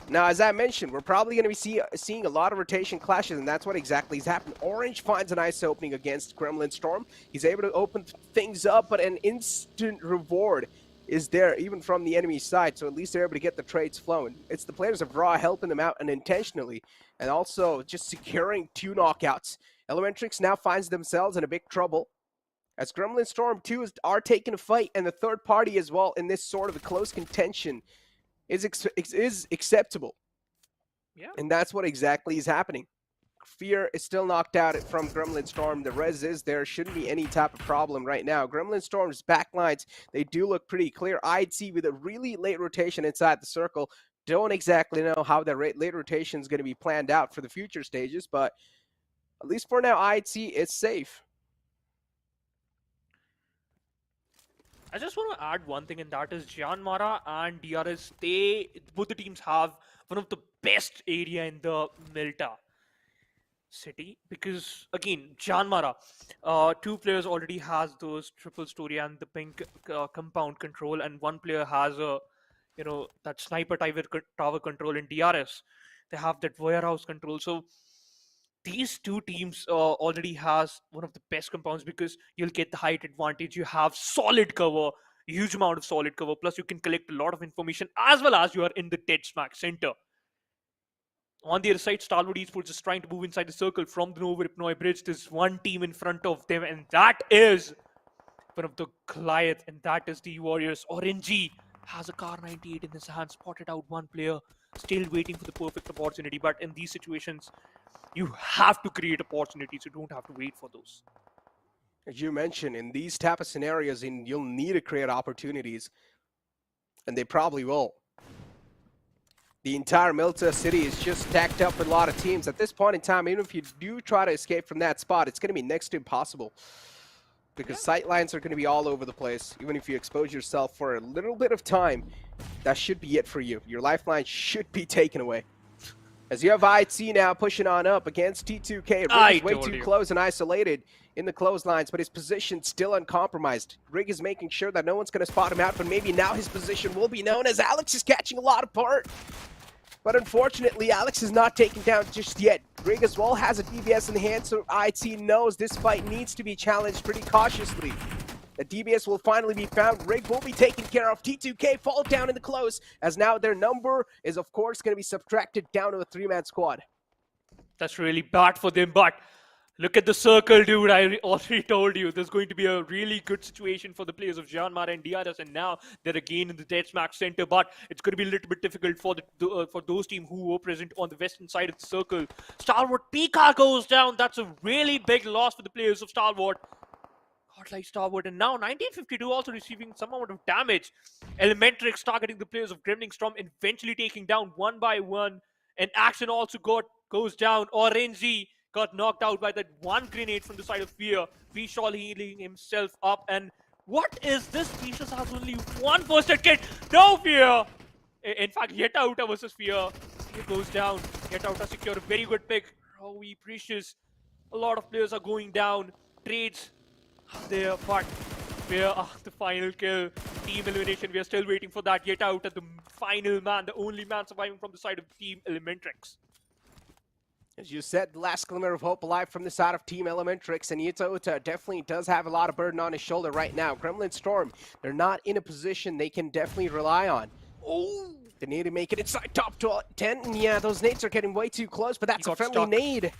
Now, as I mentioned, we're probably going to be seeing a lot of rotation clashes, and that's what exactly has happened. Orange finds a nice opening against Gremlin Storm. He's able to open things up, but an instant reward is there, even from the enemy side, so at least they're able to get the trades flowing. It's the players of Raw helping them out unintentionally, and also just securing 2 knockouts. Elementrix now finds themselves in a big trouble, as Gremlin Storm 2 are taking a fight, and the third party as well in this sort of a close contention is acceptable. Yeah. And that's what exactly is happening. Fear is still knocked out from Gremlin Storm. The res is there. Shouldn't be any type of problem right now. Gremlin Storm's backlines, they do look pretty clear. I'd see with a really late rotation inside the circle. Don't exactly know how the late rotation is going to be planned out for the future stages, but at least for now, I'd see it's safe. I just want to add one thing, and that is JyanMaara and DRS. Both the teams have one of the best area in the Milta city, because again, JyanMaara, 2 players already has those triple story and the pink compound control, and 1 player has a, you know, that sniper tower control in DRS. They have that warehouse control. So these 2 teams already has one of the best compounds, because you'll get the height advantage. You have solid cover, huge amount of solid cover, plus you can collect a lot of information, as well as you are in the dead smack center. On the other side, Stalwart Esports is trying to move inside the circle from the Nova Ripnoi Bridge. There's 1 team in front of them, and that is one of the Goliath, and that is the Warriors. Orangey has a Car 98 in his hand, spotted out 1 player, still waiting for the perfect opportunity. But in these situations, you have to create opportunities. You don't have to wait for those. As you mentioned, in these type of scenarios, you'll need to create opportunities, and they probably will. The entire Milta city is just stacked up with a lot of teams. At this point in time, even if you do try to escape from that spot, it's going to be next to impossible, because sight lines are going to be all over the place. Even if you expose yourself for a little bit of time, that should be it for you. Your lifeline should be taken away. As you have IC now pushing on up against T2K. Rig is way too close and isolated in the clotheslines, but his position still uncompromised. Rig is making sure that no one's going to spot him out, but maybe now his position will be known, as Alex is catching a lot of part. But unfortunately, Alex is not taken down just yet. Rig as well has a DBS in the hand, so IT knows this fight needs to be challenged pretty cautiously. The DBS will finally be found. Rig will be taken care of. T2K fall down in the close, as now their number is, of course, going to be subtracted down to a 3-man squad. That's really bad for them, but Look at the circle, dude. I already told you there's going to be a really good situation for the players of JyanMaara and DRS, and now they're again in the deathmatch center. But it's going to be a little bit difficult for for those teams who were present on the western side of the circle. Stalwart PK goes down. That's a really big loss for the players of Stalwart. Godlike Stalwart, and now 1952 also receiving some amount of damage. Elementrix targeting the players of Gremlin Storm, eventually taking down one by one. And Action also goes down. Erangel got knocked out by that one grenade from the side of Fear. Vishal healing himself up. And what is this? Vishal has only one first aid kit. No Fear! In fact, Yetauta versus Fear. Fear goes down. Yetauta secure a very good pick. Rowie, Precious. A lot of players are going down. Trades there, but Fear, the final kill. Team elimination. We are still waiting for that. Yetauta, the final man, the only man surviving from the side of Team Elementrix. As you said, the last glimmer of hope alive from the side of Team Elementrix, and Yetauta definitely does have a lot of burden on his shoulder right now. Gremlin Storm, they're not in a position they can definitely rely on. Oh, they need to make it inside top 10, and yeah, those nades are getting way too close, but that's a friendly nade.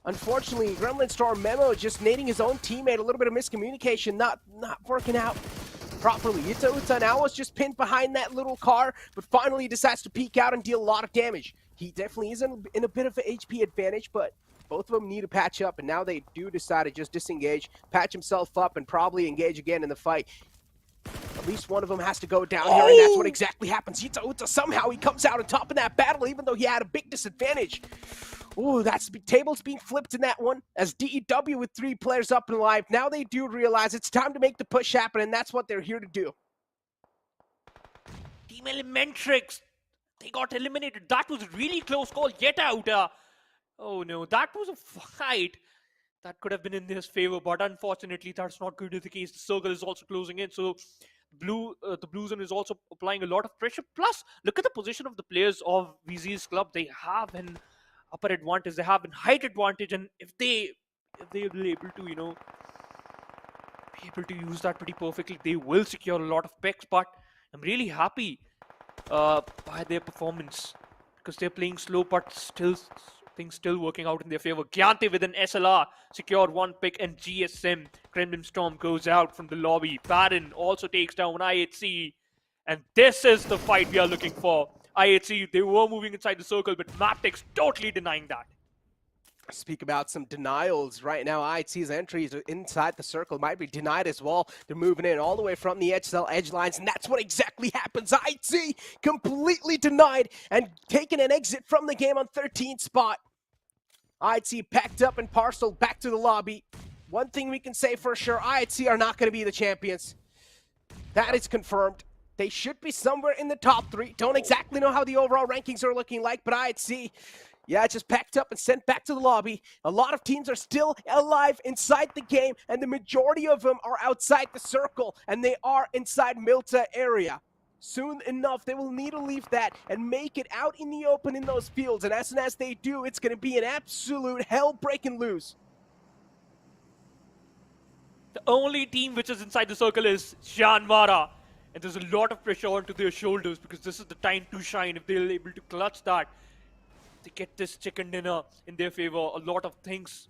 Unfortunately, Gremlin Storm Memo just nading his own teammate, a little bit of miscommunication, not working out properly. Yetauta now was just pinned behind that little car, but finally decides to peek out and deal a lot of damage. He definitely is in a bit of an HP advantage, but both of them need to patch up, and now they do decide to just disengage, patch himself up, and probably engage again in the fight. At least one of them has to go down here, and that's what exactly happens. Yetauta, somehow he comes out on top of that battle, even though he had a big disadvantage. Ooh, that's tables being flipped in that one, as DEW with 3 players up and alive. Now they do realize it's time to make the push happen, and that's what they're here to do. Team Elementrix, they got eliminated. That was a really close call. Yetauta. Oh no, that was a fight that could have been in his favor, but unfortunately that's not going to be the case. The circle is also closing in, so the Blue Zone is also applying a lot of pressure. Plus, look at the position of the players of VZ's club. They have an upper advantage, they have a height advantage, and if they will be able to, be able to use that pretty perfectly, they will secure a lot of picks. But I'm really happy by their performance, because they're playing slow, but things still working out in their favor. Gyante with an SLR secured 1 pick, and GSM Gremlin Storm goes out from the lobby. Baron also takes down IHC, and this is the fight we are looking for. IHC, they were moving inside the circle, but MABETEX totally denying that. Speak about some denials right now. IHC's entries inside the circle might be denied as well. They're moving in all the way from the edge lines, and that's what exactly happens. IHC completely denied and taking an exit from the game on 13th spot. IHC packed up and parceled back to the lobby. One thing we can say for sure, IHC are not going to be the champions. That is confirmed. They should be somewhere in the top 3. Don't exactly know how the overall rankings are looking like, but IHC, yeah, just packed up and sent back to the lobby. A lot of teams are still alive inside the game, and the majority of them are outside the circle, and they are inside Milta area. Soon enough, they will need to leave that and make it out in the open in those fields, and as soon as they do, it's going to be an absolute hell-breaking lose. The only team which is inside the circle is JyanMaara, and there's a lot of pressure onto their shoulders, because this is the time to shine. If they're able to clutch that, they get this chicken dinner in their favor, a lot of things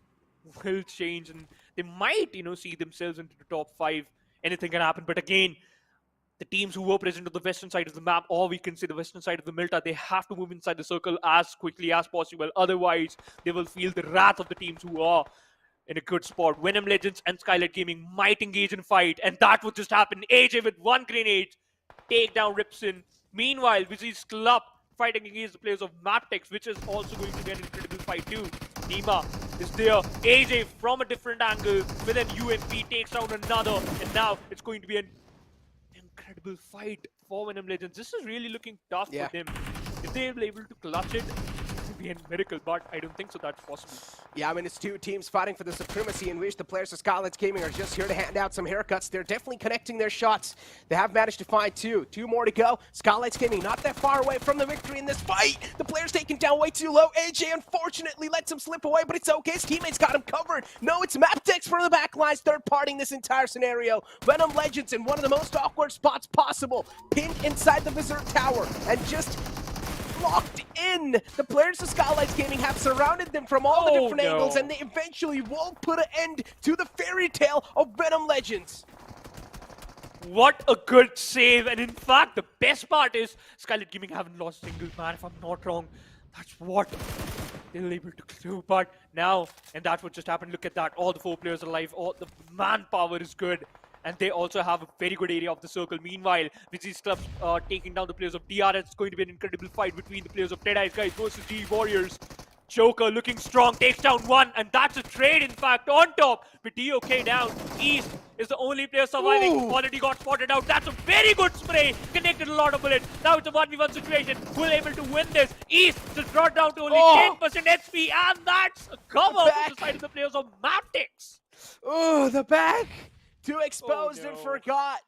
will change, and they might, see themselves into the top 5. Anything can happen, but again, the teams who were present on the western side of the map, or we can say the western side of the Milta, they have to move inside the circle as quickly as possible. Otherwise, they will feel the wrath of the teams who are in a good spot. VENOM Legends and Skylightz Gaming might engage in fight, and that would just happen. AJ with 1 grenade, take down Ripson. Meanwhile, WIZZES club fighting against the players of MABETEX, which is also going to be an incredible fight too. Nima is there. AJ from a different angle with an UMP takes down another, and now it's going to be an incredible fight for VENOM Legends. This is really looking tough for them. If they're able to clutch it, it would be a miracle, but I don't think so that's possible. Yeah, I mean, it's 2 teams fighting for the supremacy, in which the players of Skylightz Gaming are just here to hand out some haircuts. They're definitely connecting their shots. They have managed to find 2. 2 more to go. Skylightz Gaming not that far away from the victory in this fight. The player's taken down way too low. AJ unfortunately lets him slip away, but it's okay. His teammates got him covered. No, it's MABETEX from the back lines, third-partying this entire scenario. VENOM Legends in one of the most awkward spots possible, pinned inside the Berserk Tower, and just locked in. The players of Skylightz Gaming have surrounded them from all the Oh, different angles, no. and they eventually will put an end to the fairy tale of VENOM Legends. What a good save. And in fact, the best part is Skylightz Gaming haven't lost a single man, if I'm not wrong. That's what they were able to do. But now, and that's what just happened. Look at that. All the 4 players are alive. All the manpower is good. And they also have a very good area of the circle. Meanwhile, WIZZES club taking down the players of DRS. It's going to be an incredible fight between the players of DEADEYES guys versus the Warriors. Joker looking strong, takes down 1, and that's a trade, in fact, on top. With DOK down, East is the only player surviving. Ooh. Already got spotted out. That's a very good spray. Connected a lot of bullets. Now it's a 1v1 situation. Who are able to win this? East just brought down to only 10% HP, and that's a cover from the side of the players of MABETEX. Oh, the back! Too exposed no. and forgot.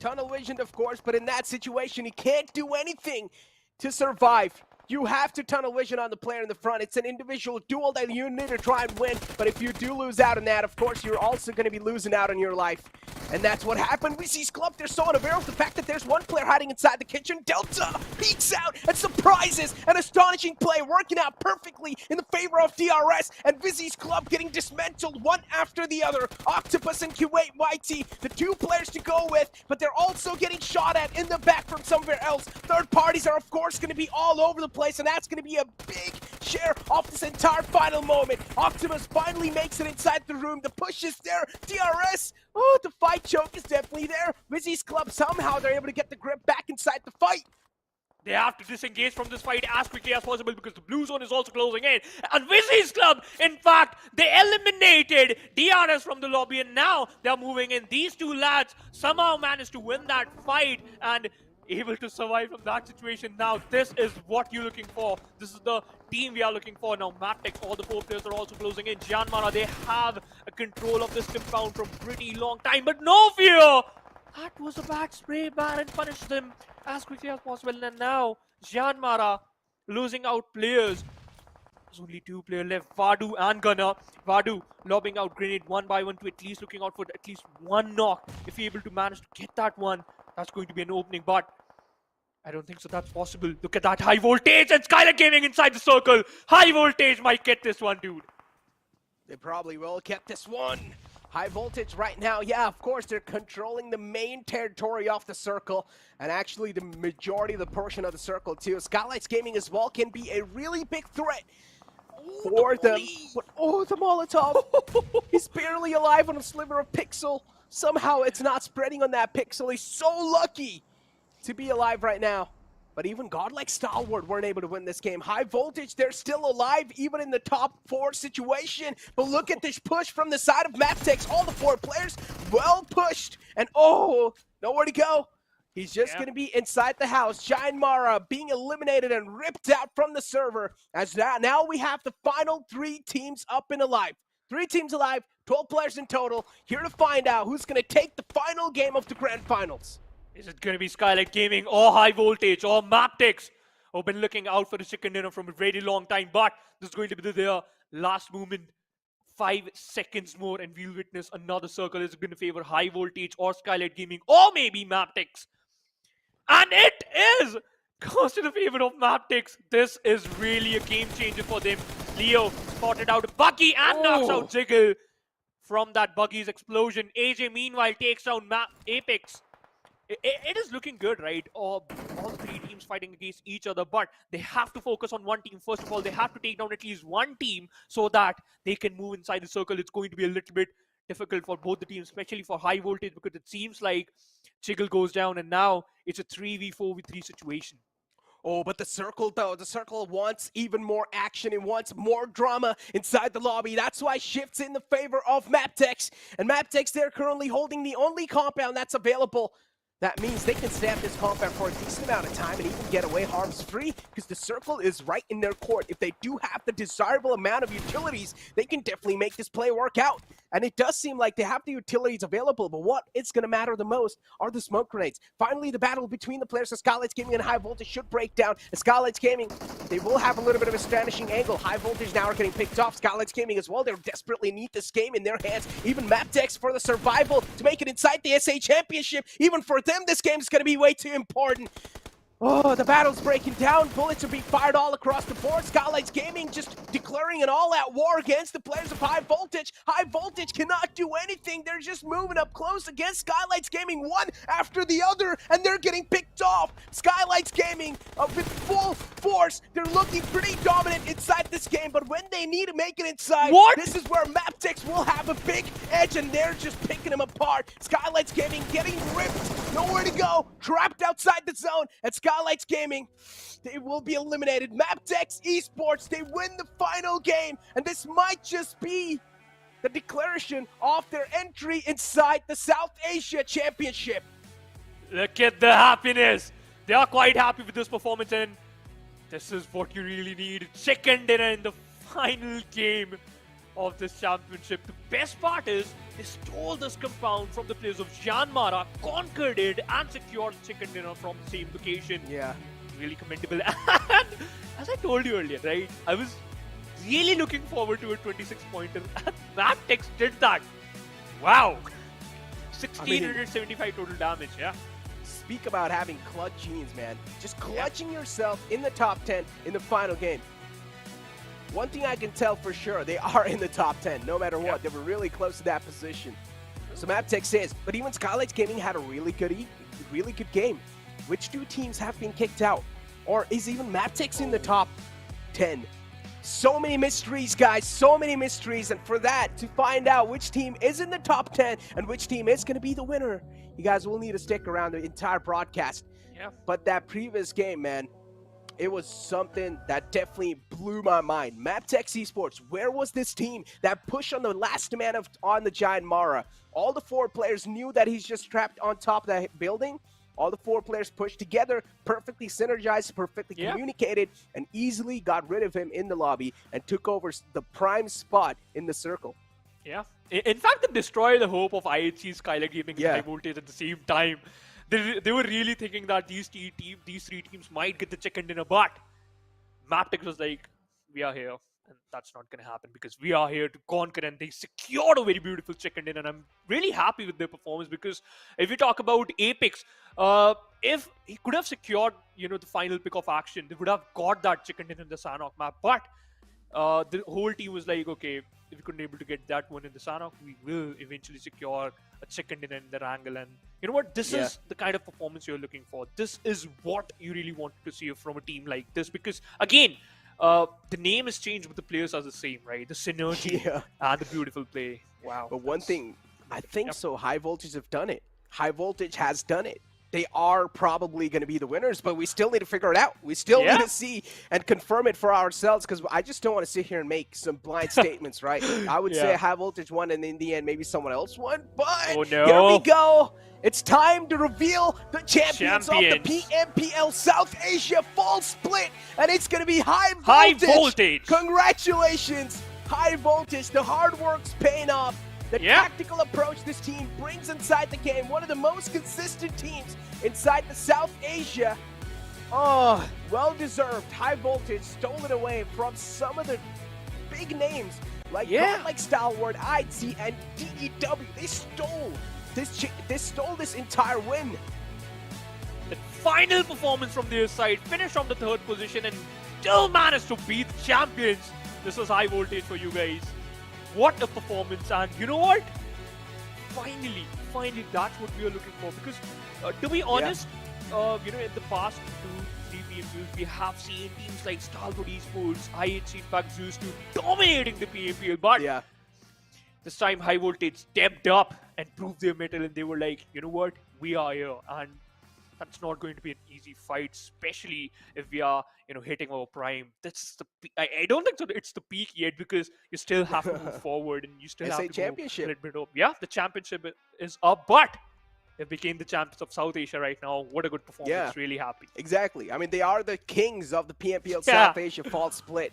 Tunnel visioned, of course, but in that situation, he can't do anything to survive. You have to tunnel vision on the player in the front. It's an individual duel that you need to try and win, but if you do lose out on that, of course, you're also going to be losing out on your life. And that's what happened. WIZZES club, they're so unaware of the fact that there's one player hiding inside the kitchen. Delta peeks out and surprises. An astonishing play working out perfectly in the favor of DRS, and WIZZES club getting dismantled one after the other. Octopus and Kuwait YT, the 2 players to go with, but they're also getting shot at in the back from somewhere else. Third parties are, of course, going to be all over the place, and that's going to be a big share of this entire final moment. Optimus finally makes it inside the room. The push is there. DRS, oh, the fight choke is definitely there. WIZZES club, somehow they're able to get the grip back inside the fight. They have to disengage from this fight as quickly as possible because the blue zone is also closing in. And WIZZES club, in fact, they eliminated DRS from the lobby, and now they're moving in. These 2 lads somehow managed to win that fight and able to survive from that situation. Now this is what you're looking for. This is the team we are looking for. Now MABETEX, all the 4 players are also closing in. JyanMaara, they have a control of this compound from pretty long time, but no fear! That was a bad spray. Baron punished them as quickly as possible, and now JyanMaara losing out players. There's only 2 players left, Vadu and Gunner. Vadu lobbing out grenade 1 by 1 to at least looking out for at least 1 knock. If you're able to manage to get that one, that's going to be an opening, but I don't think so that's possible. Look at that high voltage, and Skylightz Gaming inside the circle. High voltage might get this one, dude. They probably will get this one. High voltage right now, yeah, of course, they're controlling the main territory of the circle, and actually the majority of the portion of the circle too. Skylightz Gaming as well can be a really big threat for them. But, oh, the Molotov. He's barely alive on a sliver of pixel. Somehow it's not spreading on that pixel. He's so lucky to be alive right now. But even Godlike Stalwart weren't able to win this game. High voltage, they're still alive, even in the top 4 situation. But look at this push from the side of MABETEX. All the 4 players, well pushed. And oh, nowhere to go. He's just going to be inside the house. JyanMaara being eliminated and ripped out from the server. As now we have the final 3 teams up and alive. 3 teams alive, 12 players in total. Here to find out who's going to take the final game of the grand finals. Is it going to be Skylightz Gaming or High Voltage or MABETEX? I've been looking out for the chicken dinner from a very long time, but this is going to be their last moment. 5 seconds more and we'll witness another circle. Is it going to favor High Voltage or Skylightz Gaming or maybe MABETEX? And it is! Goes to the favor of MABETEX. This is really a game changer for them. Leo spotted out a buggy and knocks out Jiggle from that buggy's explosion. AJ meanwhile takes down Apex. It is looking good, right? All 3 teams fighting against each other, but they have to focus on one team. First of all, they have to take down at least one team so that they can move inside the circle. It's going to be a little bit difficult for both the teams, especially for High Voltage, because it seems like Jiggle goes down and now it's a 3v4v3 situation. Oh, but the circle, though, the circle wants even more action and wants more drama inside the lobby. That's why shifts in the favor of MABETEX. And MABETEX, they're currently holding the only compound that's available. That means they can stay at this compound for a decent amount of time and even get away harms-free, because the circle is right in their court. If they do have the desirable amount of utilities, they can definitely make this play work out. And it does seem like they have the utilities available, but what it's going to matter the most are the smoke grenades. Finally, the battle between the players of Skylightz Gaming and High Voltage should break down. And Skylightz Gaming, they will have a little bit of a astonishing angle. High Voltage now are getting picked off. Skylightz Gaming as well, they desperately need this game in their hands. Even MABETEX for the survival to make it inside the SA Championship. Even for them, this game is going to be way too important. Oh, the battle's breaking down. Bullets are being fired all across the board. Skylightz Gaming just declaring an all-out war against the players of High Voltage. High Voltage cannot do anything. They're just moving up close against Skylightz Gaming, one after the other, and they're getting picked off. Skylightz Gaming, with full force, they're looking pretty dominant inside this game, but when they need to make it inside, this is where MABETEX will have a big edge, and they're just picking them apart. Skylightz Gaming getting ripped, nowhere to go, trapped outside the zone, and Skylightz Gaming, they will be eliminated. MABETEX Esports, they win the final game, and this might just be the declaration of their entry inside the South Asia Championship. Look at the happiness. They are quite happy with this performance, and this is what you really need. Second dinner in the final game of this championship. The best part is they stole this compound from the players of JyanMaara, conquered it, and secured the second dinner from the same location. Yeah. Really commendable. And as I told you earlier, right, I was really looking forward to a 26-pointer, and MABETEX did that. Wow. 1675 total damage, yeah. Speak about having clutch genes, man. Just clutching yourself in the top 10 in the final game. One thing I can tell for sure, they are in the top 10, no matter what. They were really close to that position. So MABETEX is, but even Skylightz Gaming had a really good game. Which two teams have been kicked out? Or is even MABETEX in the top 10? So many mysteries, guys, so many mysteries. And for that, to find out which team is in the top 10 and which team is going to be the winner, you guys will need to stick around the entire broadcast. Yeah. But that previous game, man, it was something that definitely blew my mind. MABETEX Esports, where was this team that pushed on the last man on the JyanMaara? All the four players knew that he's just trapped on top of that building. All the four players pushed together, perfectly synergized, perfectly communicated, and easily got rid of him in the lobby and took over the prime spot in the circle. Yeah. In fact, they destroyed the hope of IHC, Skylightz Gaming, and High Voltage at the same time. They were really thinking that these three teams might get the chicken dinner, but MABETEX was like, we are here, and that's not going to happen because we are here to conquer, and they secured a very beautiful chicken dinner, and I'm really happy with their performance because if you talk about Apex, if he could have secured, the final pick of action, they would have got that chicken dinner in the Sanhok map, but the whole team was like, okay, if we couldn't able to get that one in the Sanhok, we will eventually secure a chicken dinner in the Erangel. And you know what? This is the kind of performance you're looking for. This is what you really want to see from a team like this. Because, again, the name has changed, but the players are the same, right? The synergy and the beautiful play. Wow. But one thing, I think so, High Voltage have done it. High Voltage has done it. They are probably going to be the winners, but we still need to figure it out. We still need to see and confirm it for ourselves because I just don't want to sit here and make some blind statements, right? I would say High Voltage won, and in the end, maybe someone else won. But here we go. It's time to reveal the champions of the PMPL South Asia Fall Split, and it's going to be High Voltage. Congratulations, High Voltage. The hard work's paying off. The tactical approach this team brings inside the game, one of the most consistent teams inside the South Asia. Oh, well-deserved. High Voltage stole it away from some of the big names like Godlike Stalwart, IC, and DEW. They stole this entire win. The final performance from their side, finished on the third position and still managed to beat the champions. This was High Voltage for you guys. What a performance, and you know what? Finally, that's what we are looking for. Because, to be honest, in the past 2-3 PMPLs, we have seen teams like Stalwart Esports, IHC, in fact, used to dominating the PMPL. But this time, High Voltage stepped up and proved their mettle, and they were like, you know what? We are here, and that's not going to be an easy fight, especially if we are, hitting our prime. That's the I don't think so. It's the peak yet because you still have to move forward and you still have to championship. Move a little bit up. Yeah, the championship is up, but they became the champions of South Asia right now. What a good performance! Yeah. Really happy. Exactly. I mean, they are the kings of the PMPL South Asia Fall Split.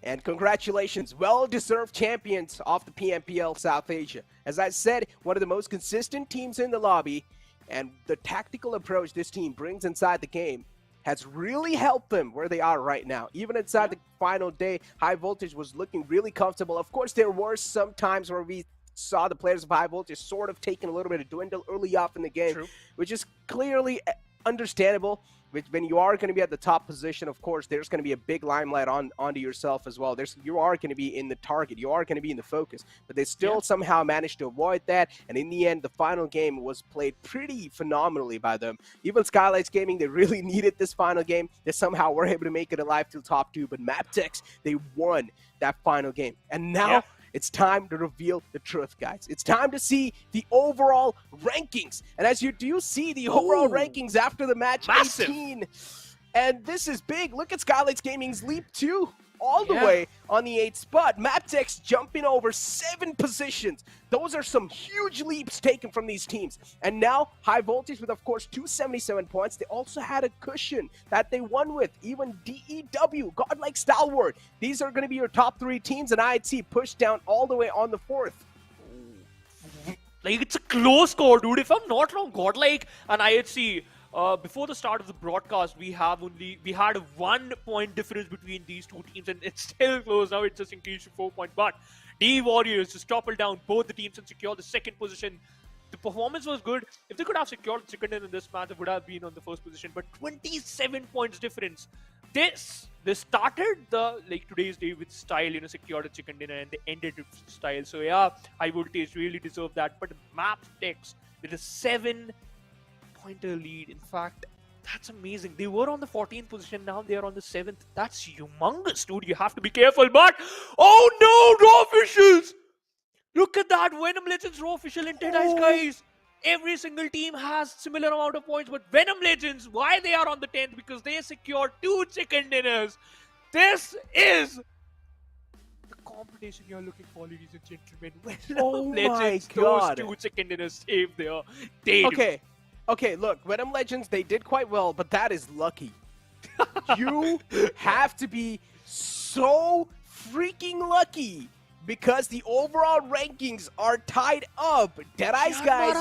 And congratulations, well-deserved champions of the PMPL South Asia. As I said, one of the most consistent teams in the lobby. And the tactical approach this team brings inside the game has really helped them where they are right now. Even inside the final day, High Voltage was looking really comfortable. Of course, there were some times where we saw the players of High Voltage sort of taking a little bit of dwindle early off in the game, which is clearly understandable. When you are going to be at the top position, of course, there's going to be a big limelight onto yourself as well. You are going to be in the target. You are going to be in the focus. But they still somehow managed to avoid that. And in the end, the final game was played pretty phenomenally by them. Even Skylightz Gaming, they really needed this final game. They somehow were able to make it alive till top 2. But MABETEX, they won that final game. And now it's time to reveal the truth, guys. It's time to see the overall rankings. And as you do see the overall rankings after the match, Massive. 18. And this is big. Look at Skylightz Gaming's leap 2 all the way on the 8th spot. MABETEX jumping over 7 positions. Those are some huge leaps taken from these teams. And now, High Voltage with, of course, 277 points. They also had a cushion that they won with. Even DEW, Godlike Stalwart. These are going to be your top 3 teams, and IHC pushed down all the way on the 4th. Like, it's a close score, dude. If I'm not wrong, Godlike and IHC, before the start of the broadcast, we had a 1 point difference between these two teams, and it's still close. Now it's just increased to 4 points. But D Warriors just toppled down both the teams and secured the 2nd position. The performance was good. If they could have secured the 2nd in this match, they would have been on the 1st position. But 27 points difference. They started today's day with style, secured a chicken dinner, and they ended with style. So yeah, High Voltage really deserve that. But MABETEX with a 7-pointer lead. In fact, that's amazing. They were on the 14th position, now they are on the 7th. That's humongous, dude. You have to be careful. But oh no, raw officials! Look at that, VENOM Legends raw official and DEADEYES, guys. Every single team has similar amount of points, but VENOM Legends, why they are on the 10th? Because they secured 2 chicken dinners. This is the competition you're looking for, ladies and gentlemen. VENOM Legends, God. those 2 chicken dinners saved their day. Okay, look, VENOM Legends, they did quite well, but that is lucky. You have to be so freaking lucky because the overall rankings are tied up. DEADEYES, guys,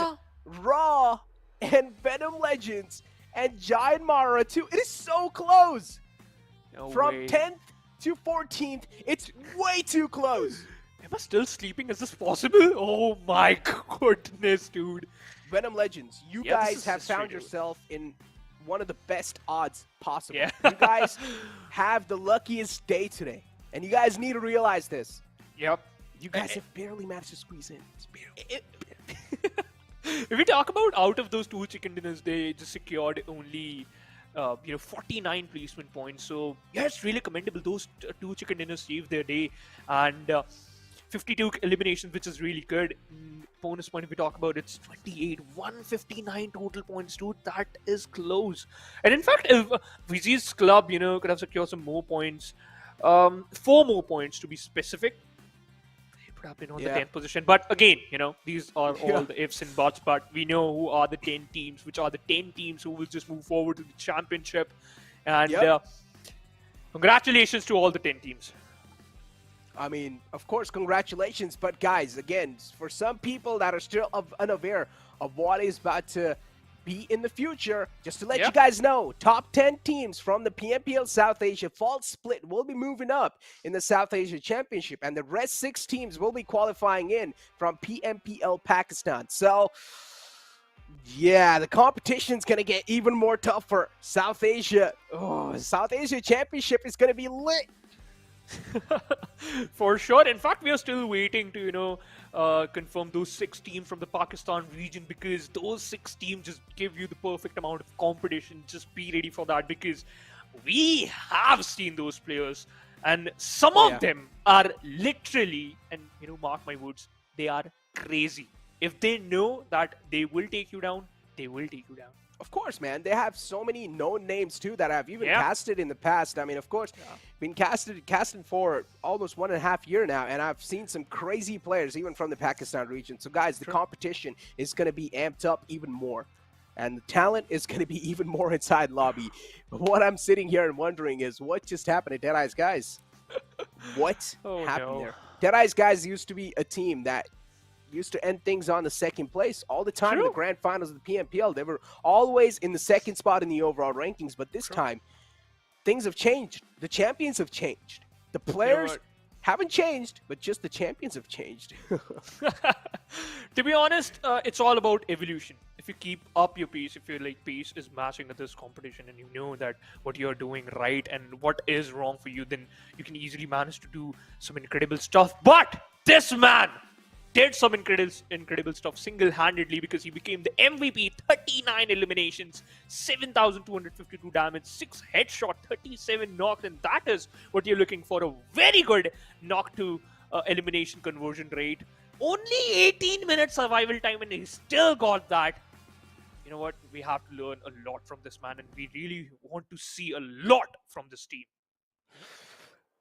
Raw, and VENOM Legends, and JyanMaara too. It is so close. No From way. 10th to 14th, it's way too close. Am I still sleeping? Is this possible? Oh my goodness, dude. VENOM Legends, you Yeah, this guys is have history, found dude. yourself in one of the best odds possible. Yeah. You guys have the luckiest day today, and you guys need to realize this. Yep. You guys have barely managed to squeeze in. It's barely. If we talk about out of those 2 chicken dinners, they just secured only 49 placement points. So yeah, it's really commendable. Those 2 chicken dinners saved their day, and 52 eliminations, which is really good. Bonus point if we talk about it's 28, 159 total points, dude. That is close. And in fact, if VZ's club, could have secured some more points, 4 more points to be specific, would have been on the 10th position. But again, these are all the ifs and buts. But we know who are the 10 teams, which are the 10 teams who will just move forward to the championship. And congratulations to all the 10 teams. I mean, of course, congratulations. But guys, again, for some people that are still unaware of what is about to be in the future, just to let you guys know, top 10 teams from the PMPL South Asia Fall Split will be moving up in the South Asia Championship, and the rest 6 teams will be qualifying in from PMPL Pakistan. So, yeah, the competition's going to get even more tougher. South Asia Championship is going to be lit. For sure. In fact, we are still waiting to, confirm those 6 teams from the Pakistan region, because those 6 teams just give you the perfect amount of competition. Just be ready for that, because we have seen those players, and some of them are literally, and mark my words, they are crazy. If they know that they will take you down, they will take you down. Of course, man. They have so many known names, too, that I've even casted in the past. I mean, of course, been casting for almost 1.5 years now, and I've seen some crazy players, even from the Pakistan region. So, guys, the competition is going to be amped up even more. And the talent is going to be even more inside lobby. But what I'm sitting here and wondering is, what just happened to DEADEYES, guys? What happened there? DEADEYES, guys, used to be a team that used to end things on the 2nd place all the time in the grand finals of the PMPL. They were always in the 2nd spot in the overall rankings, but this time things have changed. The champions have changed. The players haven't changed, but just the champions have changed. To be honest, it's all about evolution. if you keep up your pace, if your like pace is matching with this competition, and you know that what you're doing right and what is wrong for you, then you can easily manage to do some incredible stuff. But this man did some incredible stuff single-handedly, because he became the MVP. 39 eliminations, 7,252 damage, 6 headshot, 37 knocks, and that is what you're looking for, a very good knock to elimination conversion rate. Only 18 minutes survival time, and he still got that. You know what? We have to learn a lot from this man, and we really want to see a lot from this team.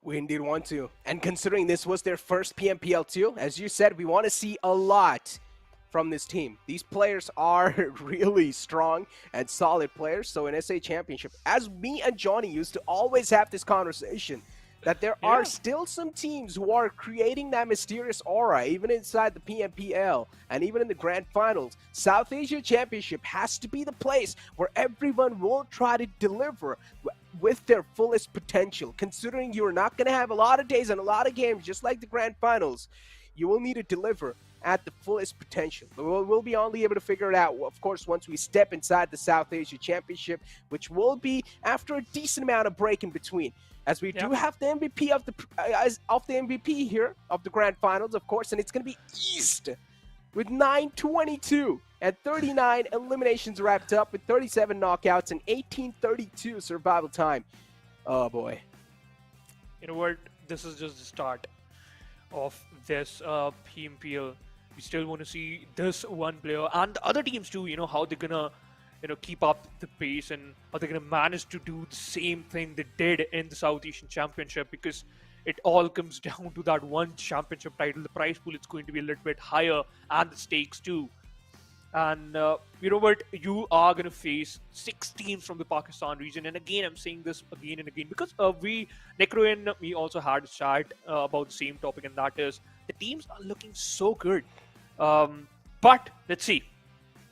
We indeed want to. And considering this was their first PMPL too, as you said, we want to see a lot from this team. These players are really strong and solid players. So in SA Championship, as me and Johnny used to always have this conversation, that there are still some teams who are creating that mysterious aura, even inside the PMPL and even in the Grand Finals. South Asia Championship has to be the place where everyone will try to deliver with their fullest potential. Considering you're not going to have a lot of days and a lot of games, just like the Grand Finals, you will need to deliver at the fullest potential. But we'll be only able to figure it out, of course, once we step inside the South Asia Championship, which will be after a decent amount of break in between. As we do have the MVP of the MVP here of the Grand Finals, of course, and it's going to be East with 922 and 39 eliminations wrapped up with 37 knockouts and 1832 survival time. Oh boy. You know what? This is just the start of this PMPL. We still want to see this one player and the other teams too, you know, how they're gonna keep up the pace, and how they're gonna manage to do the same thing they did in the South Asian Championship, because it all comes down to that one championship title. The prize pool is going to be a little bit higher, and the stakes too. And you know what? You are going to face 6 teams from the Pakistan region. And again, I'm saying this again and again, because Necro and me also had a chat about the same topic, and that is the teams are looking so good. But let's see.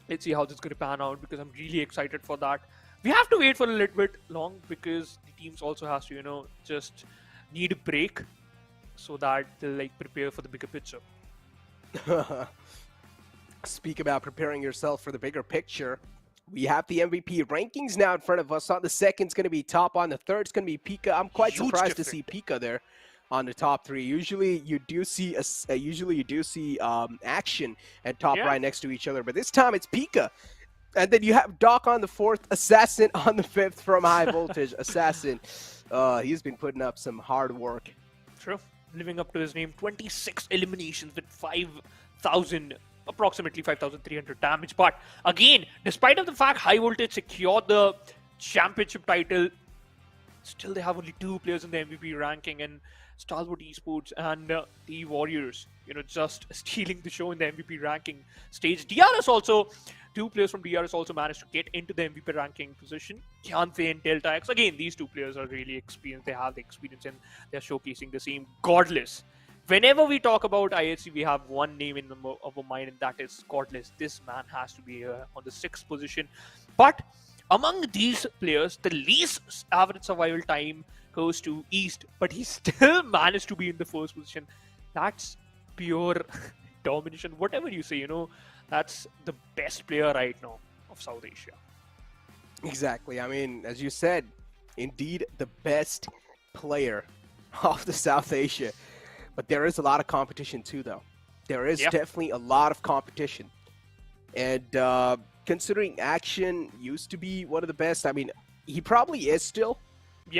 Let's see how this is going to pan out, because I'm really excited for that. We have to wait for a little bit long, because the teams also has to, you know, just need a break so that they'll like prepare for the bigger picture. Speak about preparing yourself for the bigger picture. We have the MVP rankings now in front of us. On the second's going to be Top, on the third's going to be Pika. I'm quite surprised to see Pika there on the top 3. Usually you do see Action and Top right next to each other, but this time it's Pika. And then you have Doc on the 4th, Assassin on the 5th from High Voltage. Assassin, he's been putting up some hard work. True. Living up to his name, 26 eliminations with 5,000, approximately 5,300 damage. But again, despite of the fact High Voltage secured the championship title, still they have only 2 players in the MVP ranking, and Stalwart Esports and the Warriors, you know, just stealing the show in the MVP ranking stage. DRS also, 2 players from DRS also managed to get into the MVP ranking position. Kyanthe and Delta X. Again, these 2 players are really experienced. They have the experience, and they're showcasing the same Godless. Whenever we talk about IHC, we have one name in our mind, and that is Godless. This man has to be on the 6th position. But among these players, the least average survival time goes to East, but he still managed to be in the 1st position. That's pure domination. Whatever you say, you know, that's the best player right now of South Asia. Exactly. I mean, as you said, indeed the best player of the South Asia. But there is a lot of competition too, though. There is definitely a lot of competition. And considering Action used to be one of the best, I mean, he probably is still.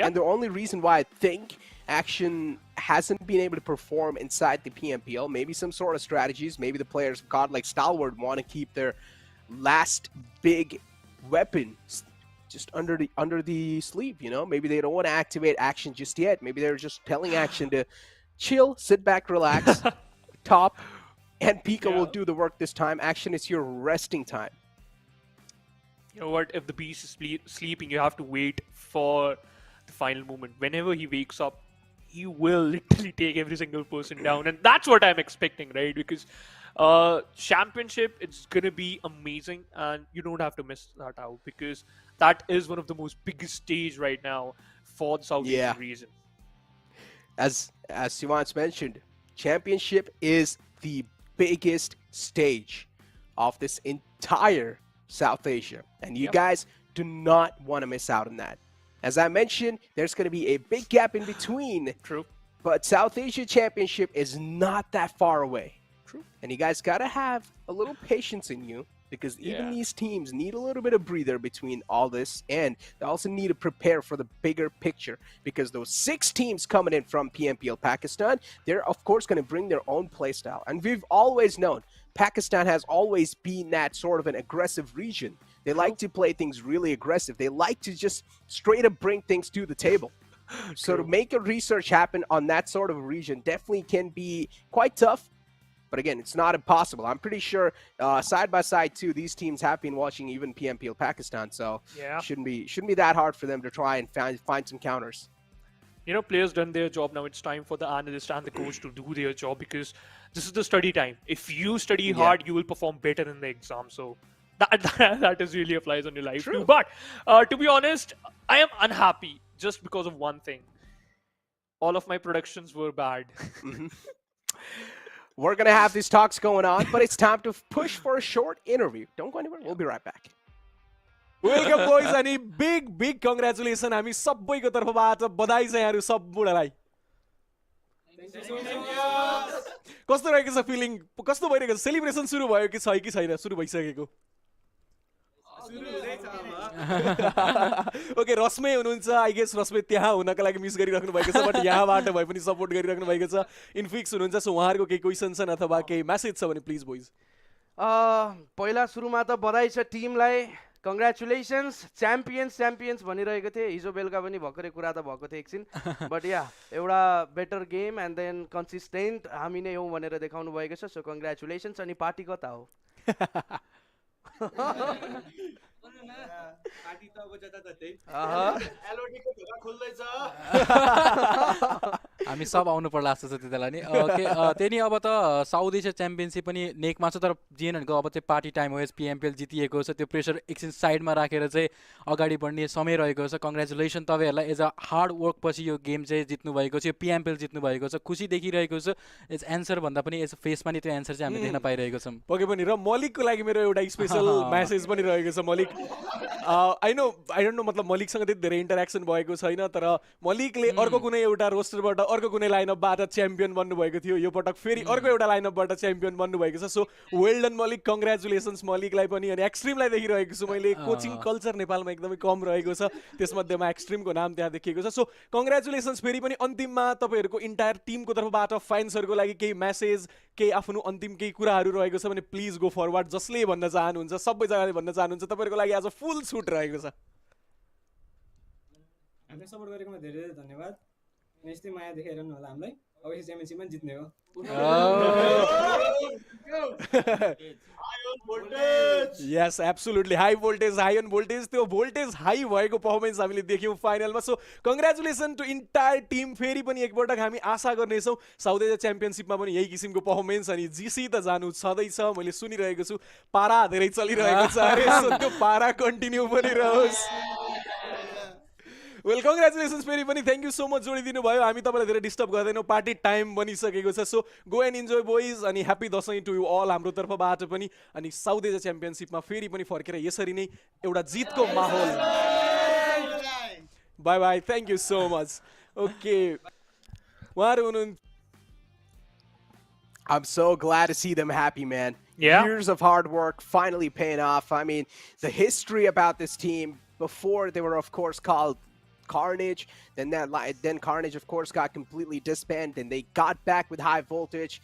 And the only reason why I think Action hasn't been able to perform inside the PMPL, maybe some sort of strategies, maybe the players of Godlike Stalwart want to keep their last big weapon just under the sleeve, you know? Maybe they don't want to activate Action just yet. Maybe they're just telling Action to chill, sit back, relax, Top, and Pika will do the work this time. Action is your resting time. You know what? If the beast is sleeping, you have to wait for the final moment. Whenever he wakes up, he will literally take every single person down, and that's what I'm expecting, right? Because championship, it's gonna be amazing, and you don't have to miss that out, because that is one of the most biggest stage right now for the South Asian region. As Sivan's mentioned, championship is the biggest stage of this entire South Asia. And you guys do not want to miss out on that. As I mentioned, there's going to be a big gap in between. True. But South Asia Championship is not that far away. True. And you guys got to have a little patience in you, because even these teams need a little bit of breather between all this, and they also need to prepare for the bigger picture, because those 6 teams coming in from PMPL Pakistan, they're of course going to bring their own playstyle. And we've always known Pakistan has always been that sort of an aggressive region. They like to play things really aggressive. They like to just straight up bring things to the table. So to make a research happen on that sort of a region definitely can be quite tough. But again, it's not impossible. I'm pretty sure side by side too, these teams have been watching even PMPL Pakistan, so shouldn't be that hard for them to try and find some counters. You know, players done their job. Now it's time for the analyst and the coach to do their job, because this is the study time. If you study hard, you will perform better in the exam. So that is really applies on your life too. But to be honest, I am unhappy just because of one thing. All of my productions were bad. We're going to have these talks going on, but it's time to push for a short interview. Don't go anywhere. We'll be right back. Welcome boys अनि big big congratulation हामी सबैको तर्फबाट बधाई छ यहाँहरू सब बुढालाई कस्तो रहेको छ फिलिङ कस्तो भइरहेको छ सेलिब्रेसन सुरु भयो कि छैन सुरु भइसकेको ओके रश्मे हुनुहुन्छ आई गेस रश्मे त्यहाँ हुनका लागि मिस गरिराख्नु भएको छ बट यहाँबाट भए पनि सपोर्ट गरिराख्नु भएको छ इन्फिक्स हुनुहुन्छ सो उहाँहरूको केही क्वेसन छन् अथवा केही मेसेज छ भने प्लिज बोइज पहिला सुरुमा त बधाई छ टिमलाई कङ्ग्रेचुलेसन्स च्याम्पियन्स भनिरहेको थिएँ हिजो बेलुका पनि भर्खरै कुरा त भएको थियो एकछिन बट एउटा better game and then consistent हामी नै हौँ भनेर देखाउनु भएको छ सो कङ्ग्रेचुलेसन्स अनि पार्टी कता हो हामी सब आउनु पर्ला जस्तो छ त्यतिलाई नि ओके त्यही नि अब त साउथ एसिया च्याम्पियनसिप पनि नेकमा छ तर जिएनहरूको अब चाहिँ पार्टी टाइम हो पिएमपिएल जितिएको छ त्यो प्रेसर एकछिन साइडमा राखेर चाहिँ अगाडि बढ्ने समय रहेको छ कङ्ग्रेचुलेसन तपाईँहरूलाई एज अ हार्ड वर्क पछि यो गेम चाहिँ जित्नु भएको छ यो पिएमपिएल जित्नु भएको छ खुसी देखिरहेको छ एज एन्सर भन्दा पनि एज फेसमा नि त्यो एन्सर चाहिँ हामीले देख्न पाइरहेको छौँ पक्कै पनि र मलिकको लागि मेरो एउटा स्पेसल मेसेज पनि रहेको छ मलिक आई डोन्ट नो मतलब मलिकसँग त्यति धेरै इन्टरेक्सन भएको छैन तर मलिकले अर्को कुनै एउटा रोस्टरबाट अर्को कुनै लाइनअपबाट च्याम्पियन बन्नुभएको थियो यो पटक फेरि अर्को एउटा लाइनअपबाट च्याम्पियन बन्नुभएको छ so well done Malik congratulations मलिकलाई पनि अनि एक्सट्रिमलाई देखिरहेको छु मैले कोचिङ कल्चर नेपालमा एकदमै कम रहेको छ त्यसमध्येमा एक्सट्रिमको नाम त्यहाँ देखिएको छ सो कङ्ग्रेचुलेसन्स फेरि पनि अन्तिममा तपाईँहरूको इन्टायर टिमको तर्फबाट फ्यान्सहरूको लागि केही मेसेज केही आफ्नो अन्तिम केही कुराहरू रहेको छ भने प्लिज गो फरवर्ड जसले भन्न चाहनुहुन्छ सबैजनाले भन्न चाहनुहुन्छ तपाईँहरूको लागि आज फुल छुट रहेको छ हामीले सपोर्ट गरेकोमा धेरै धेरै धन्यवाद यस्तै माया देखाइरहनु होला हामीलाई अब यस च्याम्पियनसिपमा जित्ने हो yes absolutely high voltage high on voltage त्यो भोल्टेज हाई भएको पर्फर्मेन्स हामीले देख्यौँ फाइनलमा so congratulation to entire team फेरि पनि एकपटक हामी आशा गर्नेछौँ साउथ एसिया च्याम्पियनसिपमा पनि यही किसिमको पर्फर्मेन्स अनि जिसी त जानु छँदैछ मैले सुनिरहेको छु पारा धेरै चलिरहेको छ अरे सो त्यो पारा कन्टिन्यू पनि रहोस् वेल कङ्ग्रेचुलेसन्स फेरि पनि थ्याङ्क यू सो मच जोडिदिनु भयो हामी तपाईँलाई धेरै डिस्टर्ब गर्दैनौँ पार्टी टाइम बनिसकेको छ सो गो एन्ड इन्जोय बोइज अनि ह्याप्पी दसैँ टु यु अल हाम्रो तर्फबाट पनि अनि साउथ एसिया च्याम्पियनसिपमा फेरि पनि फर्केर यसरी नै एउटा जितको माहौल by by thank you so much okay उहाँहरू हुनुहुन्छ I'm so glad to see them happy, man. Yeah. Years of hard work finally paying off. I mean, the history about this team before they were, of course, called Carnage. Then Carnage, of course, got completely disbanded, and they got back with High Voltage.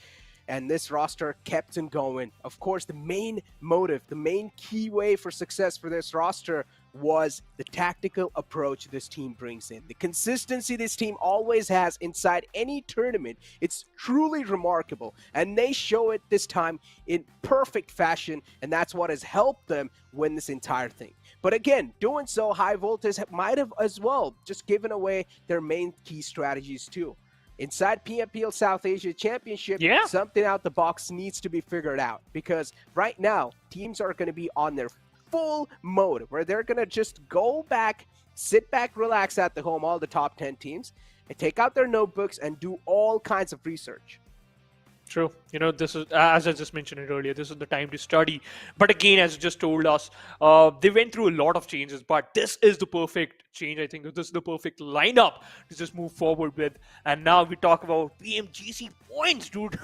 And this roster kept on going. Of course, the main motive, the main key way for success for this roster was the tactical approach this team brings in. The consistency this team always has inside any tournament. It's truly remarkable. And they show it this time in perfect fashion. And that's what has helped them win this entire thing. But again, doing so, High Voltage might have as well just given away their main key strategies too. Inside PMPL South Asia Championship, something out the box needs to be figured out. Because right now, teams are going to be on their full mode where they're going to just go back, sit back, relax at the home, all the top 10 teams, and take out their notebooks and do all kinds of research. True. This is, as I just mentioned it earlier, this is the time to study. But again, as you just told us, they went through a lot of changes, but this is the perfect change. I think this is the perfect lineup to just move forward with. And now we talk about PMGC points, dude.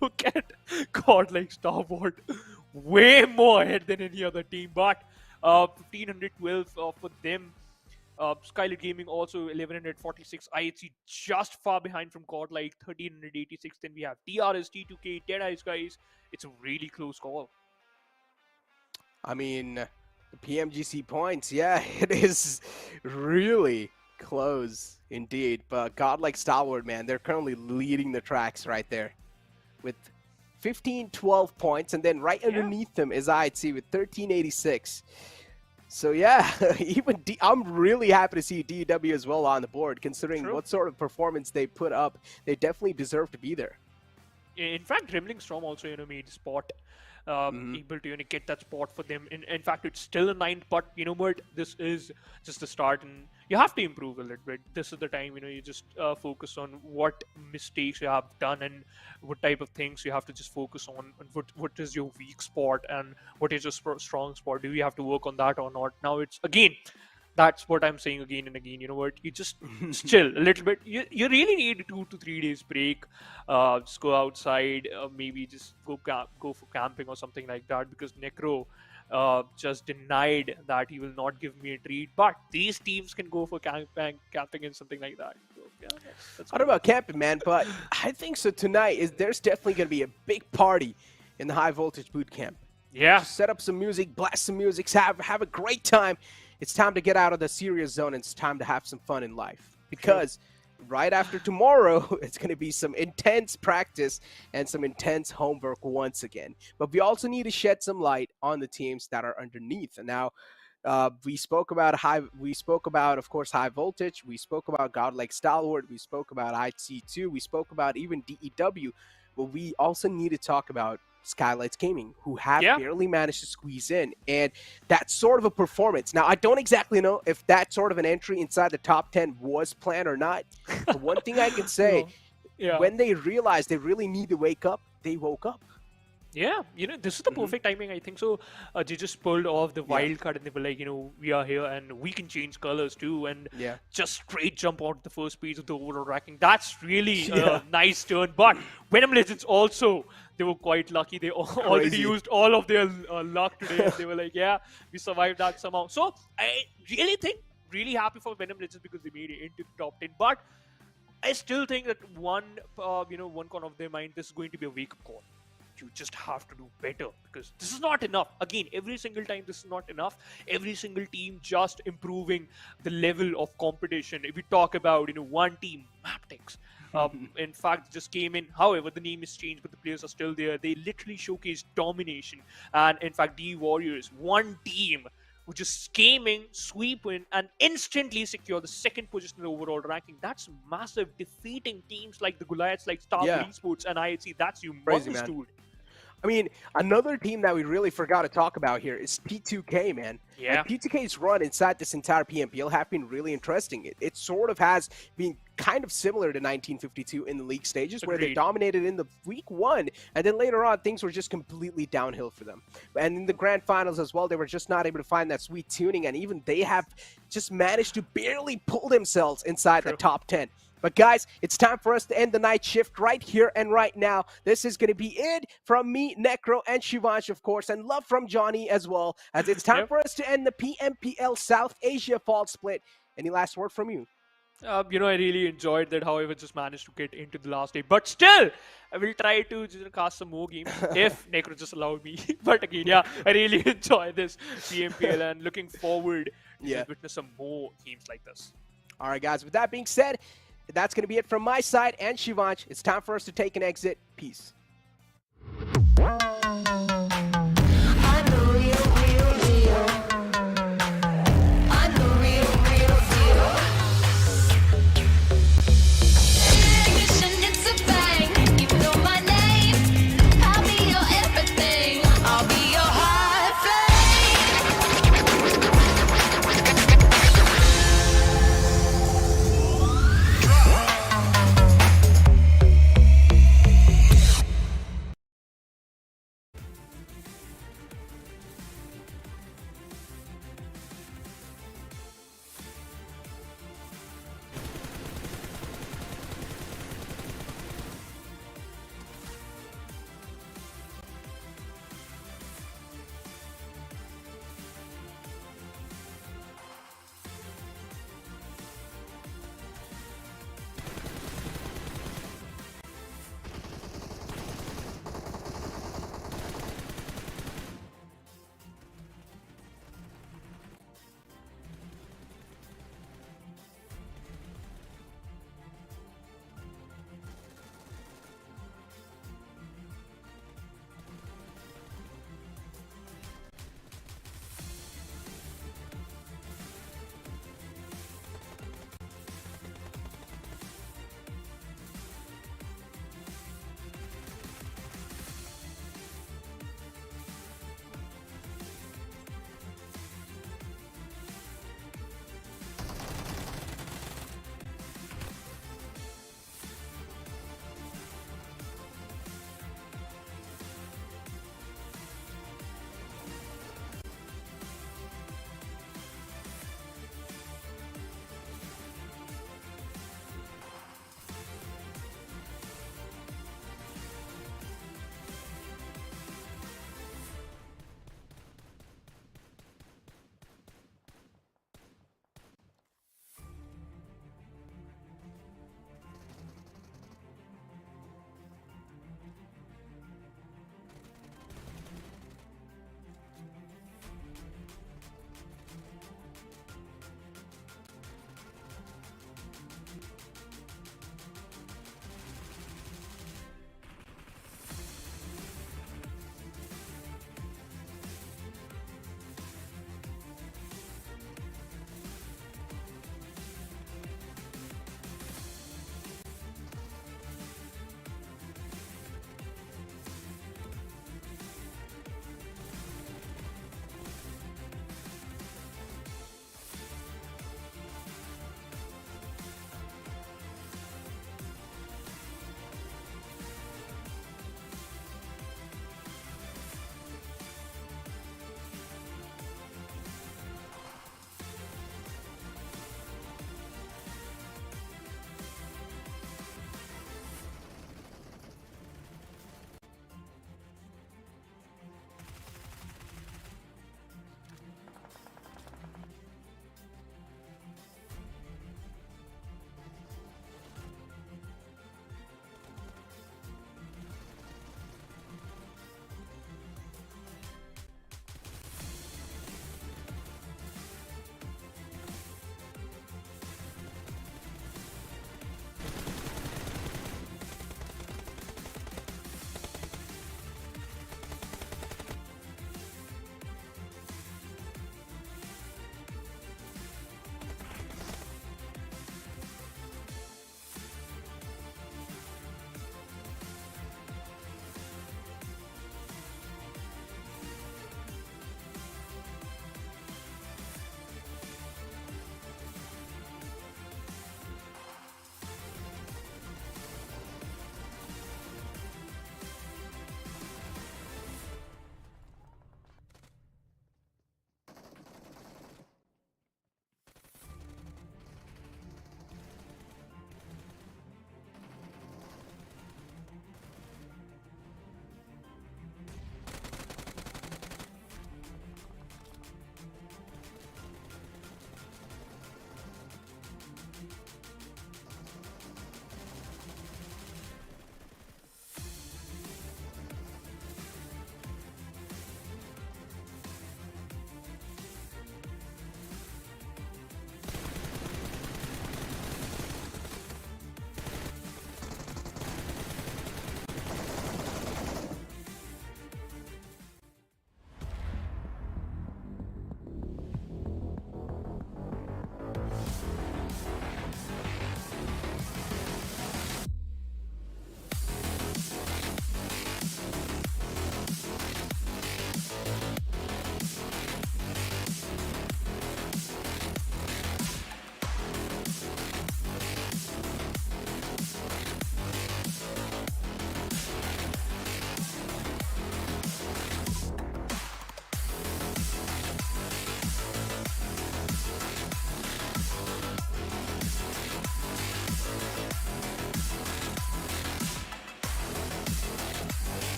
Look at Godlike Stalwart. Way more ahead than any other team. But 1512 for them. Skylightz Gaming also 1146. IHC just far behind from Godlike 1386. Then we have DRS, T2K, DEADEYES, guys. It's a really close call. I mean, the PMGC points, yeah, it is really close indeed. But Godlike Stalwart, man, they're currently leading the tracks right there with 12 points. And then right underneath them is IHC with 1386. So yeah, I'm really happy to see DEW as well on the board, considering what sort of performance they put up. They definitely deserve to be there. In fact, Gremlin Storm also made spot, able to get that spot for them. In fact, it's still a 9th, but you know what? This is just the start, and you have to improve a little bit. This is the time you just focus on what mistakes you have done and what type of things you have to just focus on. And what is your weak spot and what is your strong spot? Do you have to work on that or not? Now it's again. That's what I'm saying again and again. You know what? You just chill a little bit. You really need 2 to 3 days break. Just go outside. Maybe just go for camping or something like that. Because Necro just denied that he will not give me a treat. But these teams can go for camping and something like that. So, yeah, that's I don't know about camping, man, but I think so tonight there's definitely going to be a big party in the high voltage boot camp. Yeah. Just set up some music, blast some music, have a great time. It's time to get out of the serious zone, and it's time to have some fun in life. Because right after tomorrow, it's going to be some intense practice and some intense homework once again. But we also need to shed some light on the teams that are underneath. And now, we spoke about, of course, high voltage. We spoke about Godlike Stalwart. We spoke about IC2. We spoke about even DEW. But we also need to talk about Skylightz Gaming, who have barely managed to squeeze in, and that's sort of a performance. Now, I don't exactly know if that sort of an entry inside the top 10 was planned or not, but one thing I can say, when they realized they really need to wake up, they woke up. Yeah, this is the perfect timing, I think. So they just pulled off the wild card and they were like, we are here and we can change colors too, and just straight jump out the first page of the overall ranking. That's really a nice turn. But VENOM Legends also, they were quite lucky. They already used all of their luck today. And they were like, yeah, we survived that somehow. So I really happy for VENOM Legends because they made it into the top 10. But I still think that one corner of their mind, this is going to be a wake-up call. You just have to do better because this is not enough. Again, every single time this is not enough. Every single team just improving the level of competition. If we talk about one team, MABETEX, in fact just came in. However, the name is changed, but the players are still there. They literally showcased domination. And in fact, the Warriors, one team who just came in, sweep in, and instantly secure the 2nd position in the overall ranking. That's massive. Defeating teams like the Goliaths, like DRS Esports and IHC. That's humongous, dude. I mean, another team that we really forgot to talk about here is T2K, man. Yeah. And T2K's run inside this entire PMPL have been really interesting. It sort of has been kind of similar to 1952 in the league stages, where they dominated in the week 1, and then later on, things were just completely downhill for them. And in the grand finals as well, they were just not able to find that sweet tuning, and even they have just managed to barely pull themselves inside the top 10. But guys, it's time for us to end the night shift right here and right now. This is going to be it from me, Necro, and Shivansh, of course, and love from Johnny as well, as it's time for us to end the PMPL South Asia Fall Split. Any last word from you? I really enjoyed that, however, just managed to get into the last day. But still, I will try to just cast some more games if Necro just allowed me. But again, I really enjoy this PMPL and looking forward to just witness some more games like this. All right, guys, with that being said, that's going to be it from my side and Shivansh. It's time for us to take an exit. Peace.